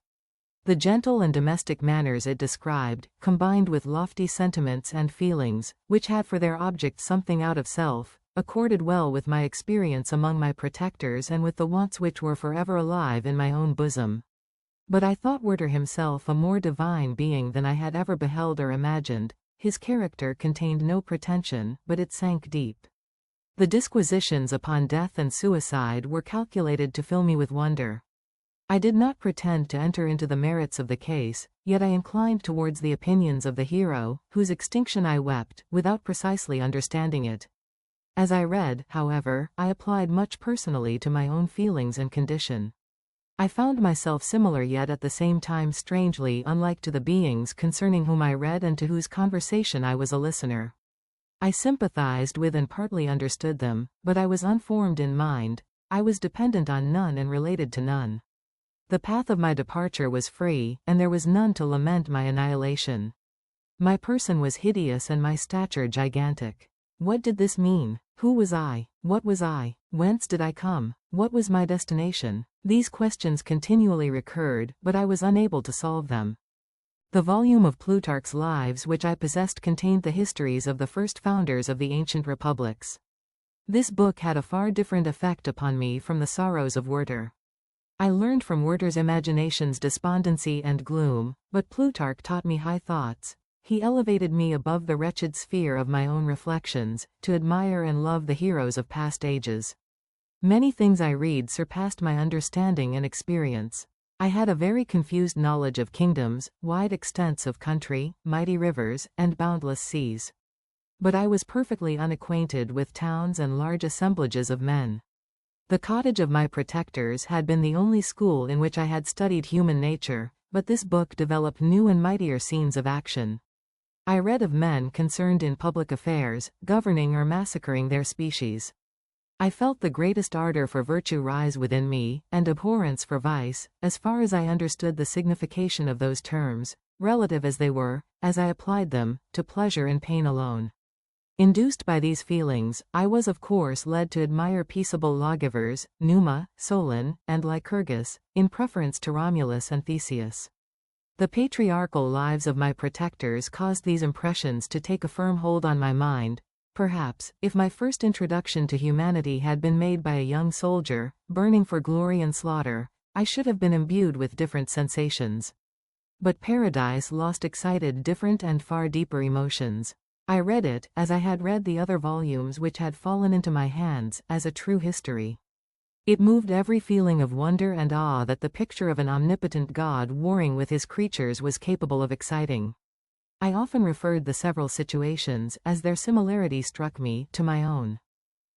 The gentle and domestic manners it described, combined with lofty sentiments and feelings, which had for their object something out of self, accorded well with my experience among my protectors and with the wants which were forever alive in my own bosom. But I thought Werther himself a more divine being than I had ever beheld or imagined. His character contained no pretension, but it sank deep. The disquisitions upon death and suicide were calculated to fill me with wonder. I did not pretend to enter into the merits of the case, yet I inclined towards the opinions of the hero, whose extinction I wept, without precisely understanding it. As I read, however, I applied much personally to my own feelings and condition. I found myself similar yet at the same time strangely unlike to the beings concerning whom I read and to whose conversation I was a listener. I sympathized with and partly understood them, but I was unformed in mind. I was dependent on none and related to none. The path of my departure was free, and there was none to lament my annihilation. My person was hideous and my stature gigantic. What did this mean? Who was I? What was I? Whence did I come? What was my destination? These questions continually recurred, but I was unable to solve them. The volume of Plutarch's Lives which I possessed contained the histories of the first founders of the ancient republics. This book had a far different effect upon me from the Sorrows of Werther. I learned from Werther's imagination's despondency and gloom, but Plutarch taught me high thoughts. He elevated me above the wretched sphere of my own reflections, to admire and love the heroes of past ages. Many things I read surpassed my understanding and experience. I had a very confused knowledge of kingdoms, wide extents of country, mighty rivers, and boundless seas. But I was perfectly unacquainted with towns and large assemblages of men. The cottage of my protectors had been the only school in which I had studied human nature, but this book developed new and mightier scenes of action. I read of men concerned in public affairs, governing or massacring their species. I felt the greatest ardor for virtue rise within me, and abhorrence for vice, as far as I understood the signification of those terms, relative as they were, as I applied them, to pleasure and pain alone. Induced by these feelings, I was of course led to admire peaceable lawgivers, Numa, Solon, and Lycurgus, in preference to Romulus and Theseus. The patriarchal lives of my protectors caused these impressions to take a firm hold on my mind. Perhaps, if my first introduction to humanity had been made by a young soldier, burning for glory and slaughter, I should have been imbued with different sensations. But Paradise Lost excited different and far deeper emotions. I read it, as I had read the other volumes which had fallen into my hands, as a true history. It moved every feeling of wonder and awe that the picture of an omnipotent God warring with his creatures was capable of exciting. I often referred the several situations, as their similarity struck me, to my own.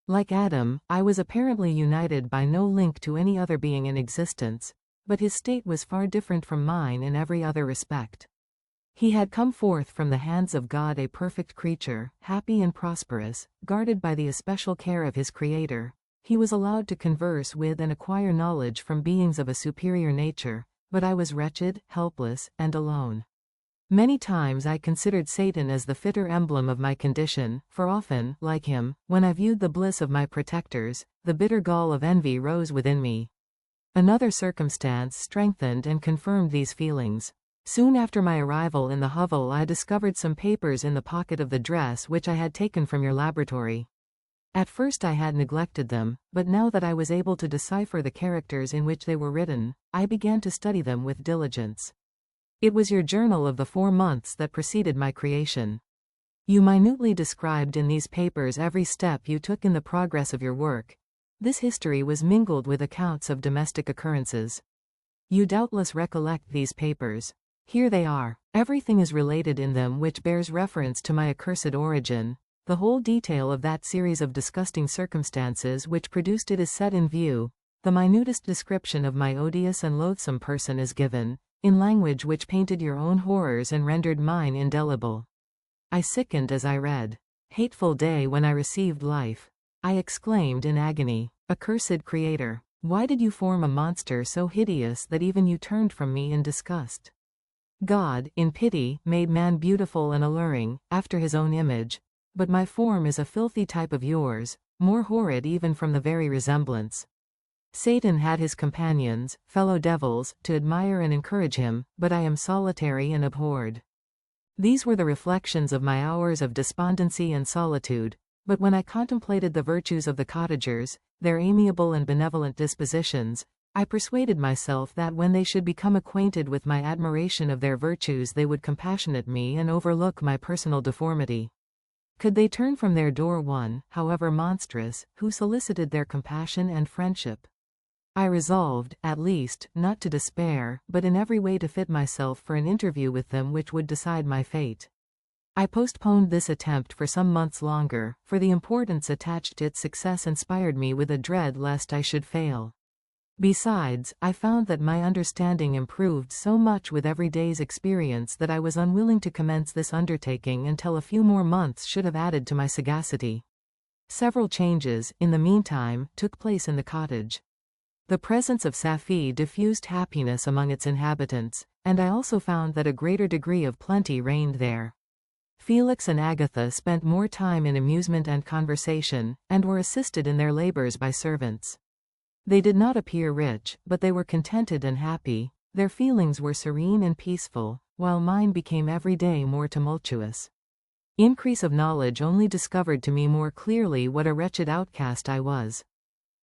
Like Adam, I was apparently united by no link to any other being in existence, but his state was far different from mine in every other respect. He had come forth from the hands of God a perfect creature, happy and prosperous, guarded by the especial care of his Creator. He was allowed to converse with and acquire knowledge from beings of a superior nature, but I was wretched, helpless, and alone. Many times I considered Satan as the fitter emblem of my condition, for often, like him, when I viewed the bliss of my protectors, the bitter gall of envy rose within me. Another circumstance strengthened and confirmed these feelings. Soon after my arrival in the hovel I discovered some papers in the pocket of the dress which I had taken from your laboratory. At first I had neglected them, but now that I was able to decipher the characters in which they were written, I began to study them with diligence. It was your journal of the 4 months that preceded my creation. You minutely described in these papers every step you took in the progress of your work. This history was mingled with accounts of domestic occurrences. You doubtless recollect these papers. Here they are. Everything is related in them which bears reference to my accursed origin. The whole detail of that series of disgusting circumstances which produced it is set in view. The minutest description of my odious and loathsome person is given, in language which painted your own horrors and rendered mine indelible. I sickened as I read. Hateful day when I received life! I exclaimed in agony. Accursed Creator! Why did you form a monster so hideous that even you turned from me in disgust? God, in pity, made man beautiful and alluring, after his own image, but my form is a filthy type of yours, more horrid even from the very resemblance. Satan had his companions, fellow devils, to admire and encourage him, but I am solitary and abhorred. These were the reflections of my hours of despondency and solitude, but when I contemplated the virtues of the cottagers, their amiable and benevolent dispositions, I persuaded myself that when they should become acquainted with my admiration of their virtues they would compassionate me and overlook my personal deformity. Could they turn from their door one, however monstrous, who solicited their compassion and friendship? I resolved, at least, not to despair, but in every way to fit myself for an interview with them which would decide my fate. I postponed this attempt for some months longer, for the importance attached to its success inspired me with a dread lest I should fail. Besides, I found that my understanding improved so much with every day's experience that I was unwilling to commence this undertaking until a few more months should have added to my sagacity. Several changes, in the meantime, took place in the cottage. The presence of Safie diffused happiness among its inhabitants, and I also found that a greater degree of plenty reigned there. Felix and Agatha spent more time in amusement and conversation, and were assisted in their labors by servants. They did not appear rich, but they were contented and happy. Their feelings were serene and peaceful, while mine became every day more tumultuous. Increase of knowledge only discovered to me more clearly what a wretched outcast I was.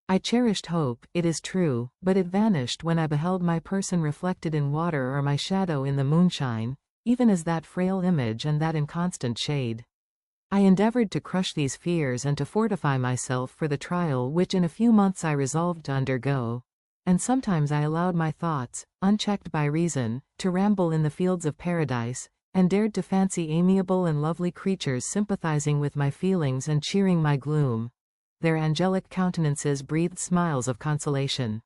I cherished hope, it is true, but it vanished when I beheld my person reflected in water or my shadow in the moonshine, even as that frail image and that inconstant shade. I endeavored to crush these fears and to fortify myself for the trial which in a few months I resolved to undergo, and sometimes I allowed my thoughts, unchecked by reason, to ramble in the fields of paradise, and dared to fancy amiable and lovely creatures sympathizing with my feelings and cheering my gloom. their angelic countenances breathed smiles of consolation.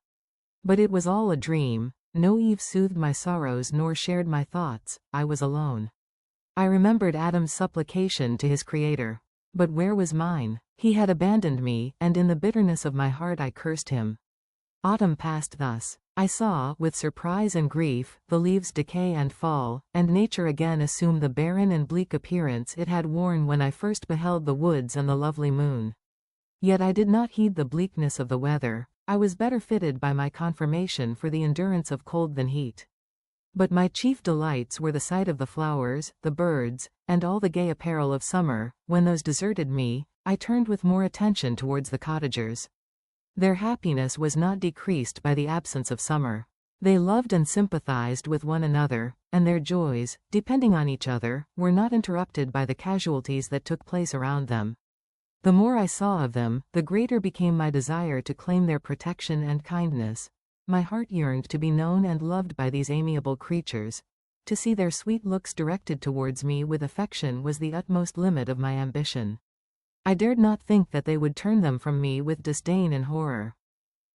But it was all a dream. No Eve soothed my sorrows nor shared my thoughts. I was alone. I remembered Adam's supplication to his Creator. But where was mine? He had abandoned me, and in the bitterness of my heart I cursed him. Autumn passed thus. I saw, with surprise and grief, the leaves decay and fall, and nature again assume the barren and bleak appearance it had worn when I first beheld the woods and the lovely moon. Yet I did not heed the bleakness of the weather. I was better fitted by my conformation for the endurance of cold than heat. But my chief delights were the sight of the flowers, the birds, and all the gay apparel of summer. When those deserted me, I turned with more attention towards the cottagers. Their happiness was not decreased by the absence of summer. They loved and sympathized with one another, and their joys, depending on each other, were not interrupted by the casualties that took place around them. The more I saw of them, the greater became my desire to claim their protection and kindness. My heart yearned to be known and loved by these amiable creatures. To see their sweet looks directed towards me with affection was the utmost limit of my ambition. I dared not think that they would turn them from me with disdain and horror.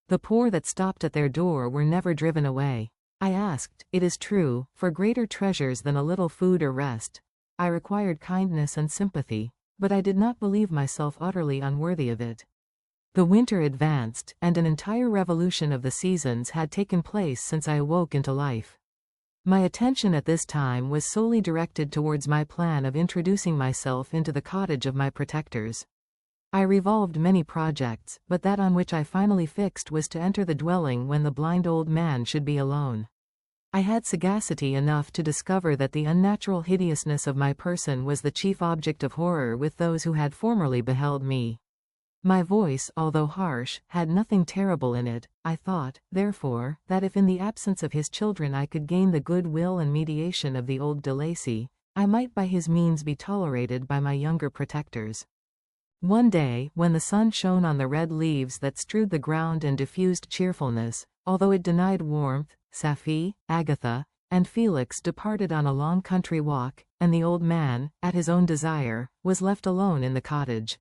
The poor that stopped at their door were never driven away. I asked, it is true, for greater treasures than a little food or rest. I required kindness and sympathy, but I did not believe myself utterly unworthy of it. The winter advanced, and an entire revolution of the seasons had taken place since I awoke into life. My attention at this time was solely directed towards my plan of introducing myself into the cottage of my protectors. I revolved many projects, but that on which I finally fixed was to enter the dwelling when the blind old man should be alone. I had sagacity enough to discover that the unnatural hideousness of my person was the chief object of horror with those who had formerly beheld me. My voice, although harsh, had nothing terrible in it. I thought, therefore, that if in the absence of his children I could gain the good will and mediation of the old de Lacy, I might by his means be tolerated by my younger protectors. One day, when the sun shone on the red leaves that strewed the ground and diffused cheerfulness, although it denied warmth, Safie, Agatha, and Felix departed on a long country walk, and the old man, at his own desire, was left alone in the cottage.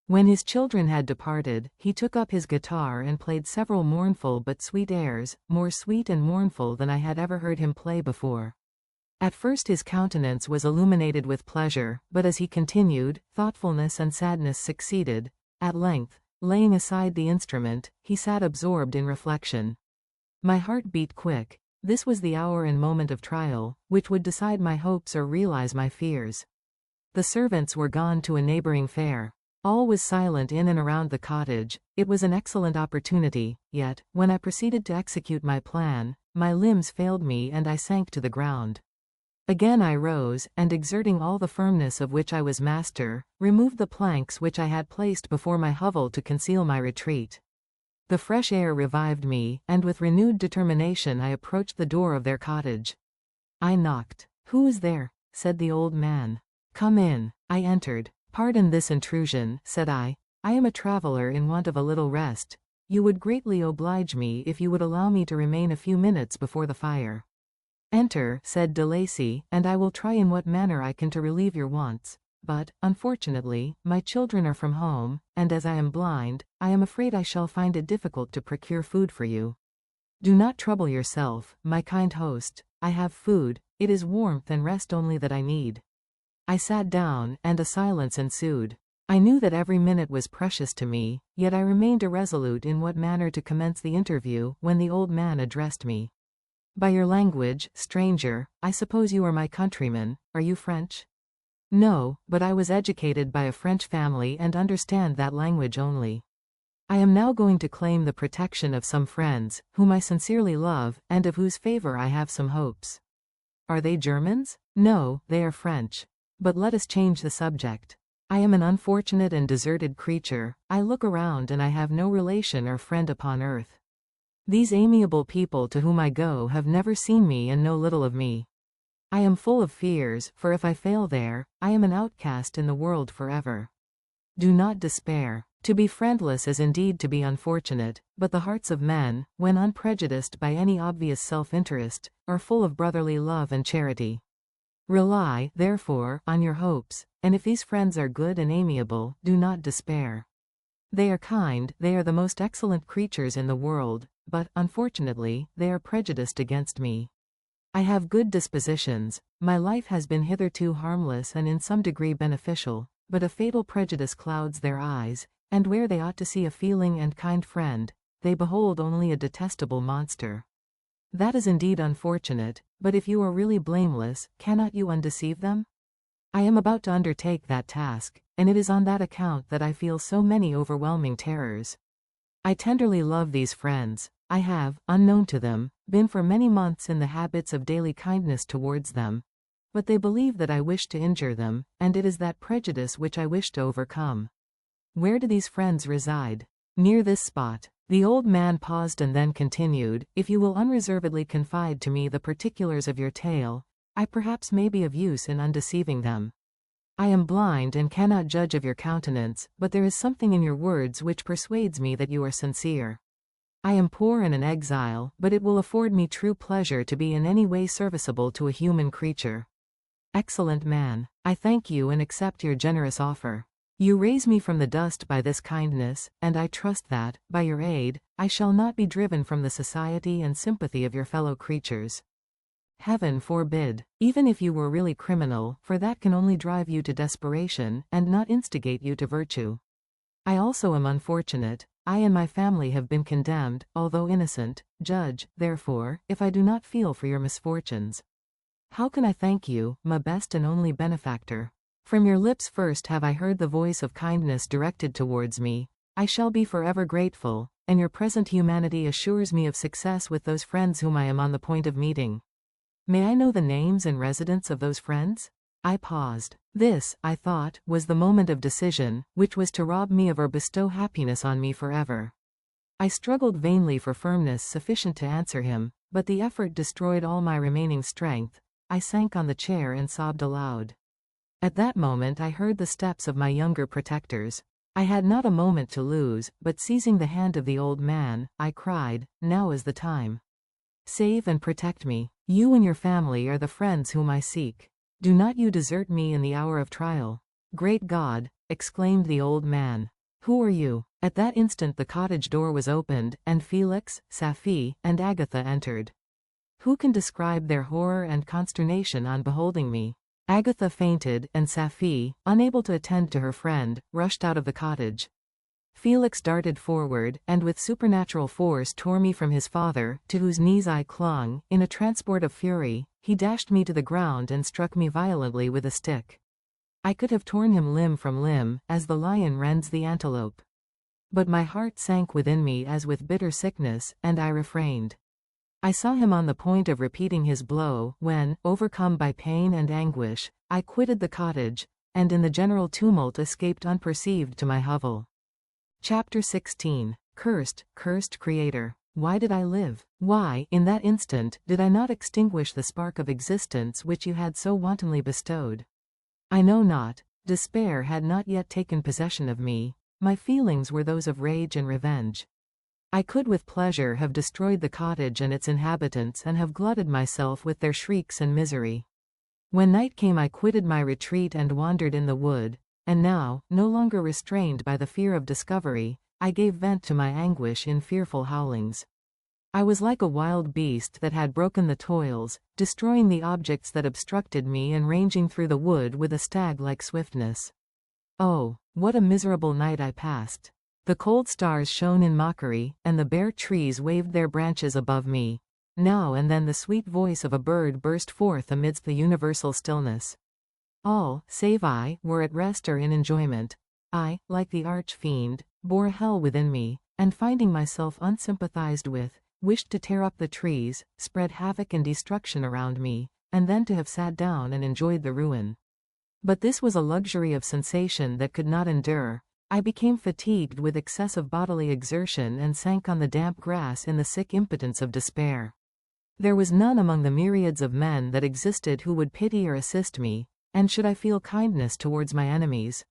When his children had departed, he took up his guitar and played several mournful but sweet airs, more sweet and mournful than I had ever heard him play before. At first his countenance was illuminated with pleasure, but as he continued, thoughtfulness and sadness succeeded. At length, laying aside the instrument, he sat absorbed in reflection. My heart beat quick. This was the hour and moment of trial, which would decide my hopes or realize my fears. The servants were gone to a neighboring fair. All was silent in and around the cottage. It was an excellent opportunity, yet, when I proceeded to execute my plan, my limbs failed me and I sank to the ground. Again I rose, and exerting all the firmness of which I was master, removed the planks which I had placed before my hovel to conceal my retreat. The fresh air revived me, and with renewed determination I approached the door of their cottage. I knocked. "Who is there?" said the old man. "Come in." I entered. "Pardon this intrusion," said I. "I am a traveler in want of a little rest. You would greatly oblige me if you would allow me to remain a few minutes before the fire." "Enter," said de Lacy, "and I will try in what manner I can to relieve your wants. But, unfortunately, my children are from home, and as I am blind, I am afraid I shall find it difficult to procure food for you." "Do not trouble yourself, my kind host. I have food. It is warmth and rest only that I need." I sat down, and a silence ensued. I knew that every minute was precious to me, yet I remained irresolute in what manner to commence the interview, when the old man addressed me. "By your language, stranger, I suppose you are my countryman. Are you French?" "No, but I was educated by a French family and understand that language only. I am now going to claim the protection of some friends, whom I sincerely love, and of whose favor I have some hopes." "Are they Germans?" "No, they are French. But let us change the subject. I am an unfortunate and deserted creature. I look around and I have no relation or friend upon earth. These amiable people to whom I go have never seen me and know little of me. I am full of fears, for if I fail there, I am an outcast in the world forever. Do not despair. To be friendless is indeed to be unfortunate, but the hearts of men, when unprejudiced by any obvious self-interest, are full of brotherly love and charity. Rely, therefore, on your hopes, and if these friends are good and amiable, do not despair. They are kind, they are the most excellent creatures in the world, but, unfortunately, they are prejudiced against me. I have good dispositions, my life has been hitherto harmless and in some degree beneficial, but a fatal prejudice clouds their eyes, and where they ought to see a feeling and kind friend, they behold only a detestable monster. That is indeed unfortunate, but if you are really blameless, cannot you undeceive them? I am about to undertake that task, and it is on that account that I feel so many overwhelming terrors. I tenderly love these friends. I have, unknown to them, been for many months in the habits of daily kindness towards them, but they believe that I wish to injure them, and it is that prejudice which I wish to overcome. Where do these friends reside? Near this spot. The old man paused and then continued, if you will unreservedly confide to me the particulars of your tale, I perhaps may be of use in undeceiving them. I am blind and cannot judge of your countenance, but there is something in your words which persuades me that you are sincere. I am poor and an exile, but it will afford me true pleasure to be in any way serviceable to a human creature. Excellent man, I thank you and accept your generous offer. You raise me from the dust by this kindness, and I trust that, by your aid, I shall not be driven from the society and sympathy of your fellow creatures. Heaven forbid, even if you were really criminal, for that can only drive you to desperation, and not instigate you to virtue. I also am unfortunate. I and my family have been condemned, although innocent. Judge, therefore, if I do not feel for your misfortunes. How can I thank you, my best and only benefactor? From your lips first have I heard the voice of kindness directed towards me. I shall be forever grateful, and your present humanity assures me of success with those friends whom I am on the point of meeting. May I know the names and residence of those friends? I paused. This, I thought, was the moment of decision, which was to rob me of or bestow happiness on me forever. I struggled vainly for firmness sufficient to answer him, but the effort destroyed all my remaining strength. I sank on the chair and sobbed aloud. At that moment I heard the steps of my younger protectors. I had not a moment to lose, but seizing the hand of the old man, I cried, now is the time. Save and protect me. You and your family are the friends whom I seek. Do not you desert me in the hour of trial. Great God, exclaimed the old man. Who are you? At that instant the cottage door was opened, and Felix, Safie, and Agatha entered. Who can describe their horror and consternation on beholding me? Agatha fainted, and Safie, unable to attend to her friend, rushed out of the cottage. Felix darted forward, and with supernatural force tore me from his father, to whose knees I clung. In a transport of fury, he dashed me to the ground and struck me violently with a stick. I could have torn him limb from limb, as the lion rends the antelope. But my heart sank within me as with bitter sickness, and I refrained. I saw him on the point of repeating his blow, when, overcome by pain and anguish, I quitted the cottage, and in the general tumult escaped unperceived to my hovel. Chapter 16. Cursed, cursed Creator. Why did I live? Why, in that instant, did I not extinguish the spark of existence which you had so wantonly bestowed? I know not. Despair had not yet taken possession of me. My feelings were those of rage and revenge. I could with pleasure have destroyed the cottage and its inhabitants and have glutted myself with their shrieks and misery. When night came I quitted my retreat and wandered in the wood, and now, no longer restrained by the fear of discovery, I gave vent to my anguish in fearful howlings. I was like a wild beast that had broken the toils, destroying the objects that obstructed me and ranging through the wood with a stag-like swiftness. Oh, what a miserable night I passed! The cold stars shone in mockery, and the bare trees waved their branches above me. Now and then the sweet voice of a bird burst forth amidst the universal stillness. All, save I, were at rest or in enjoyment. I, like the arch-fiend, bore hell within me, and finding myself unsympathized with, wished to tear up the trees, spread havoc and destruction around me, and then to have sat down and enjoyed the ruin. But this was a luxury of sensation that could not endure. I became fatigued with excessive bodily exertion and sank on the damp grass in the sick impotence of despair. There was none among the myriads of men that existed who would pity or assist me, and should I feel kindness towards my enemies?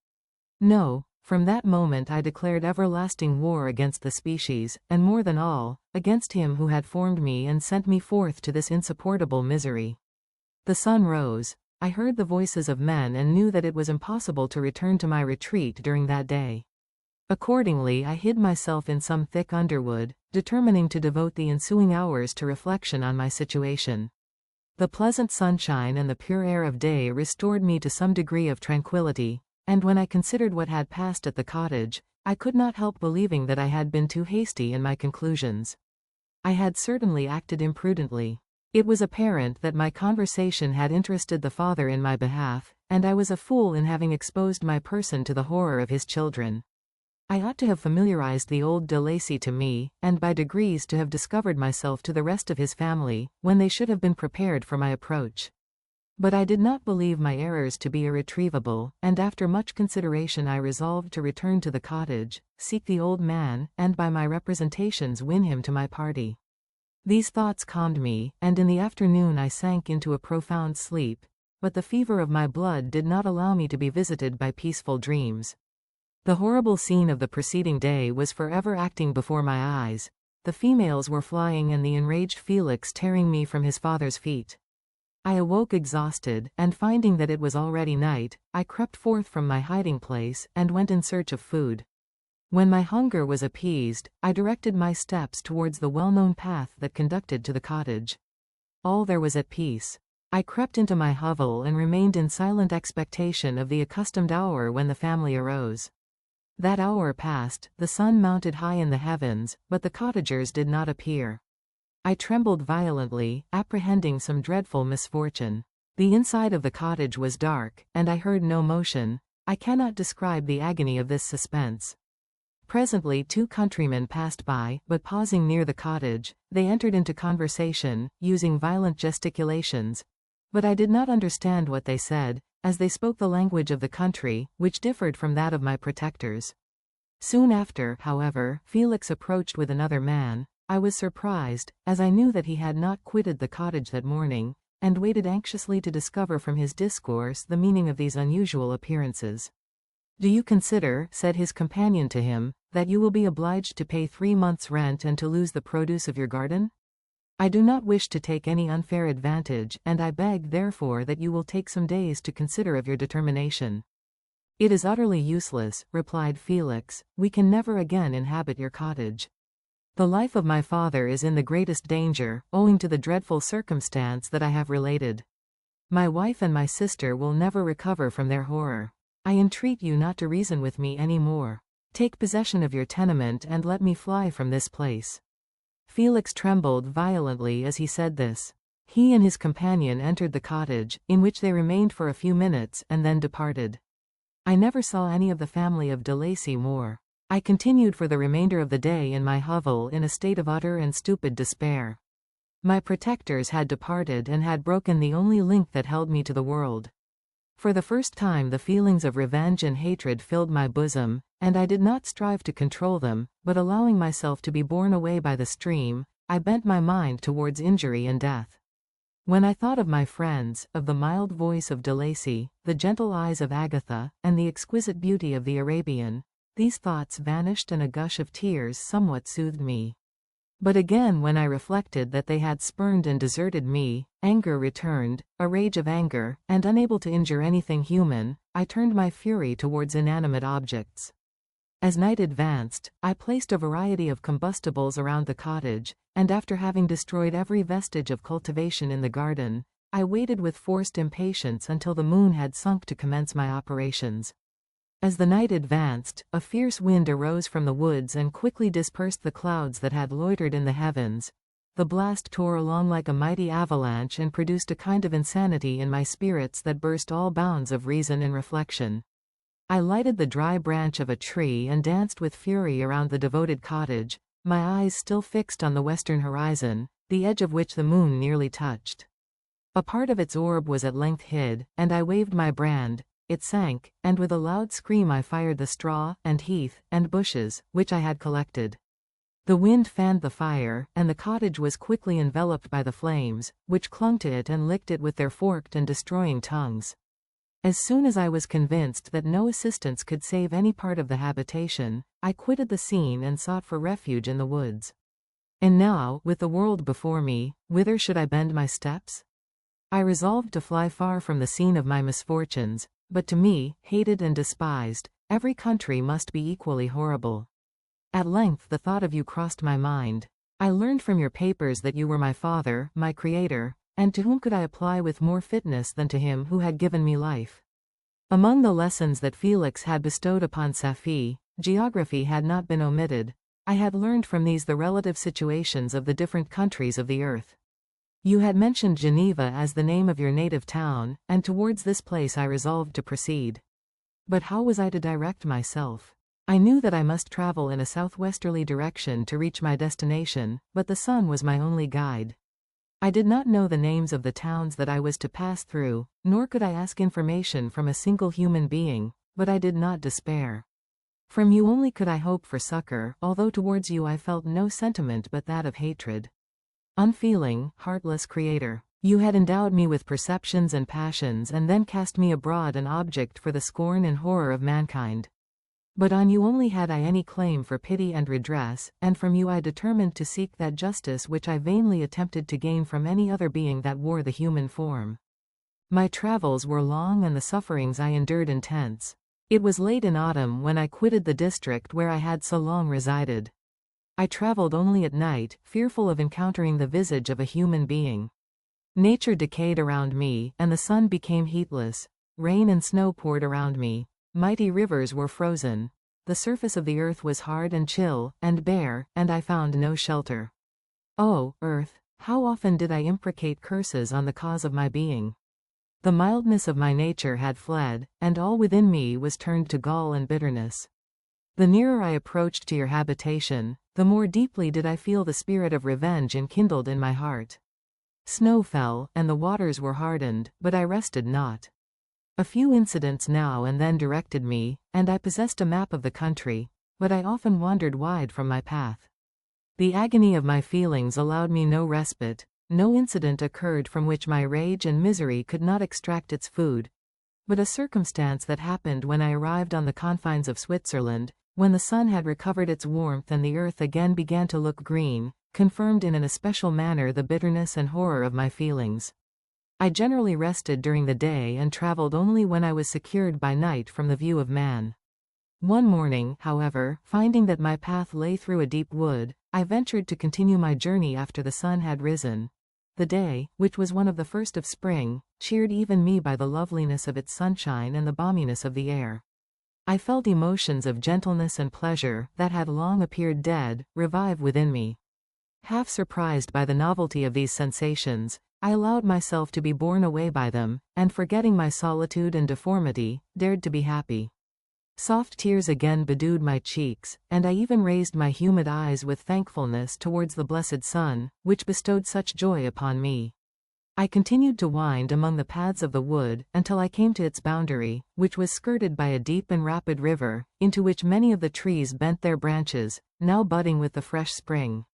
No, from that moment I declared everlasting war against the species, and more than all, against him who had formed me and sent me forth to this insupportable misery. The sun rose. I heard the voices of men and knew that it was impossible to return to my retreat during that day. Accordingly, I hid myself in some thick underwood, determining to devote the ensuing hours to reflection on my situation. The pleasant sunshine and the pure air of day restored me to some degree of tranquility, and when I considered what had passed at the cottage, I could not help believing that I had been too hasty in my conclusions. I had certainly acted imprudently. It was apparent that my conversation had interested the father in my behalf, and I was a fool in having exposed my person to the horror of his children. I ought to have familiarized the old de Lacy to me, and by degrees to have discovered myself to the rest of his family, when they should have been prepared for my approach. But I did not believe my errors to be irretrievable, and after much consideration I resolved to return to the cottage, seek the old man, and by my representations win him to my party. These thoughts calmed me, and in the afternoon I sank into a profound sleep, but the fever of my blood did not allow me to be visited by peaceful dreams. The horrible scene of the preceding day was forever acting before my eyes. The females were flying and the enraged Felix tearing me from his father's feet. I awoke exhausted, and finding that it was already night, I crept forth from my hiding place, and went in search of food. When my hunger was appeased, I directed my steps towards the well-known path that conducted to the cottage. All there was at peace. I crept into my hovel and remained in silent expectation of the accustomed hour when the family arose. That hour passed, the sun mounted high in the heavens, but the cottagers did not appear. I trembled violently, apprehending some dreadful misfortune. The inside of the cottage was dark, and I heard no motion. I cannot describe the agony of this suspense. Presently 2 countrymen passed by, but pausing near the cottage, they entered into conversation, using violent gesticulations. But I did not understand what they said, as they spoke the language of the country, which differed from that of my protectors. Soon after, however, Felix approached with another man. I was surprised, as I knew that he had not quitted the cottage that morning, and waited anxiously to discover from his discourse the meaning of these unusual appearances. "Do you consider," said his companion to him, "that you will be obliged to pay 3 months' rent and to lose the produce of your garden? I do not wish to take any unfair advantage, and I beg therefore that you will take some days to consider of your determination." "It is utterly useless," replied Felix, "we can never again inhabit your cottage. The life of my father is in the greatest danger, owing to the dreadful circumstance that I have related. My wife and my sister will never recover from their horror. I entreat you not to reason with me any more. Take possession of your tenement and let me fly from this place." Felix trembled violently as he said this. He and his companion entered the cottage, in which they remained for a few minutes, and then departed. I never saw any of the family of de Lacy more. I continued for the remainder of the day in my hovel in a state of utter and stupid despair. My protectors had departed and had broken the only link that held me to the world. For the first time the feelings of revenge and hatred filled my bosom, and I did not strive to control them, but allowing myself to be borne away by the stream, I bent my mind towards injury and death. When I thought of my friends, of the mild voice of de Lacy, the gentle eyes of Agatha, and the exquisite beauty of the Arabian, these thoughts vanished and a gush of tears somewhat soothed me. But again when I reflected that they had spurned and deserted me, anger returned, a rage of anger, and unable to injure anything human, I turned my fury towards inanimate objects. As night advanced, I placed a variety of combustibles around the cottage, and after having destroyed every vestige of cultivation in the garden, I waited with forced impatience until the moon had sunk to commence my operations. As the night advanced, a fierce wind arose from the woods and quickly dispersed the clouds that had loitered in the heavens. The blast tore along like a mighty avalanche and produced a kind of insanity in my spirits that burst all bounds of reason and reflection. I lighted the dry branch of a tree and danced with fury around the devoted cottage, my eyes still fixed on the western horizon, the edge of which the moon nearly touched. A part of its orb was at length hid, and I waved my brand. It sank, and with a loud scream I fired the straw, and heath, and bushes, which I had collected. The wind fanned the fire, and the cottage was quickly enveloped by the flames, which clung to it and licked it with their forked and destroying tongues. As soon as I was convinced that no assistance could save any part of the habitation, I quitted the scene and sought for refuge in the woods. And now, with the world before me, whither should I bend my steps? I resolved to fly far from the scene of my misfortunes, but to me, hated and despised, Every country must be equally horrible. At length the thought of you crossed my mind. I learned from your papers that you were my father, my creator, and to whom could I apply with more fitness than to him who had given me life? Among the lessons that Felix had bestowed upon Safie, geography had not been omitted. I had learned from these the relative situations of the different countries of the earth. You had mentioned Geneva as the name of your native town, and towards this place I resolved to proceed. But how was I to direct myself? I knew that I must travel in a southwesterly direction to reach my destination, but the sun was my only guide. I did not know the names of the towns that I was to pass through, nor could I ask information from a single human being, but I did not despair. From you only could I hope for succor, although towards you I felt no sentiment but that of hatred. Unfeeling, heartless creator, you had endowed me with perceptions and passions and then cast me abroad an object for the scorn and horror of mankind. But on you only had I any claim for pity and redress, and from you I determined to seek that justice which I vainly attempted to gain from any other being that wore the human form. My travels were long and the sufferings I endured intense. It was late in autumn when I quitted the district where I had so long resided. I traveled only at night, fearful of encountering the visage of a human being. Nature decayed around me, and the sun became heatless. Rain and snow poured around me. Mighty rivers were frozen. The surface of the earth was hard and chill, and bare, and I found no shelter. Oh, earth, how often did I imprecate curses on the cause of my being? The mildness of my nature had fled, and all within me was turned to gall and bitterness. The nearer I approached to your habitation, the more deeply did I feel the spirit of revenge enkindled in my heart. Snow fell, and the waters were hardened, but I rested not. A few incidents now and then directed me, and I possessed a map of the country, but I often wandered wide from my path. The agony of my feelings allowed me no respite. No incident occurred from which my rage and misery could not extract its food. But a circumstance that happened when I arrived on the confines of Switzerland, when the sun had recovered its warmth and the earth again began to look green, confirmed in an especial manner the bitterness and horror of my feelings. I generally rested during the day and traveled only when I was secured by night from the view of man. One morning, however, finding that my path lay through a deep wood, I ventured to continue my journey after the sun had risen. The day, which was one of the first of spring, cheered even me by the loveliness of its sunshine and the balminess of the air. I felt emotions of gentleness and pleasure, that had long appeared dead, revive within me. Half surprised by the novelty of these sensations, I allowed myself to be borne away by them, and forgetting my solitude and deformity, dared to be happy. Soft tears again bedewed my cheeks, and I even raised my humid eyes with thankfulness towards the blessed sun, which bestowed such joy upon me. I continued to wind among the paths of the wood, until I came to its boundary, which was skirted by a deep and rapid river, into which many of the trees bent their branches, now budding with the fresh spring.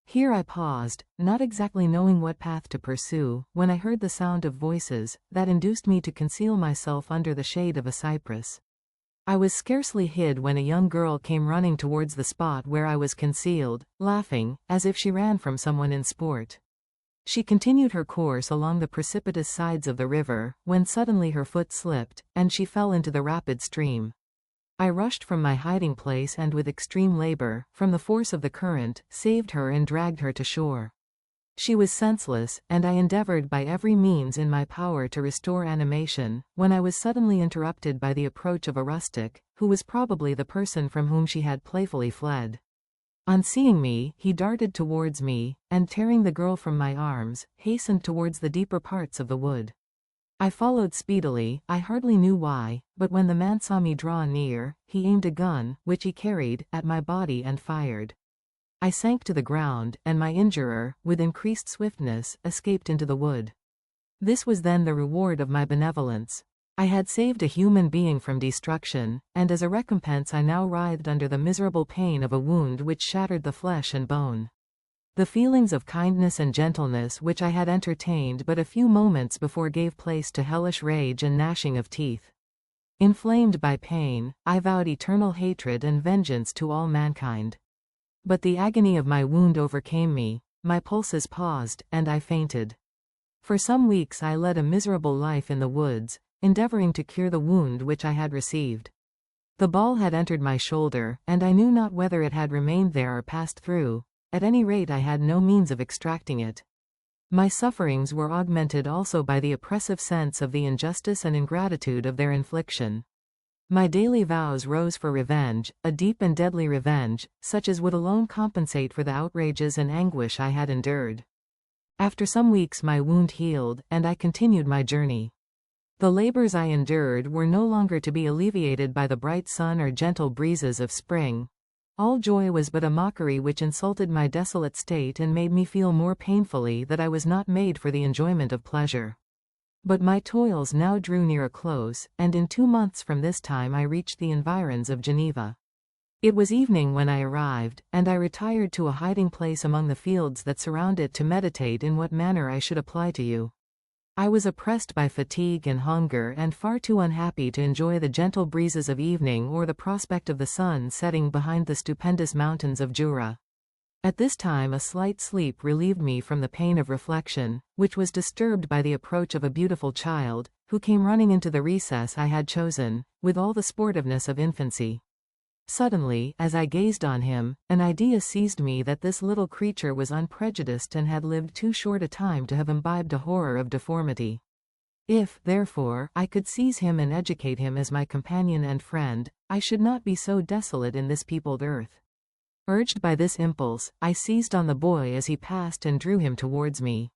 Here I paused, not exactly knowing what path to pursue, when I heard the sound of voices, that induced me to conceal myself under the shade of a cypress. I was scarcely hid when a young girl came running towards the spot where I was concealed, laughing, as if she ran from someone in sport. She continued her course along the precipitous sides of the river, when suddenly her foot slipped, and she fell into the rapid stream. I rushed from my hiding place and with extreme labor, from the force of the current, saved her and dragged her to shore. She was senseless, and I endeavored by every means in my power to restore animation, when I was suddenly interrupted by the approach of a rustic, who was probably the person from whom she had playfully fled. On seeing me, he darted towards me, and tearing the girl from my arms, hastened towards the deeper parts of the wood. I followed speedily, I hardly knew why, but when the man saw me draw near, he aimed a gun, which he carried, at my body and fired. I sank to the ground, and my injurer, with increased swiftness, escaped into the wood. This was then the reward of my benevolence. I had saved a human being from destruction, and as a recompense I now writhed under the miserable pain of a wound which shattered the flesh and bone. The feelings of kindness and gentleness which I had entertained but a few moments before gave place to hellish rage and gnashing of teeth. Inflamed by pain, I vowed eternal hatred and vengeance to all mankind. But the agony of my wound overcame me, my pulses paused, and I fainted. For some weeks I led a miserable life in the woods, endeavoring to cure the wound which I had received. The ball had entered my shoulder, and I knew not whether it had remained there or passed through. At any rate, I had no means of extracting it. My sufferings were augmented also by the oppressive sense of the injustice and ingratitude of their infliction. My daily vows rose for revenge, a deep and deadly revenge, such as would alone compensate for the outrages and anguish I had endured. After some weeks my wound healed, and I continued my journey. The labors I endured were no longer to be alleviated by the bright sun or gentle breezes of spring. All joy was but a mockery which insulted my desolate state and made me feel more painfully that I was not made for the enjoyment of pleasure. But my toils now drew near a close, and in 2 months from this time I reached the environs of Geneva. It was evening when I arrived, and I retired to a hiding place among the fields that surround it to meditate in what manner I should apply to you. I was oppressed by fatigue and hunger and far too unhappy to enjoy the gentle breezes of evening or the prospect of the sun setting behind the stupendous mountains of Jura. At this time a slight sleep relieved me from the pain of reflection, which was disturbed by the approach of a beautiful child, who came running into the recess I had chosen, with all the sportiveness of infancy. Suddenly, as I gazed on him, an idea seized me that this little creature was unprejudiced and had lived too short a time to have imbibed a horror of deformity. If, therefore, I could seize him and educate him as my companion and friend, I should not be so desolate in this peopled earth. Urged by this impulse, I seized on the boy as he passed and drew him towards me.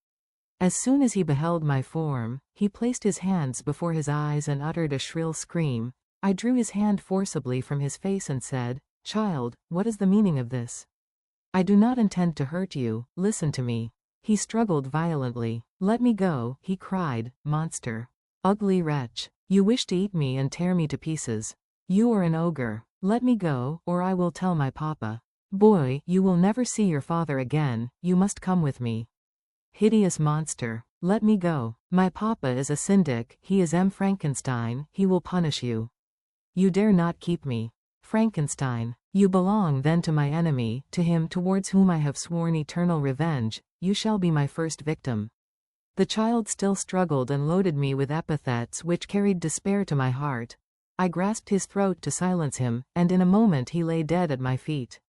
As soon as he beheld my form, he placed his hands before his eyes and uttered a shrill scream. I drew his hand forcibly from his face and said, "Child, what is the meaning of this? I do not intend to hurt you, listen to me." He struggled violently. "Let me go," he cried, "monster. Ugly wretch. You wish to eat me and tear me to pieces. You are an ogre. Let me go, or I will tell my papa. Boy, you will never see your father again, you must come with me. Hideous monster. Let me go. My papa is a syndic, he is Frankenstein, he will punish you. You dare not keep me. Frankenstein. You belong then to my enemy, to him towards whom I have sworn eternal revenge. You shall be my first victim." The child still struggled and loaded me with epithets which carried despair to my heart. I grasped his throat to silence him, and in a moment he lay dead at my feet.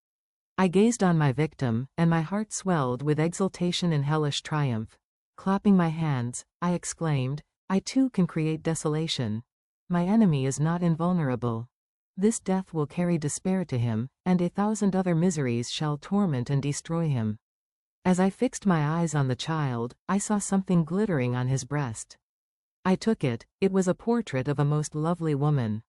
I gazed on my victim, and my heart swelled with exultation and hellish triumph. Clapping my hands, I exclaimed, "I too can create desolation. My enemy is not invulnerable. This death will carry despair to him, and 1,000 other miseries shall torment and destroy him." As I fixed my eyes on the child, I saw something glittering on his breast. I took it. It was a portrait of a most lovely woman.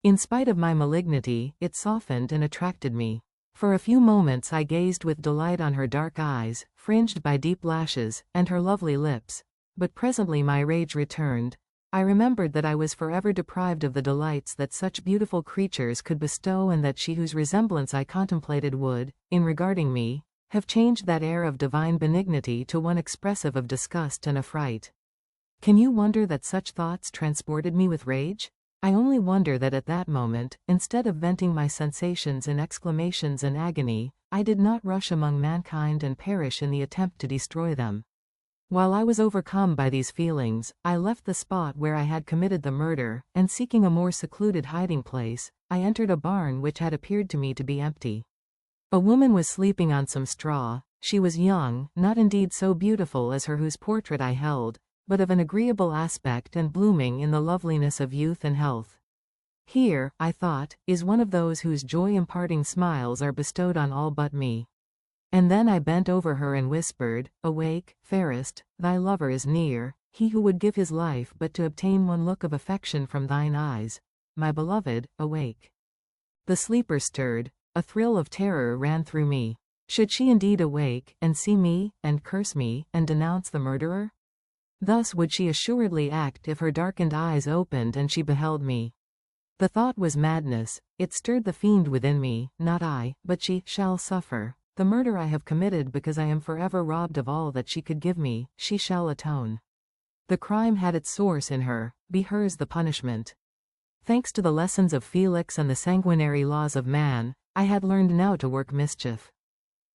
In spite of my malignity, it softened and attracted me. For a few moments I gazed with delight on her dark eyes, fringed by deep lashes, and her lovely lips. But presently my rage returned. I remembered that I was forever deprived of the delights that such beautiful creatures could bestow, and that she whose resemblance I contemplated would, in regarding me, have changed that air of divine benignity to one expressive of disgust and affright. Can you wonder that such thoughts transported me with rage? I only wonder that at that moment, instead of venting my sensations in exclamations and agony, I did not rush among mankind and perish in the attempt to destroy them. While I was overcome by these feelings, I left the spot where I had committed the murder, and seeking a more secluded hiding place, I entered a barn which had appeared to me to be empty. A woman was sleeping on some straw. She was young, not indeed so beautiful as her whose portrait I held, but of an agreeable aspect and blooming in the loveliness of youth and health. Here, I thought, is one of those whose joy-imparting smiles are bestowed on all but me. And then I bent over her and whispered, "Awake, fairest, thy lover is near, he who would give his life but to obtain one look of affection from thine eyes. My beloved, awake." The sleeper stirred. A thrill of terror ran through me. Should she indeed awake, and see me, and curse me, and denounce the murderer? Thus would she assuredly act if her darkened eyes opened and she beheld me. The thought was madness. It stirred the fiend within me. Not I, but she, shall suffer. The murder I have committed because I am forever robbed of all that she could give me, she shall atone. The crime had its source in her, be hers the punishment. Thanks to the lessons of Felix and the sanguinary laws of man, I had learned now to work mischief.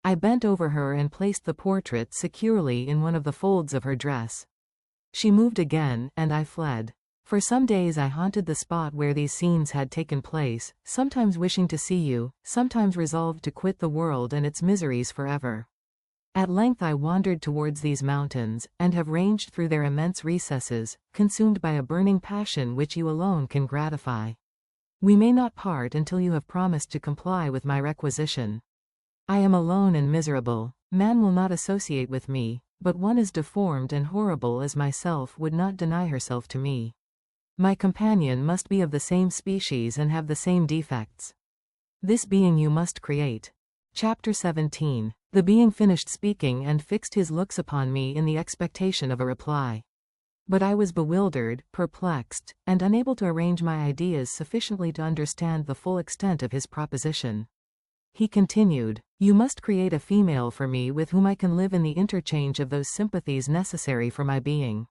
I bent over her and placed the portrait securely in one of the folds of her dress. She moved again, and I fled. For some days I haunted the spot where these scenes had taken place, sometimes wishing to see you, sometimes resolved to quit the world and its miseries forever. At length I wandered towards these mountains, and have ranged through their immense recesses, consumed by a burning passion which you alone can gratify. We may not part until you have promised to comply with my requisition. I am alone and miserable. Man will not associate with me, but one as deformed and horrible as myself would not deny herself to me. My companion must be of the same species and have the same defects. This being you must create. Chapter 17. The being finished speaking and fixed his looks upon me in the expectation of a reply. But I was bewildered, perplexed, and unable to arrange my ideas sufficiently to understand the full extent of his proposition. He continued, "You must create a female for me with whom I can live in the interchange of those sympathies necessary for my being.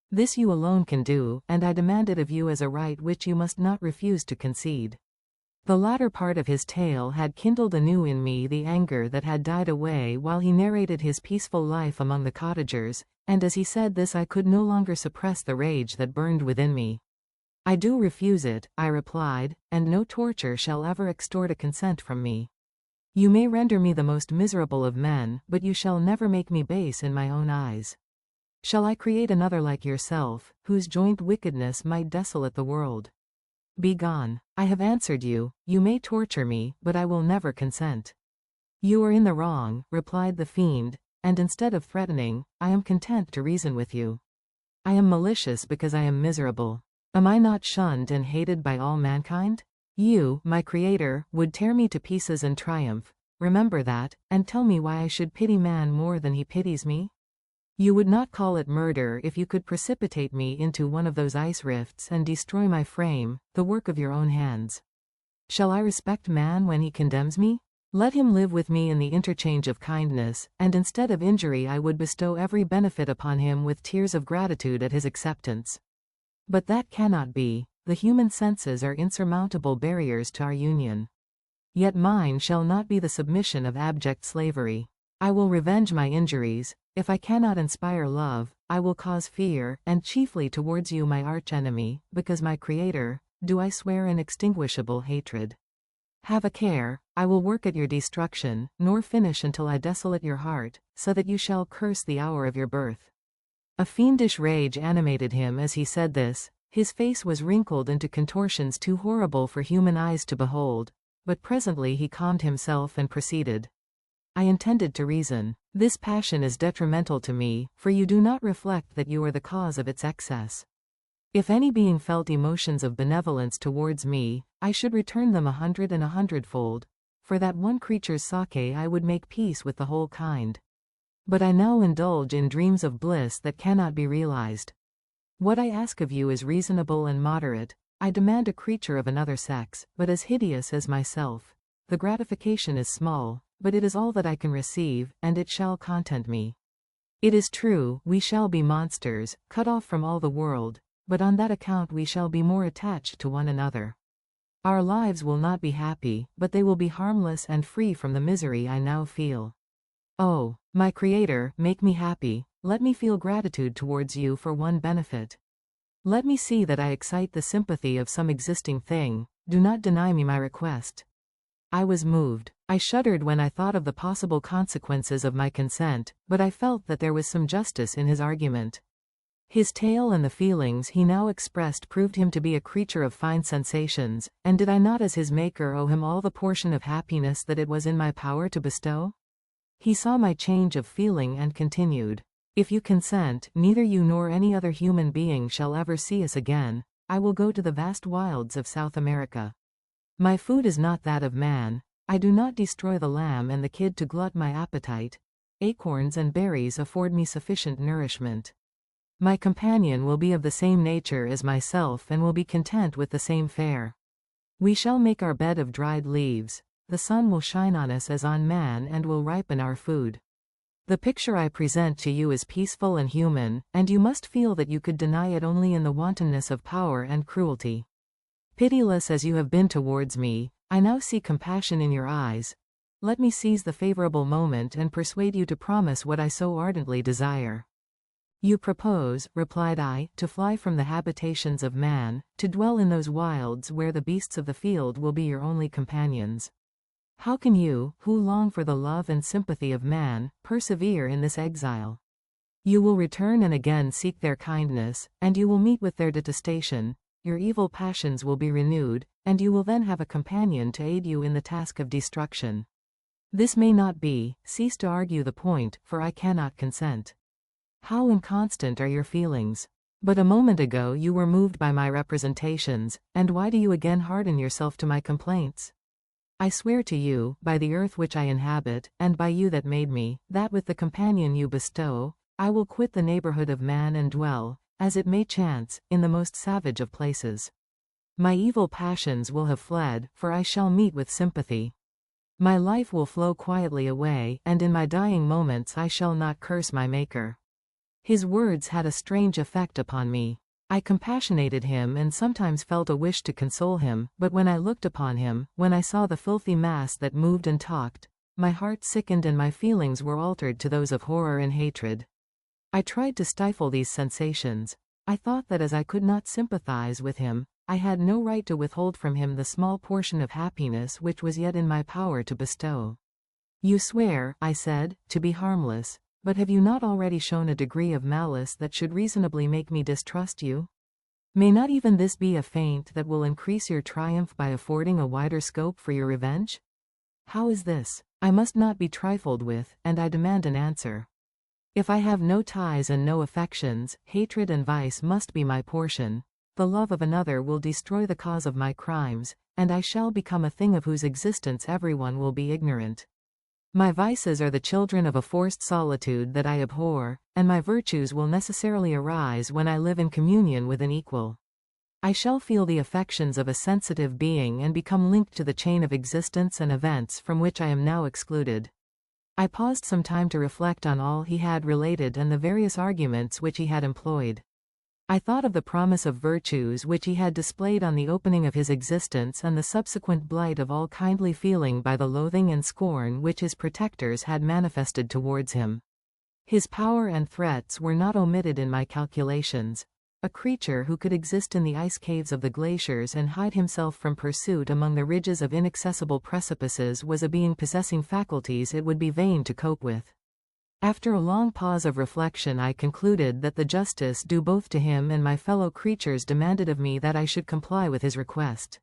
This you alone can do, and I demand it of you as a right which you must not refuse to concede." The latter part of his tale had kindled anew in me the anger that had died away while he narrated his peaceful life among the cottagers, and as he said this I could no longer suppress the rage that burned within me. "I do refuse it," I replied, "and no torture shall ever extort a consent from me. You may render me the most miserable of men, but you shall never make me base in my own eyes. Shall I create another like yourself, whose joint wickedness might desolate the world? Begone. I have answered you, you may torture me, but I will never consent." "You are in the wrong," replied the fiend, "and instead of threatening, I am content to reason with you. I am malicious because I am miserable. Am I not shunned and hated by all mankind? You, my creator, would tear me to pieces and triumph. Remember that, and tell me why I should pity man more than he pities me? You would not call it murder if you could precipitate me into one of those ice rifts and destroy my frame, the work of your own hands. Shall I respect man when he condemns me? Let him live with me in the interchange of kindness, and instead of injury I would bestow every benefit upon him with tears of gratitude at his acceptance. But that cannot be. The human senses are insurmountable barriers to our union. Yet mine shall not be the submission of abject slavery. I will revenge my injuries. If I cannot inspire love, I will cause fear, and chiefly towards you my arch-enemy, because my creator, do I swear inextinguishable hatred. Have a care, I will work at your destruction, nor finish until I desolate your heart, so that you shall curse the hour of your birth." A fiendish rage animated him as he said this. His face was wrinkled into contortions too horrible for human eyes to behold, but presently he calmed himself and proceeded. "I intended to reason. This passion is detrimental to me, for you do not reflect that you are the cause of its excess. If any being felt emotions of benevolence towards me, I should return them 100 and 100-fold. For that one creature's sake I would make peace with the whole kind. But I now indulge in dreams of bliss that cannot be realized. What I ask of you is reasonable and moderate. I demand a creature of another sex, but as hideous as myself. The gratification is small, but it is all that I can receive, and it shall content me. It is true, we shall be monsters, cut off from all the world, but on that account we shall be more attached to one another. Our lives will not be happy, but they will be harmless and free from the misery I now feel. Oh, my Creator, make me happy. Let me feel gratitude towards you for one benefit. Let me see that I excite the sympathy of some existing thing. Do not deny me my request." I was moved. I shuddered when I thought of the possible consequences of my consent, but I felt that there was some justice in his argument. His tale and the feelings he now expressed proved him to be a creature of fine sensations, and did I not as his maker owe him all the portion of happiness that it was in my power to bestow? He saw my change of feeling and continued, "If you consent, neither you nor any other human being shall ever see us again. I will go to the vast wilds of South America. My food is not that of man. I do not destroy the lamb and the kid to glut my appetite. Acorns and berries afford me sufficient nourishment. My companion will be of the same nature as myself and will be content with the same fare. We shall make our bed of dried leaves. The sun will shine on us as on man and will ripen our food. The picture I present to you is peaceful and human, and you must feel that you could deny it only in the wantonness of power and cruelty. Pitiless as you have been towards me, I now see compassion in your eyes. Let me seize the favorable moment and persuade you to promise what I so ardently desire." You propose, replied I, to fly from the habitations of man, to dwell in those wilds where the beasts of the field will be your only companions. How can you, who long for the love and sympathy of man, persevere in this exile? You will return and again seek their kindness, and you will meet with their detestation, your evil passions will be renewed, and you will then have a companion to aid you in the task of destruction. This may not be, cease to argue the point, for I cannot consent. How inconstant are your feelings! But a moment ago you were moved by my representations, and why do you again harden yourself to my complaints? I swear to you, by the earth which I inhabit, and by you that made me, that with the companion you bestow, I will quit the neighborhood of man and dwell, as it may chance, in the most savage of places. My evil passions will have fled, for I shall meet with sympathy. My life will flow quietly away, and in my dying moments I shall not curse my Maker. His words had a strange effect upon me. I compassionated him and sometimes felt a wish to console him, but when I looked upon him, when I saw the filthy mass that moved and talked, my heart sickened and my feelings were altered to those of horror and hatred. I tried to stifle these sensations. I thought that as I could not sympathize with him, I had no right to withhold from him the small portion of happiness which was yet in my power to bestow. You swear, I said, to be harmless. But have you not already shown a degree of malice that should reasonably make me distrust you? May not even this be a feint that will increase your triumph by affording a wider scope for your revenge? How is this? I must not be trifled with, and I demand an answer. If I have no ties and no affections, hatred and vice must be my portion. The love of another will destroy the cause of my crimes, and I shall become a thing of whose existence everyone will be ignorant. My vices are the children of a forced solitude that I abhor, and my virtues will necessarily arise when I live in communion with an equal. I shall feel the affections of a sensitive being and become linked to the chain of existence and events from which I am now excluded. I paused some time to reflect on all he had related and the various arguments which he had employed. I thought of the promise of virtues which he had displayed on the opening of his existence and the subsequent blight of all kindly feeling by the loathing and scorn which his protectors had manifested towards him. His power and threats were not omitted in my calculations. A creature who could exist in the ice caves of the glaciers and hide himself from pursuit among the ridges of inaccessible precipices was a being possessing faculties it would be vain to cope with. After a long pause of reflection I concluded that the justice due both to him and my fellow creatures demanded of me that I should comply with his request.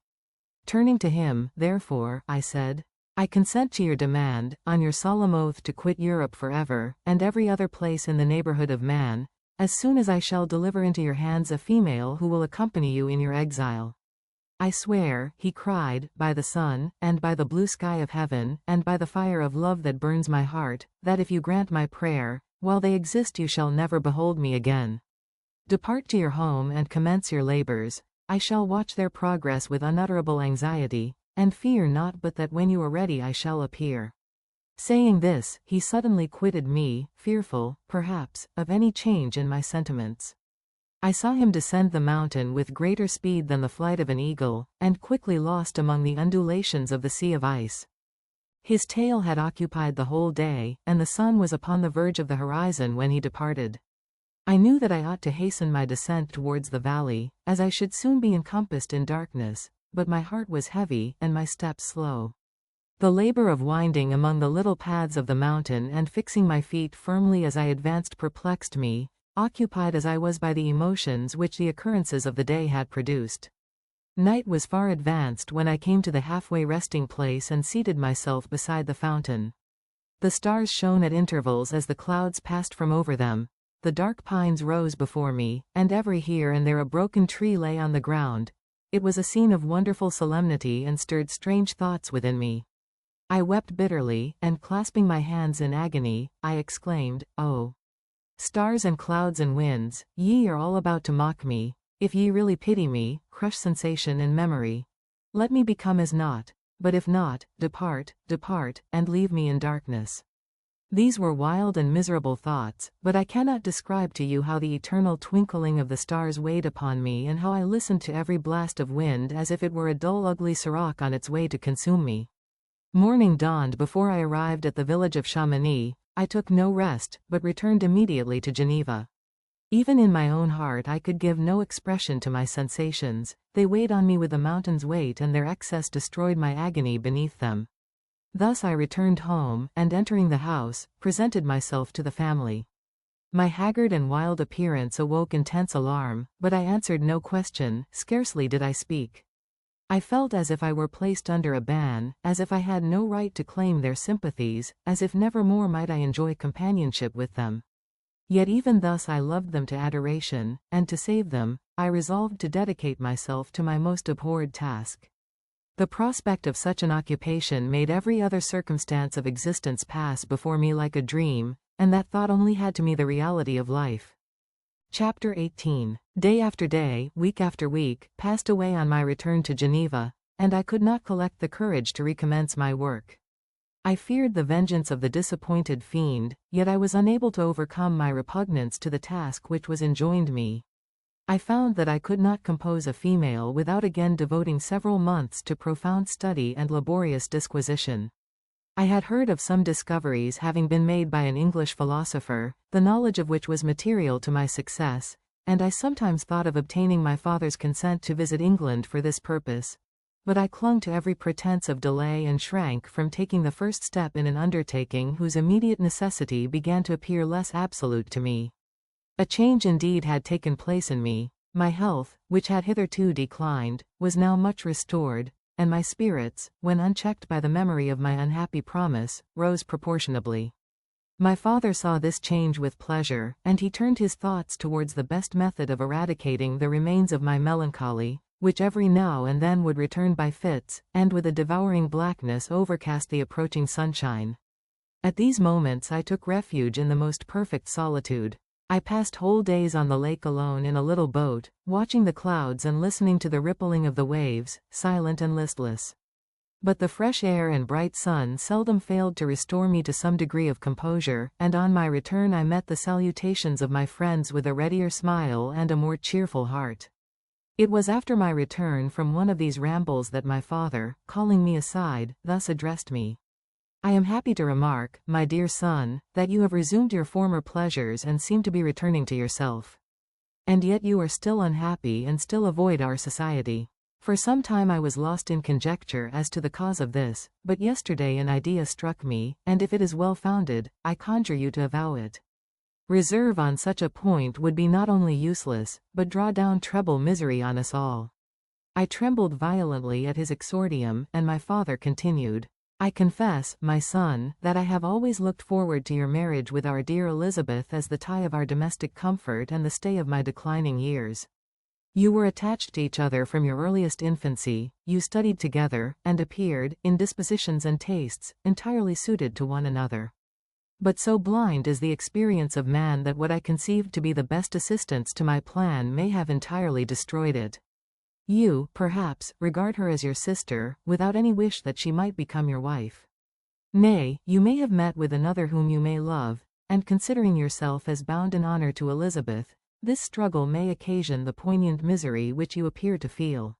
Turning to him, therefore, I said, I consent to your demand, on your solemn oath to quit Europe forever, and every other place in the neighborhood of man, as soon as I shall deliver into your hands a female who will accompany you in your exile. I swear, he cried, by the sun, and by the blue sky of heaven, and by the fire of love that burns my heart, that if you grant my prayer, while they exist you shall never behold me again. Depart to your home and commence your labors. I shall watch their progress with unutterable anxiety, and fear not but that when you are ready I shall appear. Saying this, he suddenly quitted me, fearful, perhaps, of any change in my sentiments. I saw him descend the mountain with greater speed than the flight of an eagle, and quickly lost among the undulations of the sea of ice. His tale had occupied the whole day, and the sun was upon the verge of the horizon when he departed. I knew that I ought to hasten my descent towards the valley, as I should soon be encompassed in darkness, but my heart was heavy, and my steps slow. The labor of winding among the little paths of the mountain and fixing my feet firmly as I advanced perplexed me, occupied as I was by the emotions which the occurrences of the day had produced. Night was far advanced when I came to the halfway resting place and seated myself beside the fountain. The stars shone at intervals as the clouds passed from over them, the dark pines rose before me, and every here and there a broken tree lay on the ground. It was a scene of wonderful solemnity and stirred strange thoughts within me. I wept bitterly, and clasping my hands in agony, I exclaimed, "Oh! Stars and clouds and winds, ye are all about to mock me. If ye really pity me, crush sensation and memory. Let me become as naught, but if not, depart, depart, and leave me in darkness." These were wild and miserable thoughts, but I cannot describe to you how the eternal twinkling of the stars weighed upon me and how I listened to every blast of wind as if it were a dull ugly sirocco on its way to consume me. Morning dawned before I arrived at the village of Chamonix. I took no rest, but returned immediately to Geneva. Even in my own heart I could give no expression to my sensations, they weighed on me with a mountain's weight and their excess destroyed my agony beneath them. Thus I returned home, and entering the house, presented myself to the family. My haggard and wild appearance awoke intense alarm, but I answered no question, scarcely did I speak. I felt as if I were placed under a ban, as if I had no right to claim their sympathies, as if never more might I enjoy companionship with them. Yet even thus I loved them to adoration, and to save them, I resolved to dedicate myself to my most abhorred task. The prospect of such an occupation made every other circumstance of existence pass before me like a dream, and that thought only had to me the reality of life. Chapter 18. Day after day, week after week, passed away on my return to Geneva, and I could not collect the courage to recommence my work. I feared the vengeance of the disappointed fiend, yet I was unable to overcome my repugnance to the task which was enjoined me. I found that I could not compose a female without again devoting several months to profound study and laborious disquisition. I had heard of some discoveries having been made by an English philosopher, the knowledge of which was material to my success, and I sometimes thought of obtaining my father's consent to visit England for this purpose. But I clung to every pretense of delay and shrank from taking the first step in an undertaking whose immediate necessity began to appear less absolute to me. A change indeed had taken place in me. My health, which had hitherto declined, was now much restored, and my spirits, when unchecked by the memory of my unhappy promise, rose proportionably. My father saw this change with pleasure, and he turned his thoughts towards the best method of eradicating the remains of my melancholy, which every now and then would return by fits, and with a devouring blackness overcast the approaching sunshine. At these moments I took refuge in the most perfect solitude. I passed whole days on the lake alone in a little boat, watching the clouds and listening to the rippling of the waves, silent and listless. But the fresh air and bright sun seldom failed to restore me to some degree of composure, and on my return I met the salutations of my friends with a readier smile and a more cheerful heart. It was after my return from one of these rambles that my father, calling me aside, thus addressed me. I am happy to remark, my dear son, that you have resumed your former pleasures and seem to be returning to yourself. And yet you are still unhappy and still avoid our society. For some time I was lost in conjecture as to the cause of this, but yesterday an idea struck me, and if it is well founded, I conjure you to avow it. Reserve on such a point would be not only useless, but draw down treble misery on us all. I trembled violently at his exordium, and my father continued, I confess, my son, that I have always looked forward to your marriage with our dear Elizabeth as the tie of our domestic comfort and the stay of my declining years. You were attached to each other from your earliest infancy, you studied together, and appeared, in dispositions and tastes, entirely suited to one another. But so blind is the experience of man that what I conceived to be the best assistance to my plan may have entirely destroyed it. You, perhaps, regard her as your sister, without any wish that she might become your wife. Nay, you may have met with another whom you may love, and considering yourself as bound in honor to Elizabeth, this struggle may occasion the poignant misery which you appear to feel.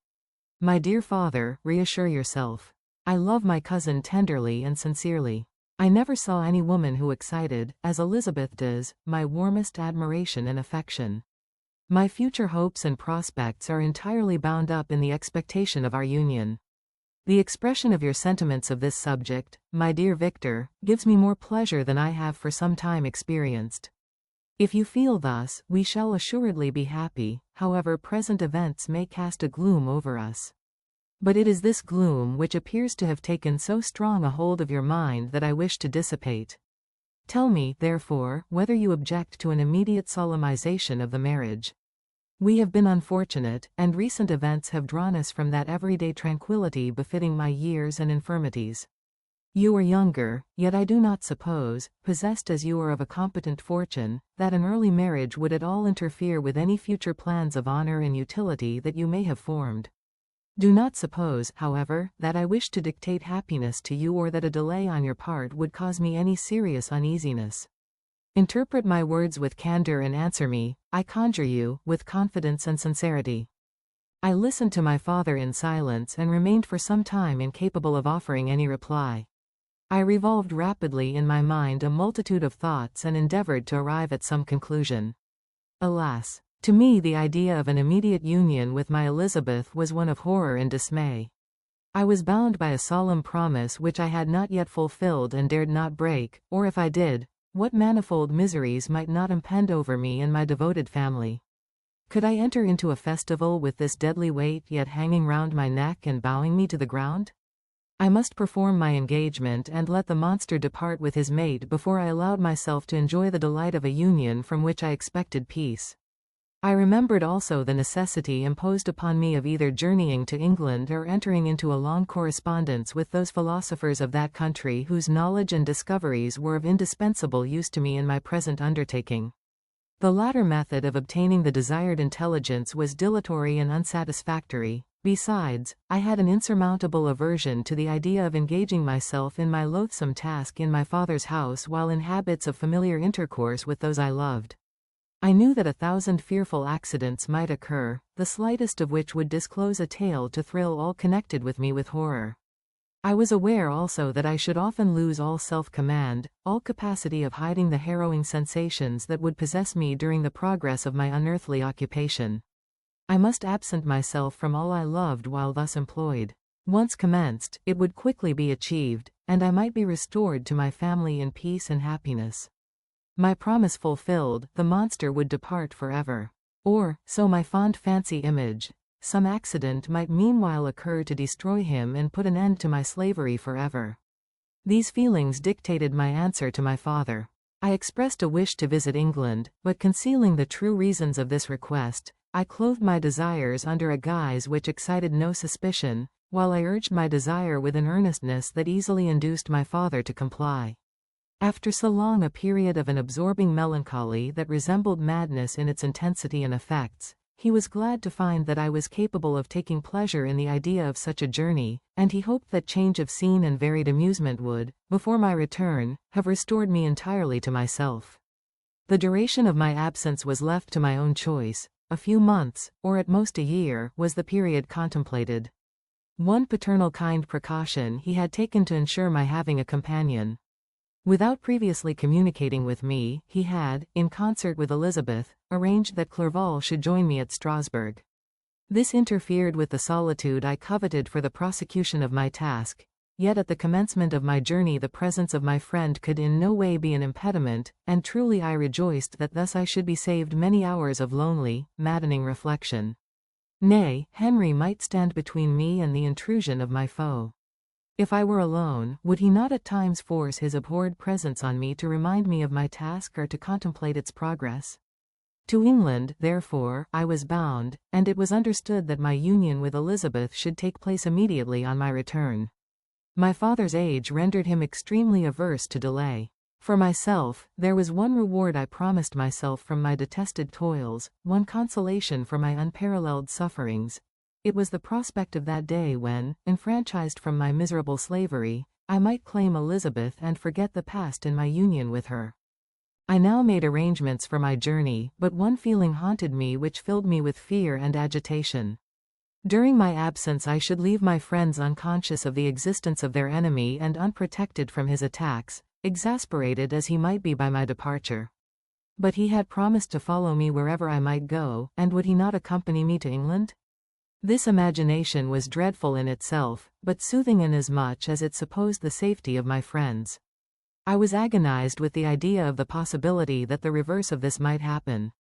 My dear father, reassure yourself. I love my cousin tenderly and sincerely. I never saw any woman who excited, as Elizabeth does, my warmest admiration and affection. My future hopes and prospects are entirely bound up in the expectation of our union. The expression of your sentiments of this subject, my dear Victor, gives me more pleasure than I have for some time experienced. If you feel thus, we shall assuredly be happy, however present events may cast a gloom over us. But it is this gloom which appears to have taken so strong a hold of your mind that I wish to dissipate. Tell me, therefore, whether you object to an immediate solemnization of the marriage. We have been unfortunate, and recent events have drawn us from that everyday tranquility befitting my years and infirmities. You are younger, yet I do not suppose, possessed as you are of a competent fortune, that an early marriage would at all interfere with any future plans of honor and utility that you may have formed. Do not suppose, however, that I wish to dictate happiness to you or that a delay on your part would cause me any serious uneasiness. Interpret my words with candor and answer me, I conjure you, with confidence and sincerity. I listened to my father in silence and remained for some time incapable of offering any reply. I revolved rapidly in my mind a multitude of thoughts and endeavored to arrive at some conclusion. Alas! To me the idea of an immediate union with my Elizabeth was one of horror and dismay. I was bound by a solemn promise which I had not yet fulfilled and dared not break, or if I did, what manifold miseries might not impend over me and my devoted family. Could I enter into a festival with this deadly weight yet hanging round my neck and bowing me to the ground? I must perform my engagement and let the monster depart with his mate before I allowed myself to enjoy the delight of a union from which I expected peace. I remembered also the necessity imposed upon me of either journeying to England or entering into a long correspondence with those philosophers of that country whose knowledge and discoveries were of indispensable use to me in my present undertaking. The latter method of obtaining the desired intelligence was dilatory and unsatisfactory. Besides, I had an insurmountable aversion to the idea of engaging myself in my loathsome task in my father's house while in habits of familiar intercourse with those I loved. I knew that 1,000 fearful accidents might occur, the slightest of which would disclose a tale to thrill all connected with me with horror. I was aware also that I should often lose all self-command, all capacity of hiding the harrowing sensations that would possess me during the progress of my unearthly occupation. I must absent myself from all I loved while thus employed. Once commenced, it would quickly be achieved, and I might be restored to my family in peace and happiness. My promise fulfilled, the monster would depart forever. Or, so my fond fancy imaged, some accident might meanwhile occur to destroy him and put an end to my slavery forever. These feelings dictated my answer to my father. I expressed a wish to visit England, but concealing the true reasons of this request, I clothed my desires under a guise which excited no suspicion, while I urged my desire with an earnestness that easily induced my father to comply. After so long a period of an absorbing melancholy that resembled madness in its intensity and effects, he was glad to find that I was capable of taking pleasure in the idea of such a journey, and he hoped that change of scene and varied amusement would, before my return, have restored me entirely to myself. The duration of my absence was left to my own choice. A few months, or at most a year, was the period contemplated. One paternal kind precaution he had taken to ensure my having a companion. Without previously communicating with me, he had, in concert with Elizabeth, arranged that Clerval should join me at Strasbourg. This interfered with the solitude I coveted for the prosecution of my task, yet at the commencement of my journey the presence of my friend could in no way be an impediment, and truly I rejoiced that thus I should be saved many hours of lonely, maddening reflection. Nay, Henry might stand between me and the intrusion of my foe. If I were alone, would he not at times force his abhorred presence on me to remind me of my task or to contemplate its progress? To England, therefore, I was bound, and it was understood that my union with Elizabeth should take place immediately on my return. My father's age rendered him extremely averse to delay. For myself, there was one reward I promised myself from my detested toils, one consolation for my unparalleled sufferings. It was the prospect of that day when, enfranchised from my miserable slavery, I might claim Elizabeth and forget the past in my union with her. I now made arrangements for my journey, but one feeling haunted me which filled me with fear and agitation. During my absence I should leave my friends unconscious of the existence of their enemy and unprotected from his attacks, exasperated as he might be by my departure. But he had promised to follow me wherever I might go, and would he not accompany me to England? This imagination was dreadful in itself, but soothing inasmuch as it supposed the safety of my friends. I was agonized with the idea of the possibility that the reverse of this might happen.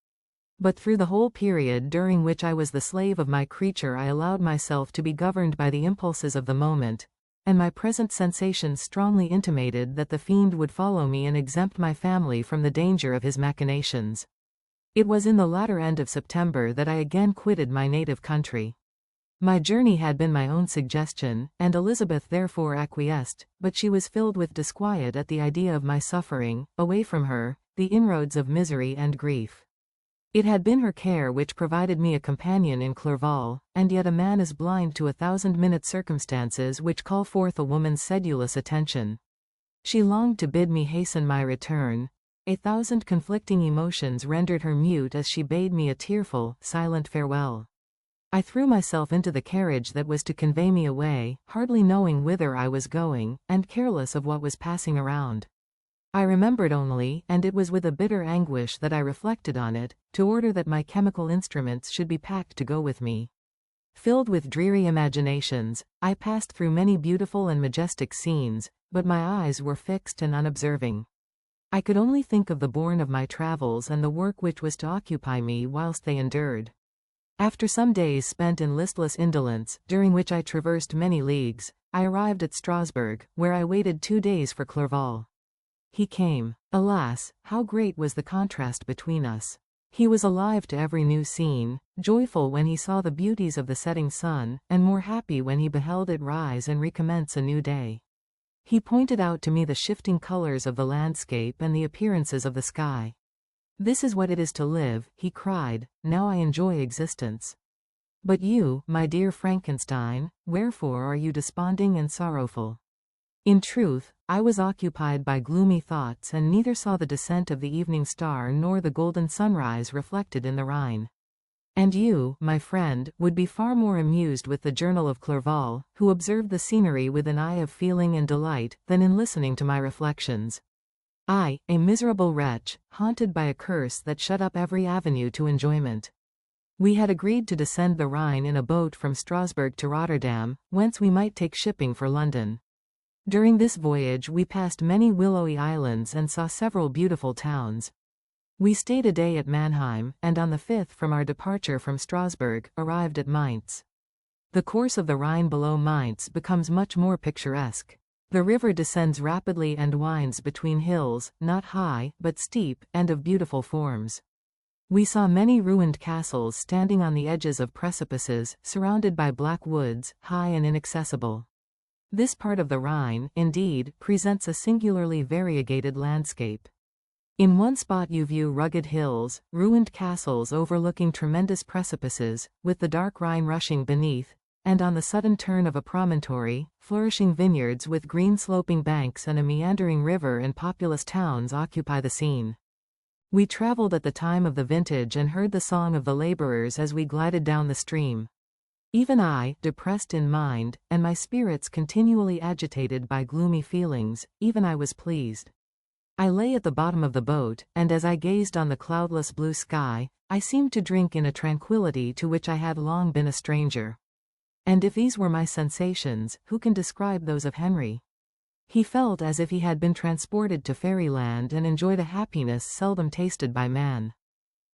But through the whole period during which I was the slave of my creature I allowed myself to be governed by the impulses of the moment, and my present sensations strongly intimated that the fiend would follow me and exempt my family from the danger of his machinations. It was in the latter end of September that I again quitted my native country. My journey had been my own suggestion, and Elizabeth therefore acquiesced, but she was filled with disquiet at the idea of my suffering, away from her, the inroads of misery and grief. It had been her care which provided me a companion in Clerval, and yet a man is blind to 1,000-minute circumstances which call forth a woman's sedulous attention. She longed to bid me hasten my return. 1,000 conflicting emotions rendered her mute as she bade me a tearful, silent farewell. I threw myself into the carriage that was to convey me away, hardly knowing whither I was going, and careless of what was passing around. I remembered only, and it was with a bitter anguish that I reflected on it, to order that my chemical instruments should be packed to go with me. Filled with dreary imaginations, I passed through many beautiful and majestic scenes, but my eyes were fixed and unobserving. I could only think of the bourne of my travels and the work which was to occupy me whilst they endured. After some days spent in listless indolence, during which I traversed many leagues, I arrived at Strasbourg, where I waited 2 days for Clerval. He came. Alas, how great was the contrast between us! He was alive to every new scene, joyful when he saw the beauties of the setting sun, and more happy when he beheld it rise and recommence a new day. He pointed out to me the shifting colors of the landscape and the appearances of the sky. "This is what it is to live," he cried, "now I enjoy existence. But you, my dear Frankenstein, wherefore are you desponding and sorrowful?" In truth, I was occupied by gloomy thoughts and neither saw the descent of the evening star nor the golden sunrise reflected in the Rhine. And you, my friend, would be far more amused with the journal of Clerval, who observed the scenery with an eye of feeling and delight, than in listening to my reflections. I, a miserable wretch, haunted by a curse that shut up every avenue to enjoyment. We had agreed to descend the Rhine in a boat from Strasbourg to Rotterdam, whence we might take shipping for London. During this voyage we passed many willowy islands and saw several beautiful towns. We stayed a day at Mannheim, and on the 5th from our departure from Strasbourg, arrived at Mainz. The course of the Rhine below Mainz becomes much more picturesque. The river descends rapidly and winds between hills, not high, but steep, and of beautiful forms. We saw many ruined castles standing on the edges of precipices, surrounded by black woods, high and inaccessible. This part of the Rhine, indeed, presents a singularly variegated landscape. In one spot you view rugged hills, ruined castles overlooking tremendous precipices, with the dark Rhine rushing beneath, and on the sudden turn of a promontory, flourishing vineyards with green sloping banks and a meandering river and populous towns occupy the scene. We traveled at the time of the vintage and heard the song of the laborers as we glided down the stream. Even I, depressed in mind, and my spirits continually agitated by gloomy feelings, even I was pleased. I lay at the bottom of the boat, and as I gazed on the cloudless blue sky, I seemed to drink in a tranquillity to which I had long been a stranger. And if these were my sensations, who can describe those of Henry? He felt as if he had been transported to fairyland and enjoyed a happiness seldom tasted by man.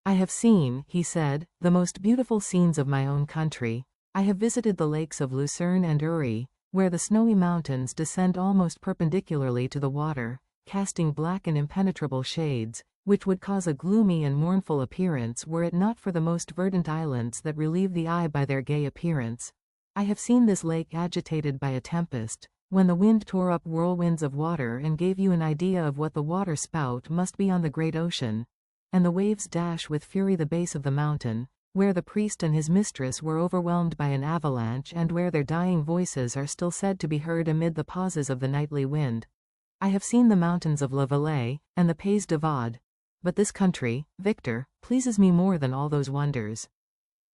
"I have seen," he said, "the most beautiful scenes of my own country. I have visited the lakes of Lucerne and Uri, where the snowy mountains descend almost perpendicularly to the water, casting black and impenetrable shades, which would cause a gloomy and mournful appearance were it not for the most verdant islands that relieve the eye by their gay appearance. I have seen this lake agitated by a tempest, when the wind tore up whirlwinds of water and gave you an idea of what the water spout must be on the great ocean, and the waves dash with fury the base of the mountain, where the priest and his mistress were overwhelmed by an avalanche and where their dying voices are still said to be heard amid the pauses of the nightly wind. I have seen the mountains of La Valais, and the Pays de Vaud. But this country, Victor, pleases me more than all those wonders.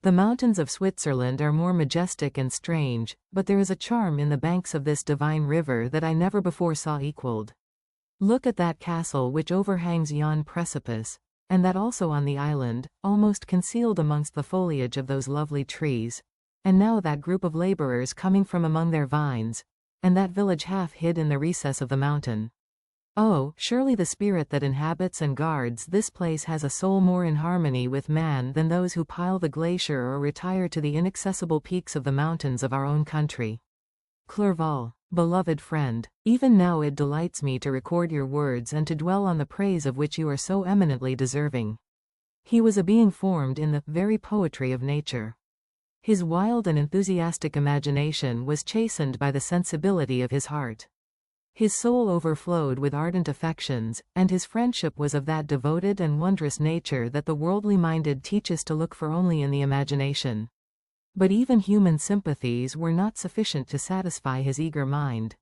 The mountains of Switzerland are more majestic and strange, but there is a charm in the banks of this divine river that I never before saw equaled. Look at that castle which overhangs yon precipice, and that also on the island, almost concealed amongst the foliage of those lovely trees, and now that group of laborers coming from among their vines, and that village half hid in the recess of the mountain. Oh, surely the spirit that inhabits and guards this place has a soul more in harmony with man than those who pile the glacier or retire to the inaccessible peaks of the mountains of our own country. Clerval, beloved friend, even now it delights me to record your words and to dwell on the praise of which you are so eminently deserving. He was a being formed in the very poetry of nature. His wild and enthusiastic imagination was chastened by the sensibility of his heart. His soul overflowed with ardent affections, and his friendship was of that devoted and wondrous nature that the worldly minded teach us to look for only in the imagination. But even human sympathies were not sufficient to satisfy his eager mind.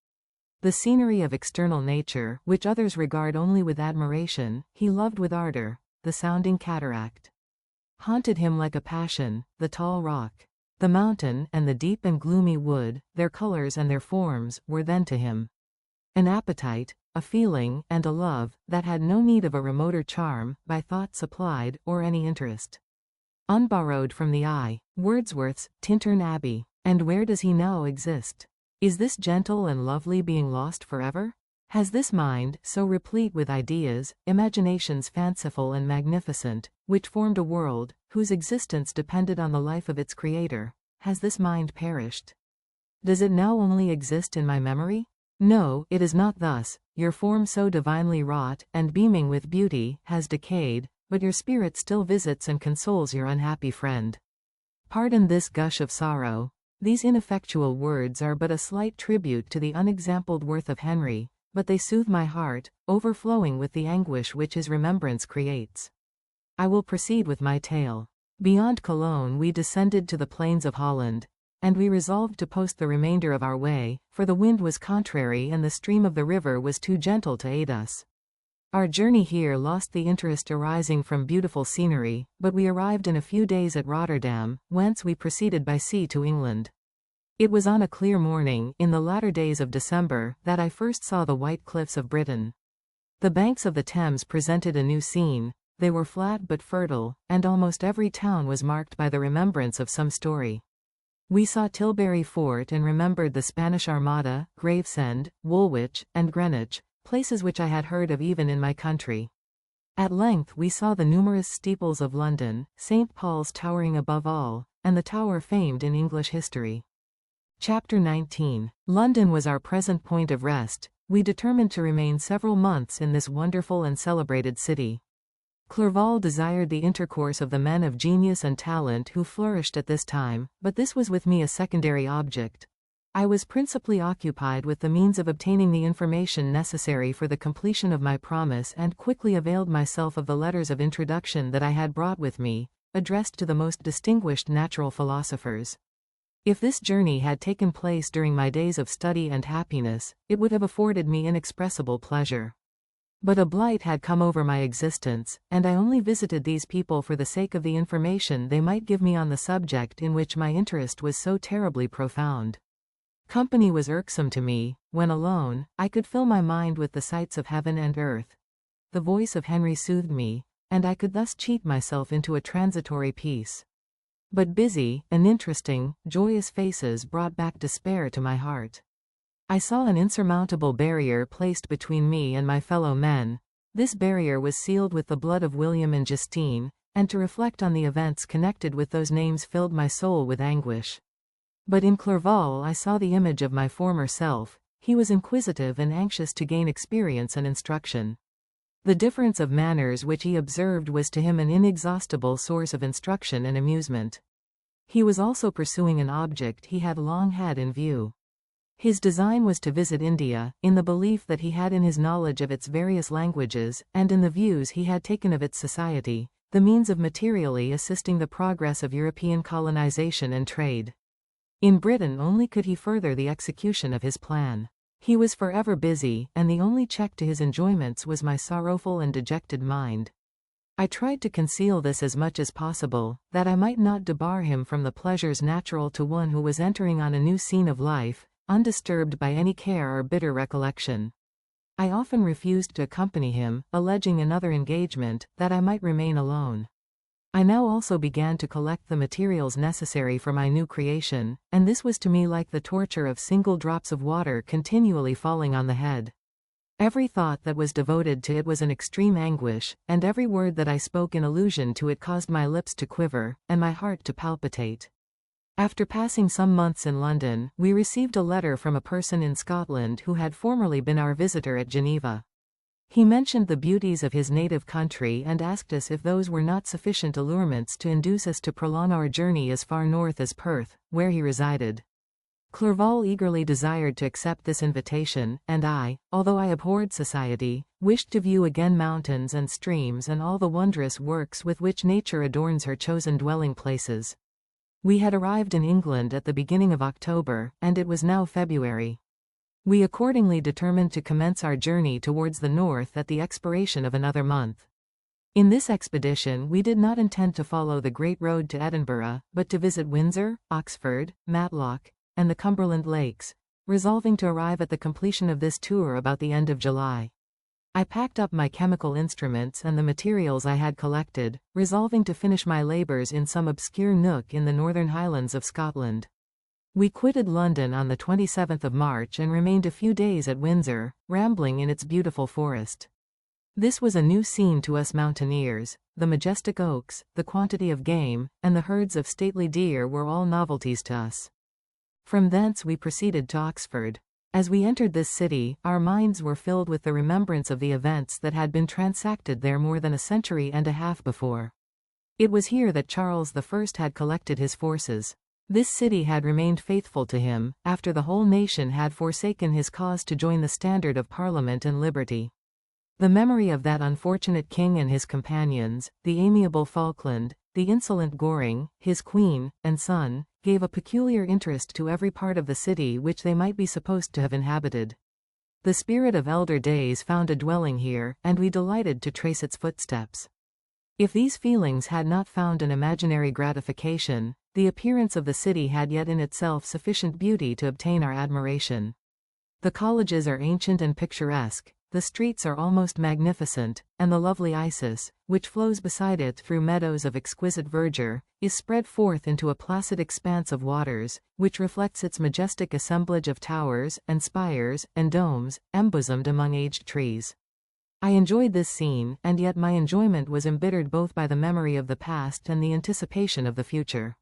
The scenery of external nature, which others regard only with admiration, he loved with ardor. The sounding cataract haunted him like a passion, the tall rock, the mountain, and the deep and gloomy wood, their colors and their forms, were then to him An appetite, a feeling, and a love, that had no need of a remoter charm, by thought supplied, or any interest. Unborrowed from the eye. Wordsworth's Tintern Abbey. And where does he now exist? Is this gentle and lovely being lost forever? Has this mind, so replete with ideas, imaginations fanciful and magnificent, which formed a world, whose existence depended on the life of its creator, has this mind perished? Does it now only exist in my memory? No, it is not thus. Your form so divinely wrought, and beaming with beauty, has decayed, but your spirit still visits and consoles your unhappy friend. Pardon this gush of sorrow. These ineffectual words are but a slight tribute to the unexampled worth of Henry, but they soothe my heart, overflowing with the anguish which his remembrance creates. I will proceed with my tale. Beyond Cologne we descended to the plains of Holland, and we resolved to post the remainder of our way, for the wind was contrary and the stream of the river was too gentle to aid us. Our journey here lost the interest arising from beautiful scenery, but we arrived in a few days at Rotterdam, whence we proceeded by sea to England. It was on a clear morning, in the latter days of December, that I first saw the white cliffs of Britain. The banks of the Thames presented a new scene. They were flat but fertile, and almost every town was marked by the remembrance of some story. We saw Tilbury Fort and remembered the Spanish Armada, Gravesend, Woolwich, and Greenwich, places which I had heard of even in my country. At length we saw the numerous steeples of London, St. Paul's towering above all, and the tower famed in English history. Chapter 19. London was our present point of rest. We determined to remain several months in this wonderful and celebrated city. Clerval desired the intercourse of the men of genius and talent who flourished at this time, but this was with me a secondary object. I was principally occupied with the means of obtaining the information necessary for the completion of my promise, and quickly availed myself of the letters of introduction that I had brought with me, addressed to the most distinguished natural philosophers. If this journey had taken place during my days of study and happiness, it would have afforded me inexpressible pleasure. But a blight had come over my existence, and I only visited these people for the sake of the information they might give me on the subject in which my interest was so terribly profound. Company was irksome to me. When alone, I could fill my mind with the sights of heaven and earth. The voice of Henry soothed me, and I could thus cheat myself into a transitory peace. But busy, uninteresting, joyous faces brought back despair to my heart. I saw an insurmountable barrier placed between me and my fellow men. This barrier was sealed with the blood of William and Justine, and to reflect on the events connected with those names filled my soul with anguish. But in Clerval I saw the image of my former self. He was inquisitive and anxious to gain experience and instruction. The difference of manners which he observed was to him an inexhaustible source of instruction and amusement. He was also pursuing an object he had long had in view. His design was to visit India, in the belief that he had in his knowledge of its various languages, and in the views he had taken of its society, the means of materially assisting the progress of European colonization and trade. In Britain only could he further the execution of his plan. He was forever busy, and the only check to his enjoyments was my sorrowful and dejected mind. I tried to conceal this as much as possible, that I might not debar him from the pleasures natural to one who was entering on a new scene of life, undisturbed by any care or bitter recollection. I often refused to accompany him, alleging another engagement, that I might remain alone. I now also began to collect the materials necessary for my new creation, and this was to me like the torture of single drops of water continually falling on the head. Every thought that was devoted to it was an extreme anguish, and every word that I spoke in allusion to it caused my lips to quiver, and my heart to palpitate. After passing some months in London, we received a letter from a person in Scotland who had formerly been our visitor at Geneva. He mentioned the beauties of his native country and asked us if those were not sufficient allurements to induce us to prolong our journey as far north as Perth, where he resided. Clerval eagerly desired to accept this invitation, and I, although I abhorred society, wished to view again mountains and streams and all the wondrous works with which nature adorns her chosen dwelling places. We had arrived in England at the beginning of October, and it was now February. We accordingly determined to commence our journey towards the north at the expiration of another month. In this expedition we did not intend to follow the great road to Edinburgh, but to visit Windsor, Oxford, Matlock, and the Cumberland Lakes, resolving to arrive at the completion of this tour about the end of July. I packed up my chemical instruments and the materials I had collected, resolving to finish my labors in some obscure nook in the northern Highlands of Scotland. We quitted London on the 27th of March and remained a few days at Windsor, rambling in its beautiful forest. This was a new scene to us mountaineers. The majestic oaks, the quantity of game, and the herds of stately deer were all novelties to us. From thence we proceeded to Oxford. As we entered this city, our minds were filled with the remembrance of the events that had been transacted there more than a century and a half before. It was here that Charles I had collected his forces. This city had remained faithful to him, after the whole nation had forsaken his cause to join the standard of Parliament and liberty. The memory of that unfortunate king and his companions, the amiable Falkland, the insolent Goring, his queen, and son, gave a peculiar interest to every part of the city which they might be supposed to have inhabited. The spirit of elder days found a dwelling here, and we delighted to trace its footsteps. If these feelings had not found an imaginary gratification, the appearance of the city had yet in itself sufficient beauty to obtain our admiration. The colleges are ancient and picturesque, the streets are almost magnificent, and the lovely Isis, which flows beside it through meadows of exquisite verdure, is spread forth into a placid expanse of waters, which reflects its majestic assemblage of towers, and spires, and domes, embosomed among aged trees. I enjoyed this scene, and yet my enjoyment was embittered both by the memory of the past and the anticipation of the future.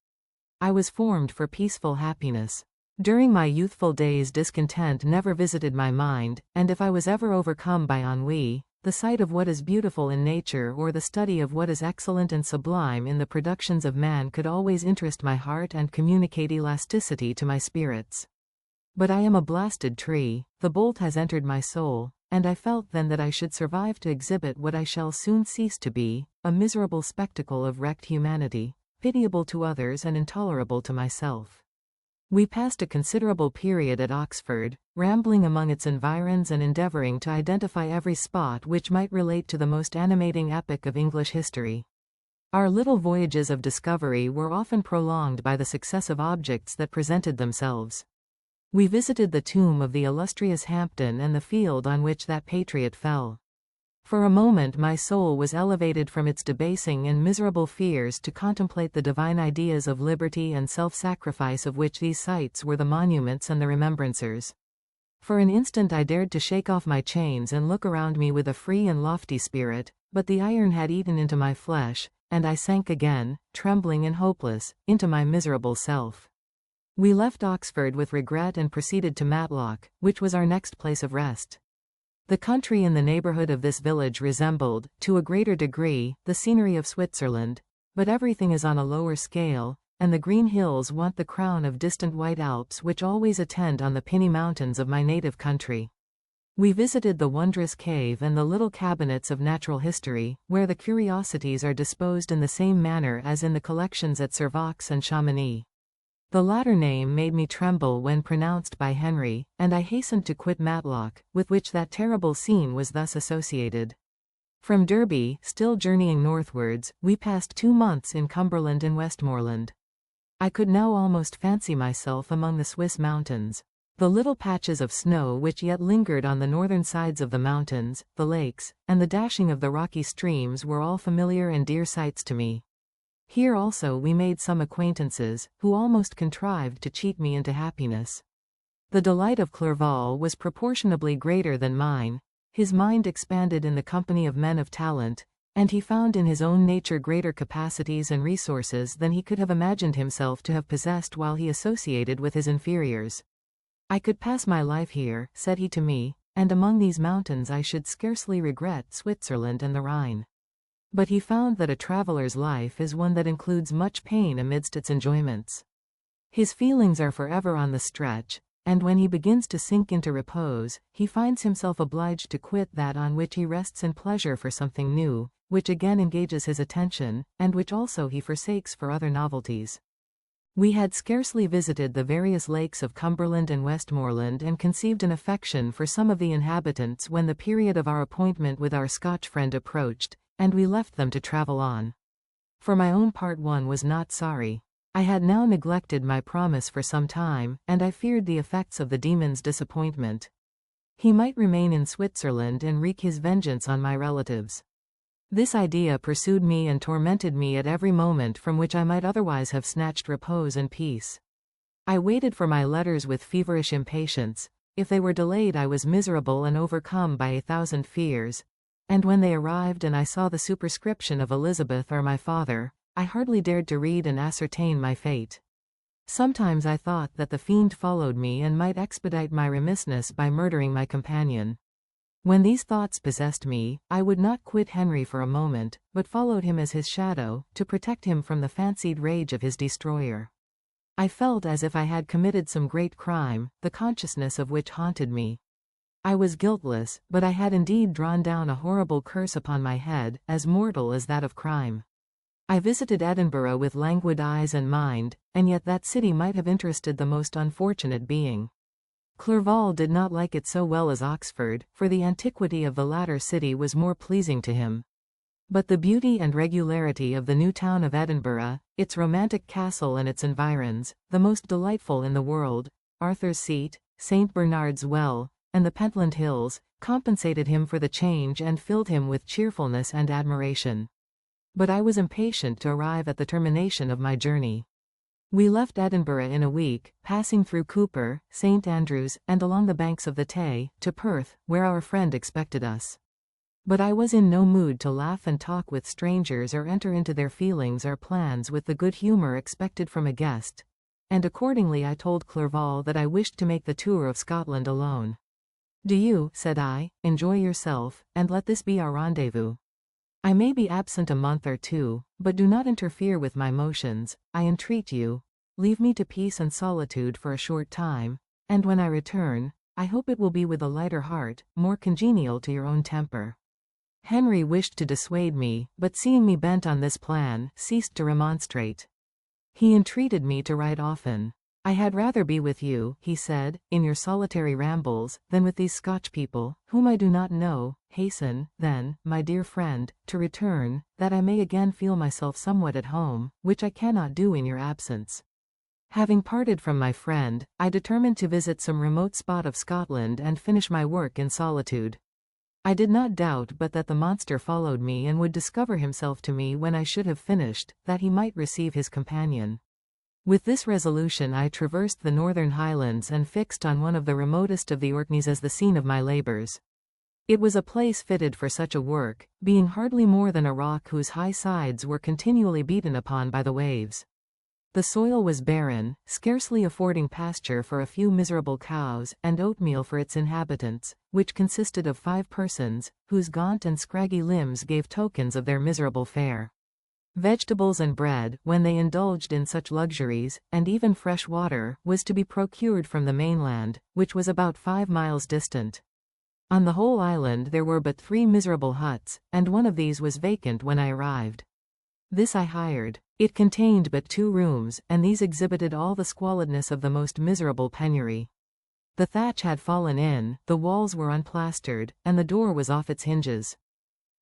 I was formed for peaceful happiness. During my youthful days discontent never visited my mind, and if I was ever overcome by ennui, the sight of what is beautiful in nature or the study of what is excellent and sublime in the productions of man could always interest my heart and communicate elasticity to my spirits. But I am a blasted tree, the bolt has entered my soul, and I felt then that I should survive to exhibit what I shall soon cease to be, a miserable spectacle of wrecked humanity, pitiable to others and intolerable to myself. We passed a considerable period at Oxford, rambling among its environs and endeavoring to identify every spot which might relate to the most animating epoch of English history. Our little voyages of discovery were often prolonged by the successive objects that presented themselves. We visited the tomb of the illustrious Hampden and the field on which that patriot fell. For a moment my soul was elevated from its debasing and miserable fears to contemplate the divine ideas of liberty and self-sacrifice of which these sites were the monuments and the remembrancers. For an instant I dared to shake off my chains and look around me with a free and lofty spirit, but the iron had eaten into my flesh, and I sank again, trembling and hopeless, into my miserable self. We left Oxford with regret and proceeded to Matlock, which was our next place of rest. The country in the neighborhood of this village resembled, to a greater degree, the scenery of Switzerland, but everything is on a lower scale, and the green hills want the crown of distant white Alps which always attend on the pinny mountains of my native country. We visited the wondrous cave and the little cabinets of natural history, where the curiosities are disposed in the same manner as in the collections at Servox and Chamonix. The latter name made me tremble when pronounced by Henry, and I hastened to quit Matlock, with which that terrible scene was thus associated. From Derby, still journeying northwards, we passed 2 months in Cumberland and Westmoreland. I could now almost fancy myself among the Swiss mountains. The little patches of snow which yet lingered on the northern sides of the mountains, the lakes, and the dashing of the rocky streams were all familiar and dear sights to me. Here also we made some acquaintances, who almost contrived to cheat me into happiness. The delight of Clerval was proportionably greater than mine. His mind expanded in the company of men of talent, and he found in his own nature greater capacities and resources than he could have imagined himself to have possessed while he associated with his inferiors. I could pass my life here, said he to me, and among these mountains I should scarcely regret Switzerland and the Rhine. But he found that a traveler's life is one that includes much pain amidst its enjoyments. His feelings are forever on the stretch, and when he begins to sink into repose, he finds himself obliged to quit that on which he rests in pleasure for something new, which again engages his attention, and which also he forsakes for other novelties. We had scarcely visited the various lakes of Cumberland and Westmoreland and conceived an affection for some of the inhabitants when the period of our appointment with our Scotch friend approached, and we left them to travel on. For my own part one was not sorry. I had now neglected my promise for some time, and I feared the effects of the demon's disappointment. He might remain in Switzerland and wreak his vengeance on my relatives. This idea pursued me and tormented me at every moment from which I might otherwise have snatched repose and peace. I waited for my letters with feverish impatience. If they were delayed, I was miserable and overcome by 1,000 fears. And when they arrived and I saw the superscription of Elizabeth or my father, I hardly dared to read and ascertain my fate. Sometimes I thought that the fiend followed me and might expedite my remissness by murdering my companion. When these thoughts possessed me, I would not quit Henry for a moment, but followed him as his shadow, to protect him from the fancied rage of his destroyer. I felt as if I had committed some great crime, the consciousness of which haunted me. I was guiltless, but I had indeed drawn down a horrible curse upon my head, as mortal as that of crime. I visited Edinburgh with languid eyes and mind, and yet that city might have interested the most unfortunate being. Clerval did not like it so well as Oxford, for the antiquity of the latter city was more pleasing to him. But the beauty and regularity of the new town of Edinburgh, its romantic castle and its environs, the most delightful in the world, Arthur's Seat, St. Bernard's Well, and the Pentland Hills, compensated him for the change and filled him with cheerfulness and admiration. But I was impatient to arrive at the termination of my journey. We left Edinburgh in a week, passing through Cooper, St. Andrews, and along the banks of the Tay, to Perth, where our friend expected us. But I was in no mood to laugh and talk with strangers or enter into their feelings or plans with the good humor expected from a guest, and accordingly I told Clerval that I wished to make the tour of Scotland alone. "Do you," said I, "enjoy yourself, and let this be our rendezvous. I may be absent a month or two, but do not interfere with my motions, I entreat you. Leave me to peace and solitude for a short time, and when I return, I hope it will be with a lighter heart, more congenial to your own temper." Henry wished to dissuade me, but seeing me bent on this plan, ceased to remonstrate. He entreated me to write often. "I had rather be with you," he said, "in your solitary rambles, than with these Scotch people, whom I do not know. Hasten, then, my dear friend, to return, that I may again feel myself somewhat at home, which I cannot do in your absence." Having parted from my friend, I determined to visit some remote spot of Scotland and finish my work in solitude. I did not doubt but that the monster followed me and would discover himself to me when I should have finished, that he might receive his companion. With this resolution I traversed the northern highlands and fixed on one of the remotest of the Orkneys as the scene of my labors. It was a place fitted for such a work, being hardly more than a rock whose high sides were continually beaten upon by the waves. The soil was barren, scarcely affording pasture for a few miserable cows, and oatmeal for its inhabitants, which consisted of 5 persons, whose gaunt and scraggy limbs gave tokens of their miserable fare. Vegetables and bread, when they indulged in such luxuries, and even fresh water, was to be procured from the mainland, which was about 5 miles distant. On the whole island there were but 3 miserable huts, and one of these was vacant when I arrived. This I hired. It contained but 2 rooms, and these exhibited all the squalidness of the most miserable penury. The thatch had fallen in, the walls were unplastered, and the door was off its hinges.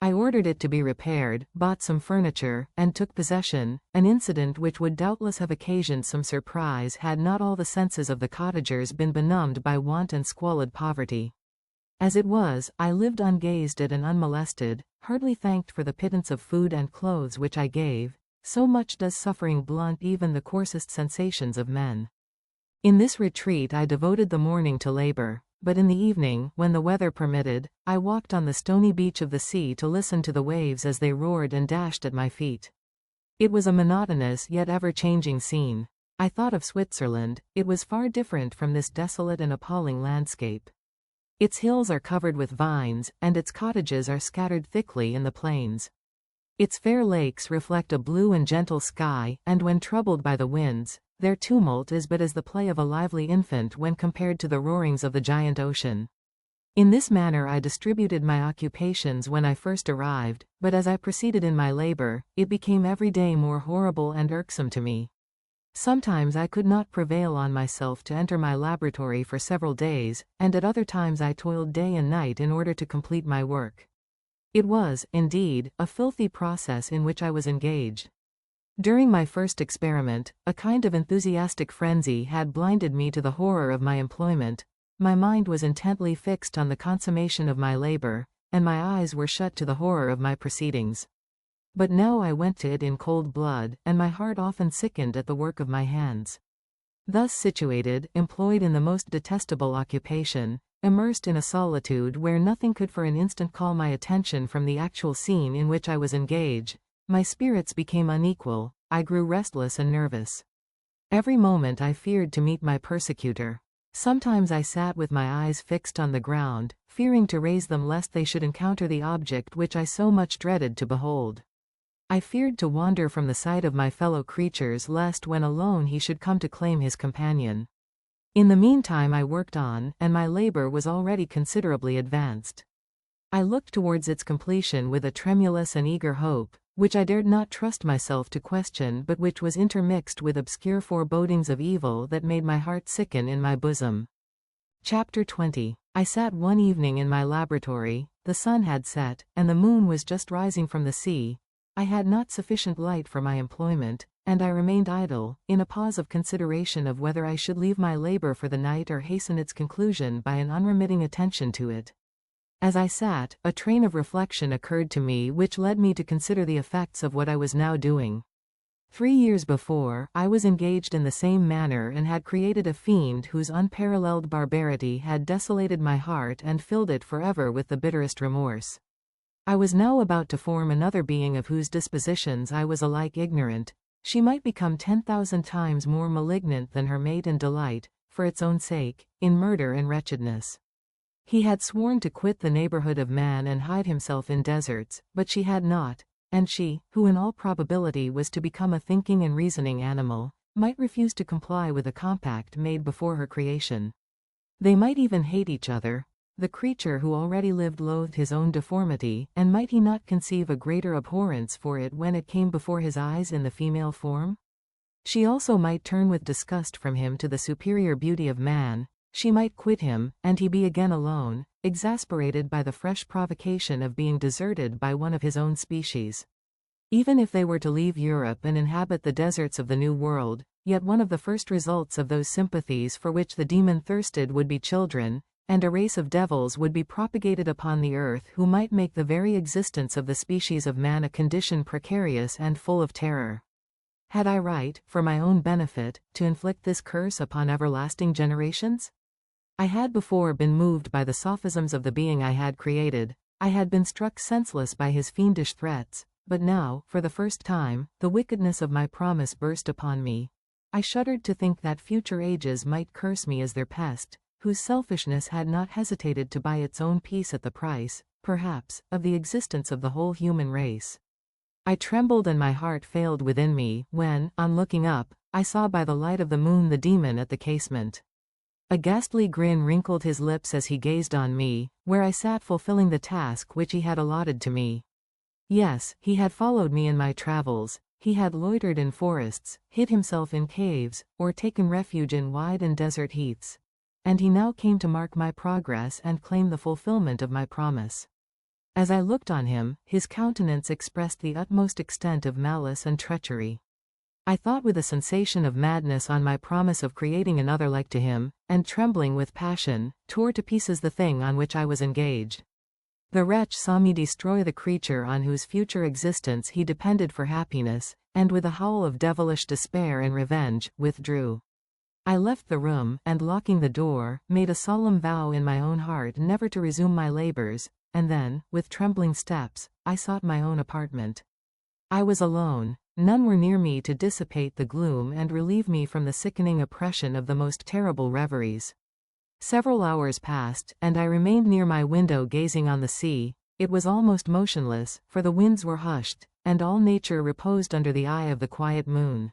I ordered it to be repaired, bought some furniture, and took possession, an incident which would doubtless have occasioned some surprise had not all the senses of the cottagers been benumbed by want and squalid poverty. As it was, I lived ungazed at and unmolested, hardly thanked for the pittance of food and clothes which I gave. So much does suffering blunt even the coarsest sensations of men. In this retreat I devoted the morning to labor, but in the evening, when the weather permitted, I walked on the stony beach of the sea to listen to the waves as they roared and dashed at my feet. It was a monotonous yet ever-changing scene. I thought of Switzerland. It was far different from this desolate and appalling landscape. Its hills are covered with vines, and its cottages are scattered thickly in the plains. Its fair lakes reflect a blue and gentle sky, and when troubled by the winds, their tumult is but as the play of a lively infant when compared to the roarings of the giant ocean. In this manner I distributed my occupations when I first arrived, but as I proceeded in my labor, it became every day more horrible and irksome to me. Sometimes I could not prevail on myself to enter my laboratory for several days, and at other times I toiled day and night in order to complete my work. It was, indeed, a filthy process in which I was engaged. During my first experiment, a kind of enthusiastic frenzy had blinded me to the horror of my employment. My mind was intently fixed on the consummation of my labor, and my eyes were shut to the horror of my proceedings. But now I went to it in cold blood, and my heart often sickened at the work of my hands. Thus situated, employed in the most detestable occupation, immersed in a solitude where nothing could for an instant call my attention from the actual scene in which I was engaged, my spirits became unequal, I grew restless and nervous. Every moment I feared to meet my persecutor. Sometimes I sat with my eyes fixed on the ground, fearing to raise them lest they should encounter the object which I so much dreaded to behold. I feared to wander from the sight of my fellow creatures lest when alone he should come to claim his companion. In the meantime I worked on, and my labor was already considerably advanced. I looked towards its completion with a tremulous and eager hope, which I dared not trust myself to question but which was intermixed with obscure forebodings of evil that made my heart sicken in my bosom. Chapter 20. I sat one evening in my laboratory, the sun had set, and the moon was just rising from the sea. I had not sufficient light for my employment, and I remained idle, in a pause of consideration of whether I should leave my labor for the night or hasten its conclusion by an unremitting attention to it. As I sat, a train of reflection occurred to me which led me to consider the effects of what I was now doing. 3 years before, I was engaged in the same manner and had created a fiend whose unparalleled barbarity had desolated my heart and filled it forever with the bitterest remorse. I was now about to form another being of whose dispositions I was alike ignorant. She might become 10,000 times more malignant than her mate and delight, for its own sake, in murder and wretchedness. He had sworn to quit the neighborhood of man and hide himself in deserts, but she had not, and she, who in all probability was to become a thinking and reasoning animal, might refuse to comply with a compact made before her creation. They might even hate each other. The creature who already lived loathed his own deformity, and might he not conceive a greater abhorrence for it when it came before his eyes in the female form? She also might turn with disgust from him to the superior beauty of man. She might quit him, and he be again alone, exasperated by the fresh provocation of being deserted by one of his own species. Even if they were to leave Europe and inhabit the deserts of the New World, yet one of the first results of those sympathies for which the demon thirsted would be children, and a race of devils would be propagated upon the earth who might make the very existence of the species of man a condition precarious and full of terror. Had I right, for my own benefit, to inflict this curse upon everlasting generations? I had before been moved by the sophisms of the being I had created. I had been struck senseless by his fiendish threats, but now, for the first time, the wickedness of my promise burst upon me. I shuddered to think that future ages might curse me as their pest, whose selfishness had not hesitated to buy its own peace at the price, perhaps, of the existence of the whole human race. I trembled and my heart failed within me, when, on looking up, I saw by the light of the moon the demon at the casement. A ghastly grin wrinkled his lips as he gazed on me, where I sat fulfilling the task which he had allotted to me. Yes, he had followed me in my travels, he had loitered in forests, hid himself in caves, or taken refuge in wide and desert heaths. And he now came to mark my progress and claim the fulfillment of my promise. As I looked on him, his countenance expressed the utmost extent of malice and treachery. I thought with a sensation of madness on my promise of creating another like to him, and trembling with passion, tore to pieces the thing on which I was engaged. The wretch saw me destroy the creature on whose future existence he depended for happiness, and with a howl of devilish despair and revenge, withdrew. I left the room, and locking the door, made a solemn vow in my own heart never to resume my labors, and then, with trembling steps, I sought my own apartment. I was alone. None were near me to dissipate the gloom and relieve me from the sickening oppression of the most terrible reveries. Several hours passed, and I remained near my window gazing on the sea. It was almost motionless, for the winds were hushed, and all nature reposed under the eye of the quiet moon.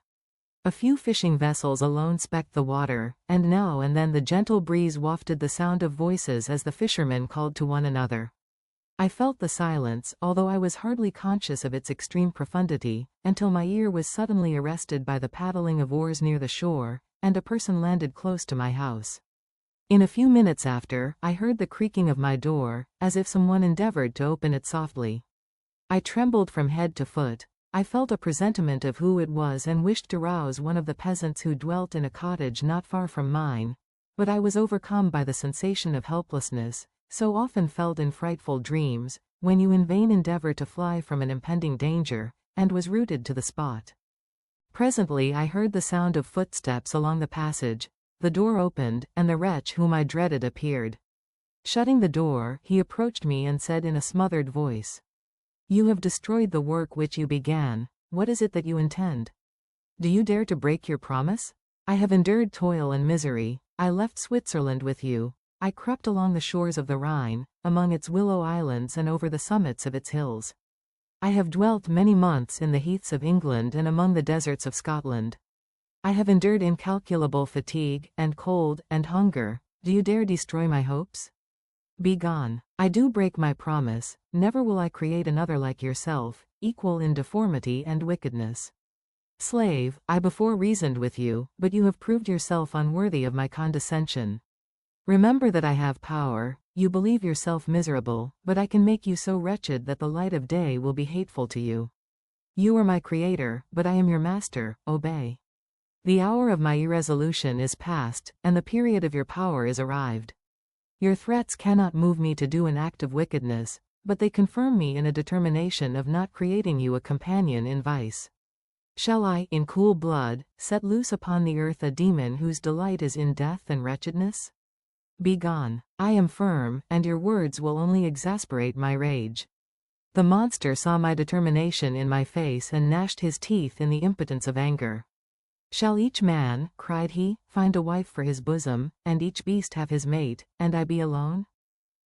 A few fishing vessels alone specked the water, and now and then the gentle breeze wafted the sound of voices as the fishermen called to one another. I felt the silence, although I was hardly conscious of its extreme profundity, until my ear was suddenly arrested by the paddling of oars near the shore, and a person landed close to my house. In a few minutes after, I heard the creaking of my door, as if someone endeavored to open it softly. I trembled from head to foot. I felt a presentiment of who it was and wished to rouse one of the peasants who dwelt in a cottage not far from mine, but I was overcome by the sensation of helplessness, so often felt in frightful dreams, when you in vain endeavor to fly from an impending danger, and was rooted to the spot. Presently I heard the sound of footsteps along the passage, the door opened, and the wretch whom I dreaded appeared. Shutting the door, he approached me and said in a smothered voice, "You have destroyed the work which you began. What is it that you intend? Do you dare to break your promise? I have endured toil and misery. I left Switzerland with you. I crept along the shores of the Rhine, among its willow islands and over the summits of its hills. I have dwelt many months in the heaths of England and among the deserts of Scotland. I have endured incalculable fatigue, and cold, and hunger. Do you dare destroy my hopes? Be gone. I do break my promise. Never will I create another like yourself, equal in deformity and wickedness. Slave, I before reasoned with you, but you have proved yourself unworthy of my condescension. Remember that I have power. You believe yourself miserable, but I can make you so wretched that the light of day will be hateful to you. You are my creator, but I am your master. Obey. The hour of my irresolution is past, and the period of your power is arrived. Your threats cannot move me to do an act of wickedness, but they confirm me in a determination of not creating you a companion in vice. Shall I, in cool blood, set loose upon the earth a demon whose delight is in death and wretchedness? Be gone. I am firm, and your words will only exasperate my rage." The monster saw my determination in my face and gnashed his teeth in the impotence of anger. "Shall each man," cried he, "find a wife for his bosom, and each beast have his mate, and I be alone?"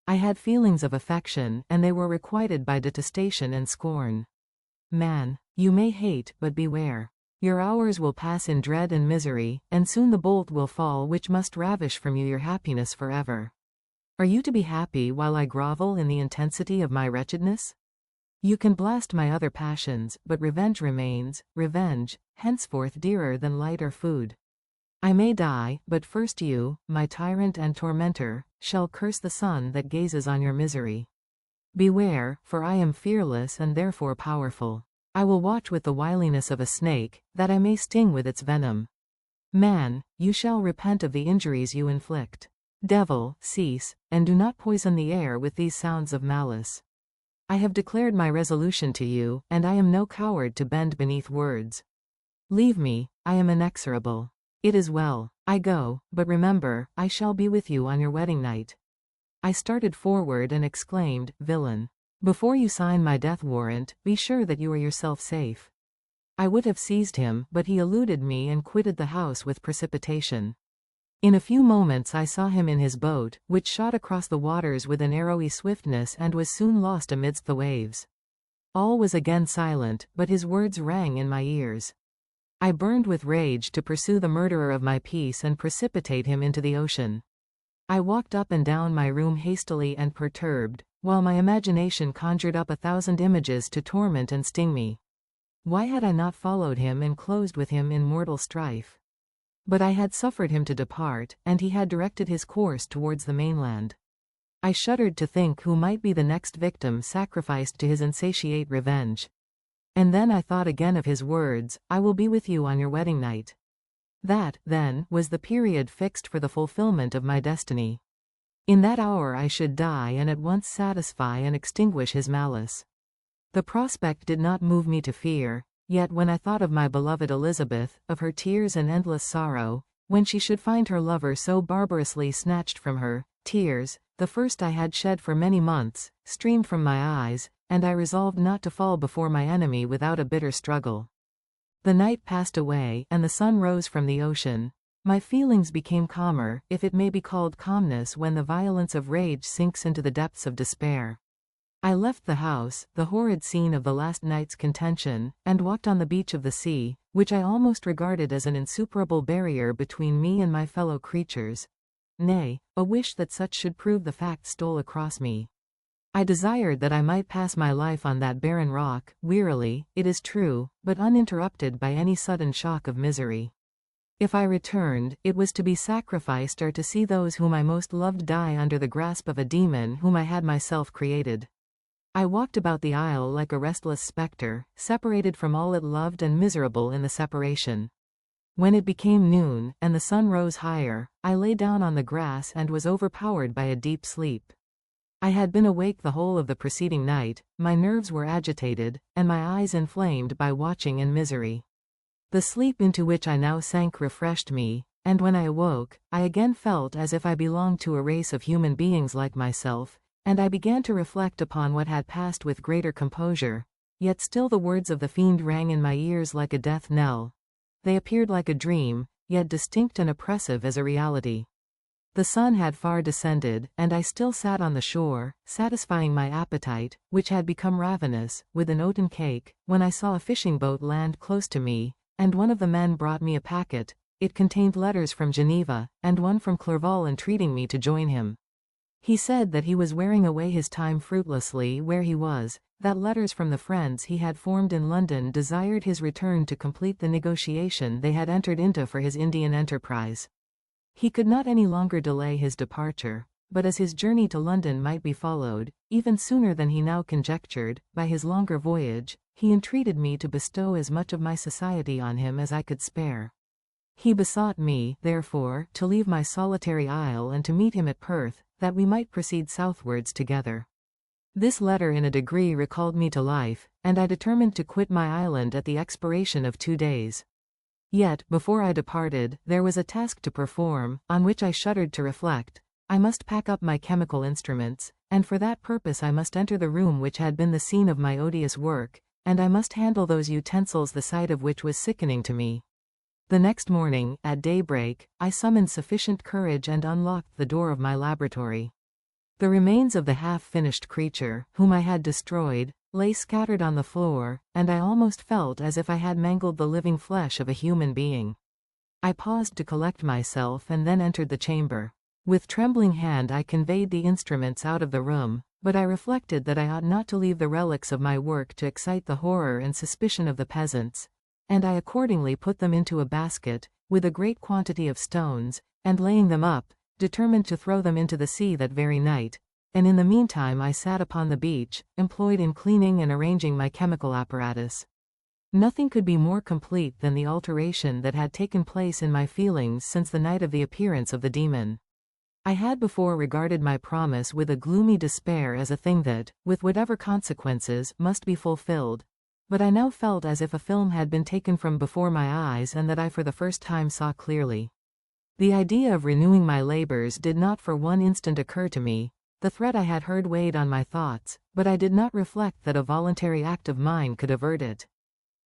I had feelings of affection, and they were requited by detestation and scorn. Man, you may hate, but beware. Your hours will pass in dread and misery, and soon the bolt will fall which must ravish from you your happiness forever. Are you to be happy while I grovel in the intensity of my wretchedness? You can blast my other passions, but revenge remains, revenge, henceforth dearer than light or food. I may die, but first you, my tyrant and tormentor, shall curse the sun that gazes on your misery. Beware, for I am fearless and therefore powerful. I will watch with the wiliness of a snake, that I may sting with its venom. Man, you shall repent of the injuries you inflict. Devil, cease, and do not poison the air with these sounds of malice. I have declared my resolution to you, and I am no coward to bend beneath words. Leave me, I am inexorable. It is well, I go, but remember, I shall be with you on your wedding night. I started forward and exclaimed, "Villain! Before you sign my death warrant, be sure that you are yourself safe." I would have seized him, but he eluded me and quitted the house with precipitation. In a few moments I saw him in his boat, which shot across the waters with an arrowy swiftness and was soon lost amidst the waves. All was again silent, but his words rang in my ears. I burned with rage to pursue the murderer of my peace and precipitate him into the ocean. I walked up and down my room hastily and perturbed, while my imagination conjured up 1,000 images to torment and sting me. Why had I not followed him and closed with him in mortal strife? But I had suffered him to depart, and he had directed his course towards the mainland. I shuddered to think who might be the next victim sacrificed to his insatiate revenge. And then I thought again of his words, "I will be with you on your wedding night." That, then, was the period fixed for the fulfillment of my destiny. In that hour I should die and at once satisfy and extinguish his malice. The prospect did not move me to fear, yet when I thought of my beloved Elizabeth, of her tears and endless sorrow, when she should find her lover so barbarously snatched from her, tears, the first I had shed for many months, streamed from my eyes, and I resolved not to fall before my enemy without a bitter struggle. The night passed away, and the sun rose from the ocean. My feelings became calmer, if it may be called calmness when the violence of rage sinks into the depths of despair. I left the house, the horrid scene of the last night's contention, and walked on the beach of the sea, which I almost regarded as an insuperable barrier between me and my fellow creatures. Nay, a wish that such should prove the fact stole across me. I desired that I might pass my life on that barren rock, wearily, it is true, but uninterrupted by any sudden shock of misery. If I returned, it was to be sacrificed or to see those whom I most loved die under the grasp of a demon whom I had myself created. I walked about the isle like a restless spectre, separated from all it loved and miserable in the separation. When it became noon, and the sun rose higher, I lay down on the grass and was overpowered by a deep sleep. I had been awake the whole of the preceding night, my nerves were agitated, and my eyes inflamed by watching and misery. The sleep into which I now sank refreshed me, and when I awoke, I again felt as if I belonged to a race of human beings like myself, and I began to reflect upon what had passed with greater composure, yet still the words of the fiend rang in my ears like a death knell. They appeared like a dream, yet distinct and oppressive as a reality. The sun had far descended, and I still sat on the shore, satisfying my appetite, which had become ravenous, with an oaten cake, when I saw a fishing boat land close to me, and one of the men brought me a packet. It contained letters from Geneva, and one from Clerval entreating me to join him. He said that he was wearing away his time fruitlessly where he was, that letters from the friends he had formed in London desired his return to complete the negotiation they had entered into for his Indian enterprise. He could not any longer delay his departure, but as his journey to London might be followed, even sooner than he now conjectured, by his longer voyage, he entreated me to bestow as much of my society on him as I could spare. He besought me, therefore, to leave my solitary isle and to meet him at Perth, that we might proceed southwards together. This letter in a degree recalled me to life, and I determined to quit my island at the expiration of 2 days. Yet, before I departed, there was a task to perform, on which I shuddered to reflect. I must pack up my chemical instruments, and for that purpose I must enter the room which had been the scene of my odious work, and I must handle those utensils the sight of which was sickening to me. The next morning, at daybreak, I summoned sufficient courage and unlocked the door of my laboratory. The remains of the half-finished creature, whom I had destroyed, lay scattered on the floor, and I almost felt as if I had mangled the living flesh of a human being. I paused to collect myself and then entered the chamber. With trembling hand I conveyed the instruments out of the room, but I reflected that I ought not to leave the relics of my work to excite the horror and suspicion of the peasants, and I accordingly put them into a basket, with a great quantity of stones, and laying them up, determined to throw them into the sea that very night, and in the meantime I sat upon the beach, employed in cleaning and arranging my chemical apparatus. Nothing could be more complete than the alteration that had taken place in my feelings since the night of the appearance of the demon. I had before regarded my promise with a gloomy despair as a thing that, with whatever consequences, must be fulfilled, but I now felt as if a film had been taken from before my eyes and that I for the first time saw clearly. The idea of renewing my labors did not for one instant occur to me. The threat I had heard weighed on my thoughts, but I did not reflect that a voluntary act of mine could avert it.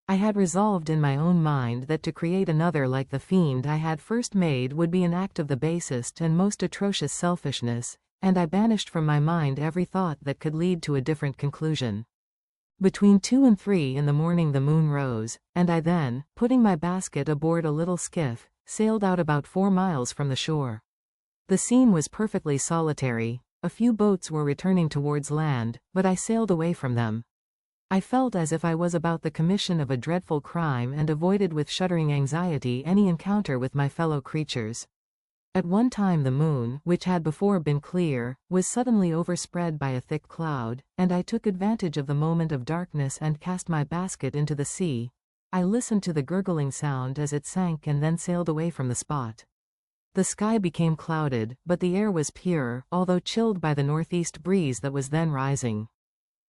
I had resolved in my own mind that to create another like the fiend I had first made would be an act of the basest and most atrocious selfishness, and I banished from my mind every thought that could lead to a different conclusion. Between 2 and 3 in the morning the moon rose, and I then, putting my basket aboard a little skiff, sailed out about 4 miles from the shore. The scene was perfectly solitary. A few boats were returning towards land, but I sailed away from them. I felt as if I was about the commission of a dreadful crime and avoided with shuddering anxiety any encounter with my fellow creatures. At one time the moon, which had before been clear, was suddenly overspread by a thick cloud, and I took advantage of the moment of darkness and cast my basket into the sea. I listened to the gurgling sound as it sank and then sailed away from the spot. The sky became clouded, but the air was pure, although chilled by the northeast breeze that was then rising.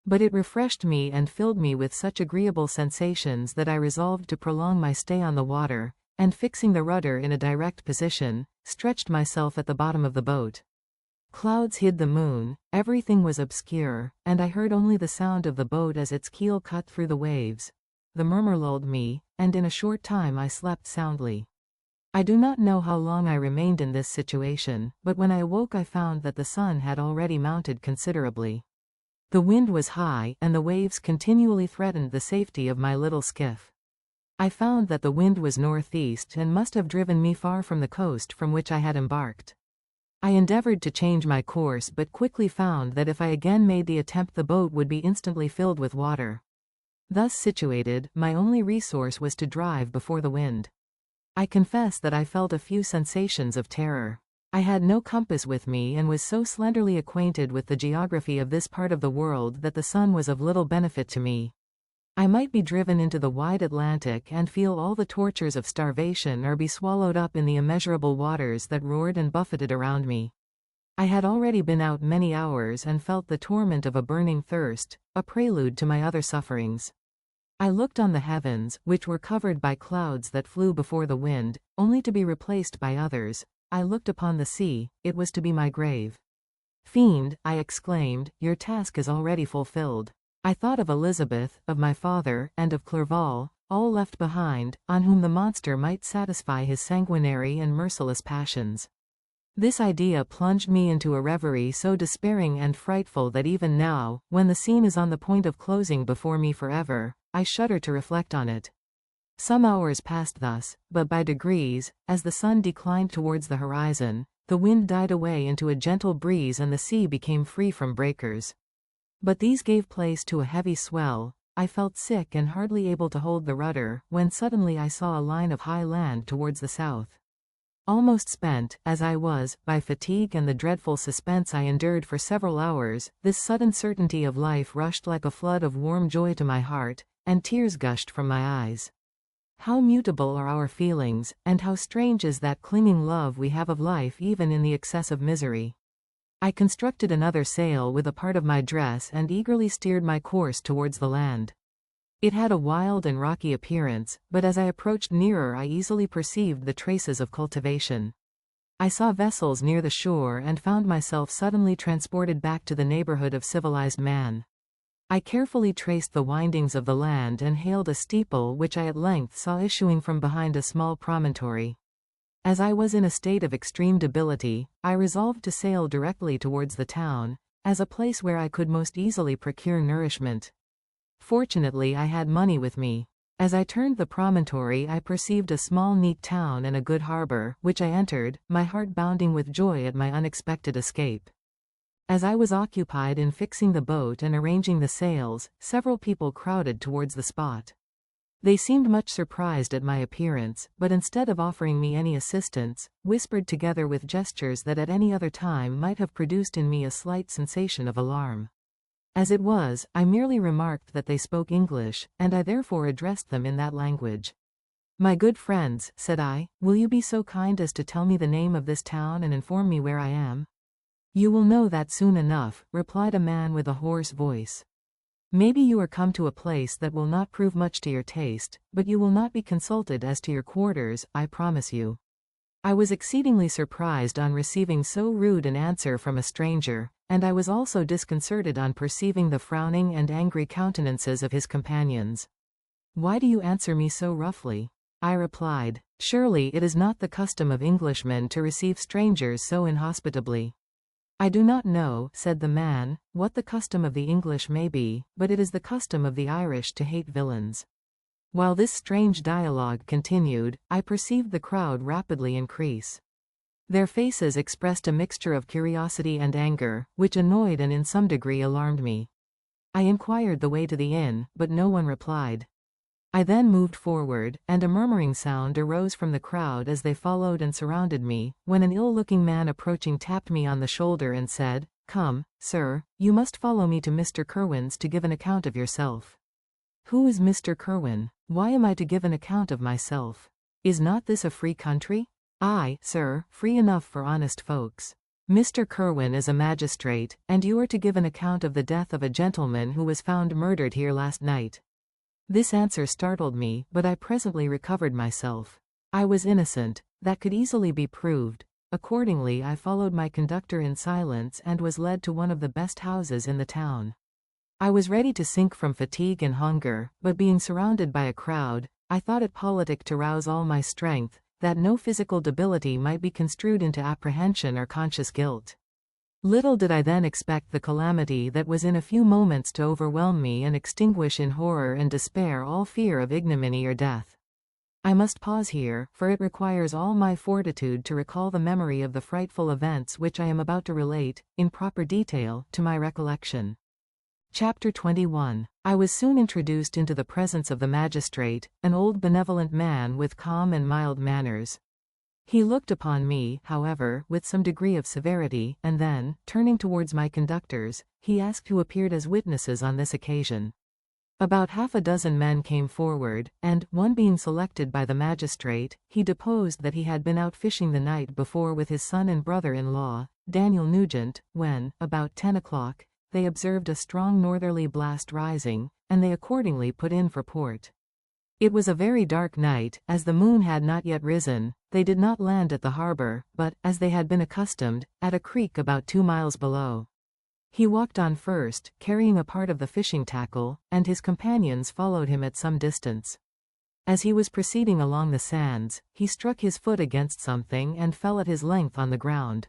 But it refreshed me and filled me with such agreeable sensations that I resolved to prolong my stay on the water, and fixing the rudder in a direct position, stretched myself at the bottom of the boat. Clouds hid the moon, everything was obscure, and I heard only the sound of the boat as its keel cut through the waves. The murmur lulled me, and in a short time I slept soundly. I do not know how long I remained in this situation, but when I awoke I found that the sun had already mounted considerably. The wind was high, and the waves continually threatened the safety of my little skiff. I found that the wind was northeast and must have driven me far from the coast from which I had embarked. I endeavored to change my course but quickly found that if I again made the attempt the boat would be instantly filled with water. Thus situated, my only resource was to drive before the wind. I confess that I felt a few sensations of terror. I had no compass with me and was so slenderly acquainted with the geography of this part of the world that the sun was of little benefit to me. I might be driven into the wide Atlantic and feel all the tortures of starvation or be swallowed up in the immeasurable waters that roared and buffeted around me. I had already been out many hours and felt the torment of a burning thirst, a prelude to my other sufferings. I looked on the heavens, which were covered by clouds that flew before the wind, only to be replaced by others. I looked upon the sea, it was to be my grave. Fiend, I exclaimed, your task is already fulfilled. I thought of Elizabeth, of my father, and of Clerval, all left behind, on whom the monster might satisfy his sanguinary and merciless passions. This idea plunged me into a reverie so despairing and frightful that even now, when the scene is on the point of closing before me forever, I shudder to reflect on it. Some hours passed thus, but by degrees, as the sun declined towards the horizon, the wind died away into a gentle breeze and the sea became free from breakers. But these gave place to a heavy swell. I felt sick and hardly able to hold the rudder, when suddenly I saw a line of high land towards the south. Almost spent, as I was, by fatigue and the dreadful suspense I endured for several hours, this sudden certainty of life rushed like a flood of warm joy to my heart, and tears gushed from my eyes. How mutable are our feelings, and how strange is that clinging love we have of life even in the excess of misery. I constructed another sail with a part of my dress and eagerly steered my course towards the land. It had a wild and rocky appearance, but as I approached nearer I easily perceived the traces of cultivation. I saw vessels near the shore and found myself suddenly transported back to the neighborhood of civilized man. I carefully traced the windings of the land and hailed a steeple which I at length saw issuing from behind a small promontory. As I was in a state of extreme debility, I resolved to sail directly towards the town, as a place where I could most easily procure nourishment. Fortunately I had money with me. As I turned the promontory I perceived a small neat town and a good harbor, which I entered, my heart bounding with joy at my unexpected escape. As I was occupied in fixing the boat and arranging the sails, several people crowded towards the spot. They seemed much surprised at my appearance, but instead of offering me any assistance, whispered together with gestures that at any other time might have produced in me a slight sensation of alarm. As it was, I merely remarked that they spoke English, and I therefore addressed them in that language. "My good friends," said I, "will you be so kind as to tell me the name of this town and inform me where I am?" "You will know that soon enough," replied a man with a hoarse voice. "Maybe you are come to a place that will not prove much to your taste, but you will not be consulted as to your quarters, I promise you." I was exceedingly surprised on receiving so rude an answer from a stranger, and I was also disconcerted on perceiving the frowning and angry countenances of his companions. "Why do you answer me so roughly?" I replied. "Surely it is not the custom of Englishmen to receive strangers so inhospitably." "I do not know," said the man, "what the custom of the English may be, but it is the custom of the Irish to hate villains." While this strange dialogue continued, I perceived the crowd rapidly increase. Their faces expressed a mixture of curiosity and anger, which annoyed and in some degree alarmed me. I inquired the way to the inn, but no one replied. I then moved forward, and a murmuring sound arose from the crowd as they followed and surrounded me, when an ill-looking man approaching tapped me on the shoulder and said, "Come, sir, you must follow me to Mr. Kerwin's to give an account of yourself." "Who is Mr. Kerwin? Why am I to give an account of myself? Is not this a free country?" "Aye, sir, free enough for honest folks. Mr. Kerwin is a magistrate, and you are to give an account of the death of a gentleman who was found murdered here last night." This answer startled me, but I presently recovered myself. I was innocent, that could easily be proved. Accordingly I followed my conductor in silence and was led to one of the best houses in the town. I was ready to sink from fatigue and hunger, but being surrounded by a crowd, I thought it politic to rouse all my strength, that no physical debility might be construed into apprehension or conscious guilt. Little did I then expect the calamity that was in a few moments to overwhelm me and extinguish in horror and despair all fear of ignominy or death. I must pause here, for it requires all my fortitude to recall the memory of the frightful events which I am about to relate, in proper detail, to my recollection. Chapter 21. I was soon introduced into the presence of the magistrate, an old benevolent man with calm and mild manners. He looked upon me, however, with some degree of severity, and then, turning towards my conductors, he asked who appeared as witnesses on this occasion. About half a dozen men came forward, and, one being selected by the magistrate, he deposed that he had been out fishing the night before with his son and brother-in-law, Daniel Nugent, when, about 10 o'clock, they observed a strong northerly blast rising, and they accordingly put in for port. It was a very dark night, as the moon had not yet risen. They did not land at the harbor, but, as they had been accustomed, at a creek about 2 miles below. He walked on first, carrying a part of the fishing tackle, and his companions followed him at some distance. As he was proceeding along the sands, he struck his foot against something and fell at his length on the ground.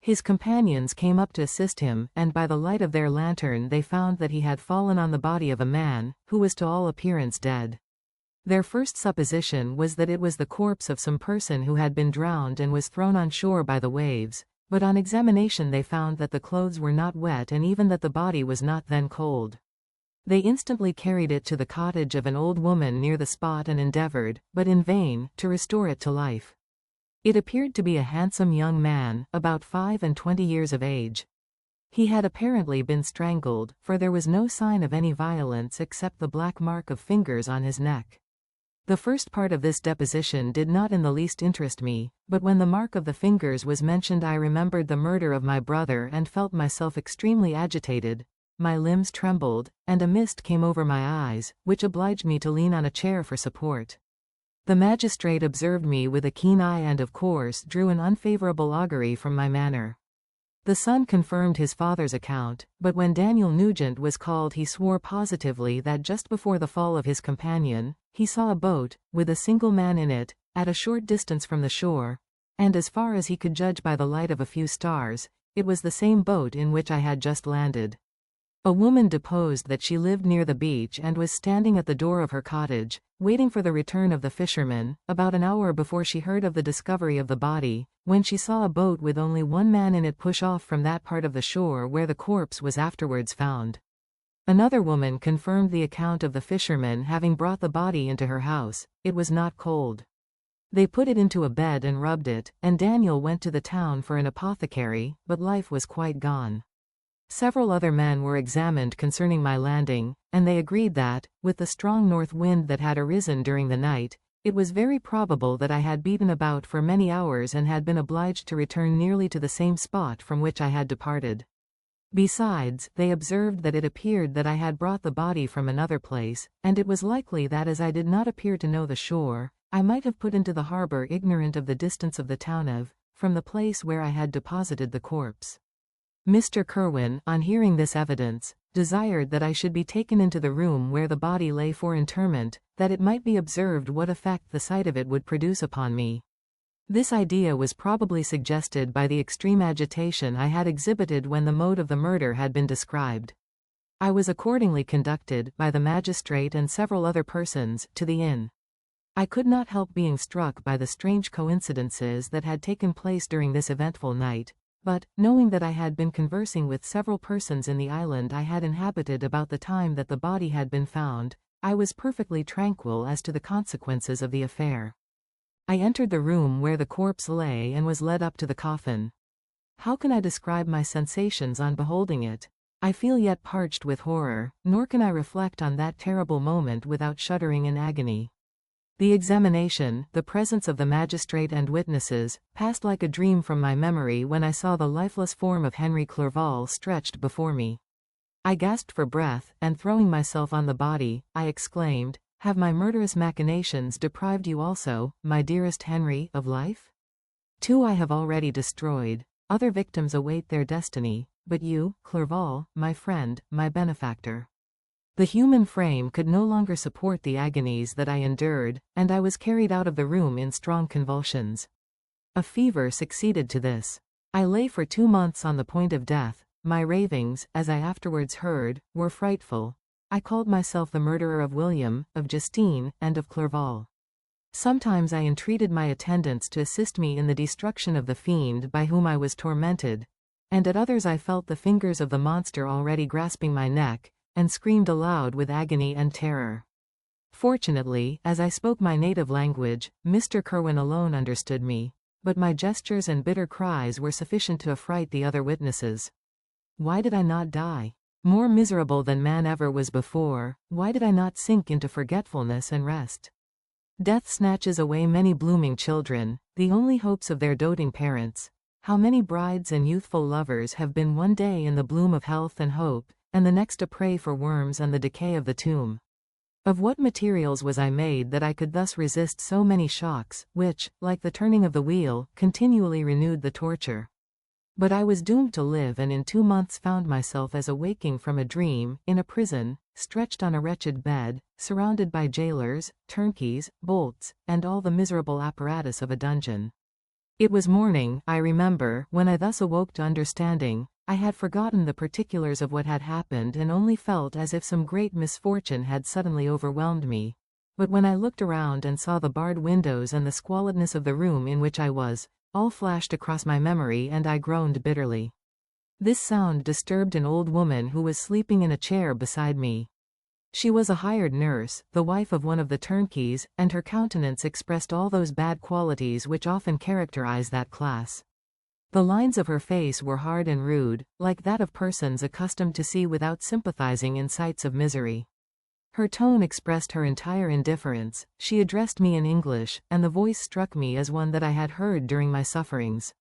His companions came up to assist him, and by the light of their lantern they found that he had fallen on the body of a man, who was to all appearance dead. Their first supposition was that it was the corpse of some person who had been drowned and was thrown on shore by the waves, but on examination they found that the clothes were not wet and even that the body was not then cold. They instantly carried it to the cottage of an old woman near the spot and endeavored, but in vain, to restore it to life. It appeared to be a handsome young man, about 25 years of age. He had apparently been strangled, for there was no sign of any violence except the black mark of fingers on his neck. The first part of this deposition did not in the least interest me, but when the mark of the fingers was mentioned I remembered the murder of my brother and felt myself extremely agitated. My limbs trembled, and a mist came over my eyes, which obliged me to lean on a chair for support. The magistrate observed me with a keen eye and of course drew an unfavorable augury from my manner. The son confirmed his father's account, but when Daniel Nugent was called he swore positively that just before the fall of his companion, he saw a boat, with a single man in it, at a short distance from the shore, and as far as he could judge by the light of a few stars, it was the same boat in which I had just landed. A woman deposed that she lived near the beach and was standing at the door of her cottage, waiting for the return of the fishermen, about an hour before she heard of the discovery of the body, when she saw a boat with only one man in it push off from that part of the shore where the corpse was afterwards found. Another woman confirmed the account of the fishermen having brought the body into her house. It was not cold. They put it into a bed and rubbed it, and Daniel went to the town for an apothecary, but life was quite gone. Several other men were examined concerning my landing, and they agreed that, with the strong north wind that had arisen during the night, it was very probable that I had beaten about for many hours and had been obliged to return nearly to the same spot from which I had departed. Besides, they observed that it appeared that I had brought the body from another place, and it was likely that as I did not appear to know the shore, I might have put into the harbor ignorant of the distance of the town from the place where I had deposited the corpse. Mr. Kirwin, on hearing this evidence, desired that I should be taken into the room where the body lay for interment, that it might be observed what effect the sight of it would produce upon me. This idea was probably suggested by the extreme agitation I had exhibited when the mode of the murder had been described. I was accordingly conducted, by the magistrate and several other persons, to the inn. I could not help being struck by the strange coincidences that had taken place during this eventful night, but, knowing that I had been conversing with several persons in the island I had inhabited about the time that the body had been found, I was perfectly tranquil as to the consequences of the affair. I entered the room where the corpse lay and was led up to the coffin. How can I describe my sensations on beholding it? I feel yet parched with horror, nor can I reflect on that terrible moment without shuddering in agony. The examination, the presence of the magistrate and witnesses, passed like a dream from my memory when I saw the lifeless form of Henry Clerval stretched before me. I gasped for breath, and throwing myself on the body, I exclaimed, "Have my murderous machinations deprived you also, my dearest Henry, of life? 2 I have already destroyed, other victims await their destiny, but you, Clerval, my friend, my benefactor." The human frame could no longer support the agonies that I endured, and I was carried out of the room in strong convulsions. A fever succeeded to this. I lay for 2 months on the point of death. My ravings, as I afterwards heard, were frightful. I called myself the murderer of William, of Justine, and of Clerval. Sometimes I entreated my attendants to assist me in the destruction of the fiend by whom I was tormented, and at others I felt the fingers of the monster already grasping my neck, and screamed aloud with agony and terror. Fortunately, as I spoke my native language, Mr. Kirwin alone understood me. but my gestures and bitter cries were sufficient to affright the other witnesses. Why did I not die? More miserable than man ever was before, why did I not sink into forgetfulness and rest? Death snatches away many blooming children, the only hopes of their doting parents. How many brides and youthful lovers have been one day in the bloom of health and hope, and the next a prey for worms and the decay of the tomb? Of what materials was I made that I could thus resist so many shocks, which, like the turning of the wheel, continually renewed the torture? But I was doomed to live, and in 2 months found myself as awaking from a dream, in a prison, stretched on a wretched bed, surrounded by jailers, turnkeys, bolts, and all the miserable apparatus of a dungeon. It was morning, I remember, when I thus awoke to understanding. I had forgotten the particulars of what had happened and only felt as if some great misfortune had suddenly overwhelmed me. But when I looked around and saw the barred windows and the squalidness of the room in which I was, all flashed across my memory and I groaned bitterly. This sound disturbed an old woman who was sleeping in a chair beside me. She was a hired nurse, the wife of one of the turnkeys, and her countenance expressed all those bad qualities which often characterize that class. The lines of her face were hard and rude, like that of persons accustomed to see without sympathizing in sights of misery. Her tone expressed her entire indifference. She addressed me in English, and the voice struck me as one that I had heard during my sufferings.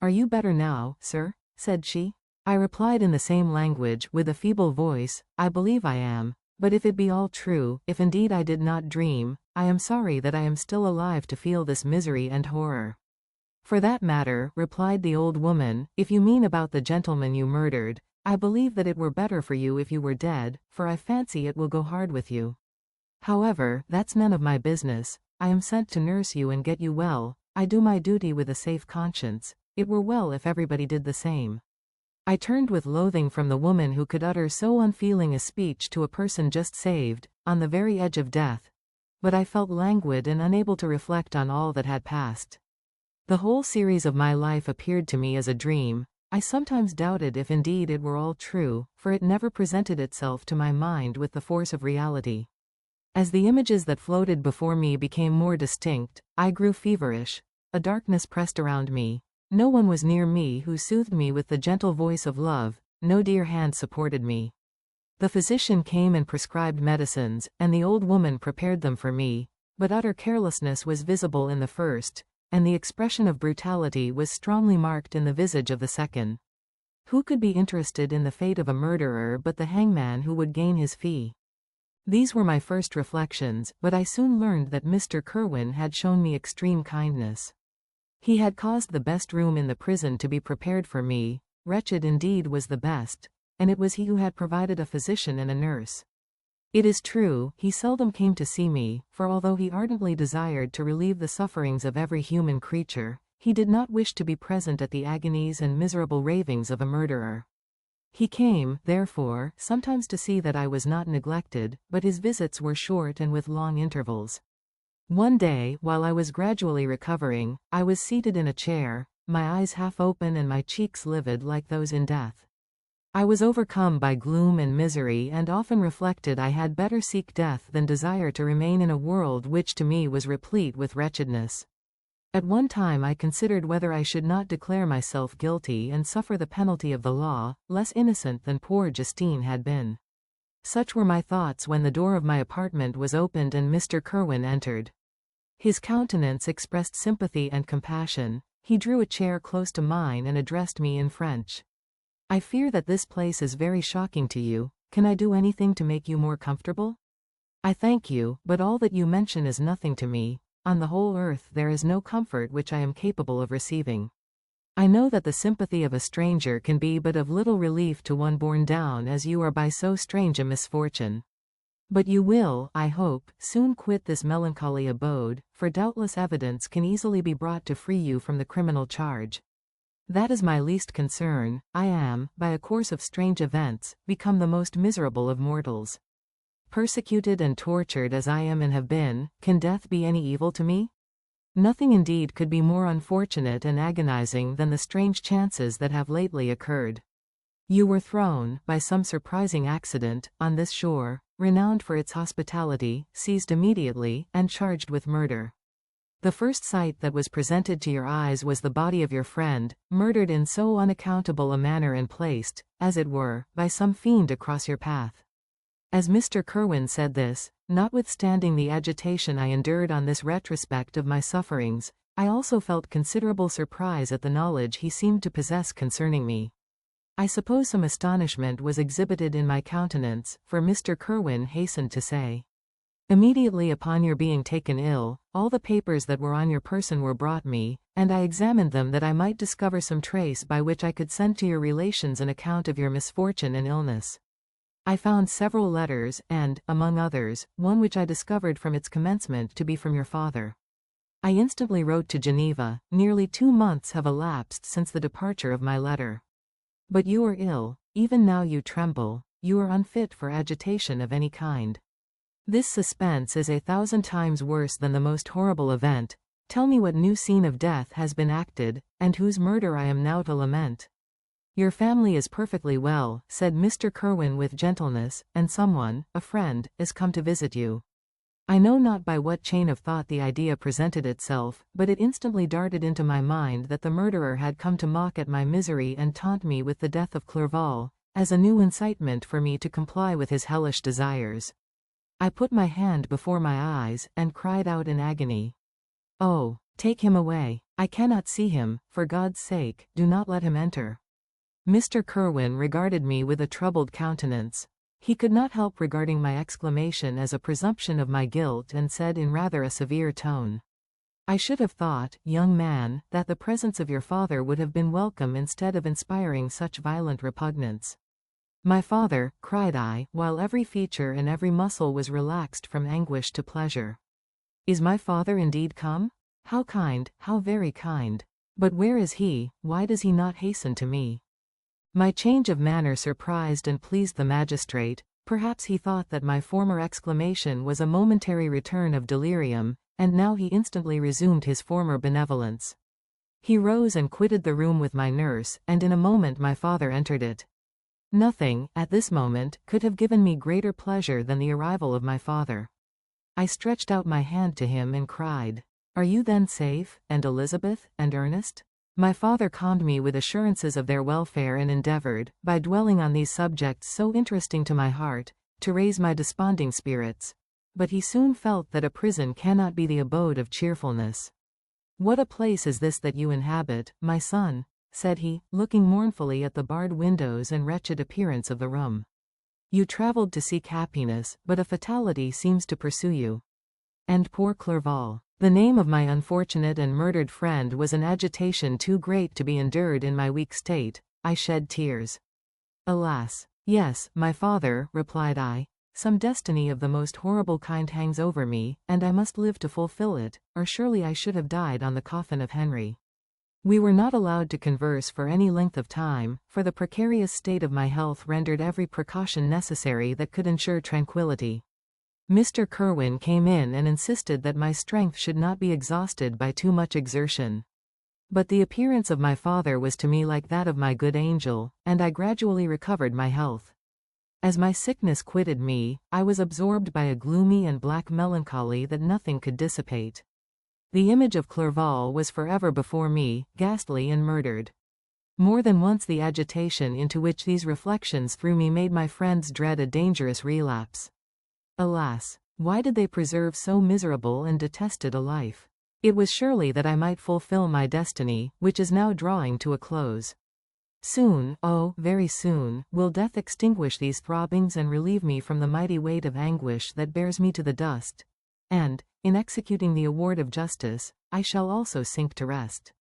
"Are you better now, sir?" said she. I replied in the same language, with a feeble voice, "I believe I am. But if it be all true, if indeed I did not dream, I am sorry that I am still alive to feel this misery and horror." "For that matter," replied the old woman, "if you mean about the gentleman you murdered, I believe that it were better for you if you were dead, for I fancy it will go hard with you. However, that's none of my business. I am sent to nurse you and get you well. I do my duty with a safe conscience. It were well if everybody did the same." I turned with loathing from the woman who could utter so unfeeling a speech to a person just saved, on the very edge of death. But I felt languid and unable to reflect on all that had passed. The whole series of my life appeared to me as a dream. I sometimes doubted if indeed it were all true, for it never presented itself to my mind with the force of reality. As the images that floated before me became more distinct, I grew feverish. A darkness pressed around me. No one was near me who soothed me with the gentle voice of love, no dear hand supported me. The physician came and prescribed medicines, and the old woman prepared them for me, but utter carelessness was visible in the first, and the expression of brutality was strongly marked in the visage of the second. Who could be interested in the fate of a murderer but the hangman who would gain his fee? These were my first reflections, but I soon learned that Mr. Kerwin had shown me extreme kindness. He had caused the best room in the prison to be prepared for me. Wretched indeed was the best, and it was he who had provided a physician and a nurse. It is true, he seldom came to see me, for although he ardently desired to relieve the sufferings of every human creature, he did not wish to be present at the agonies and miserable ravings of a murderer. He came, therefore, sometimes to see that I was not neglected, but his visits were short and with long intervals. One day, while I was gradually recovering, I was seated in a chair, my eyes half open and my cheeks livid like those in death. I was overcome by gloom and misery and often reflected I had better seek death than desire to remain in a world which to me was replete with wretchedness. At one time I considered whether I should not declare myself guilty and suffer the penalty of the law, less innocent than poor Justine had been. Such were my thoughts when the door of my apartment was opened and Mr. Kerwin entered. His countenance expressed sympathy and compassion. He drew a chair close to mine and addressed me in French. "I fear that this place is very shocking to you. Can I do anything to make you more comfortable?" "I thank you, but all that you mention is nothing to me. On the whole earth there is no comfort which I am capable of receiving. I know that the sympathy of a stranger can be but of little relief to one borne down as you are by so strange a misfortune. But you will, I hope, soon quit this melancholy abode, for doubtless evidence can easily be brought to free you from the criminal charge. That is my least concern. I am, by a course of strange events, become the most miserable of mortals. Persecuted and tortured as I am and have been, can death be any evil to me? Nothing indeed could be more unfortunate and agonizing than the strange chances that have lately occurred. You were thrown, by some surprising accident, on this shore, renowned for its hospitality, seized immediately, and charged with murder. The first sight that was presented to your eyes was the body of your friend, murdered in so unaccountable a manner and placed, as it were, by some fiend across your path. As Mr. Kerwin said this, notwithstanding the agitation I endured on this retrospect of my sufferings, I also felt considerable surprise at the knowledge he seemed to possess concerning me. I suppose some astonishment was exhibited in my countenance, for Mr. Kerwin hastened to say, "Immediately upon your being taken ill, all the papers that were on your person were brought me, and I examined them that I might discover some trace by which I could send to your relations an account of your misfortune and illness. I found several letters, and, among others, one which I discovered from its commencement to be from your father. I instantly wrote to Geneva. Nearly 2 months have elapsed since the departure of my letter. But you are ill, even now you tremble, you are unfit for agitation of any kind. This suspense is 1,000 times worse than the most horrible event. Tell me what new scene of death has been acted, and whose murder I am now to lament." "Your family is perfectly well," said Mr. Kerwin with gentleness, "and someone, a friend, is come to visit you." I know not by what chain of thought the idea presented itself, but it instantly darted into my mind that the murderer had come to mock at my misery and taunt me with the death of Clerval, as a new incitement for me to comply with his hellish desires. I put my hand before my eyes, and cried out in agony, "Oh, take him away! I cannot see him, for God's sake, do not let him enter." Mr. Kerwin regarded me with a troubled countenance. He could not help regarding my exclamation as a presumption of my guilt and said in rather a severe tone, "I should have thought, young man, that the presence of your father would have been welcome instead of inspiring such violent repugnance." "My father," cried I, while every feature and every muscle was relaxed from anguish to pleasure. "Is my father indeed come? How kind, how very kind! But where is he? Why does he not hasten to me?" My change of manner surprised and pleased the magistrate. Perhaps he thought that my former exclamation was a momentary return of delirium, and now he instantly resumed his former benevolence. He rose and quitted the room with my nurse, and in a moment my father entered it. Nothing, at this moment, could have given me greater pleasure than the arrival of my father. I stretched out my hand to him and cried, "Are you then safe, and Elizabeth, and Ernest?" My father calmed me with assurances of their welfare and endeavored, by dwelling on these subjects so interesting to my heart, to raise my desponding spirits. But he soon felt that a prison cannot be the abode of cheerfulness. "What a place is this that you inhabit, my son?" said he, looking mournfully at the barred windows and wretched appearance of the room. "You traveled to seek happiness, but a fatality seems to pursue you. And poor Clerval." The name of my unfortunate and murdered friend was an agitation too great to be endured in my weak state. I shed tears. "Alas! Yes, my father," replied I, "some destiny of the most horrible kind hangs over me, and I must live to fulfill it, or surely I should have died on the coffin of Henry." We were not allowed to converse for any length of time, for the precarious state of my health rendered every precaution necessary that could ensure tranquillity. Mr. Kerwin came in and insisted that my strength should not be exhausted by too much exertion. But the appearance of my father was to me like that of my good angel, and I gradually recovered my health. As my sickness quitted me, I was absorbed by a gloomy and black melancholy that nothing could dissipate. The image of Clerval was forever before me, ghastly and murdered. More than once the agitation into which these reflections threw me made my friends dread a dangerous relapse. Alas! Why did they preserve so miserable and detested a life? It was surely that I might fulfill my destiny, which is now drawing to a close. Soon, oh, very soon, will death extinguish these throbbings and relieve me from the mighty weight of anguish that bears me to the dust. And, in executing the award of justice, I shall also sink to rest.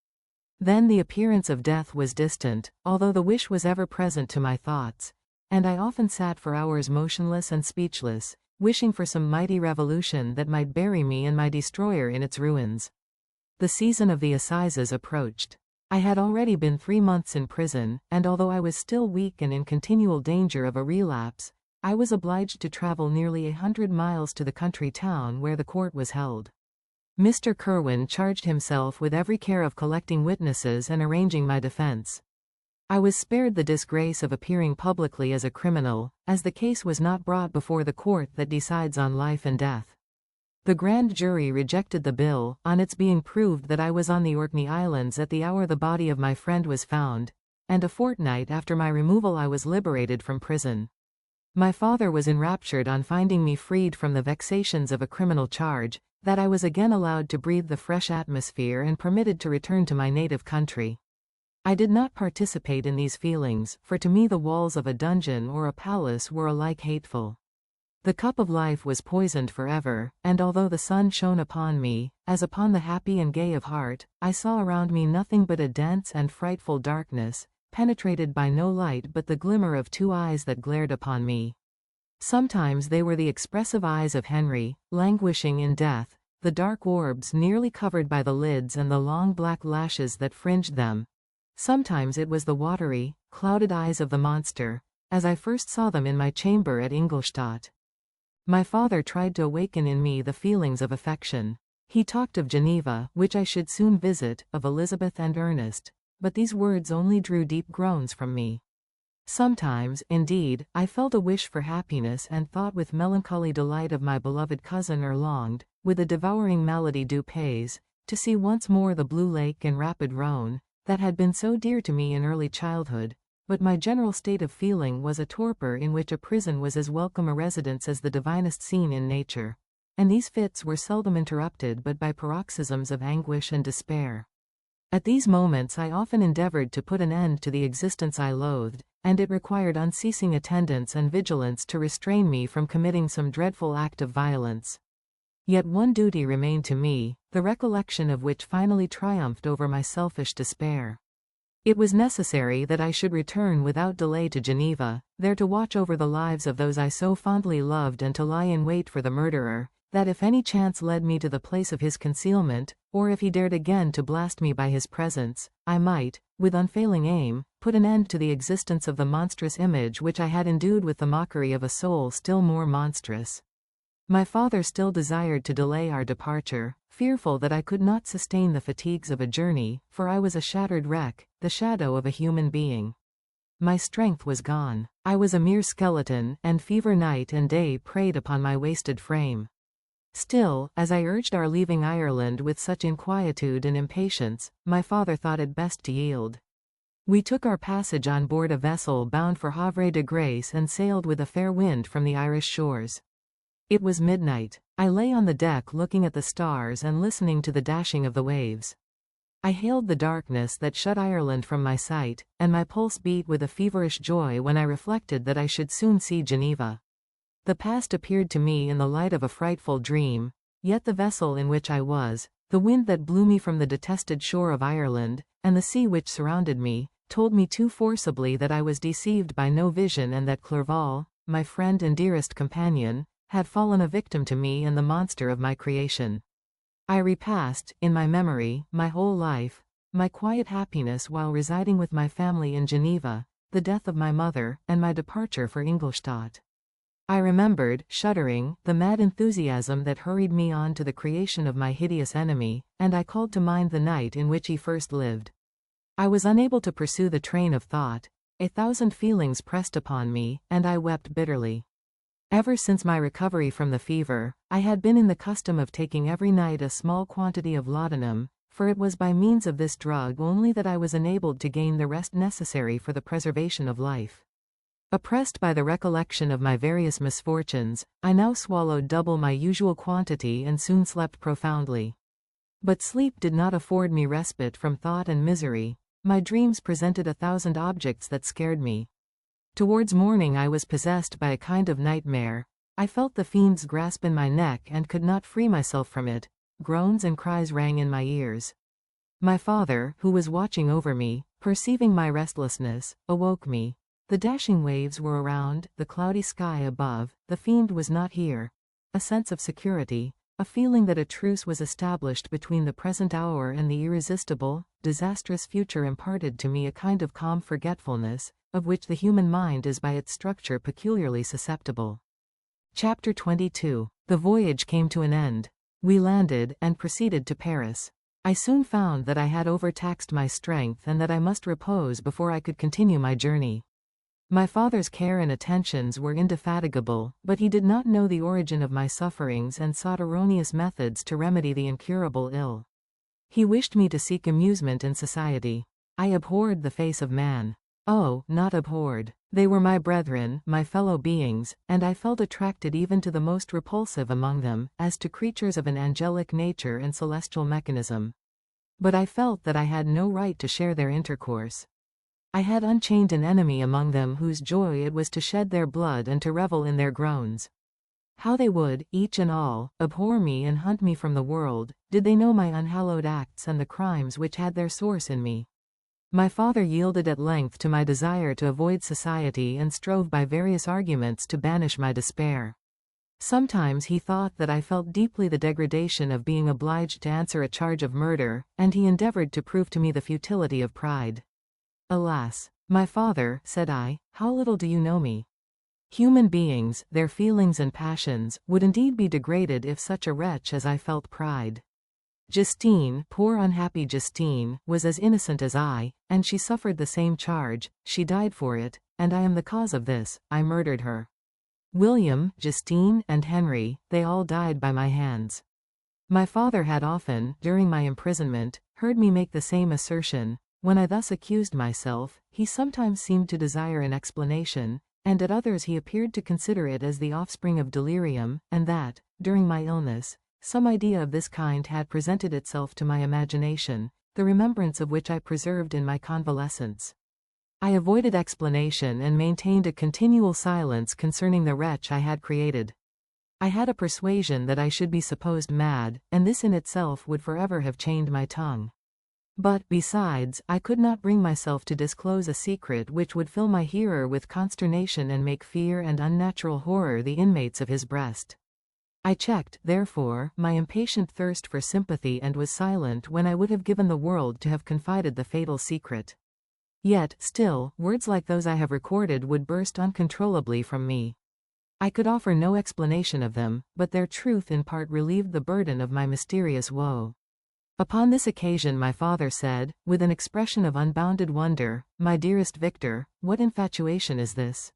Then the appearance of death was distant, although the wish was ever present to my thoughts, and I often sat for hours motionless and speechless, wishing for some mighty revolution that might bury me and my destroyer in its ruins. The season of the assizes approached. I had already been 3 months in prison, and although I was still weak and in continual danger of a relapse, I was obliged to travel nearly 100 miles to the country town where the court was held. Mr. Kerwin charged himself with every care of collecting witnesses and arranging my defense. I was spared the disgrace of appearing publicly as a criminal, as the case was not brought before the court that decides on life and death. The grand jury rejected the bill, on its being proved that I was on the Orkney Islands at the hour the body of my friend was found, and a fortnight after my removal I was liberated from prison. My father was enraptured on finding me freed from the vexations of a criminal charge, that I was again allowed to breathe the fresh atmosphere and permitted to return to my native country. I did not participate in these feelings, for to me the walls of a dungeon or a palace were alike hateful. The cup of life was poisoned forever, and although the sun shone upon me, as upon the happy and gay of heart, I saw around me nothing but a dense and frightful darkness, penetrated by no light but the glimmer of two eyes that glared upon me. Sometimes they were the expressive eyes of Henry, languishing in death, the dark orbs nearly covered by the lids and the long black lashes that fringed them. Sometimes it was the watery, clouded eyes of the monster, as I first saw them in my chamber at Ingolstadt. My father tried to awaken in me the feelings of affection. He talked of Geneva, which I should soon visit, of Elizabeth and Ernest, but these words only drew deep groans from me. Sometimes, indeed, I felt a wish for happiness and thought with melancholy delight of my beloved cousin, or longed, with a devouring malady du pays, to see once more the blue lake and rapid Rhone, that had been so dear to me in early childhood. But my general state of feeling was a torpor in which a prison was as welcome a residence as the divinest scene in nature, and these fits were seldom interrupted but by paroxysms of anguish and despair. At these moments I often endeavored to put an end to the existence I loathed, and it required unceasing attendance and vigilance to restrain me from committing some dreadful act of violence. Yet one duty remained to me, the recollection of which finally triumphed over my selfish despair. It was necessary that I should return without delay to Geneva, there to watch over the lives of those I so fondly loved and to lie in wait for the murderer, that if any chance led me to the place of his concealment, or if he dared again to blast me by his presence, I might, with unfailing aim, put an end to the existence of the monstrous image which I had endued with the mockery of a soul still more monstrous. My father still desired to delay our departure, fearful that I could not sustain the fatigues of a journey, for I was a shattered wreck, the shadow of a human being. My strength was gone. I was a mere skeleton, and fever night and day preyed upon my wasted frame. Still, as I urged our leaving Ireland with such inquietude and impatience, my father thought it best to yield. We took our passage on board a vessel bound for Havre de Grace and sailed with a fair wind from the Irish shores. It was midnight. I lay on the deck looking at the stars and listening to the dashing of the waves. I hailed the darkness that shut Ireland from my sight, and my pulse beat with a feverish joy when I reflected that I should soon see Geneva. The past appeared to me in the light of a frightful dream, yet the vessel in which I was, the wind that blew me from the detested shore of Ireland, and the sea which surrounded me, told me too forcibly that I was deceived by no vision and that Clerval, my friend and dearest companion, had fallen a victim to me and the monster of my creation. I repassed, in my memory, my whole life, my quiet happiness while residing with my family in Geneva, the death of my mother, and my departure for Ingolstadt. I remembered, shuddering, the mad enthusiasm that hurried me on to the creation of my hideous enemy, and I called to mind the night in which he first lived. I was unable to pursue the train of thought. A thousand feelings pressed upon me, and I wept bitterly. Ever since my recovery from the fever, I had been in the custom of taking every night a small quantity of laudanum, for it was by means of this drug only that I was enabled to gain the rest necessary for the preservation of life. Oppressed by the recollection of my various misfortunes, I now swallowed double my usual quantity and soon slept profoundly. But sleep did not afford me respite from thought and misery. My dreams presented 1,000 objects that scared me. Towards morning I was possessed by a kind of nightmare. I felt the fiend's grasp in my neck and could not free myself from it. Groans and cries rang in my ears. My father, who was watching over me, perceiving my restlessness, awoke me. The dashing waves were around, the cloudy sky above, the fiend was not here. A sense of security, a feeling that a truce was established between the present hour and the irresistible, disastrous future imparted to me a kind of calm forgetfulness, of which the human mind is by its structure peculiarly susceptible. Chapter 22. The voyage came to an end. We landed, and proceeded to Paris. I soon found that I had overtaxed my strength and that I must repose before I could continue my journey. My father's care and attentions were indefatigable, but he did not know the origin of my sufferings and sought erroneous methods to remedy the incurable ill. He wished me to seek amusement in society. I abhorred the face of man. Oh, not abhorred. They were my brethren, my fellow beings, and I felt attracted even to the most repulsive among them, as to creatures of an angelic nature and celestial mechanism. But I felt that I had no right to share their intercourse. I had unchained an enemy among them whose joy it was to shed their blood and to revel in their groans. How they would, each and all, abhor me and hunt me from the world, did they know my unhallowed acts and the crimes which had their source in me. My father yielded at length to my desire to avoid society and strove by various arguments to banish my despair. Sometimes he thought that I felt deeply the degradation of being obliged to answer a charge of murder, and he endeavored to prove to me the futility of pride. Alas, my father, said I, how little do you know me? Human beings, their feelings and passions, would indeed be degraded if such a wretch as I felt pride. Justine, poor unhappy Justine, was as innocent as I, and she suffered the same charge, she died for it, and I am the cause of this, I murdered her. William, Justine, and Henry, they all died by my hands. My father had often, during my imprisonment, heard me make the same assertion. When I thus accused myself, he sometimes seemed to desire an explanation, and at others he appeared to consider it as the offspring of delirium, and that, during my illness, some idea of this kind had presented itself to my imagination, the remembrance of which I preserved in my convalescence. I avoided explanation and maintained a continual silence concerning the wretch I had created. I had a persuasion that I should be supposed mad, and this in itself would forever have chained my tongue. But, besides, I could not bring myself to disclose a secret which would fill my hearer with consternation and make fear and unnatural horror the inmates of his breast. I checked, therefore, my impatient thirst for sympathy and was silent when I would have given the world to have confided the fatal secret. Yet, still, words like those I have recorded would burst uncontrollably from me. I could offer no explanation of them, but their truth in part relieved the burden of my mysterious woe. Upon this occasion my father said, with an expression of unbounded wonder, "My dearest Victor, what infatuation is this?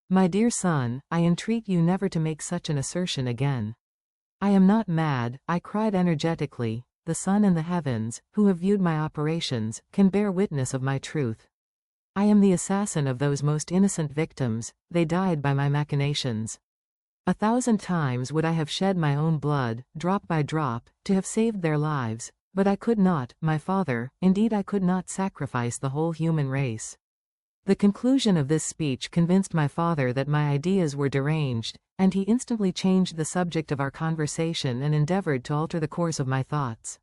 My dear son, I entreat you never to make such an assertion again." "I am not mad," I cried energetically. "The sun and the heavens, who have viewed my operations, can bear witness of my truth. I am the assassin of those most innocent victims, they died by my machinations. 1,000 times would I have shed my own blood, drop by drop, to have saved their lives, but I could not, my father, indeed I could not sacrifice the whole human race." The conclusion of this speech convinced my father that my ideas were deranged, and he instantly changed the subject of our conversation and endeavored to alter the course of my thoughts.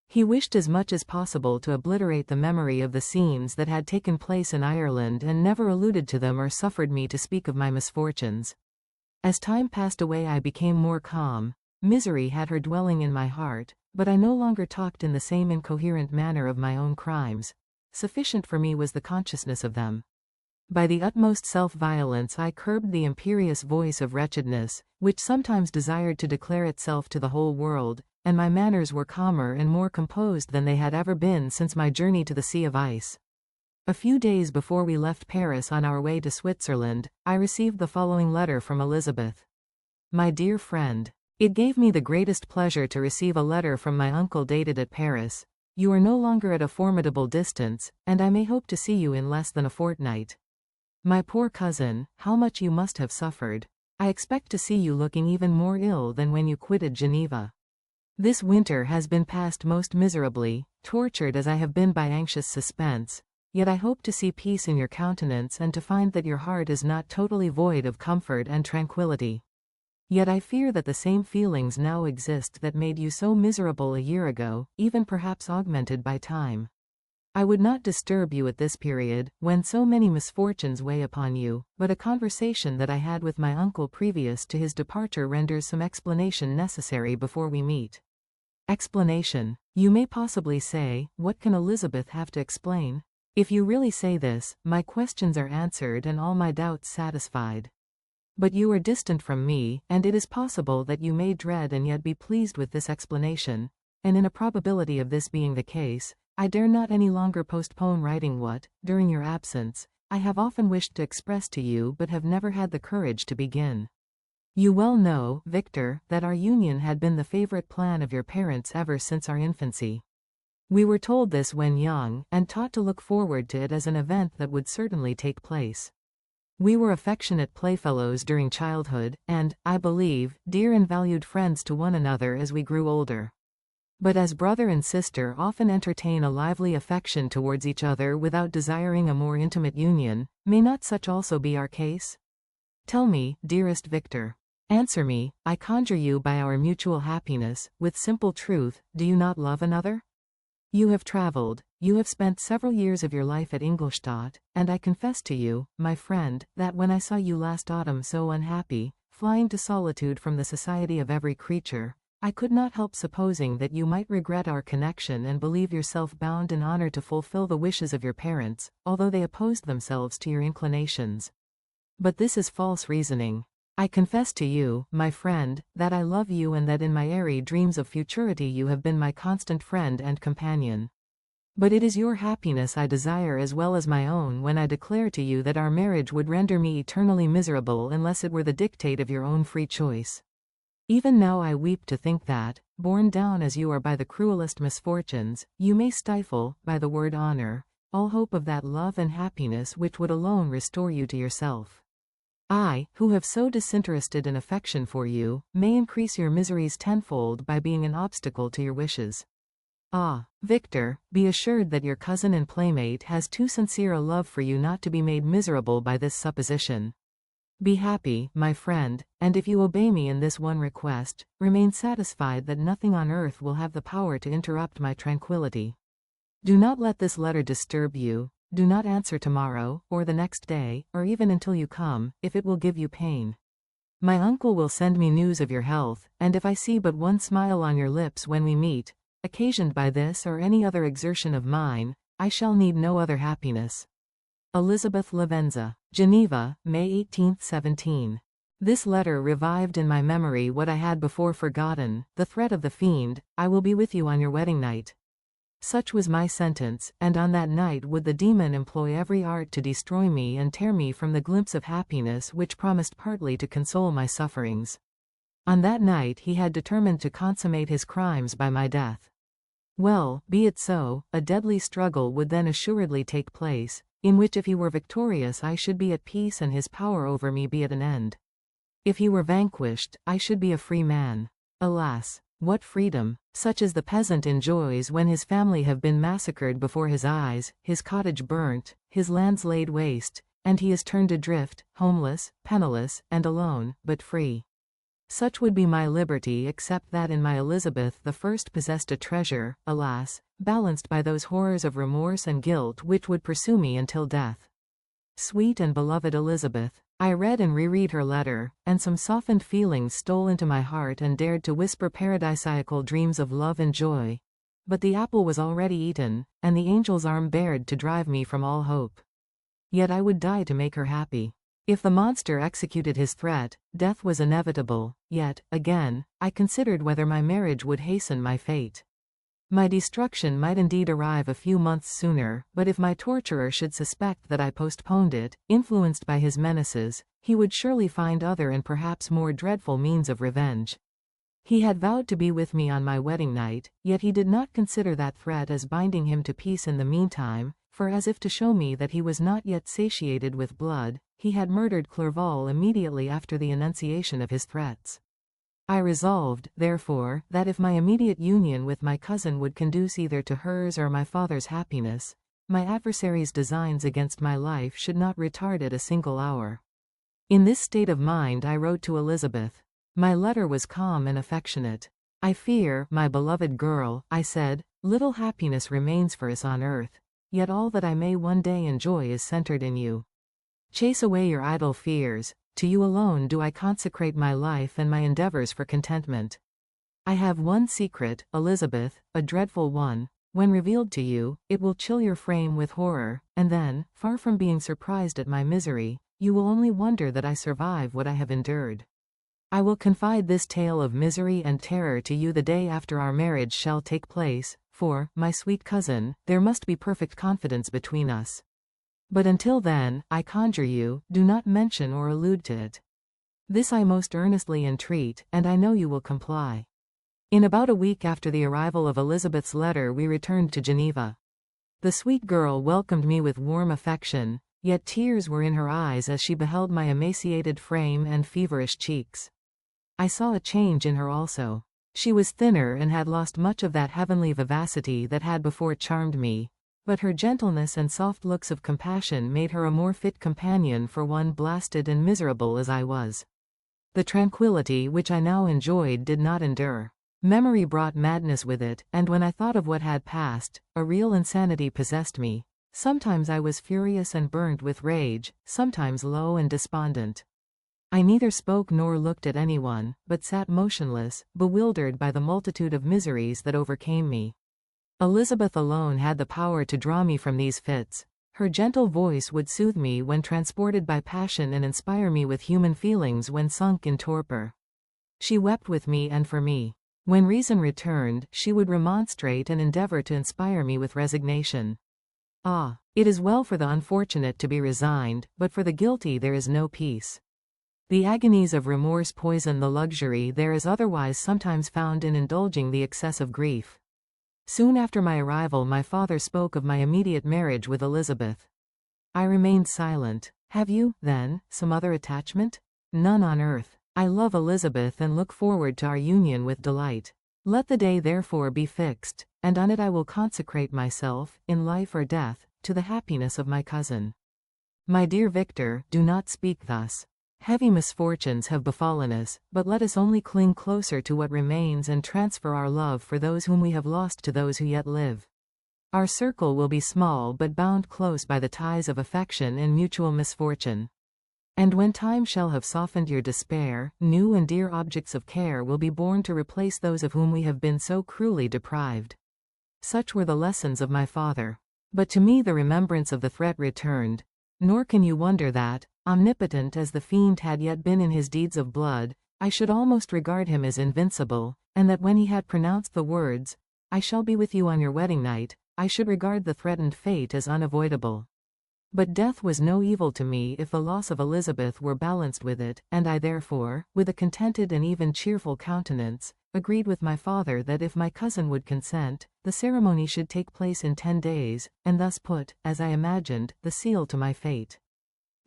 He wished as much as possible to obliterate the memory of the scenes that had taken place in Ireland and never alluded to them or suffered me to speak of my misfortunes. As time passed away I became more calm. Misery had her dwelling in my heart, but I no longer talked in the same incoherent manner of my own crimes. Sufficient for me was the consciousness of them. By the utmost self-violence I curbed the imperious voice of wretchedness, which sometimes desired to declare itself to the whole world, and my manners were calmer and more composed than they had ever been since my journey to the Sea of Ice. A few days before we left Paris on our way to Switzerland, I received the following letter from Elizabeth. My dear friend, it gave me the greatest pleasure to receive a letter from my uncle dated at Paris. You are no longer at a formidable distance, and I may hope to see you in less than a fortnight. My poor cousin, how much you must have suffered. I expect to see you looking even more ill than when you quitted Geneva. This winter has been passed most miserably, tortured as I have been by anxious suspense, yet I hope to see peace in your countenance and to find that your heart is not totally void of comfort and tranquility. Yet I fear that the same feelings now exist that made you so miserable a year ago, even perhaps augmented by time. I would not disturb you at this period, when so many misfortunes weigh upon you, but a conversation that I had with my uncle previous to his departure renders some explanation necessary before we meet. Explanation. You may possibly say, what can Elizabeth have to explain? If you really say this, my questions are answered and all my doubts satisfied. But you are distant from me, and it is possible that you may dread and yet be pleased with this explanation, and in a probability of this being the case, I dare not any longer postpone writing what, during your absence, I have often wished to express to you but have never had the courage to begin. You well know, Victor, that our union had been the favorite plan of your parents ever since our infancy. We were told this when young, and taught to look forward to it as an event that would certainly take place. We were affectionate playfellows during childhood, and, I believe, dear and valued friends to one another as we grew older. But as brother and sister often entertain a lively affection towards each other without desiring a more intimate union, may not such also be our case? Tell me, dearest Victor. Answer me, I conjure you by our mutual happiness, with simple truth, do you not love another? You have traveled, you have spent several years of your life at Ingolstadt, and I confess to you, my friend, that when I saw you last autumn so unhappy, flying to solitude from the society of every creature, I could not help supposing that you might regret our connection and believe yourself bound in honor to fulfill the wishes of your parents, although they opposed themselves to your inclinations. But this is false reasoning. I confess to you, my friend, that I love you and that in my airy dreams of futurity you have been my constant friend and companion. But it is your happiness I desire as well as my own when I declare to you that our marriage would render me eternally miserable unless it were the dictate of your own free choice. Even now I weep to think that, borne down as you are by the cruelest misfortunes, you may stifle, by the word honor, all hope of that love and happiness which would alone restore you to yourself. I, who have so disinterested an affection for you, may increase your miseries tenfold by being an obstacle to your wishes. Ah, Victor, be assured that your cousin and playmate has too sincere a love for you not to be made miserable by this supposition. Be happy, my friend, and if you obey me in this one request, remain satisfied that nothing on earth will have the power to interrupt my tranquility. Do not let this letter disturb you. Do not answer tomorrow, or the next day, or even until you come, if it will give you pain. My uncle will send me news of your health, and if I see but one smile on your lips when we meet, occasioned by this or any other exertion of mine, I shall need no other happiness. Elizabeth Lavenza, Geneva, May 18, 17. This letter revived in my memory what I had before forgotten, the threat of the fiend, I will be with you on your wedding night. Such was my sentence, and on that night would the demon employ every art to destroy me and tear me from the glimpse of happiness which promised partly to console my sufferings. On that night he had determined to consummate his crimes by my death. Well, be it so, a deadly struggle would then assuredly take place, in which if he were victorious I should be at peace and his power over me be at an end. If he were vanquished, I should be a free man. Alas! What freedom, such as the peasant enjoys when his family have been massacred before his eyes, his cottage burnt, his lands laid waste, and he is turned adrift, homeless, penniless, and alone, but free. Such would be my liberty except that in my Elizabeth the first possessed a treasure, alas, balanced by those horrors of remorse and guilt which would pursue me until death. Sweet and beloved Elizabeth, I read and reread her letter, and some softened feelings stole into my heart and dared to whisper paradisiacal dreams of love and joy. But the apple was already eaten, and the angel's arm bared to drive me from all hope. Yet I would die to make her happy. If the monster executed his threat, death was inevitable, yet, again, I considered whether my marriage would hasten my fate. My destruction might indeed arrive a few months sooner, but if my torturer should suspect that I postponed it, influenced by his menaces, he would surely find other and perhaps more dreadful means of revenge. He had vowed to be with me on my wedding night, yet he did not consider that threat as binding him to peace in the meantime, for as if to show me that he was not yet satiated with blood, he had murdered Clerval immediately after the enunciation of his threats. I resolved, therefore, that if my immediate union with my cousin would conduce either to hers or my father's happiness, my adversary's designs against my life should not retard it a single hour. In this state of mind I wrote to Elizabeth. My letter was calm and affectionate. I fear, my beloved girl, I said, little happiness remains for us on earth, yet all that I may one day enjoy is centered in you. Chase away your idle fears. To you alone do I consecrate my life and my endeavors for contentment. I have one secret, Elizabeth, a dreadful one. When revealed to you, it will chill your frame with horror, and then, far from being surprised at my misery, you will only wonder that I survive what I have endured. I will confide this tale of misery and terror to you the day after our marriage shall take place, for, my sweet cousin, there must be perfect confidence between us. But until then, I conjure you, do not mention or allude to it. This I most earnestly entreat, and I know you will comply." In about a week after the arrival of Elizabeth's letter we returned to Geneva. The sweet girl welcomed me with warm affection, yet tears were in her eyes as she beheld my emaciated frame and feverish cheeks. I saw a change in her also. She was thinner and had lost much of that heavenly vivacity that had before charmed me, but her gentleness and soft looks of compassion made her a more fit companion for one blasted and miserable as I was. The tranquility which I now enjoyed did not endure. Memory brought madness with it, and when I thought of what had passed, a real insanity possessed me. Sometimes I was furious and burnt with rage, sometimes low and despondent. I neither spoke nor looked at anyone, but sat motionless, bewildered by the multitude of miseries that overcame me. Elizabeth alone had the power to draw me from these fits. Her gentle voice would soothe me when transported by passion and inspire me with human feelings when sunk in torpor. She wept with me and for me. When reason returned, she would remonstrate and endeavor to inspire me with resignation. Ah, it is well for the unfortunate to be resigned, but for the guilty there is no peace. The agonies of remorse poison the luxury there is otherwise sometimes found in indulging the excess of grief. Soon after my arrival my father spoke of my immediate marriage with Elizabeth. I remained silent. "Have you, then, some other attachment?" "None on earth. I love Elizabeth and look forward to our union with delight. Let the day therefore be fixed, and on it I will consecrate myself, in life or death, to the happiness of my cousin." My dear Victor, do not speak thus. Heavy misfortunes have befallen us, but let us only cling closer to what remains and transfer our love for those whom we have lost to those who yet live. Our circle will be small but bound close by the ties of affection and mutual misfortune. And when time shall have softened your despair, new and dear objects of care will be born to replace those of whom we have been so cruelly deprived. Such were the lessons of my father. But to me the remembrance of the threat returned, nor can you wonder that, omnipotent as the fiend had yet been in his deeds of blood, I should almost regard him as invincible, and that when he had pronounced the words, "I shall be with you on your wedding night," I should regard the threatened fate as unavoidable. But death was no evil to me if the loss of Elizabeth were balanced with it, and I therefore, with a contented and even cheerful countenance, agreed with my father that if my cousin would consent, the ceremony should take place in 10 days, and thus put, as I imagined, the seal to my fate.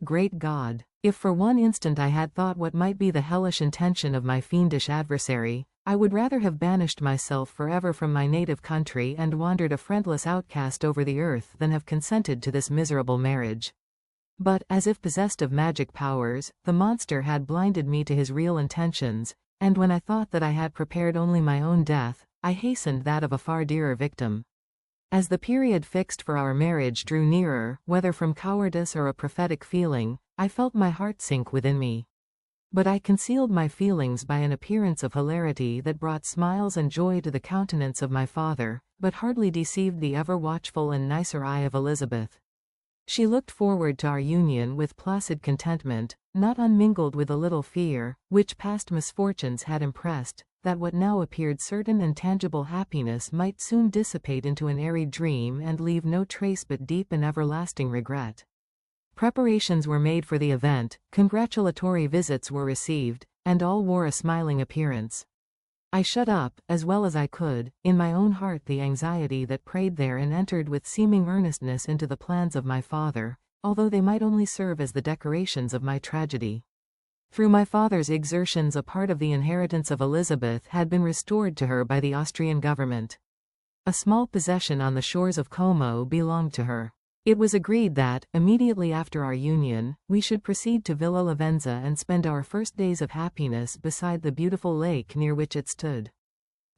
Great God! If for one instant I had thought what might be the hellish intention of my fiendish adversary, I would rather have banished myself forever from my native country and wandered a friendless outcast over the earth than have consented to this miserable marriage. But, as if possessed of magic powers, the monster had blinded me to his real intentions, and when I thought that I had prepared only my own death, I hastened that of a far dearer victim. As the period fixed for our marriage drew nearer, whether from cowardice or a prophetic feeling, I felt my heart sink within me. But I concealed my feelings by an appearance of hilarity that brought smiles and joy to the countenance of my father, but hardly deceived the ever-watchful and nicer eye of Elizabeth. She looked forward to our union with placid contentment, not unmingled with a little fear, which past misfortunes had impressed, that what now appeared certain and tangible happiness might soon dissipate into an airy dream and leave no trace but deep and everlasting regret. Preparations were made for the event, congratulatory visits were received, and all wore a smiling appearance. I shut up, as well as I could, in my own heart the anxiety that preyed there and entered with seeming earnestness into the plans of my father, although they might only serve as the decorations of my tragedy. Through my father's exertions a part of the inheritance of Elizabeth had been restored to her by the Austrian government. A small possession on the shores of Como belonged to her. It was agreed that, immediately after our union, we should proceed to Villa Lavenza and spend our first days of happiness beside the beautiful lake near which it stood.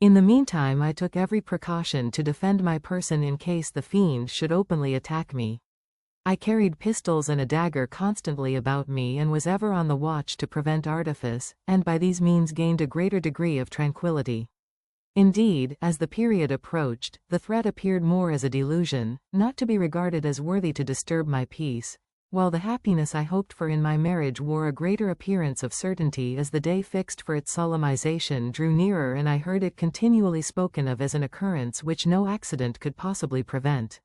In the meantime I took every precaution to defend my person in case the fiend should openly attack me. I carried pistols and a dagger constantly about me and was ever on the watch to prevent artifice, and by these means gained a greater degree of tranquility. Indeed, as the period approached, the threat appeared more as a delusion, not to be regarded as worthy to disturb my peace, while the happiness I hoped for in my marriage wore a greater appearance of certainty as the day fixed for its solemnization drew nearer and I heard it continually spoken of as an occurrence which no accident could possibly prevent.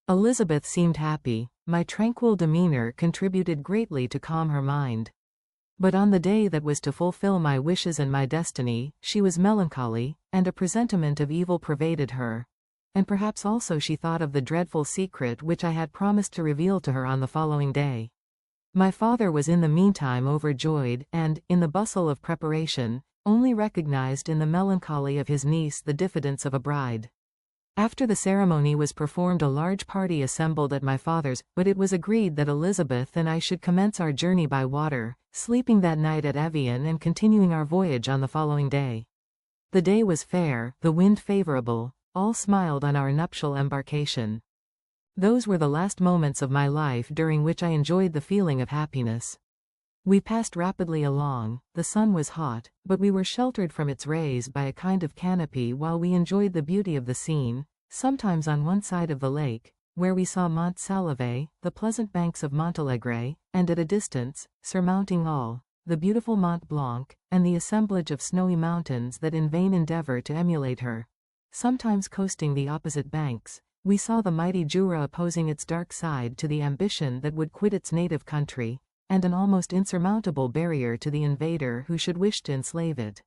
Elizabeth seemed happy. my tranquil demeanor contributed greatly to calm her mind. But on the day that was to fulfill my wishes and my destiny, she was melancholy, and a presentiment of evil pervaded her. And perhaps also she thought of the dreadful secret which I had promised to reveal to her on the following day. My father was in the meantime overjoyed, and, in the bustle of preparation, only recognized in the melancholy of his niece the diffidence of a bride. After the ceremony was performed, a large party assembled at my father's, but it was agreed that Elizabeth and I should commence our journey by water, sleeping that night at Evian and continuing our voyage on the following day. The day was fair, the wind favorable, all smiled on our nuptial embarkation. Those were the last moments of my life during which I enjoyed the feeling of happiness. We passed rapidly along, the sun was hot, but we were sheltered from its rays by a kind of canopy while we enjoyed the beauty of the scene, sometimes on one side of the lake, where we saw Mont Salve, the pleasant banks of Montalegre, and at a distance, surmounting all, the beautiful Mont Blanc, and the assemblage of snowy mountains that in vain endeavor to emulate her. Sometimes coasting the opposite banks, we saw the mighty Jura opposing its dark side to the ambition that would quit its native country, and an almost insurmountable barrier to the invader who should wish to enslave it.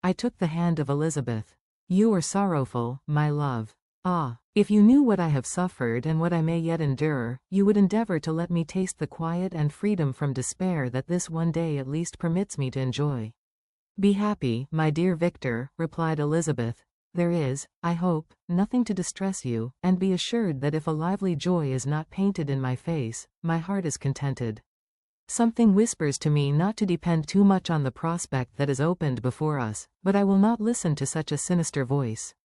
I took the hand of Elizabeth. "You are sorrowful, my love. Ah, if you knew what I have suffered and what I may yet endure, you would endeavor to let me taste the quiet and freedom from despair that this one day at least permits me to enjoy." "Be happy, my dear Victor," replied Elizabeth. "There is, I hope, nothing to distress you, and be assured that if a lively joy is not painted in my face, my heart is contented. Something whispers to me not to depend too much on the prospect that is opened before us, but I will not listen to such a sinister voice.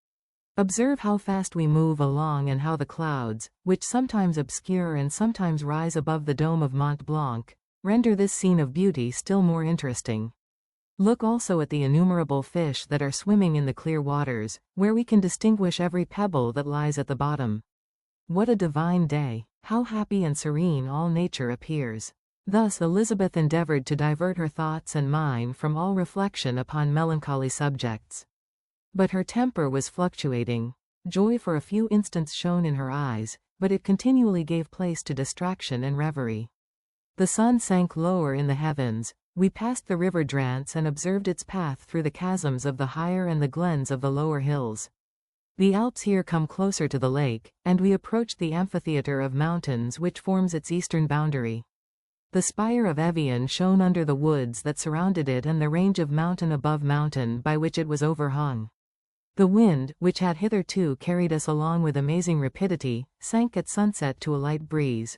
Observe how fast we move along and how the clouds, which sometimes obscure and sometimes rise above the dome of Mont Blanc, render this scene of beauty still more interesting. Look also at the innumerable fish that are swimming in the clear waters, where we can distinguish every pebble that lies at the bottom. What a divine day! How happy and serene all nature appears!" Thus Elizabeth endeavored to divert her thoughts and mine from all reflection upon melancholy subjects. But her temper was fluctuating. Joy for a few instants shone in her eyes, but it continually gave place to distraction and reverie. The sun sank lower in the heavens. We passed the river Drance and observed its path through the chasms of the higher and the glens of the lower hills. The Alps here come closer to the lake, and we approached the amphitheatre of mountains which forms its eastern boundary. The spire of Evian shone under the woods that surrounded it and the range of mountain above mountain by which it was overhung. The wind, which had hitherto carried us along with amazing rapidity, sank at sunset to a light breeze.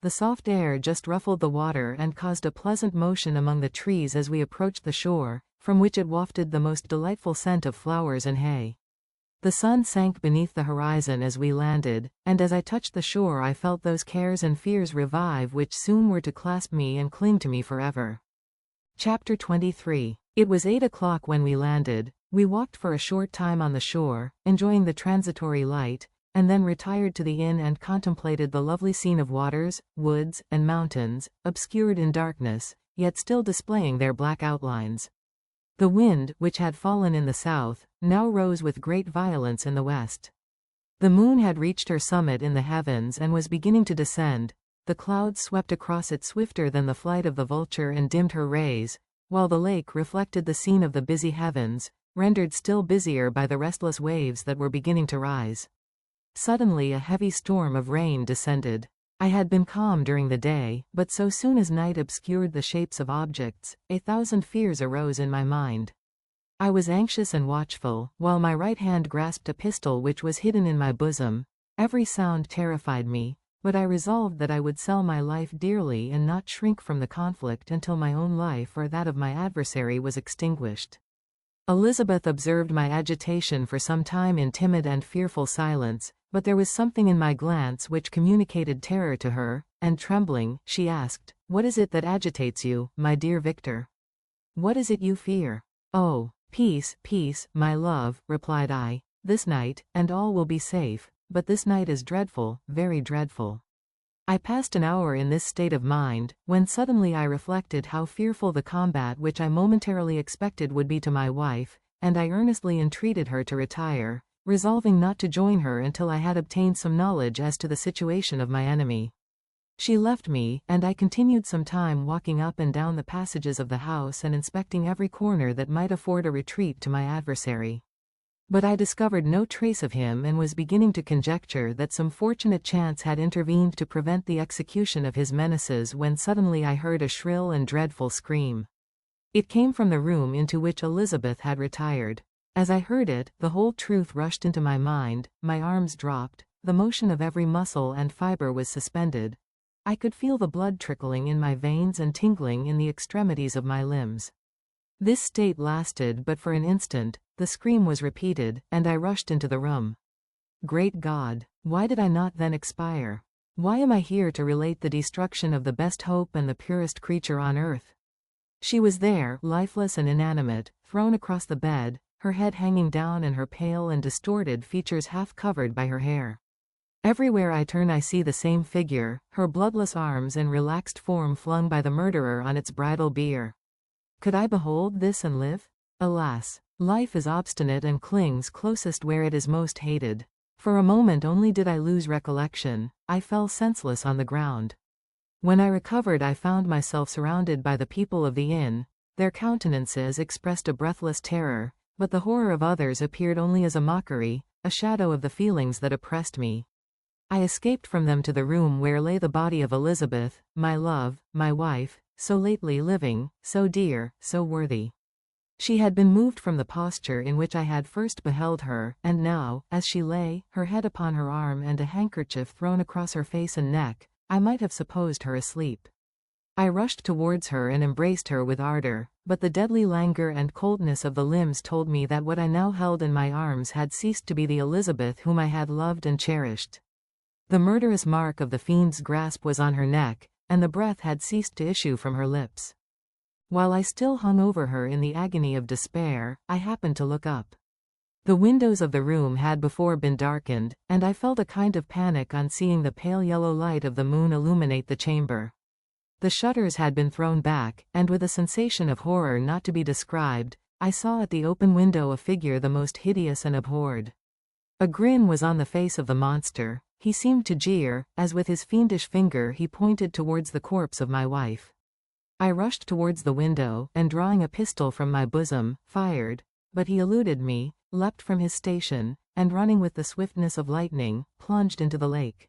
The soft air just ruffled the water and caused a pleasant motion among the trees as we approached the shore, from which it wafted the most delightful scent of flowers and hay. The sun sank beneath the horizon as we landed, and as I touched the shore I felt those cares and fears revive which soon were to clasp me and cling to me forever. Chapter 23. It was 8 o'clock when we landed. We walked for a short time on the shore, enjoying the transitory light, and then retired to the inn and contemplated the lovely scene of waters, woods, and mountains, obscured in darkness, yet still displaying their black outlines. The wind, which had fallen in the south, now rose with great violence in the west. The moon had reached her summit in the heavens and was beginning to descend. The clouds swept across it swifter than the flight of the vulture and dimmed her rays, while the lake reflected the scene of the busy heavens, rendered still busier by the restless waves that were beginning to rise. Suddenly a heavy storm of rain descended. I had been calm during the day, but so soon as night obscured the shapes of objects, 1,000 fears arose in my mind. I was anxious and watchful, while my right hand grasped a pistol which was hidden in my bosom. Every sound terrified me, but I resolved that I would sell my life dearly and not shrink from the conflict until my own life or that of my adversary was extinguished. Elizabeth observed my agitation for some time in timid and fearful silence, but there was something in my glance which communicated terror to her, and trembling, she asked, "What is it that agitates you, my dear Victor? What is it you fear?" "Oh, peace, peace, my love," replied I. "This night, and all will be safe, but this night is dreadful, very dreadful." I passed an hour in this state of mind, when suddenly I reflected how fearful the combat which I momentarily expected would be to my wife, and I earnestly entreated her to retire, resolving not to join her until I had obtained some knowledge as to the situation of my enemy. She left me, and I continued some time walking up and down the passages of the house and inspecting every corner that might afford a retreat to my adversary. But I discovered no trace of him and was beginning to conjecture that some fortunate chance had intervened to prevent the execution of his menaces when suddenly I heard a shrill and dreadful scream. It came from the room into which Elizabeth had retired. As I heard it, the whole truth rushed into my mind, my arms dropped, the motion of every muscle and fiber was suspended. I could feel the blood trickling in my veins and tingling in the extremities of my limbs. This state lasted but for an instant, the scream was repeated, and I rushed into the room. Great God! Why did I not then expire? Why am I here to relate the destruction of the best hope and the purest creature on earth? She was there, lifeless and inanimate, thrown across the bed, her head hanging down and her pale and distorted features half covered by her hair. Everywhere I turn I see the same figure, her bloodless arms and relaxed form flung by the murderer on its bridal bier. Could I behold this and live? Alas! Life is obstinate and clings closest where it is most hated. For a moment only did I lose recollection, I fell senseless on the ground. When I recovered I found myself surrounded by the people of the inn. Their countenances expressed a breathless terror, but the horror of others appeared only as a mockery, a shadow of the feelings that oppressed me. I escaped from them to the room where lay the body of Elizabeth, my love, my wife, so lately living, so dear, so worthy. She had been moved from the posture in which I had first beheld her, and now, as she lay, her head upon her arm and a handkerchief thrown across her face and neck, I might have supposed her asleep. I rushed towards her and embraced her with ardor, but the deadly languor and coldness of the limbs told me that what I now held in my arms had ceased to be the Elizabeth whom I had loved and cherished. The murderous mark of the fiend's grasp was on her neck, and the breath had ceased to issue from her lips. While I still hung over her in the agony of despair, I happened to look up. The windows of the room had before been darkened, and I felt a kind of panic on seeing the pale yellow light of the moon illuminate the chamber. The shutters had been thrown back, and with a sensation of horror not to be described, I saw at the open window a figure the most hideous and abhorred. A grin was on the face of the monster. He seemed to jeer, as with his fiendish finger he pointed towards the corpse of my wife. I rushed towards the window, and drawing a pistol from my bosom, fired, but he eluded me, leapt from his station, and running with the swiftness of lightning, plunged into the lake.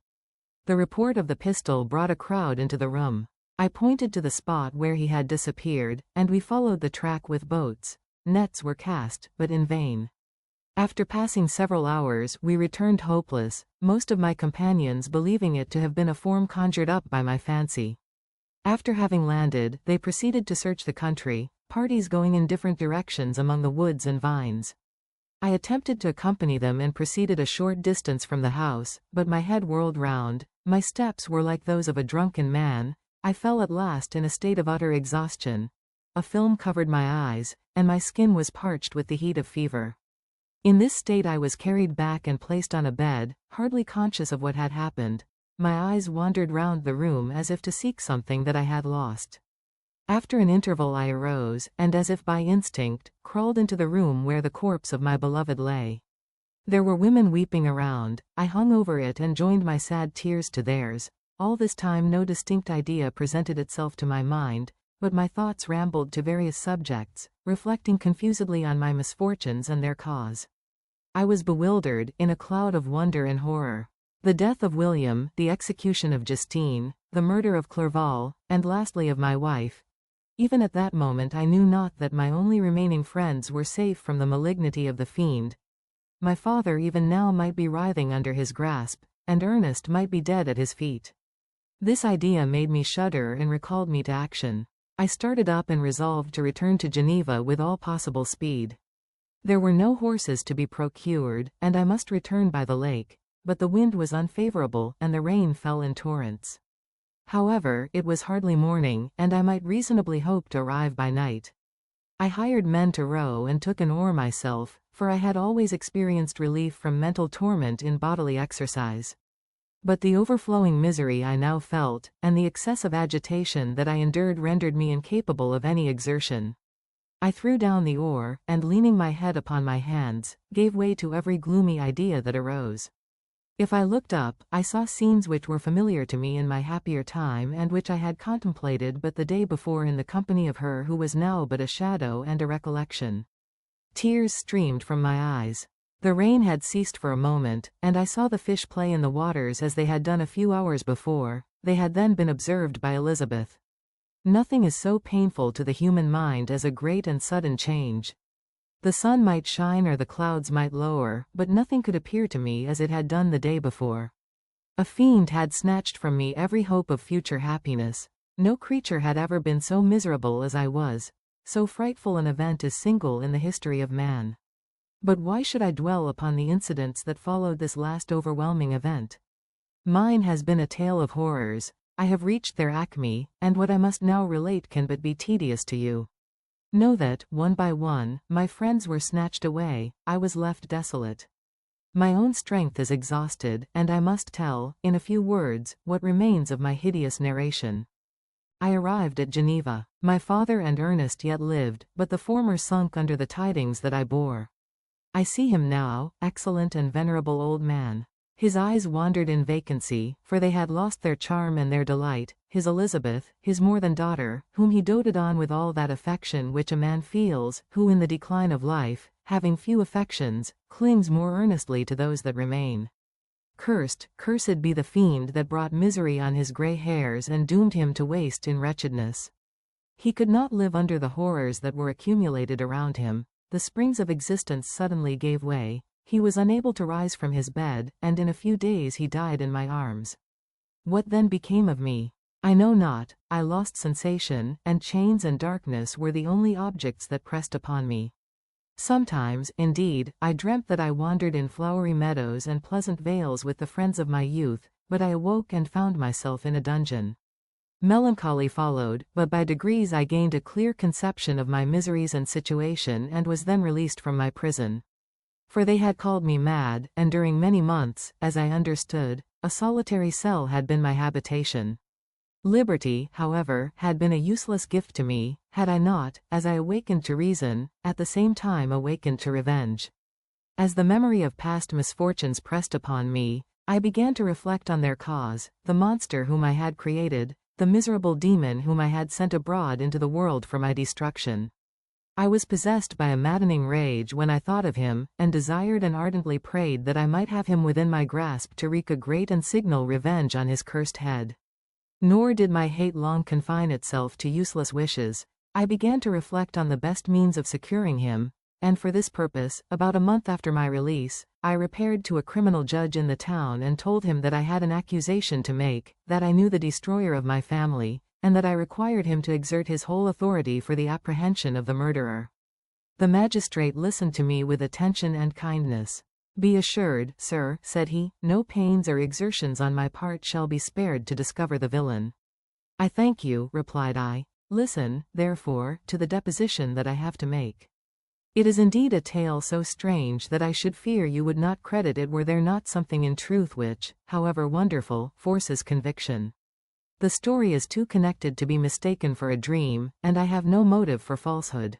The report of the pistol brought a crowd into the room. I pointed to the spot where he had disappeared, and we followed the track with boats. Nets were cast, but in vain. After passing several hours, we returned hopeless, most of my companions believing it to have been a form conjured up by my fancy. After having landed, they proceeded to search the country, parties going in different directions among the woods and vines. I attempted to accompany them and proceeded a short distance from the house, but my head whirled round, my steps were like those of a drunken man, I fell at last in a state of utter exhaustion. A film covered my eyes, and my skin was parched with the heat of fever. In this state I was carried back and placed on a bed, hardly conscious of what had happened. My eyes wandered round the room as if to seek something that I had lost. After an interval I arose, and as if by instinct, crawled into the room where the corpse of my beloved lay. There were women weeping around. I hung over it and joined my sad tears to theirs. All this time no distinct idea presented itself to my mind, but my thoughts rambled to various subjects, reflecting confusedly on my misfortunes and their cause. I was bewildered, in a cloud of wonder and horror. The death of William, the execution of Justine, the murder of Clerval, and lastly of my wife. Even at that moment I knew not that my only remaining friends were safe from the malignity of the fiend. My father even now might be writhing under his grasp, and Ernest might be dead at his feet. This idea made me shudder and recalled me to action. I started up and resolved to return to Geneva with all possible speed. There were no horses to be procured, and I must return by the lake, but the wind was unfavorable and the rain fell in torrents. However, it was hardly morning, and I might reasonably hope to arrive by night. I hired men to row and took an oar myself, for I had always experienced relief from mental torment in bodily exercise. But the overflowing misery I now felt, and the excessive agitation that I endured rendered me incapable of any exertion. I threw down the oar, and leaning my head upon my hands, gave way to every gloomy idea that arose. If I looked up, I saw scenes which were familiar to me in my happier time and which I had contemplated but the day before in the company of her who was now but a shadow and a recollection. Tears streamed from my eyes. The rain had ceased for a moment, and I saw the fish play in the waters as they had done a few hours before. They had then been observed by Elizabeth. Nothing is so painful to the human mind as a great and sudden change. The sun might shine or the clouds might lower, but nothing could appear to me as it had done the day before. A fiend had snatched from me every hope of future happiness. No creature had ever been so miserable as I was. So frightful an event is single in the history of man. But why should I dwell upon the incidents that followed this last overwhelming event? Mine has been a tale of horrors. I have reached their acme, and what I must now relate can but be tedious to you. Know that, one by one, my friends were snatched away. I was left desolate. My own strength is exhausted, and I must tell, in a few words, what remains of my hideous narration. I arrived at Geneva. My father and Ernest yet lived, but the former sunk under the tidings that I bore. I see him now, excellent and venerable old man. His eyes wandered in vacancy, for they had lost their charm and their delight. His Elizabeth, his more than daughter, whom he doted on with all that affection which a man feels, who in the decline of life, having few affections, clings more earnestly to those that remain. Cursed be the fiend that brought misery on his grey hairs and doomed him to waste in wretchedness. He could not live under the horrors that were accumulated around him. The springs of existence suddenly gave way. He was unable to rise from his bed, and in a few days he died in my arms. What then became of me? I know not. I lost sensation, and chains and darkness were the only objects that pressed upon me. Sometimes, indeed, I dreamt that I wandered in flowery meadows and pleasant vales with the friends of my youth, but I awoke and found myself in a dungeon. Melancholy followed, but by degrees I gained a clear conception of my miseries and situation and was then released from my prison. For they had called me mad, and during many months, as I understood, a solitary cell had been my habitation. Liberty, however, had been a useless gift to me, had I not, as I awakened to reason, at the same time awakened to revenge. As the memory of past misfortunes pressed upon me, I began to reflect on their cause, the monster whom I had created, the miserable demon whom I had sent abroad into the world for my destruction. I was possessed by a maddening rage when I thought of him, and desired and ardently prayed that I might have him within my grasp to wreak a great and signal revenge on his cursed head. Nor did my hate long confine itself to useless wishes. I began to reflect on the best means of securing him, and for this purpose, about a month after my release, I repaired to a criminal judge in the town and told him that I had an accusation to make, that I knew the destroyer of my family, and that I required him to exert his whole authority for the apprehension of the murderer. The magistrate listened to me with attention and kindness. "Be assured, sir," said he, "no pains or exertions on my part shall be spared to discover the villain." "I thank you," replied I. "Listen, therefore, to the deposition that I have to make. It is indeed a tale so strange that I should fear you would not credit it were there not something in truth which, however wonderful, forces conviction. The story is too connected to be mistaken for a dream, and I have no motive for falsehood."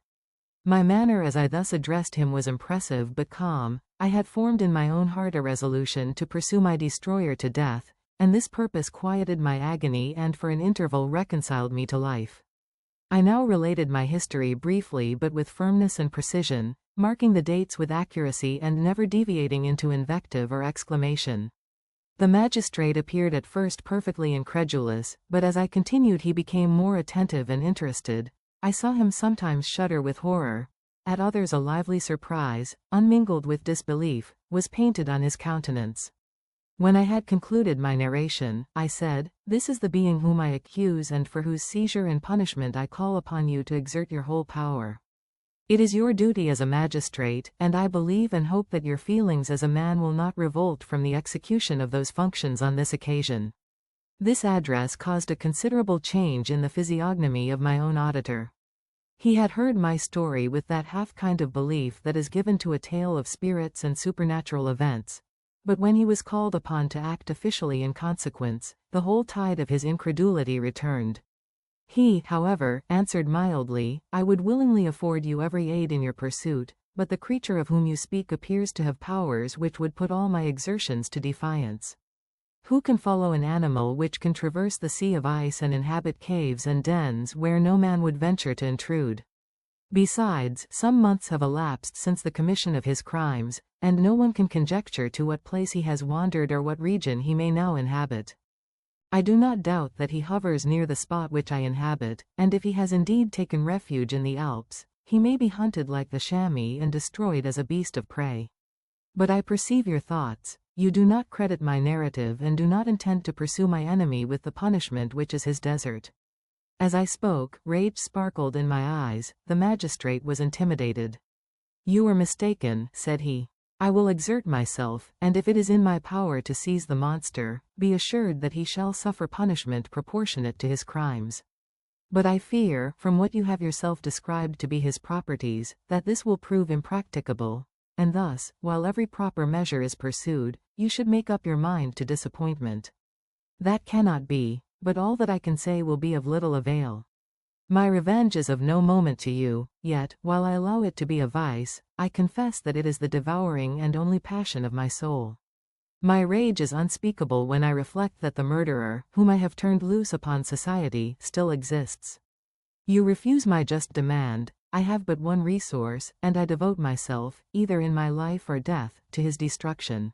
My manner as I thus addressed him was impressive but calm. I had formed in my own heart a resolution to pursue my destroyer to death, and this purpose quieted my agony and for an interval reconciled me to life. I now related my history briefly but with firmness and precision, marking the dates with accuracy and never deviating into invective or exclamation. The magistrate appeared at first perfectly incredulous, but as I continued he became more attentive and interested. I saw him sometimes shudder with horror. At others a lively surprise, unmingled with disbelief, was painted on his countenance. When I had concluded my narration, I said, "This is the being whom I accuse and for whose seizure and punishment I call upon you to exert your whole power. It is your duty as a magistrate, and I believe and hope that your feelings as a man will not revolt from the execution of those functions on this occasion." This address caused a considerable change in the physiognomy of my own auditor. He had heard my story with that half kind of belief that is given to a tale of spirits and supernatural events, but when he was called upon to act officially in consequence, the whole tide of his incredulity returned. He, however, answered mildly, "I would willingly afford you every aid in your pursuit, but the creature of whom you speak appears to have powers which would put all my exertions to defiance. Who can follow an animal which can traverse the sea of ice and inhabit caves and dens where no man would venture to intrude? Besides, some months have elapsed since the commission of his crimes, and no one can conjecture to what place he has wandered or what region he may now inhabit. I do not doubt that he hovers near the spot which I inhabit, and if he has indeed taken refuge in the Alps, he may be hunted like the chamois and destroyed as a beast of prey. But I perceive your thoughts. You do not credit my narrative and do not intend to pursue my enemy with the punishment which is his desert. As I spoke, rage sparkled in my eyes. The magistrate was intimidated. You are mistaken, said he. I will exert myself, and if it is in my power to seize the monster, be assured that he shall suffer punishment proportionate to his crimes. But I fear, from what you have yourself described to be his properties, that this will prove impracticable, and thus, while every proper measure is pursued, you should make up your mind to disappointment. That cannot be, but all that I can say will be of little avail. My revenge is of no moment to you, yet, while I allow it to be a vice, I confess that it is the devouring and only passion of my soul. My rage is unspeakable when I reflect that the murderer, whom I have turned loose upon society, still exists. You refuse my just demand. I have but one resource, and I devote myself, either in my life or death, to his destruction.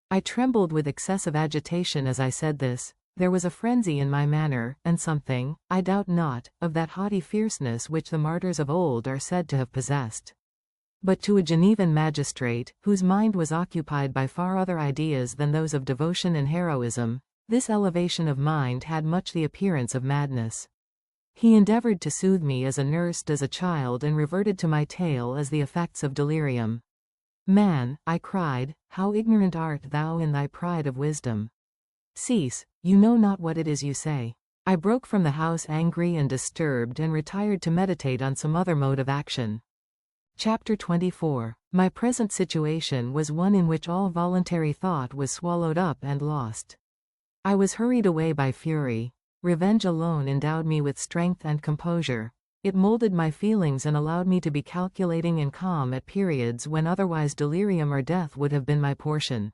I trembled with excessive agitation as I said this. There was a frenzy in my manner, and something, I doubt not, of that haughty fierceness which the martyrs of old are said to have possessed. But to a Genevan magistrate, whose mind was occupied by far other ideas than those of devotion and heroism, this elevation of mind had much the appearance of madness. He endeavored to soothe me as a nurse does a child and reverted to my tale as the effects of delirium. Man, I cried, how ignorant art thou in thy pride of wisdom! Cease, you know not what it is you say. I broke from the house angry and disturbed and retired to meditate on some other mode of action. Chapter 24. My present situation was one in which all voluntary thought was swallowed up and lost. I was hurried away by fury. Revenge alone endowed me with strength and composure. It molded my feelings and allowed me to be calculating and calm at periods when otherwise delirium or death would have been my portion.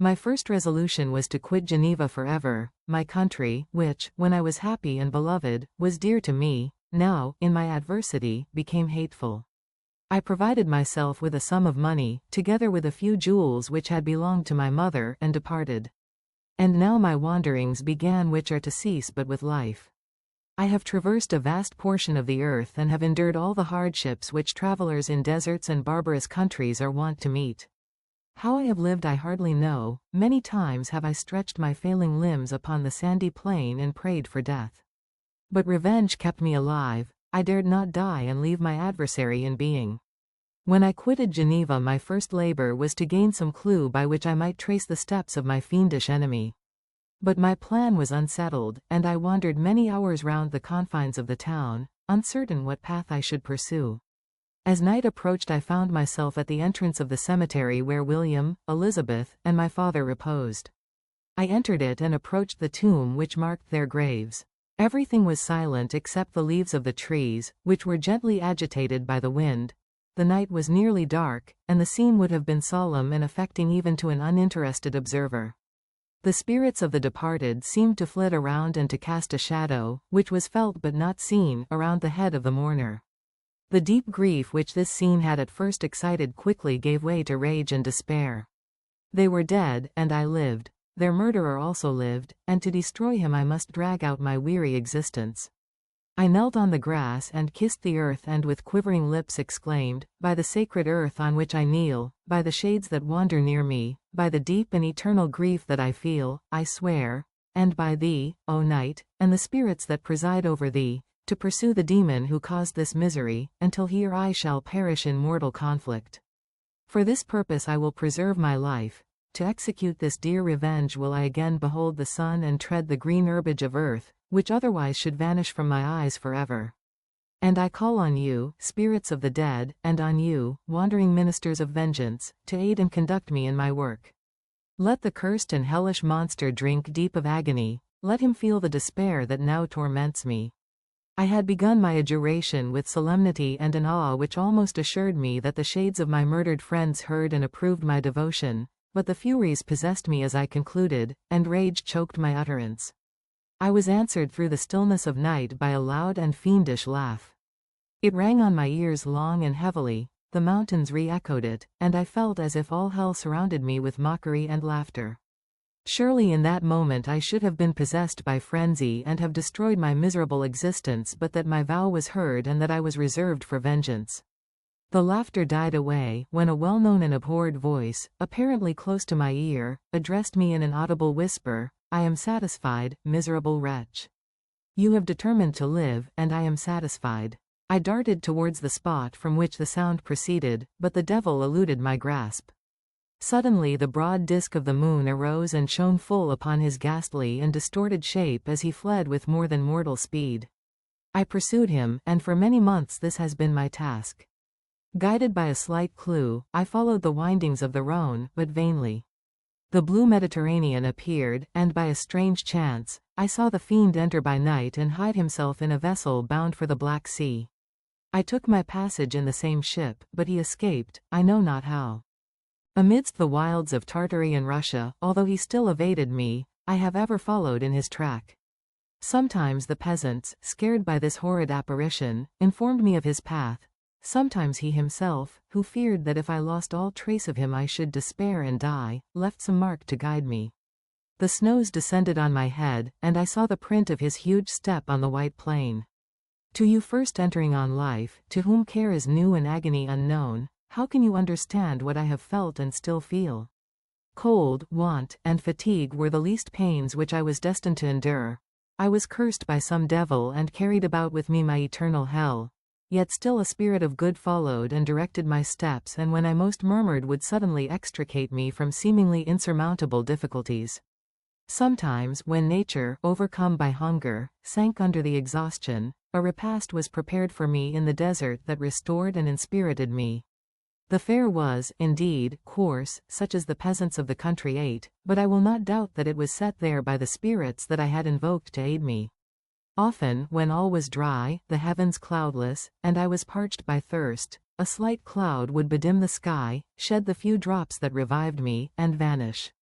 My first resolution was to quit Geneva forever, my country, which, when I was happy and beloved, was dear to me, now, in my adversity, became hateful. I provided myself with a sum of money, together with a few jewels which had belonged to my mother, and departed. And now my wanderings began which are to cease but with life. I have traversed a vast portion of the earth and have endured all the hardships which travelers in deserts and barbarous countries are wont to meet. How I have lived I hardly know. Many times have I stretched my failing limbs upon the sandy plain and prayed for death. But revenge kept me alive. I dared not die and leave my adversary in being. When I quitted Geneva, my first labor was to gain some clue by which I might trace the steps of my fiendish enemy. But my plan was unsettled, and I wandered many hours round the confines of the town, uncertain what path I should pursue. As night approached, I found myself at the entrance of the cemetery where William, Elizabeth, and my father reposed. I entered it and approached the tomb which marked their graves. Everything was silent except the leaves of the trees, which were gently agitated by the wind. The night was nearly dark, and the scene would have been solemn and affecting even to an uninterested observer. The spirits of the departed seemed to flit around and to cast a shadow, which was felt but not seen, around the head of the mourner. The deep grief which this scene had at first excited quickly gave way to rage and despair. They were dead, and I lived. Their murderer also lived, and to destroy him I must drag out my weary existence. I knelt on the grass and kissed the earth and with quivering lips exclaimed, "By the sacred earth on which I kneel, by the shades that wander near me, by the deep and eternal grief that I feel, I swear, and by thee, O night, and the spirits that preside over thee, to pursue the demon who caused this misery, until he or I shall perish in mortal conflict. For this purpose I will preserve my life. To execute this dear revenge will I again behold the sun and tread the green herbage of earth, which otherwise should vanish from my eyes forever. And I call on you, spirits of the dead, and on you, wandering ministers of vengeance, to aid and conduct me in my work. Let the cursed and hellish monster drink deep of agony, let him feel the despair that now torments me. I had begun my adjuration with solemnity and an awe which almost assured me that the shades of my murdered friends heard and approved my devotion, but the Furies possessed me as I concluded, and rage choked my utterance. I was answered through the stillness of night by a loud and fiendish laugh. It rang on my ears long and heavily, the mountains re-echoed it, and I felt as if all hell surrounded me with mockery and laughter. Surely in that moment I should have been possessed by frenzy and have destroyed my miserable existence, but that my vow was heard and that I was reserved for vengeance. The laughter died away, when a well-known and abhorred voice, apparently close to my ear, addressed me in an audible whisper, "I am satisfied, miserable wretch. You have determined to live, and I am satisfied." I darted towards the spot from which the sound proceeded, but the devil eluded my grasp. Suddenly the broad disk of the moon arose and shone full upon his ghastly and distorted shape as he fled with more than mortal speed. I pursued him, and for many months this has been my task. Guided by a slight clue, I followed the windings of the Rhône, but vainly. The blue Mediterranean appeared, and by a strange chance, I saw the fiend enter by night and hide himself in a vessel bound for the Black Sea. I took my passage in the same ship, but he escaped, I know not how. Amidst the wilds of Tartary and Russia, although he still evaded me, I have ever followed in his track. Sometimes the peasants, scared by this horrid apparition, informed me of his path. Sometimes he himself, who feared that if I lost all trace of him I should despair and die, left some mark to guide me. The snows descended on my head, and I saw the print of his huge step on the white plain. To you first entering on life, to whom care is new and agony unknown, how can you understand what I have felt and still feel? Cold, want, and fatigue were the least pains which I was destined to endure. I was cursed by some devil and carried about with me my eternal hell. Yet still a spirit of good followed and directed my steps, and when I most murmured would suddenly extricate me from seemingly insurmountable difficulties. Sometimes, when nature, overcome by hunger, sank under the exhaustion, a repast was prepared for me in the desert that restored and inspirited me. The fare was, indeed, coarse, such as the peasants of the country ate, but I will not doubt that it was set there by the spirits that I had invoked to aid me. Often, when all was dry, the heavens cloudless, and I was parched by thirst, a slight cloud would bedim the sky, shed the few drops that revived me, and vanish.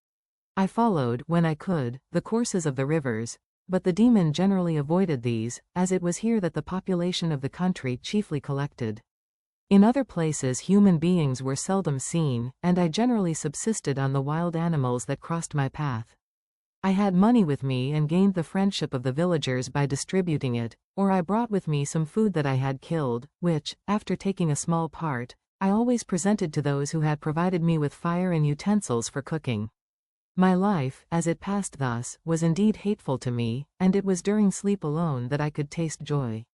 I followed, when I could, the courses of the rivers, but the demon generally avoided these, as it was here that the population of the country chiefly collected. In other places human beings were seldom seen, and I generally subsisted on the wild animals that crossed my path. I had money with me and gained the friendship of the villagers by distributing it, or I brought with me some food that I had killed, which, after taking a small part, I always presented to those who had provided me with fire and utensils for cooking. My life, as it passed thus, was indeed hateful to me, and it was during sleep alone that I could taste joy.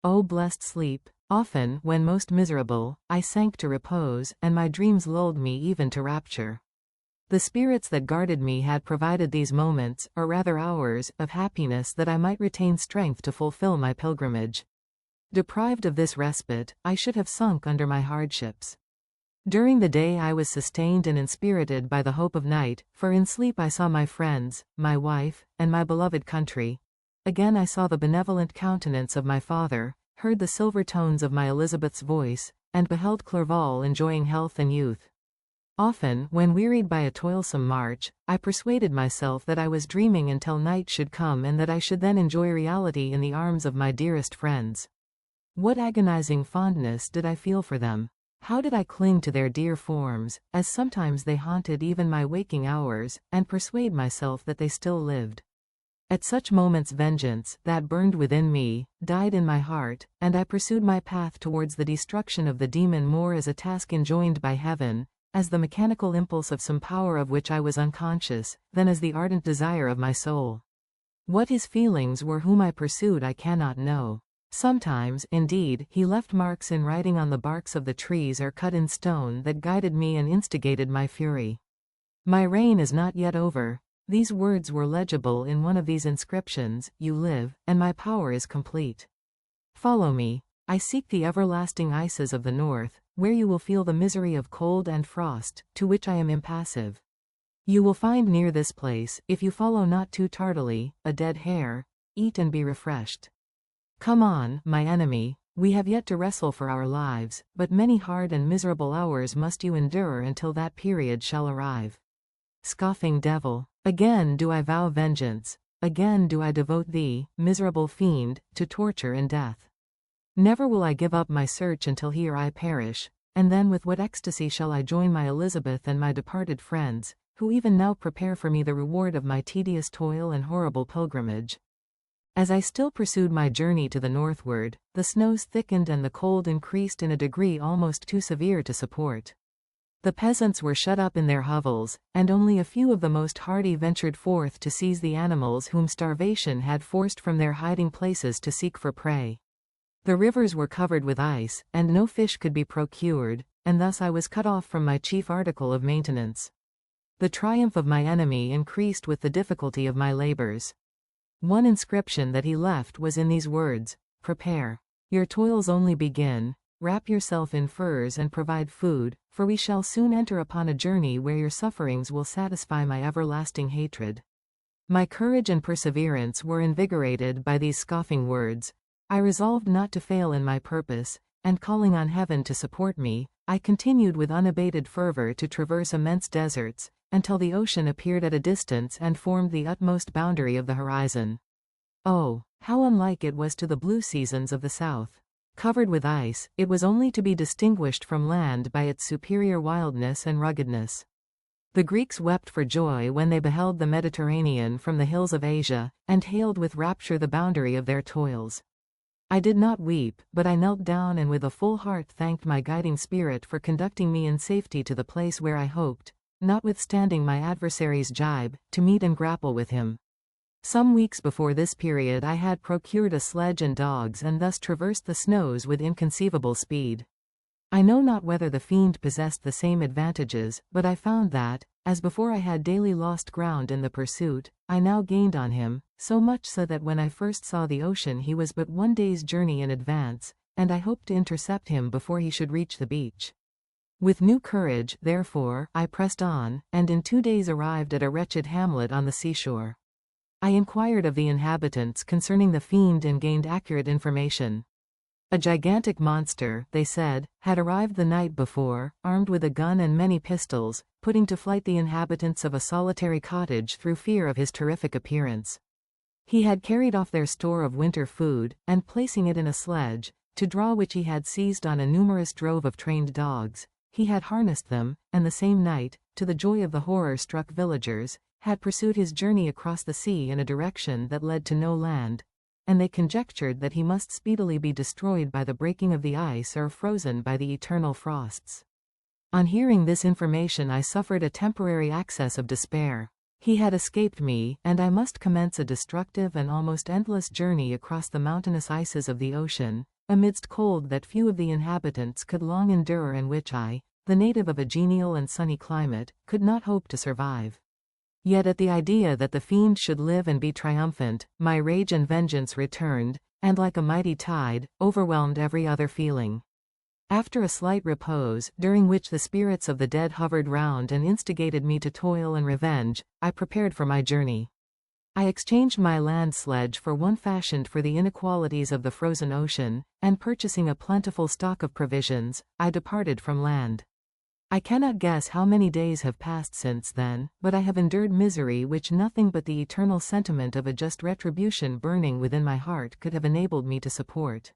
O blessed sleep! Often, when most miserable, I sank to repose, and my dreams lulled me even to rapture. The spirits that guarded me had provided these moments, or rather hours, of happiness that I might retain strength to fulfill my pilgrimage. Deprived of this respite, I should have sunk under my hardships. During the day I was sustained and inspirited by the hope of night, for in sleep I saw my friends, my wife, and my beloved country. Again I saw the benevolent countenance of my father, heard the silver tones of my Elizabeth's voice, and beheld Clerval enjoying health and youth. Often, when wearied by a toilsome march, I persuaded myself that I was dreaming until night should come and that I should then enjoy reality in the arms of my dearest friends. What agonizing fondness did I feel for them! How did I cling to their dear forms, as sometimes they haunted even my waking hours, and persuade myself that they still lived. At such moments vengeance, that burned within me, died in my heart, and I pursued my path towards the destruction of the demon more as a task enjoined by heaven, as the mechanical impulse of some power of which I was unconscious, than as the ardent desire of my soul. What his feelings were whom I pursued I cannot know. Sometimes, indeed, he left marks in writing on the barks of the trees or cut in stone that guided me and instigated my fury. My reign is not yet over. These words were legible in one of these inscriptions: "You live, and my power is complete. Follow me. I seek the everlasting ices of the north, where you will feel the misery of cold and frost, to which I am impassive. You will find near this place, if you follow not too tardily, a dead hare. Eat and be refreshed." Come on, my enemy, we have yet to wrestle for our lives, but many hard and miserable hours must you endure until that period shall arrive. Scoffing devil, again do I vow vengeance, again do I devote thee, miserable fiend, to torture and death. Never will I give up my search until here I perish, and then with what ecstasy shall I join my Elizabeth and my departed friends, who even now prepare for me the reward of my tedious toil and horrible pilgrimage. As I still pursued my journey to the northward, the snows thickened and the cold increased in a degree almost too severe to support. The peasants were shut up in their hovels, and only a few of the most hardy ventured forth to seize the animals whom starvation had forced from their hiding places to seek for prey. The rivers were covered with ice, and no fish could be procured, and thus I was cut off from my chief article of maintenance. The triumph of my enemy increased with the difficulty of my labors. One inscription that he left was in these words: "Prepare. Your toils only begin, wrap yourself in furs and provide food, for we shall soon enter upon a journey where your sufferings will satisfy my everlasting hatred." My courage and perseverance were invigorated by these scoffing words. I resolved not to fail in my purpose, and calling on heaven to support me, I continued with unabated fervor to traverse immense deserts, until the ocean appeared at a distance and formed the utmost boundary of the horizon. Oh, how unlike it was to the blue seasons of the south! Covered with ice, it was only to be distinguished from land by its superior wildness and ruggedness. The Greeks wept for joy when they beheld the Mediterranean from the hills of Asia, and hailed with rapture the boundary of their toils. I did not weep, but I knelt down and with a full heart thanked my guiding spirit for conducting me in safety to the place where I hoped, notwithstanding my adversary's jibe, to meet and grapple with him. Some weeks before this period I had procured a sledge and dogs and thus traversed the snows with inconceivable speed. I know not whether the fiend possessed the same advantages, but I found that, as before I had daily lost ground in the pursuit, I now gained on him, so much so that when I first saw the ocean he was but 1 day's journey in advance, and I hoped to intercept him before he should reach the beach. With new courage, therefore, I pressed on, and in 2 days arrived at a wretched hamlet on the seashore. I inquired of the inhabitants concerning the fiend and gained accurate information. A gigantic monster, they said, had arrived the night before, armed with a gun and many pistols, putting to flight the inhabitants of a solitary cottage through fear of his terrific appearance. He had carried off their store of winter food, and placing it in a sledge, to draw which he had seized on a numerous drove of trained dogs, he had harnessed them, and the same night, to the joy of the horror-struck villagers, had pursued his journey across the sea in a direction that led to no land, and they conjectured that he must speedily be destroyed by the breaking of the ice or frozen by the eternal frosts. On hearing this information I suffered a temporary access of despair. He had escaped me, and I must commence a destructive and almost endless journey across the mountainous ices of the ocean, amidst cold that few of the inhabitants could long endure and which I, the native of a genial and sunny climate, could not hope to survive. Yet at the idea that the fiend should live and be triumphant, my rage and vengeance returned, and like a mighty tide, overwhelmed every other feeling. After a slight repose, during which the spirits of the dead hovered round and instigated me to toil and revenge, I prepared for my journey. I exchanged my land sledge for one fashioned for the inequalities of the frozen ocean, and purchasing a plentiful stock of provisions, I departed from land. I cannot guess how many days have passed since then, but I have endured misery which nothing but the eternal sentiment of a just retribution burning within my heart could have enabled me to support.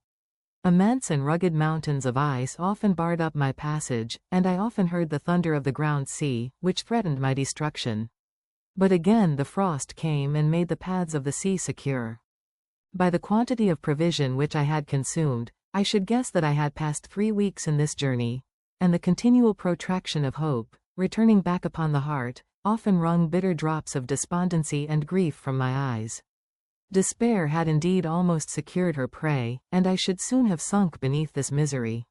Immense and rugged mountains of ice often barred up my passage, and I often heard the thunder of the ground sea, which threatened my destruction. But again the frost came and made the paths of the sea secure. By the quantity of provision which I had consumed, I should guess that I had passed 3 weeks in this journey, and the continual protraction of hope, returning back upon the heart, often wrung bitter drops of despondency and grief from my eyes. Despair had indeed almost secured her prey, and I should soon have sunk beneath this misery.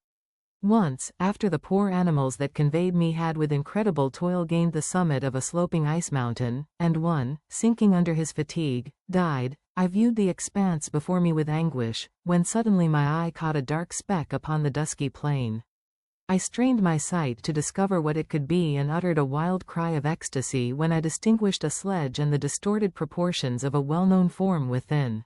Once, after the poor animals that conveyed me had with incredible toil gained the summit of a sloping ice mountain, and one, sinking under his fatigue, died, I viewed the expanse before me with anguish, when suddenly my eye caught a dark speck upon the dusky plain. I strained my sight to discover what it could be and uttered a wild cry of ecstasy when I distinguished a sledge and the distorted proportions of a well-known form within.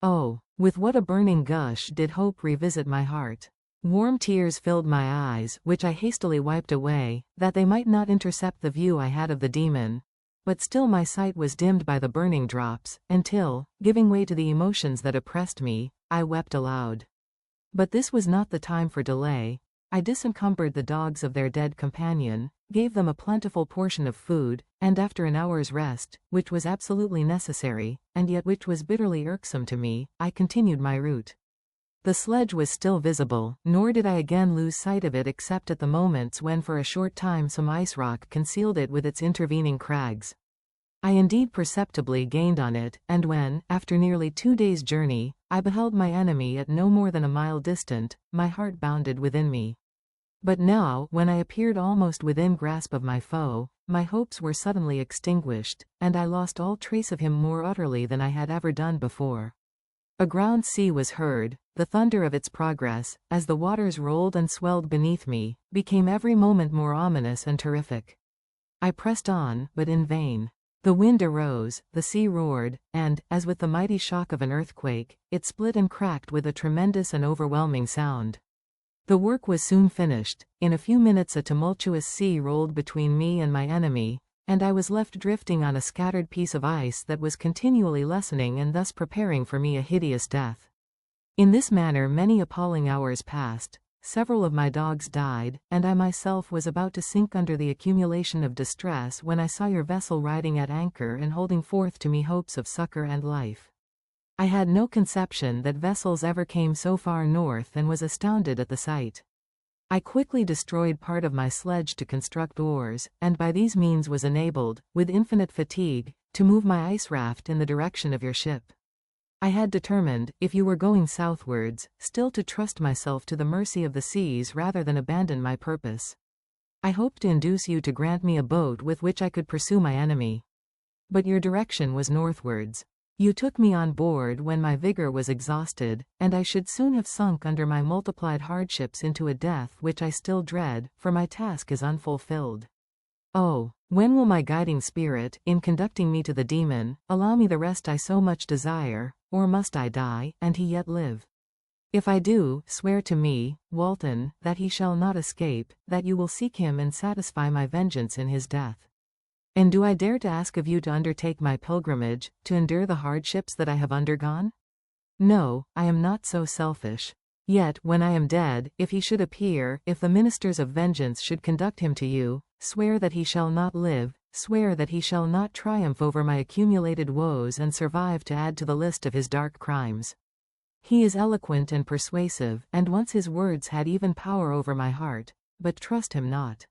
Oh, with what a burning gush did hope revisit my heart. Warm tears filled my eyes, which I hastily wiped away, that they might not intercept the view I had of the demon. But still my sight was dimmed by the burning drops, until, giving way to the emotions that oppressed me, I wept aloud. But this was not the time for delay. I disencumbered the dogs of their dead companion, gave them a plentiful portion of food, and after an hour's rest, which was absolutely necessary, and yet which was bitterly irksome to me, I continued my route. The sledge was still visible, nor did I again lose sight of it except at the moments when for a short time some ice rock concealed it with its intervening crags. I indeed perceptibly gained on it, and when, after nearly 2 days' journey, I beheld my enemy at no more than a mile distant, my heart bounded within me. But now, when I appeared almost within grasp of my foe, my hopes were suddenly extinguished, and I lost all trace of him more utterly than I had ever done before. A ground sea was heard. The thunder of its progress, as the waters rolled and swelled beneath me, became every moment more ominous and terrific. I pressed on, but in vain. The wind arose, the sea roared, and, as with the mighty shock of an earthquake, it split and cracked with a tremendous and overwhelming sound. The work was soon finished. In a few minutes a tumultuous sea rolled between me and my enemy, and I was left drifting on a scattered piece of ice that was continually lessening and thus preparing for me a hideous death. In this manner many appalling hours passed. Several of my dogs died, and I myself was about to sink under the accumulation of distress when I saw your vessel riding at anchor and holding forth to me hopes of succor and life. I had no conception that vessels ever came so far north and was astounded at the sight. I quickly destroyed part of my sledge to construct oars, and by these means was enabled, with infinite fatigue, to move my ice raft in the direction of your ship. I had determined, if you were going southwards, still to trust myself to the mercy of the seas rather than abandon my purpose. I hoped to induce you to grant me a boat with which I could pursue my enemy. But your direction was northwards. You took me on board when my vigor was exhausted, and I should soon have sunk under my multiplied hardships into a death which I still dread, for my task is unfulfilled. Oh, when will my guiding spirit, in conducting me to the demon, allow me the rest I so much desire, or must I die, and he yet live? If I do, swear to me, Walton, that he shall not escape, that you will seek him and satisfy my vengeance in his death. And do I dare to ask of you to undertake my pilgrimage, to endure the hardships that I have undergone? No, I am not so selfish. Yet, when I am dead, if he should appear, if the ministers of vengeance should conduct him to you, swear that he shall not live, swear that he shall not triumph over my accumulated woes and survive to add to the list of his dark crimes. He is eloquent and persuasive, and once his words had even power over my heart, but trust him not.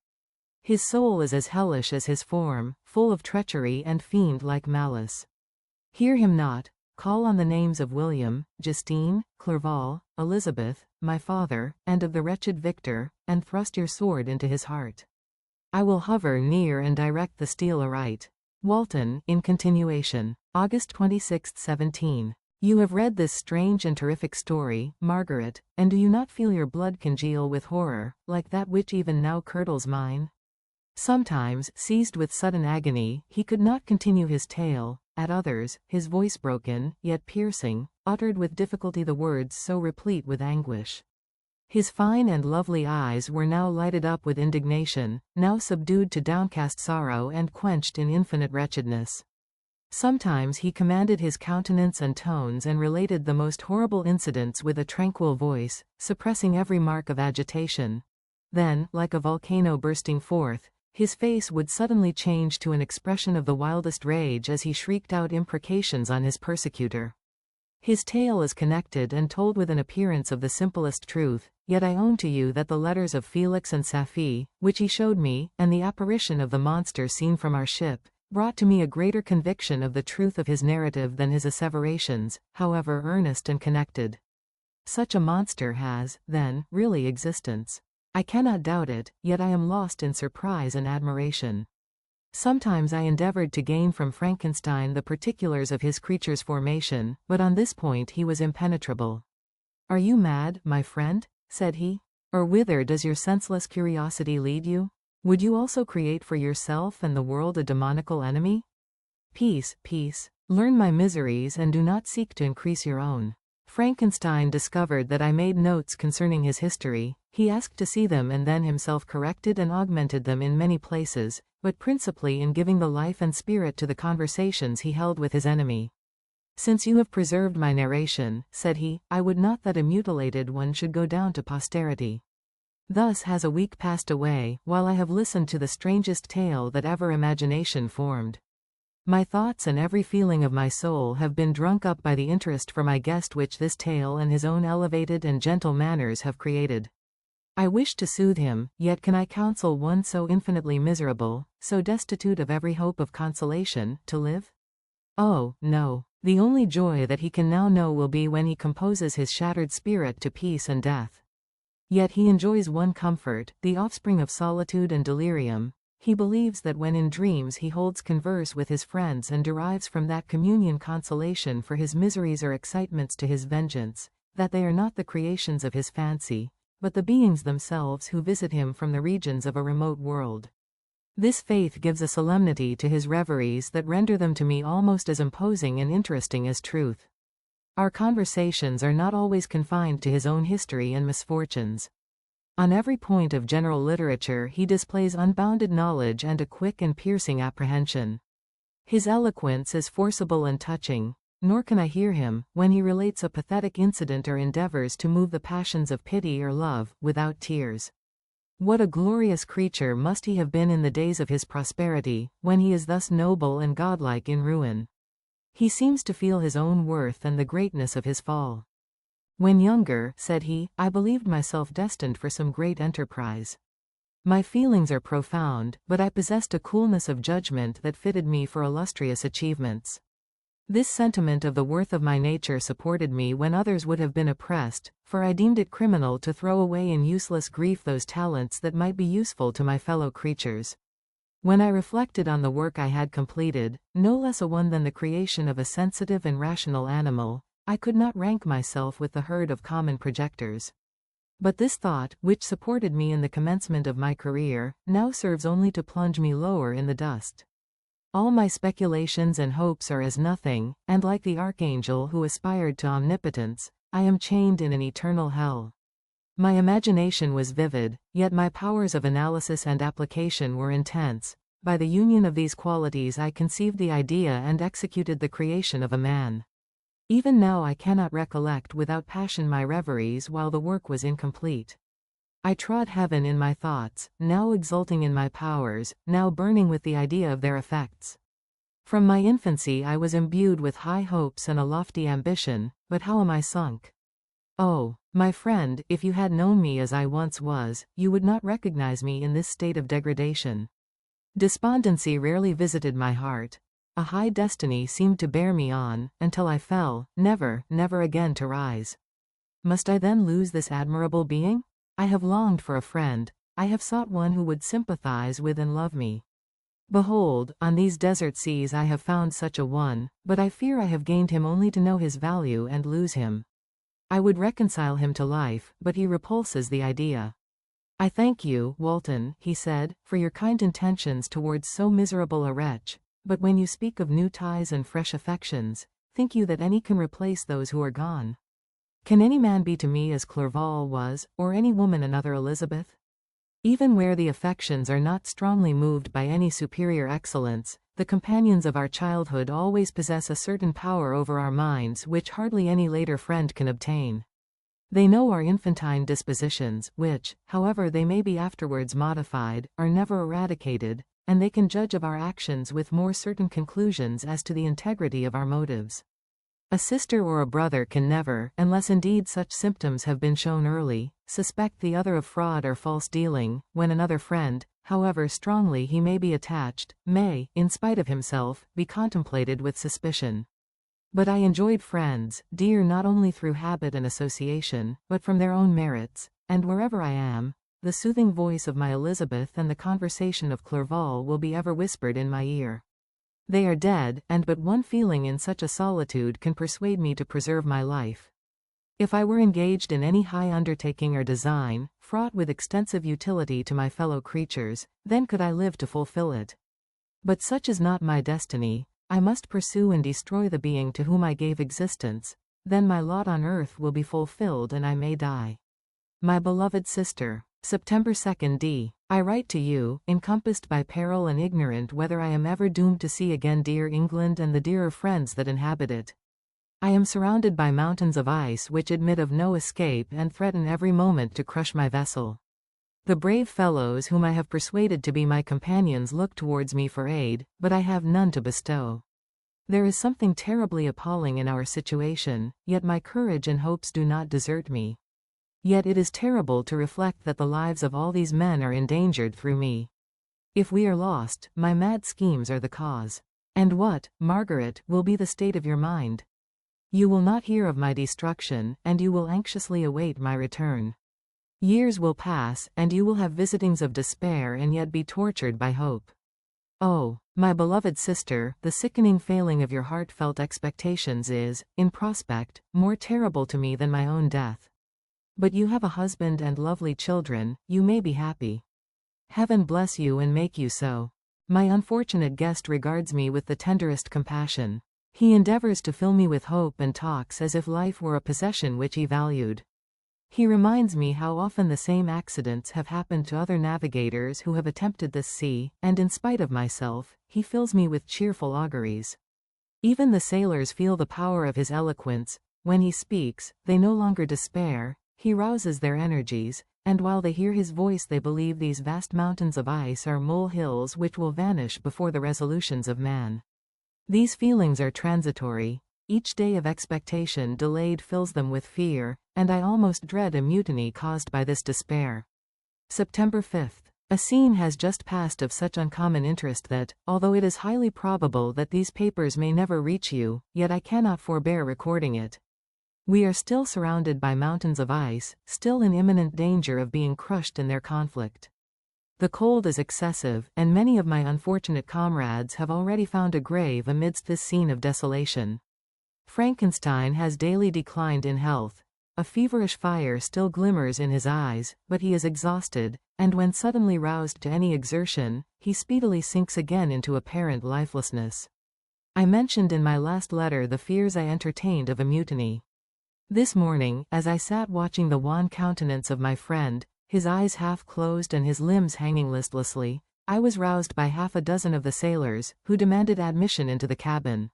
His soul is as hellish as his form, full of treachery and fiend-like malice. Hear him not. Call on the names of William, Justine, Clerval, Elizabeth, my father, and of the wretched Victor, and thrust your sword into his heart. I will hover near and direct the steel aright. Walton, in continuation. August 26, 17. You have read this strange and terrific story, Margaret, and do you not feel your blood congeal with horror, like that which even now curdles mine? Sometimes, seized with sudden agony, he could not continue his tale. At others, his voice broken, yet piercing, uttered with difficulty the words so replete with anguish. His fine and lovely eyes were now lighted up with indignation, now subdued to downcast sorrow and quenched in infinite wretchedness. Sometimes he commanded his countenance and tones and related the most horrible incidents with a tranquil voice, suppressing every mark of agitation. Then, like a volcano bursting forth, his face would suddenly change to an expression of the wildest rage as he shrieked out imprecations on his persecutor. His tale is connected and told with an appearance of the simplest truth, yet I own to you that the letters of Felix and Safie, which he showed me, and the apparition of the monster seen from our ship, brought to me a greater conviction of the truth of his narrative than his asseverations, however earnest and connected. Such a monster has, then, really existence. I cannot doubt it, yet I am lost in surprise and admiration. Sometimes I endeavored to gain from Frankenstein the particulars of his creature's formation, but on this point he was impenetrable. "Are you mad, my friend?" said he. "Or whither does your senseless curiosity lead you? Would you also create for yourself and the world a demoniacal enemy? Peace, peace. Learn my miseries and do not seek to increase your own. Frankenstein discovered that I made notes concerning his history. He asked to see them and then himself corrected and augmented them in many places, but principally in giving the life and spirit to the conversations he held with his enemy. Since you have preserved my narration, said he, I would not that a mutilated one should go down to posterity. Thus has a week passed away, while I have listened to the strangest tale that ever imagination formed. My thoughts and every feeling of my soul have been drunk up by the interest for my guest which this tale and his own elevated and gentle manners have created. I wish to soothe him, yet can I counsel one so infinitely miserable, so destitute of every hope of consolation, to live? Oh, no. The only joy that he can now know will be when he composes his shattered spirit to peace and death. Yet he enjoys one comfort, the offspring of solitude and delirium. He believes that when in dreams he holds converse with his friends and derives from that communion consolation for his miseries or excitements to his vengeance, that they are not the creations of his fancy, but the beings themselves who visit him from the regions of a remote world. This faith gives a solemnity to his reveries that render them to me almost as imposing and interesting as truth. Our conversations are not always confined to his own history and misfortunes. On every point of general literature he displays unbounded knowledge and a quick and piercing apprehension. His eloquence is forcible and touching, nor can I hear him, when he relates a pathetic incident or endeavors to move the passions of pity or love, without tears. What a glorious creature must he have been in the days of his prosperity, when he is thus noble and godlike in ruin. He seems to feel his own worth and the greatness of his fall. When younger, said he, I believed myself destined for some great enterprise. My feelings are profound, but I possessed a coolness of judgment that fitted me for illustrious achievements. This sentiment of the worth of my nature supported me when others would have been oppressed, for I deemed it criminal to throw away in useless grief those talents that might be useful to my fellow creatures. When I reflected on the work I had completed, no less a one than the creation of a sensitive and rational animal, I could not rank myself with the herd of common projectors. But this thought, which supported me in the commencement of my career, now serves only to plunge me lower in the dust. All my speculations and hopes are as nothing, and like the archangel who aspired to omnipotence, I am chained in an eternal hell. My imagination was vivid, yet my powers of analysis and application were intense. By the union of these qualities I conceived the idea and executed the creation of a man. Even now I cannot recollect without passion my reveries while the work was incomplete. I trod heaven in my thoughts, now exulting in my powers, now burning with the idea of their effects. From my infancy I was imbued with high hopes and a lofty ambition, but how am I sunk? Oh, my friend, if you had known me as I once was, you would not recognize me in this state of degradation. Despondency rarely visited my heart. A high destiny seemed to bear me on, until I fell, never, never again to rise. Must I then lose this admirable being? I have longed for a friend, I have sought one who would sympathize with and love me. Behold, on these desert seas I have found such a one, but I fear I have gained him only to know his value and lose him. I would reconcile him to life, but he repulses the idea. I thank you, Walton, he said, for your kind intentions towards so miserable a wretch. But when you speak of new ties and fresh affections, think you that any can replace those who are gone? Can any man be to me as Clerval was, or any woman another Elizabeth? Even where the affections are not strongly moved by any superior excellence, the companions of our childhood always possess a certain power over our minds which hardly any later friend can obtain. They know our infantine dispositions, which, however they may be afterwards modified, are never eradicated, and they can judge of our actions with more certain conclusions as to the integrity of our motives. A sister or a brother can never, unless indeed such symptoms have been shown early, suspect the other of fraud or false dealing, when another friend, however strongly he may be attached, may, in spite of himself, be contemplated with suspicion. But I enjoyed friends, dear not only through habit and association, but from their own merits, and wherever I am, the soothing voice of my Elizabeth and the conversation of Clerval will be ever whispered in my ear. They are dead, and but one feeling in such a solitude can persuade me to preserve my life. If I were engaged in any high undertaking or design, fraught with extensive utility to my fellow creatures, then could I live to fulfill it. But such is not my destiny. I must pursue and destroy the being to whom I gave existence. Then my lot on earth will be fulfilled and I may die. My beloved sister, September 2nd D. I write to you, encompassed by peril and ignorant whether I am ever doomed to see again dear England and the dearer friends that inhabit it. I am surrounded by mountains of ice which admit of no escape and threaten every moment to crush my vessel. The brave fellows whom I have persuaded to be my companions look towards me for aid, but I have none to bestow. There is something terribly appalling in our situation, yet my courage and hopes do not desert me. Yet it is terrible to reflect that the lives of all these men are endangered through me. If we are lost, my mad schemes are the cause. And what, Margaret, will be the state of your mind? You will not hear of my destruction, and you will anxiously await my return. Years will pass, and you will have visitings of despair and yet be tortured by hope. Oh, my beloved sister, the sickening failing of your heartfelt expectations is, in prospect, more terrible to me than my own death. But you have a husband and lovely children, you may be happy. Heaven bless you and make you so. My unfortunate guest regards me with the tenderest compassion. He endeavors to fill me with hope and talks as if life were a possession which he valued. He reminds me how often the same accidents have happened to other navigators who have attempted this sea, and in spite of myself, he fills me with cheerful auguries. Even the sailors feel the power of his eloquence. When he speaks, they no longer despair. He rouses their energies, and while they hear his voice they believe these vast mountains of ice are molehills which will vanish before the resolutions of man. These feelings are transitory. Each day of expectation delayed fills them with fear, and I almost dread a mutiny caused by this despair. September 5th. A scene has just passed of such uncommon interest that, although it is highly probable that these papers may never reach you, yet I cannot forbear recording it. We are still surrounded by mountains of ice, still in imminent danger of being crushed in their conflict. The cold is excessive, and many of my unfortunate comrades have already found a grave amidst this scene of desolation. Frankenstein has daily declined in health. A feverish fire still glimmers in his eyes, but he is exhausted, and when suddenly roused to any exertion, he speedily sinks again into apparent lifelessness. I mentioned in my last letter the fears I entertained of a mutiny. This morning, as I sat watching the wan countenance of my friend, his eyes half closed and his limbs hanging listlessly, I was roused by half a dozen of the sailors, who demanded admission into the cabin.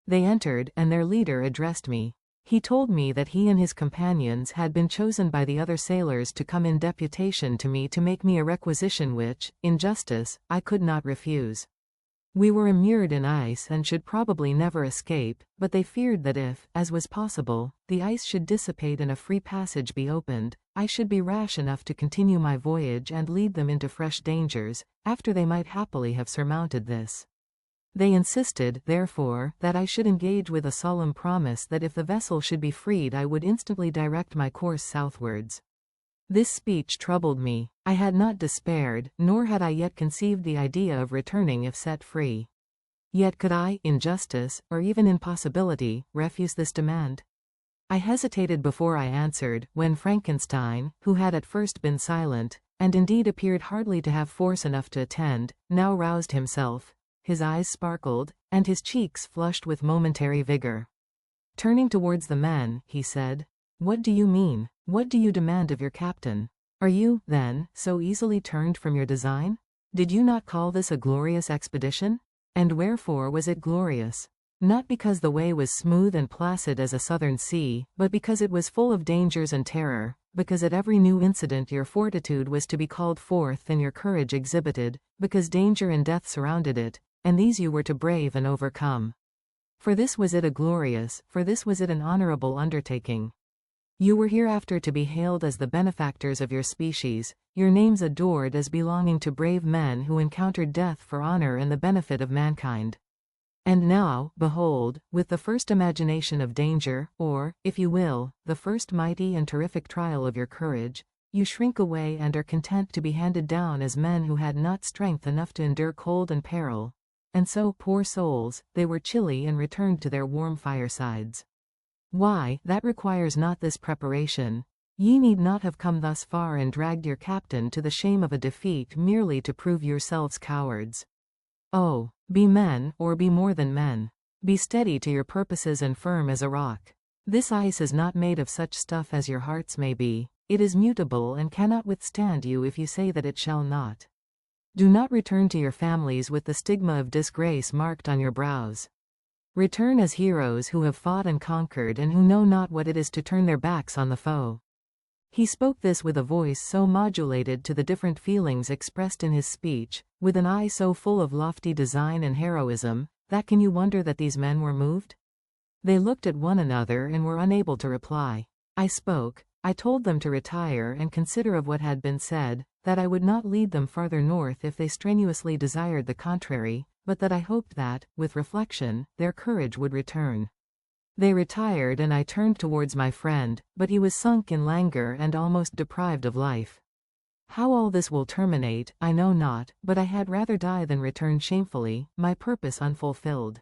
They entered, and their leader addressed me. He told me that he and his companions had been chosen by the other sailors to come in deputation to me to make me a requisition which, in justice, I could not refuse. We were immured in ice and should probably never escape, but they feared that if, as was possible, the ice should dissipate and a free passage be opened, I should be rash enough to continue my voyage and lead them into fresh dangers, after they might happily have surmounted this. They insisted, therefore, that I should engage with a solemn promise that if the vessel should be freed I would instantly direct my course southwards. This speech troubled me. I had not despaired, nor had I yet conceived the idea of returning if set free. Yet could I, in justice, or even in possibility, refuse this demand? I hesitated before I answered, when Frankenstein, who had at first been silent, and indeed appeared hardly to have force enough to attend, now roused himself. His eyes sparkled, and his cheeks flushed with momentary vigor. Turning towards the men, he said, "What do you mean? What do you demand of your captain? Are you, then, so easily turned from your design? Did you not call this a glorious expedition? And wherefore was it glorious? Not because the way was smooth and placid as a southern sea, but because it was full of dangers and terror, because at every new incident your fortitude was to be called forth and your courage exhibited, because danger and death surrounded it, and these you were to brave and overcome. For this was it an honorable undertaking. You were hereafter to be hailed as the benefactors of your species, your names adored as belonging to brave men who encountered death for honor and the benefit of mankind. And now, behold, with the first imagination of danger, or, if you will, the first mighty and terrific trial of your courage, you shrink away and are content to be handed down as men who had not strength enough to endure cold and peril. And so, poor souls, they were chilly and returned to their warm firesides. Why, that requires not this preparation. Ye need not have come thus far and dragged your captain to the shame of a defeat merely to prove yourselves cowards. Oh, be men, or be more than men. Be steady to your purposes and firm as a rock. This ice is not made of such stuff as your hearts may be. It is mutable and cannot withstand you if you say that it shall not. Do not return to your families with the stigma of disgrace marked on your brows. Return as heroes who have fought and conquered and who know not what it is to turn their backs on the foe. He spoke this with a voice so modulated to the different feelings expressed in his speech, with an eye so full of lofty design and heroism, that can you wonder that these men were moved? They looked at one another and were unable to reply. I spoke. I told them to retire and consider of what had been said, that I would not lead them farther north if they strenuously desired the contrary, but that I hoped that, with reflection, their courage would return. They retired and I turned towards my friend, but he was sunk in languor and almost deprived of life. How all this will terminate, I know not, but I had rather die than return shamefully, my purpose unfulfilled.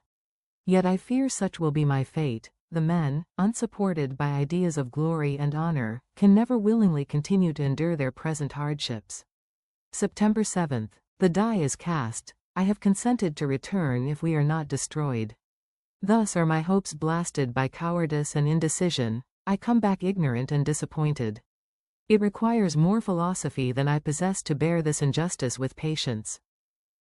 Yet I fear such will be my fate. The men, unsupported by ideas of glory and honor, can never willingly continue to endure their present hardships. September 7th. The die is cast. I have consented to return if we are not destroyed. Thus are my hopes blasted by cowardice and indecision. I come back ignorant and disappointed. It requires more philosophy than I possess to bear this injustice with patience.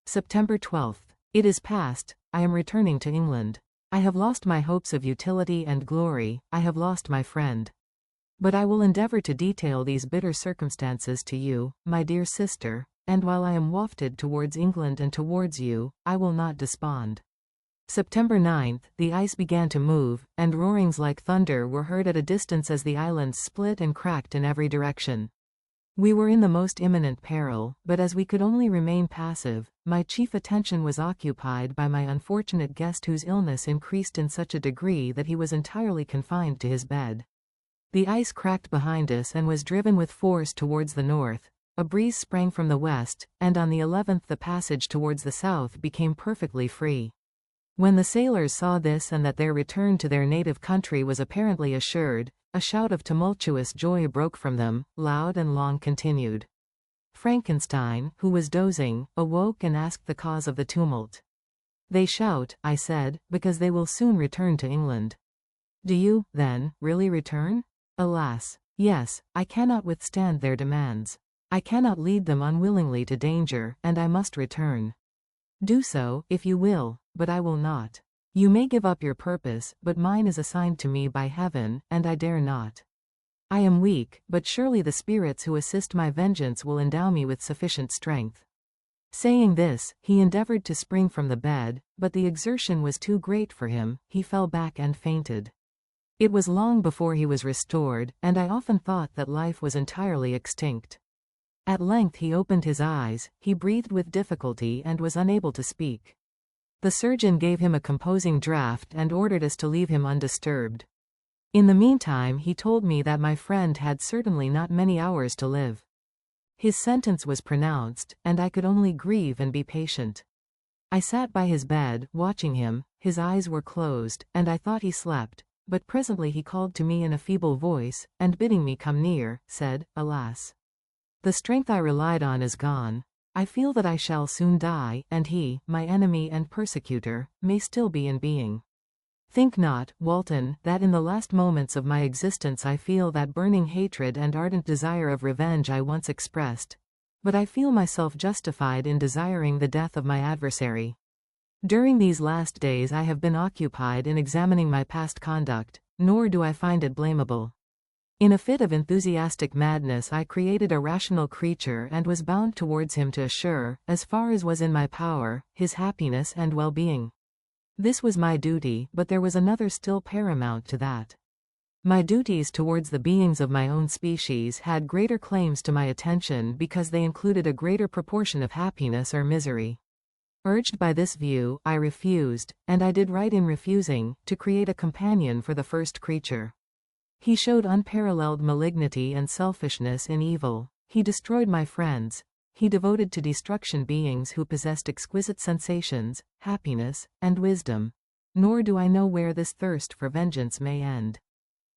September 12th. It is past. I am returning to England. I have lost my hopes of utility and glory, I have lost my friend. But I will endeavor to detail these bitter circumstances to you, my dear sister, and while I am wafted towards England and towards you, I will not despond. September 9th, the ice began to move, and roarings like thunder were heard at a distance as the islands split and cracked in every direction. We were in the most imminent peril, but as we could only remain passive, my chief attention was occupied by my unfortunate guest whose illness increased in such a degree that he was entirely confined to his bed. The ice cracked behind us and was driven with force towards the north. A breeze sprang from the west, and on the 11th the passage towards the south became perfectly free. When the sailors saw this and that their return to their native country was apparently assured, a shout of tumultuous joy broke from them, loud and long continued. Frankenstein, who was dozing, awoke and asked the cause of the tumult. They shout, I said, because they will soon return to England. Do you, then, really return? Alas, yes, I cannot withstand their demands. I cannot lead them unwillingly to danger, and I must return. Do so, if you will, but I will not. You may give up your purpose, but mine is assigned to me by heaven, and I dare not. I am weak, but surely the spirits who assist my vengeance will endow me with sufficient strength. Saying this, he endeavored to spring from the bed, but the exertion was too great for him, he fell back and fainted. It was long before he was restored, and I often thought that life was entirely extinct. At length he opened his eyes, he breathed with difficulty and was unable to speak. The surgeon gave him a composing draught and ordered us to leave him undisturbed. In the meantime he told me that my friend had certainly not many hours to live. His sentence was pronounced, and I could only grieve and be patient. I sat by his bed, watching him. His eyes were closed, and I thought he slept, but presently he called to me in a feeble voice, and bidding me come near, said, Alas! The strength I relied on is gone. I feel that I shall soon die, and he, my enemy and persecutor, may still be in being. Think not, Walton, that in the last moments of my existence I feel that burning hatred and ardent desire of revenge I once expressed, but I feel myself justified in desiring the death of my adversary. During these last days I have been occupied in examining my past conduct, nor do I find it blamable. In a fit of enthusiastic madness I created a rational creature and was bound towards him to assure, as far as was in my power, his happiness and well-being. This was my duty, but there was another still paramount to that. My duties towards the beings of my own species had greater claims to my attention because they included a greater proportion of happiness or misery. Urged by this view, I refused, and I did right in refusing, to create a companion for the first creature. He showed unparalleled malignity and selfishness in evil. He destroyed my friends. He devoted to destruction beings who possessed exquisite sensations, happiness, and wisdom. Nor do I know where this thirst for vengeance may end.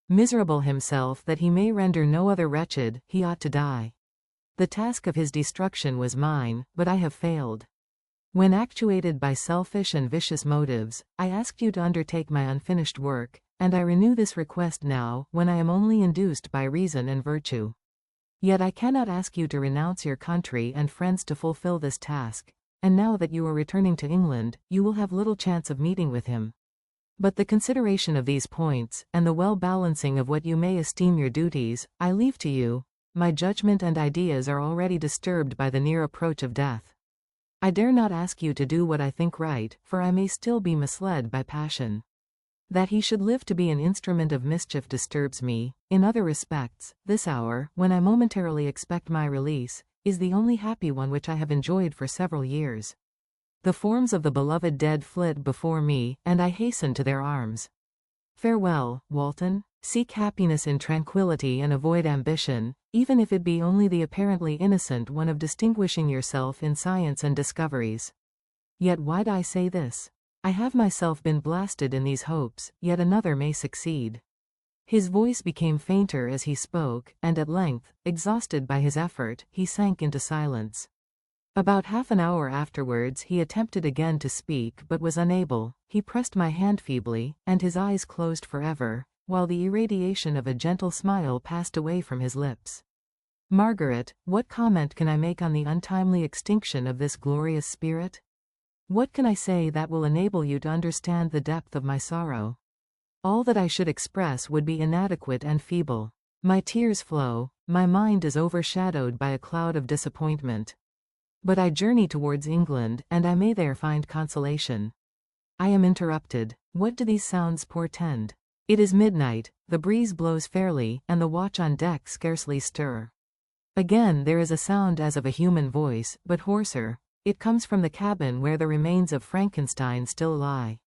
Miserable himself that he may render no other wretched, he ought to die. The task of his destruction was mine, but I have failed. When actuated by selfish and vicious motives, I asked you to undertake my unfinished work, and I renew this request now, when I am only induced by reason and virtue. Yet I cannot ask you to renounce your country and friends to fulfill this task, and now that you are returning to England, you will have little chance of meeting with him. But the consideration of these points, and the well-balancing of what you may esteem your duties, I leave to you. My judgment and ideas are already disturbed by the near approach of death. I dare not ask you to do what I think right, for I may still be misled by passion. That he should live to be an instrument of mischief disturbs me. In other respects, this hour, when I momentarily expect my release, is the only happy one which I have enjoyed for several years. The forms of the beloved dead flit before me, and I hasten to their arms. Farewell, Walton. Seek happiness in tranquility and avoid ambition, even if it be only the apparently innocent one of distinguishing yourself in science and discoveries. Yet why do I say this? I have myself been blasted in these hopes, yet another may succeed. His voice became fainter as he spoke, and at length, exhausted by his effort, he sank into silence. About half an hour afterwards he attempted again to speak but was unable. He pressed my hand feebly, and his eyes closed forever, while the irradiation of a gentle smile passed away from his lips. Margaret, what comment can I make on the untimely extinction of this glorious spirit? What can I say that will enable you to understand the depth of my sorrow? All that I should express would be inadequate and feeble. My tears flow, my mind is overshadowed by a cloud of disappointment. But I journey towards England, and I may there find consolation. I am interrupted. What do these sounds portend? It is midnight, the breeze blows fairly, and the watch on deck scarcely stir. Again there is a sound as of a human voice, but hoarser. It comes from the cabin where the remains of Frankenstein still lie.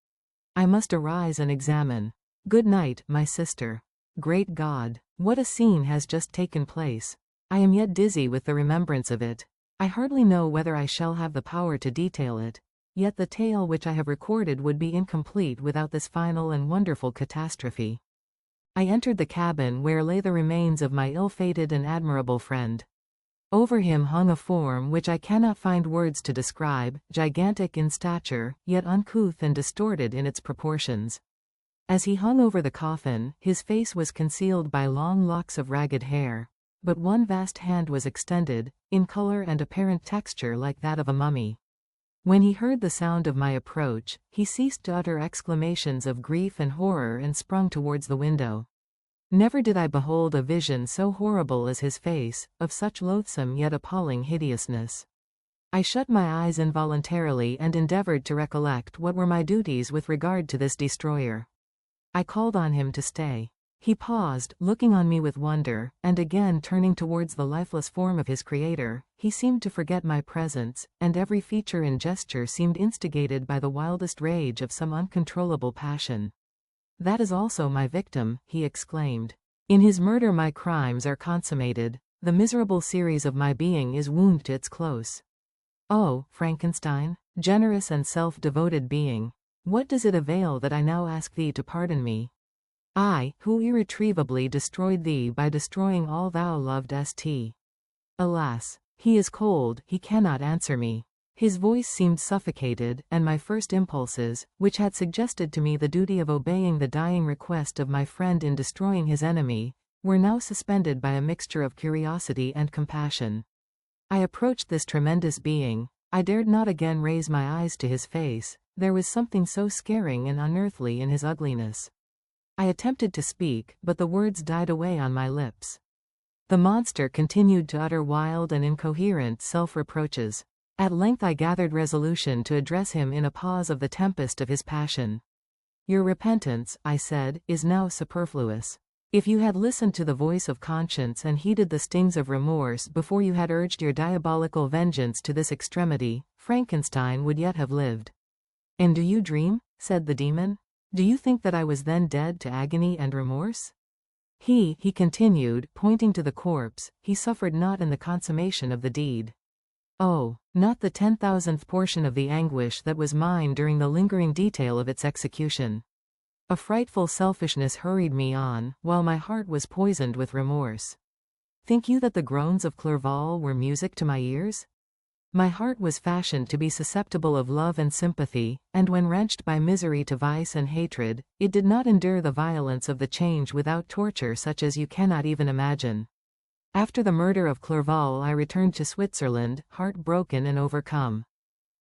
I must arise and examine. Good night, my sister. Great God, what a scene has just taken place. I am yet dizzy with the remembrance of it. I hardly know whether I shall have the power to detail it. Yet the tale which I have recorded would be incomplete without this final and wonderful catastrophe. I entered the cabin where lay the remains of my ill-fated and admirable friend. Over him hung a form which I cannot find words to describe, gigantic in stature, yet uncouth and distorted in its proportions. As he hung over the coffin, his face was concealed by long locks of ragged hair, but one vast hand was extended, in color and apparent texture like that of a mummy. When he heard the sound of my approach, he ceased to utter exclamations of grief and horror and sprung towards the window. Never did I behold a vision so horrible as his face, of such loathsome yet appalling hideousness. I shut my eyes involuntarily and endeavored to recollect what were my duties with regard to this destroyer. I called on him to stay. He paused, looking on me with wonder, and again turning towards the lifeless form of his creator. He seemed to forget my presence, and every feature and gesture seemed instigated by the wildest rage of some uncontrollable passion. That is also my victim, he exclaimed. In his murder my crimes are consummated. The miserable series of my being is wound to its close. Oh, Frankenstein, generous and self-devoted being, what does it avail that I now ask thee to pardon me? I, who irretrievably destroyed thee by destroying all thou lovedst. Alas, he is cold, he cannot answer me. His voice seemed suffocated, and my first impulses, which had suggested to me the duty of obeying the dying request of my friend in destroying his enemy, were now suspended by a mixture of curiosity and compassion. I approached this tremendous being. I dared not again raise my eyes to his face. There was something so scaring and unearthly in his ugliness. I attempted to speak, but the words died away on my lips. The monster continued to utter wild and incoherent self-reproaches. At length I gathered resolution to address him in a pause of the tempest of his passion. Your repentance, I said, is now superfluous. If you had listened to the voice of conscience and heeded the stings of remorse before you had urged your diabolical vengeance to this extremity, Frankenstein would yet have lived. And do you dream? Said the demon. Do you think that I was then dead to agony and remorse? He continued, pointing to the corpse, he suffered not in the consummation of the deed. Oh, not the 10,000th portion of the anguish that was mine during the lingering detail of its execution. A frightful selfishness hurried me on, while my heart was poisoned with remorse. Think you that the groans of Clerval were music to my ears? My heart was fashioned to be susceptible of love and sympathy, and when wrenched by misery to vice and hatred, it did not endure the violence of the change without torture such as you cannot even imagine. After the murder of Clerval, I returned to Switzerland, heartbroken and overcome.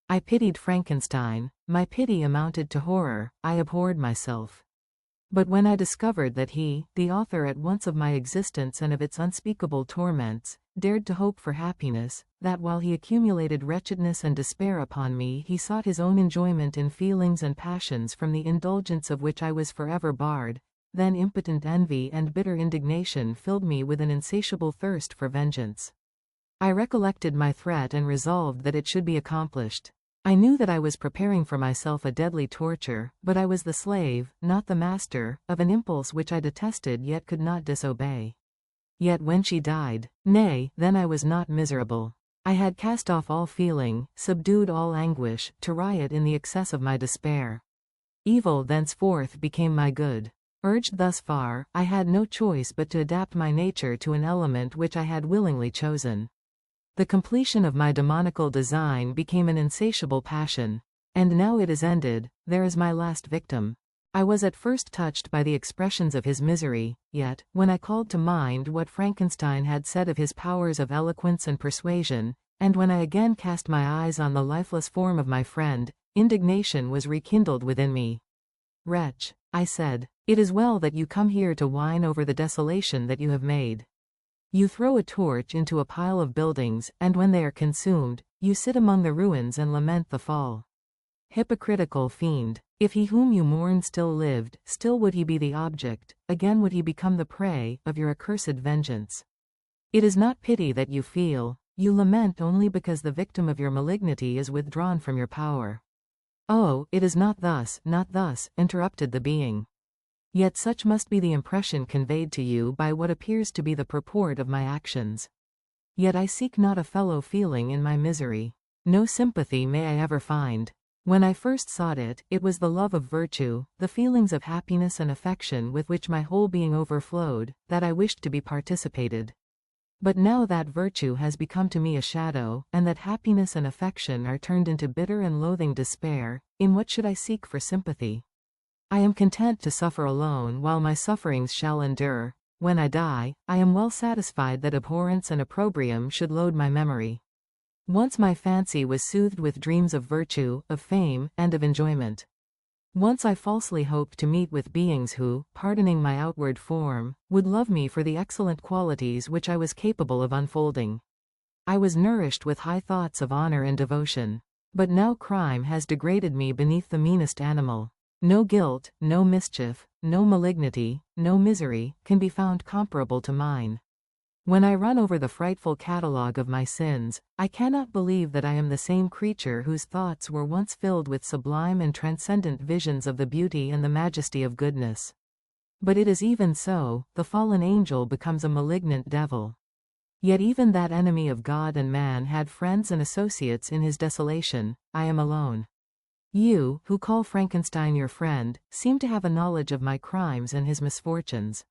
I pitied Frankenstein. My pity amounted to horror. I abhorred myself. But when I discovered that he, the author at once of my existence and of its unspeakable torments, dared to hope for happiness, that while he accumulated wretchedness and despair upon me he sought his own enjoyment in feelings and passions from the indulgence of which I was forever barred, then impotent envy and bitter indignation filled me with an insatiable thirst for vengeance. I recollected my threat and resolved that it should be accomplished. I knew that I was preparing for myself a deadly torture, but I was the slave, not the master, of an impulse which I detested yet could not disobey. Yet when she died, nay, then I was not miserable. I had cast off all feeling, subdued all anguish, to riot in the excess of my despair. Evil thenceforth became my good. Urged thus far, I had no choice but to adapt my nature to an element which I had willingly chosen. The completion of my demoniacal design became an insatiable passion. And now it is ended, there is my last victim. I was at first touched by the expressions of his misery, yet, when I called to mind what Frankenstein had said of his powers of eloquence and persuasion, and when I again cast my eyes on the lifeless form of my friend, indignation was rekindled within me. "Wretch," I said, "it is well that you come here to whine over the desolation that you have made. You throw a torch into a pile of buildings, and when they are consumed, you sit among the ruins and lament the fall. Hypocritical fiend! If he whom you mourn still lived, still would he be the object, again would he become the prey, of your accursed vengeance. It is not pity that you feel, you lament only because the victim of your malignity is withdrawn from your power." "Oh, it is not thus, not thus," interrupted the being. "Yet such must be the impression conveyed to you by what appears to be the purport of my actions. Yet I seek not a fellow feeling in my misery. No sympathy may I ever find. When I first sought it, it was the love of virtue, the feelings of happiness and affection with which my whole being overflowed, that I wished to be participated. But now that virtue has become to me a shadow, and that happiness and affection are turned into bitter and loathing despair, in what should I seek for sympathy? I am content to suffer alone while my sufferings shall endure. When I die, I am well satisfied that abhorrence and opprobrium should load my memory. Once my fancy was soothed with dreams of virtue, of fame, and of enjoyment. Once I falsely hoped to meet with beings who, pardoning my outward form, would love me for the excellent qualities which I was capable of unfolding. I was nourished with high thoughts of honor and devotion. But now crime has degraded me beneath the meanest animal. No guilt, no mischief, no malignity, no misery, can be found comparable to mine. When I run over the frightful catalogue of my sins, I cannot believe that I am the same creature whose thoughts were once filled with sublime and transcendent visions of the beauty and the majesty of goodness. But it is even so, the fallen angel becomes a malignant devil. Yet even that enemy of God and man had friends and associates in his desolation. I am alone. You, who call Frankenstein your friend, seem to have a knowledge of my crimes and his misfortunes.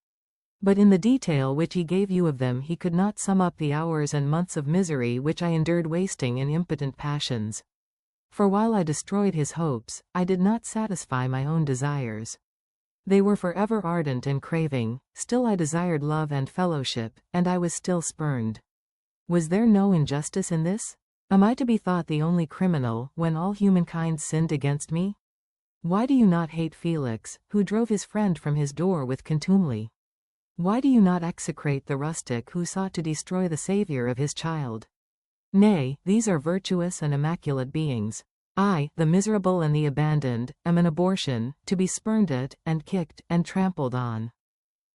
But in the detail which he gave you of them he could not sum up the hours and months of misery which I endured wasting in impotent passions. For while I destroyed his hopes, I did not satisfy my own desires. They were forever ardent and craving, still I desired love and fellowship, and I was still spurned. Was there no injustice in this? Am I to be thought the only criminal, when all humankind sinned against me? Why do you not hate Felix, who drove his friend from his door with contumely? Why do you not execrate the rustic who sought to destroy the Saviour of his child? Nay, these are virtuous and immaculate beings. I, the miserable and the abandoned, am an abortion, to be spurned at, and kicked, and trampled on.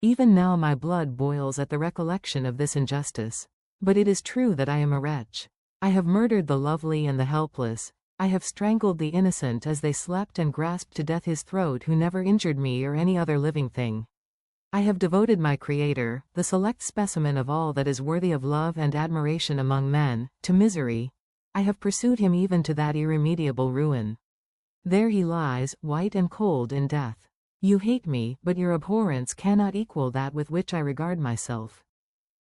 Even now my blood boils at the recollection of this injustice. But it is true that I am a wretch. I have murdered the lovely and the helpless. I have strangled the innocent as they slept and grasped to death his throat who never injured me or any other living thing. I have devoted my Creator, the select specimen of all that is worthy of love and admiration among men, to misery. I have pursued him even to that irremediable ruin. There he lies, white and cold in death. You hate me, but your abhorrence cannot equal that with which I regard myself.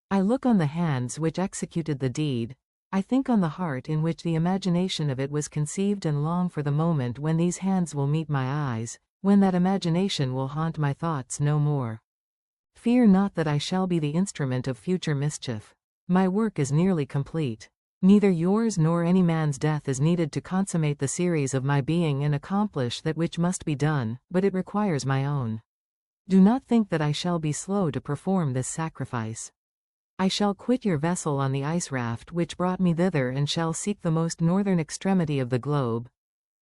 I look on the hands which executed the deed. I think on the heart in which the imagination of it was conceived and long for the moment when these hands will meet my eyes, when that imagination will haunt my thoughts no more. Fear not that I shall be the instrument of future mischief. My work is nearly complete. Neither yours nor any man's death is needed to consummate the series of my being and accomplish that which must be done, but it requires my own. Do not think that I shall be slow to perform this sacrifice. I shall quit your vessel on the ice raft which brought me thither and shall seek the most northern extremity of the globe.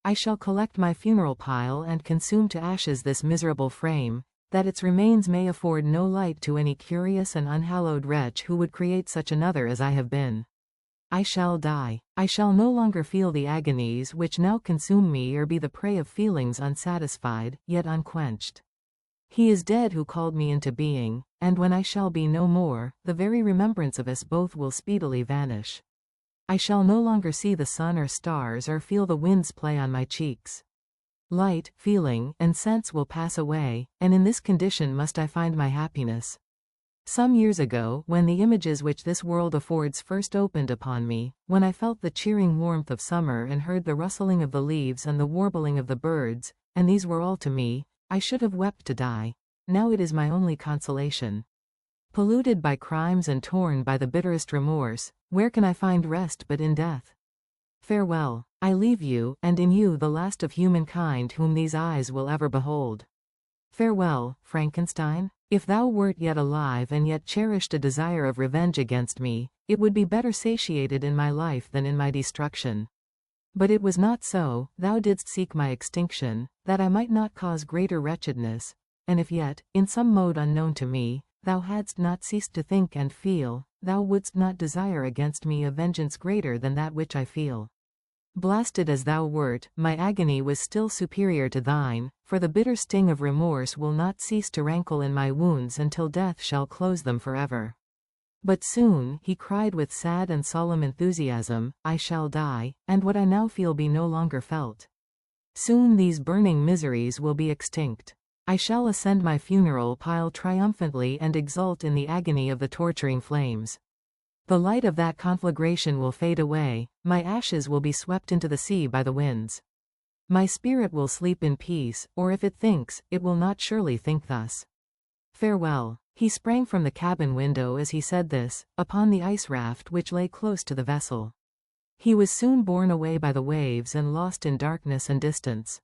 I shall collect my funeral pile and consume to ashes this miserable frame, that its remains may afford no light to any curious and unhallowed wretch who would create such another as I have been. I shall die. I shall no longer feel the agonies which now consume me or be the prey of feelings unsatisfied, yet unquenched. He is dead who called me into being, and when I shall be no more, the very remembrance of us both will speedily vanish. I shall no longer see the sun or stars or feel the winds play on my cheeks. Light, feeling, and sense will pass away, and in this condition must I find my happiness. Some years ago, when the images which this world affords first opened upon me, when I felt the cheering warmth of summer and heard the rustling of the leaves and the warbling of the birds, and these were all to me, I should have wept to die. Now it is my only consolation. Polluted by crimes and torn by the bitterest remorse, where can I find rest but in death? Farewell. I leave you, and in you the last of humankind whom these eyes will ever behold. Farewell, Frankenstein. If thou wert yet alive and yet cherished a desire of revenge against me, it would be better satiated in my life than in my destruction. But it was not so. Thou didst seek my extinction, that I might not cause greater wretchedness, and if yet, in some mode unknown to me, thou hadst not ceased to think and feel, thou wouldst not desire against me a vengeance greater than that which I feel. Blasted as thou wert, my agony was still superior to thine, for the bitter sting of remorse will not cease to rankle in my wounds until death shall close them forever. But soon, he cried with sad and solemn enthusiasm, I shall die, and what I now feel be no longer felt. Soon these burning miseries will be extinct. I shall ascend my funeral pile triumphantly and exult in the agony of the torturing flames. The light of that conflagration will fade away, my ashes will be swept into the sea by the winds. My spirit will sleep in peace, or if it thinks, it will not surely think thus. Farewell. He sprang from the cabin window as he said this, upon the ice raft which lay close to the vessel. He was soon borne away by the waves and lost in darkness and distance.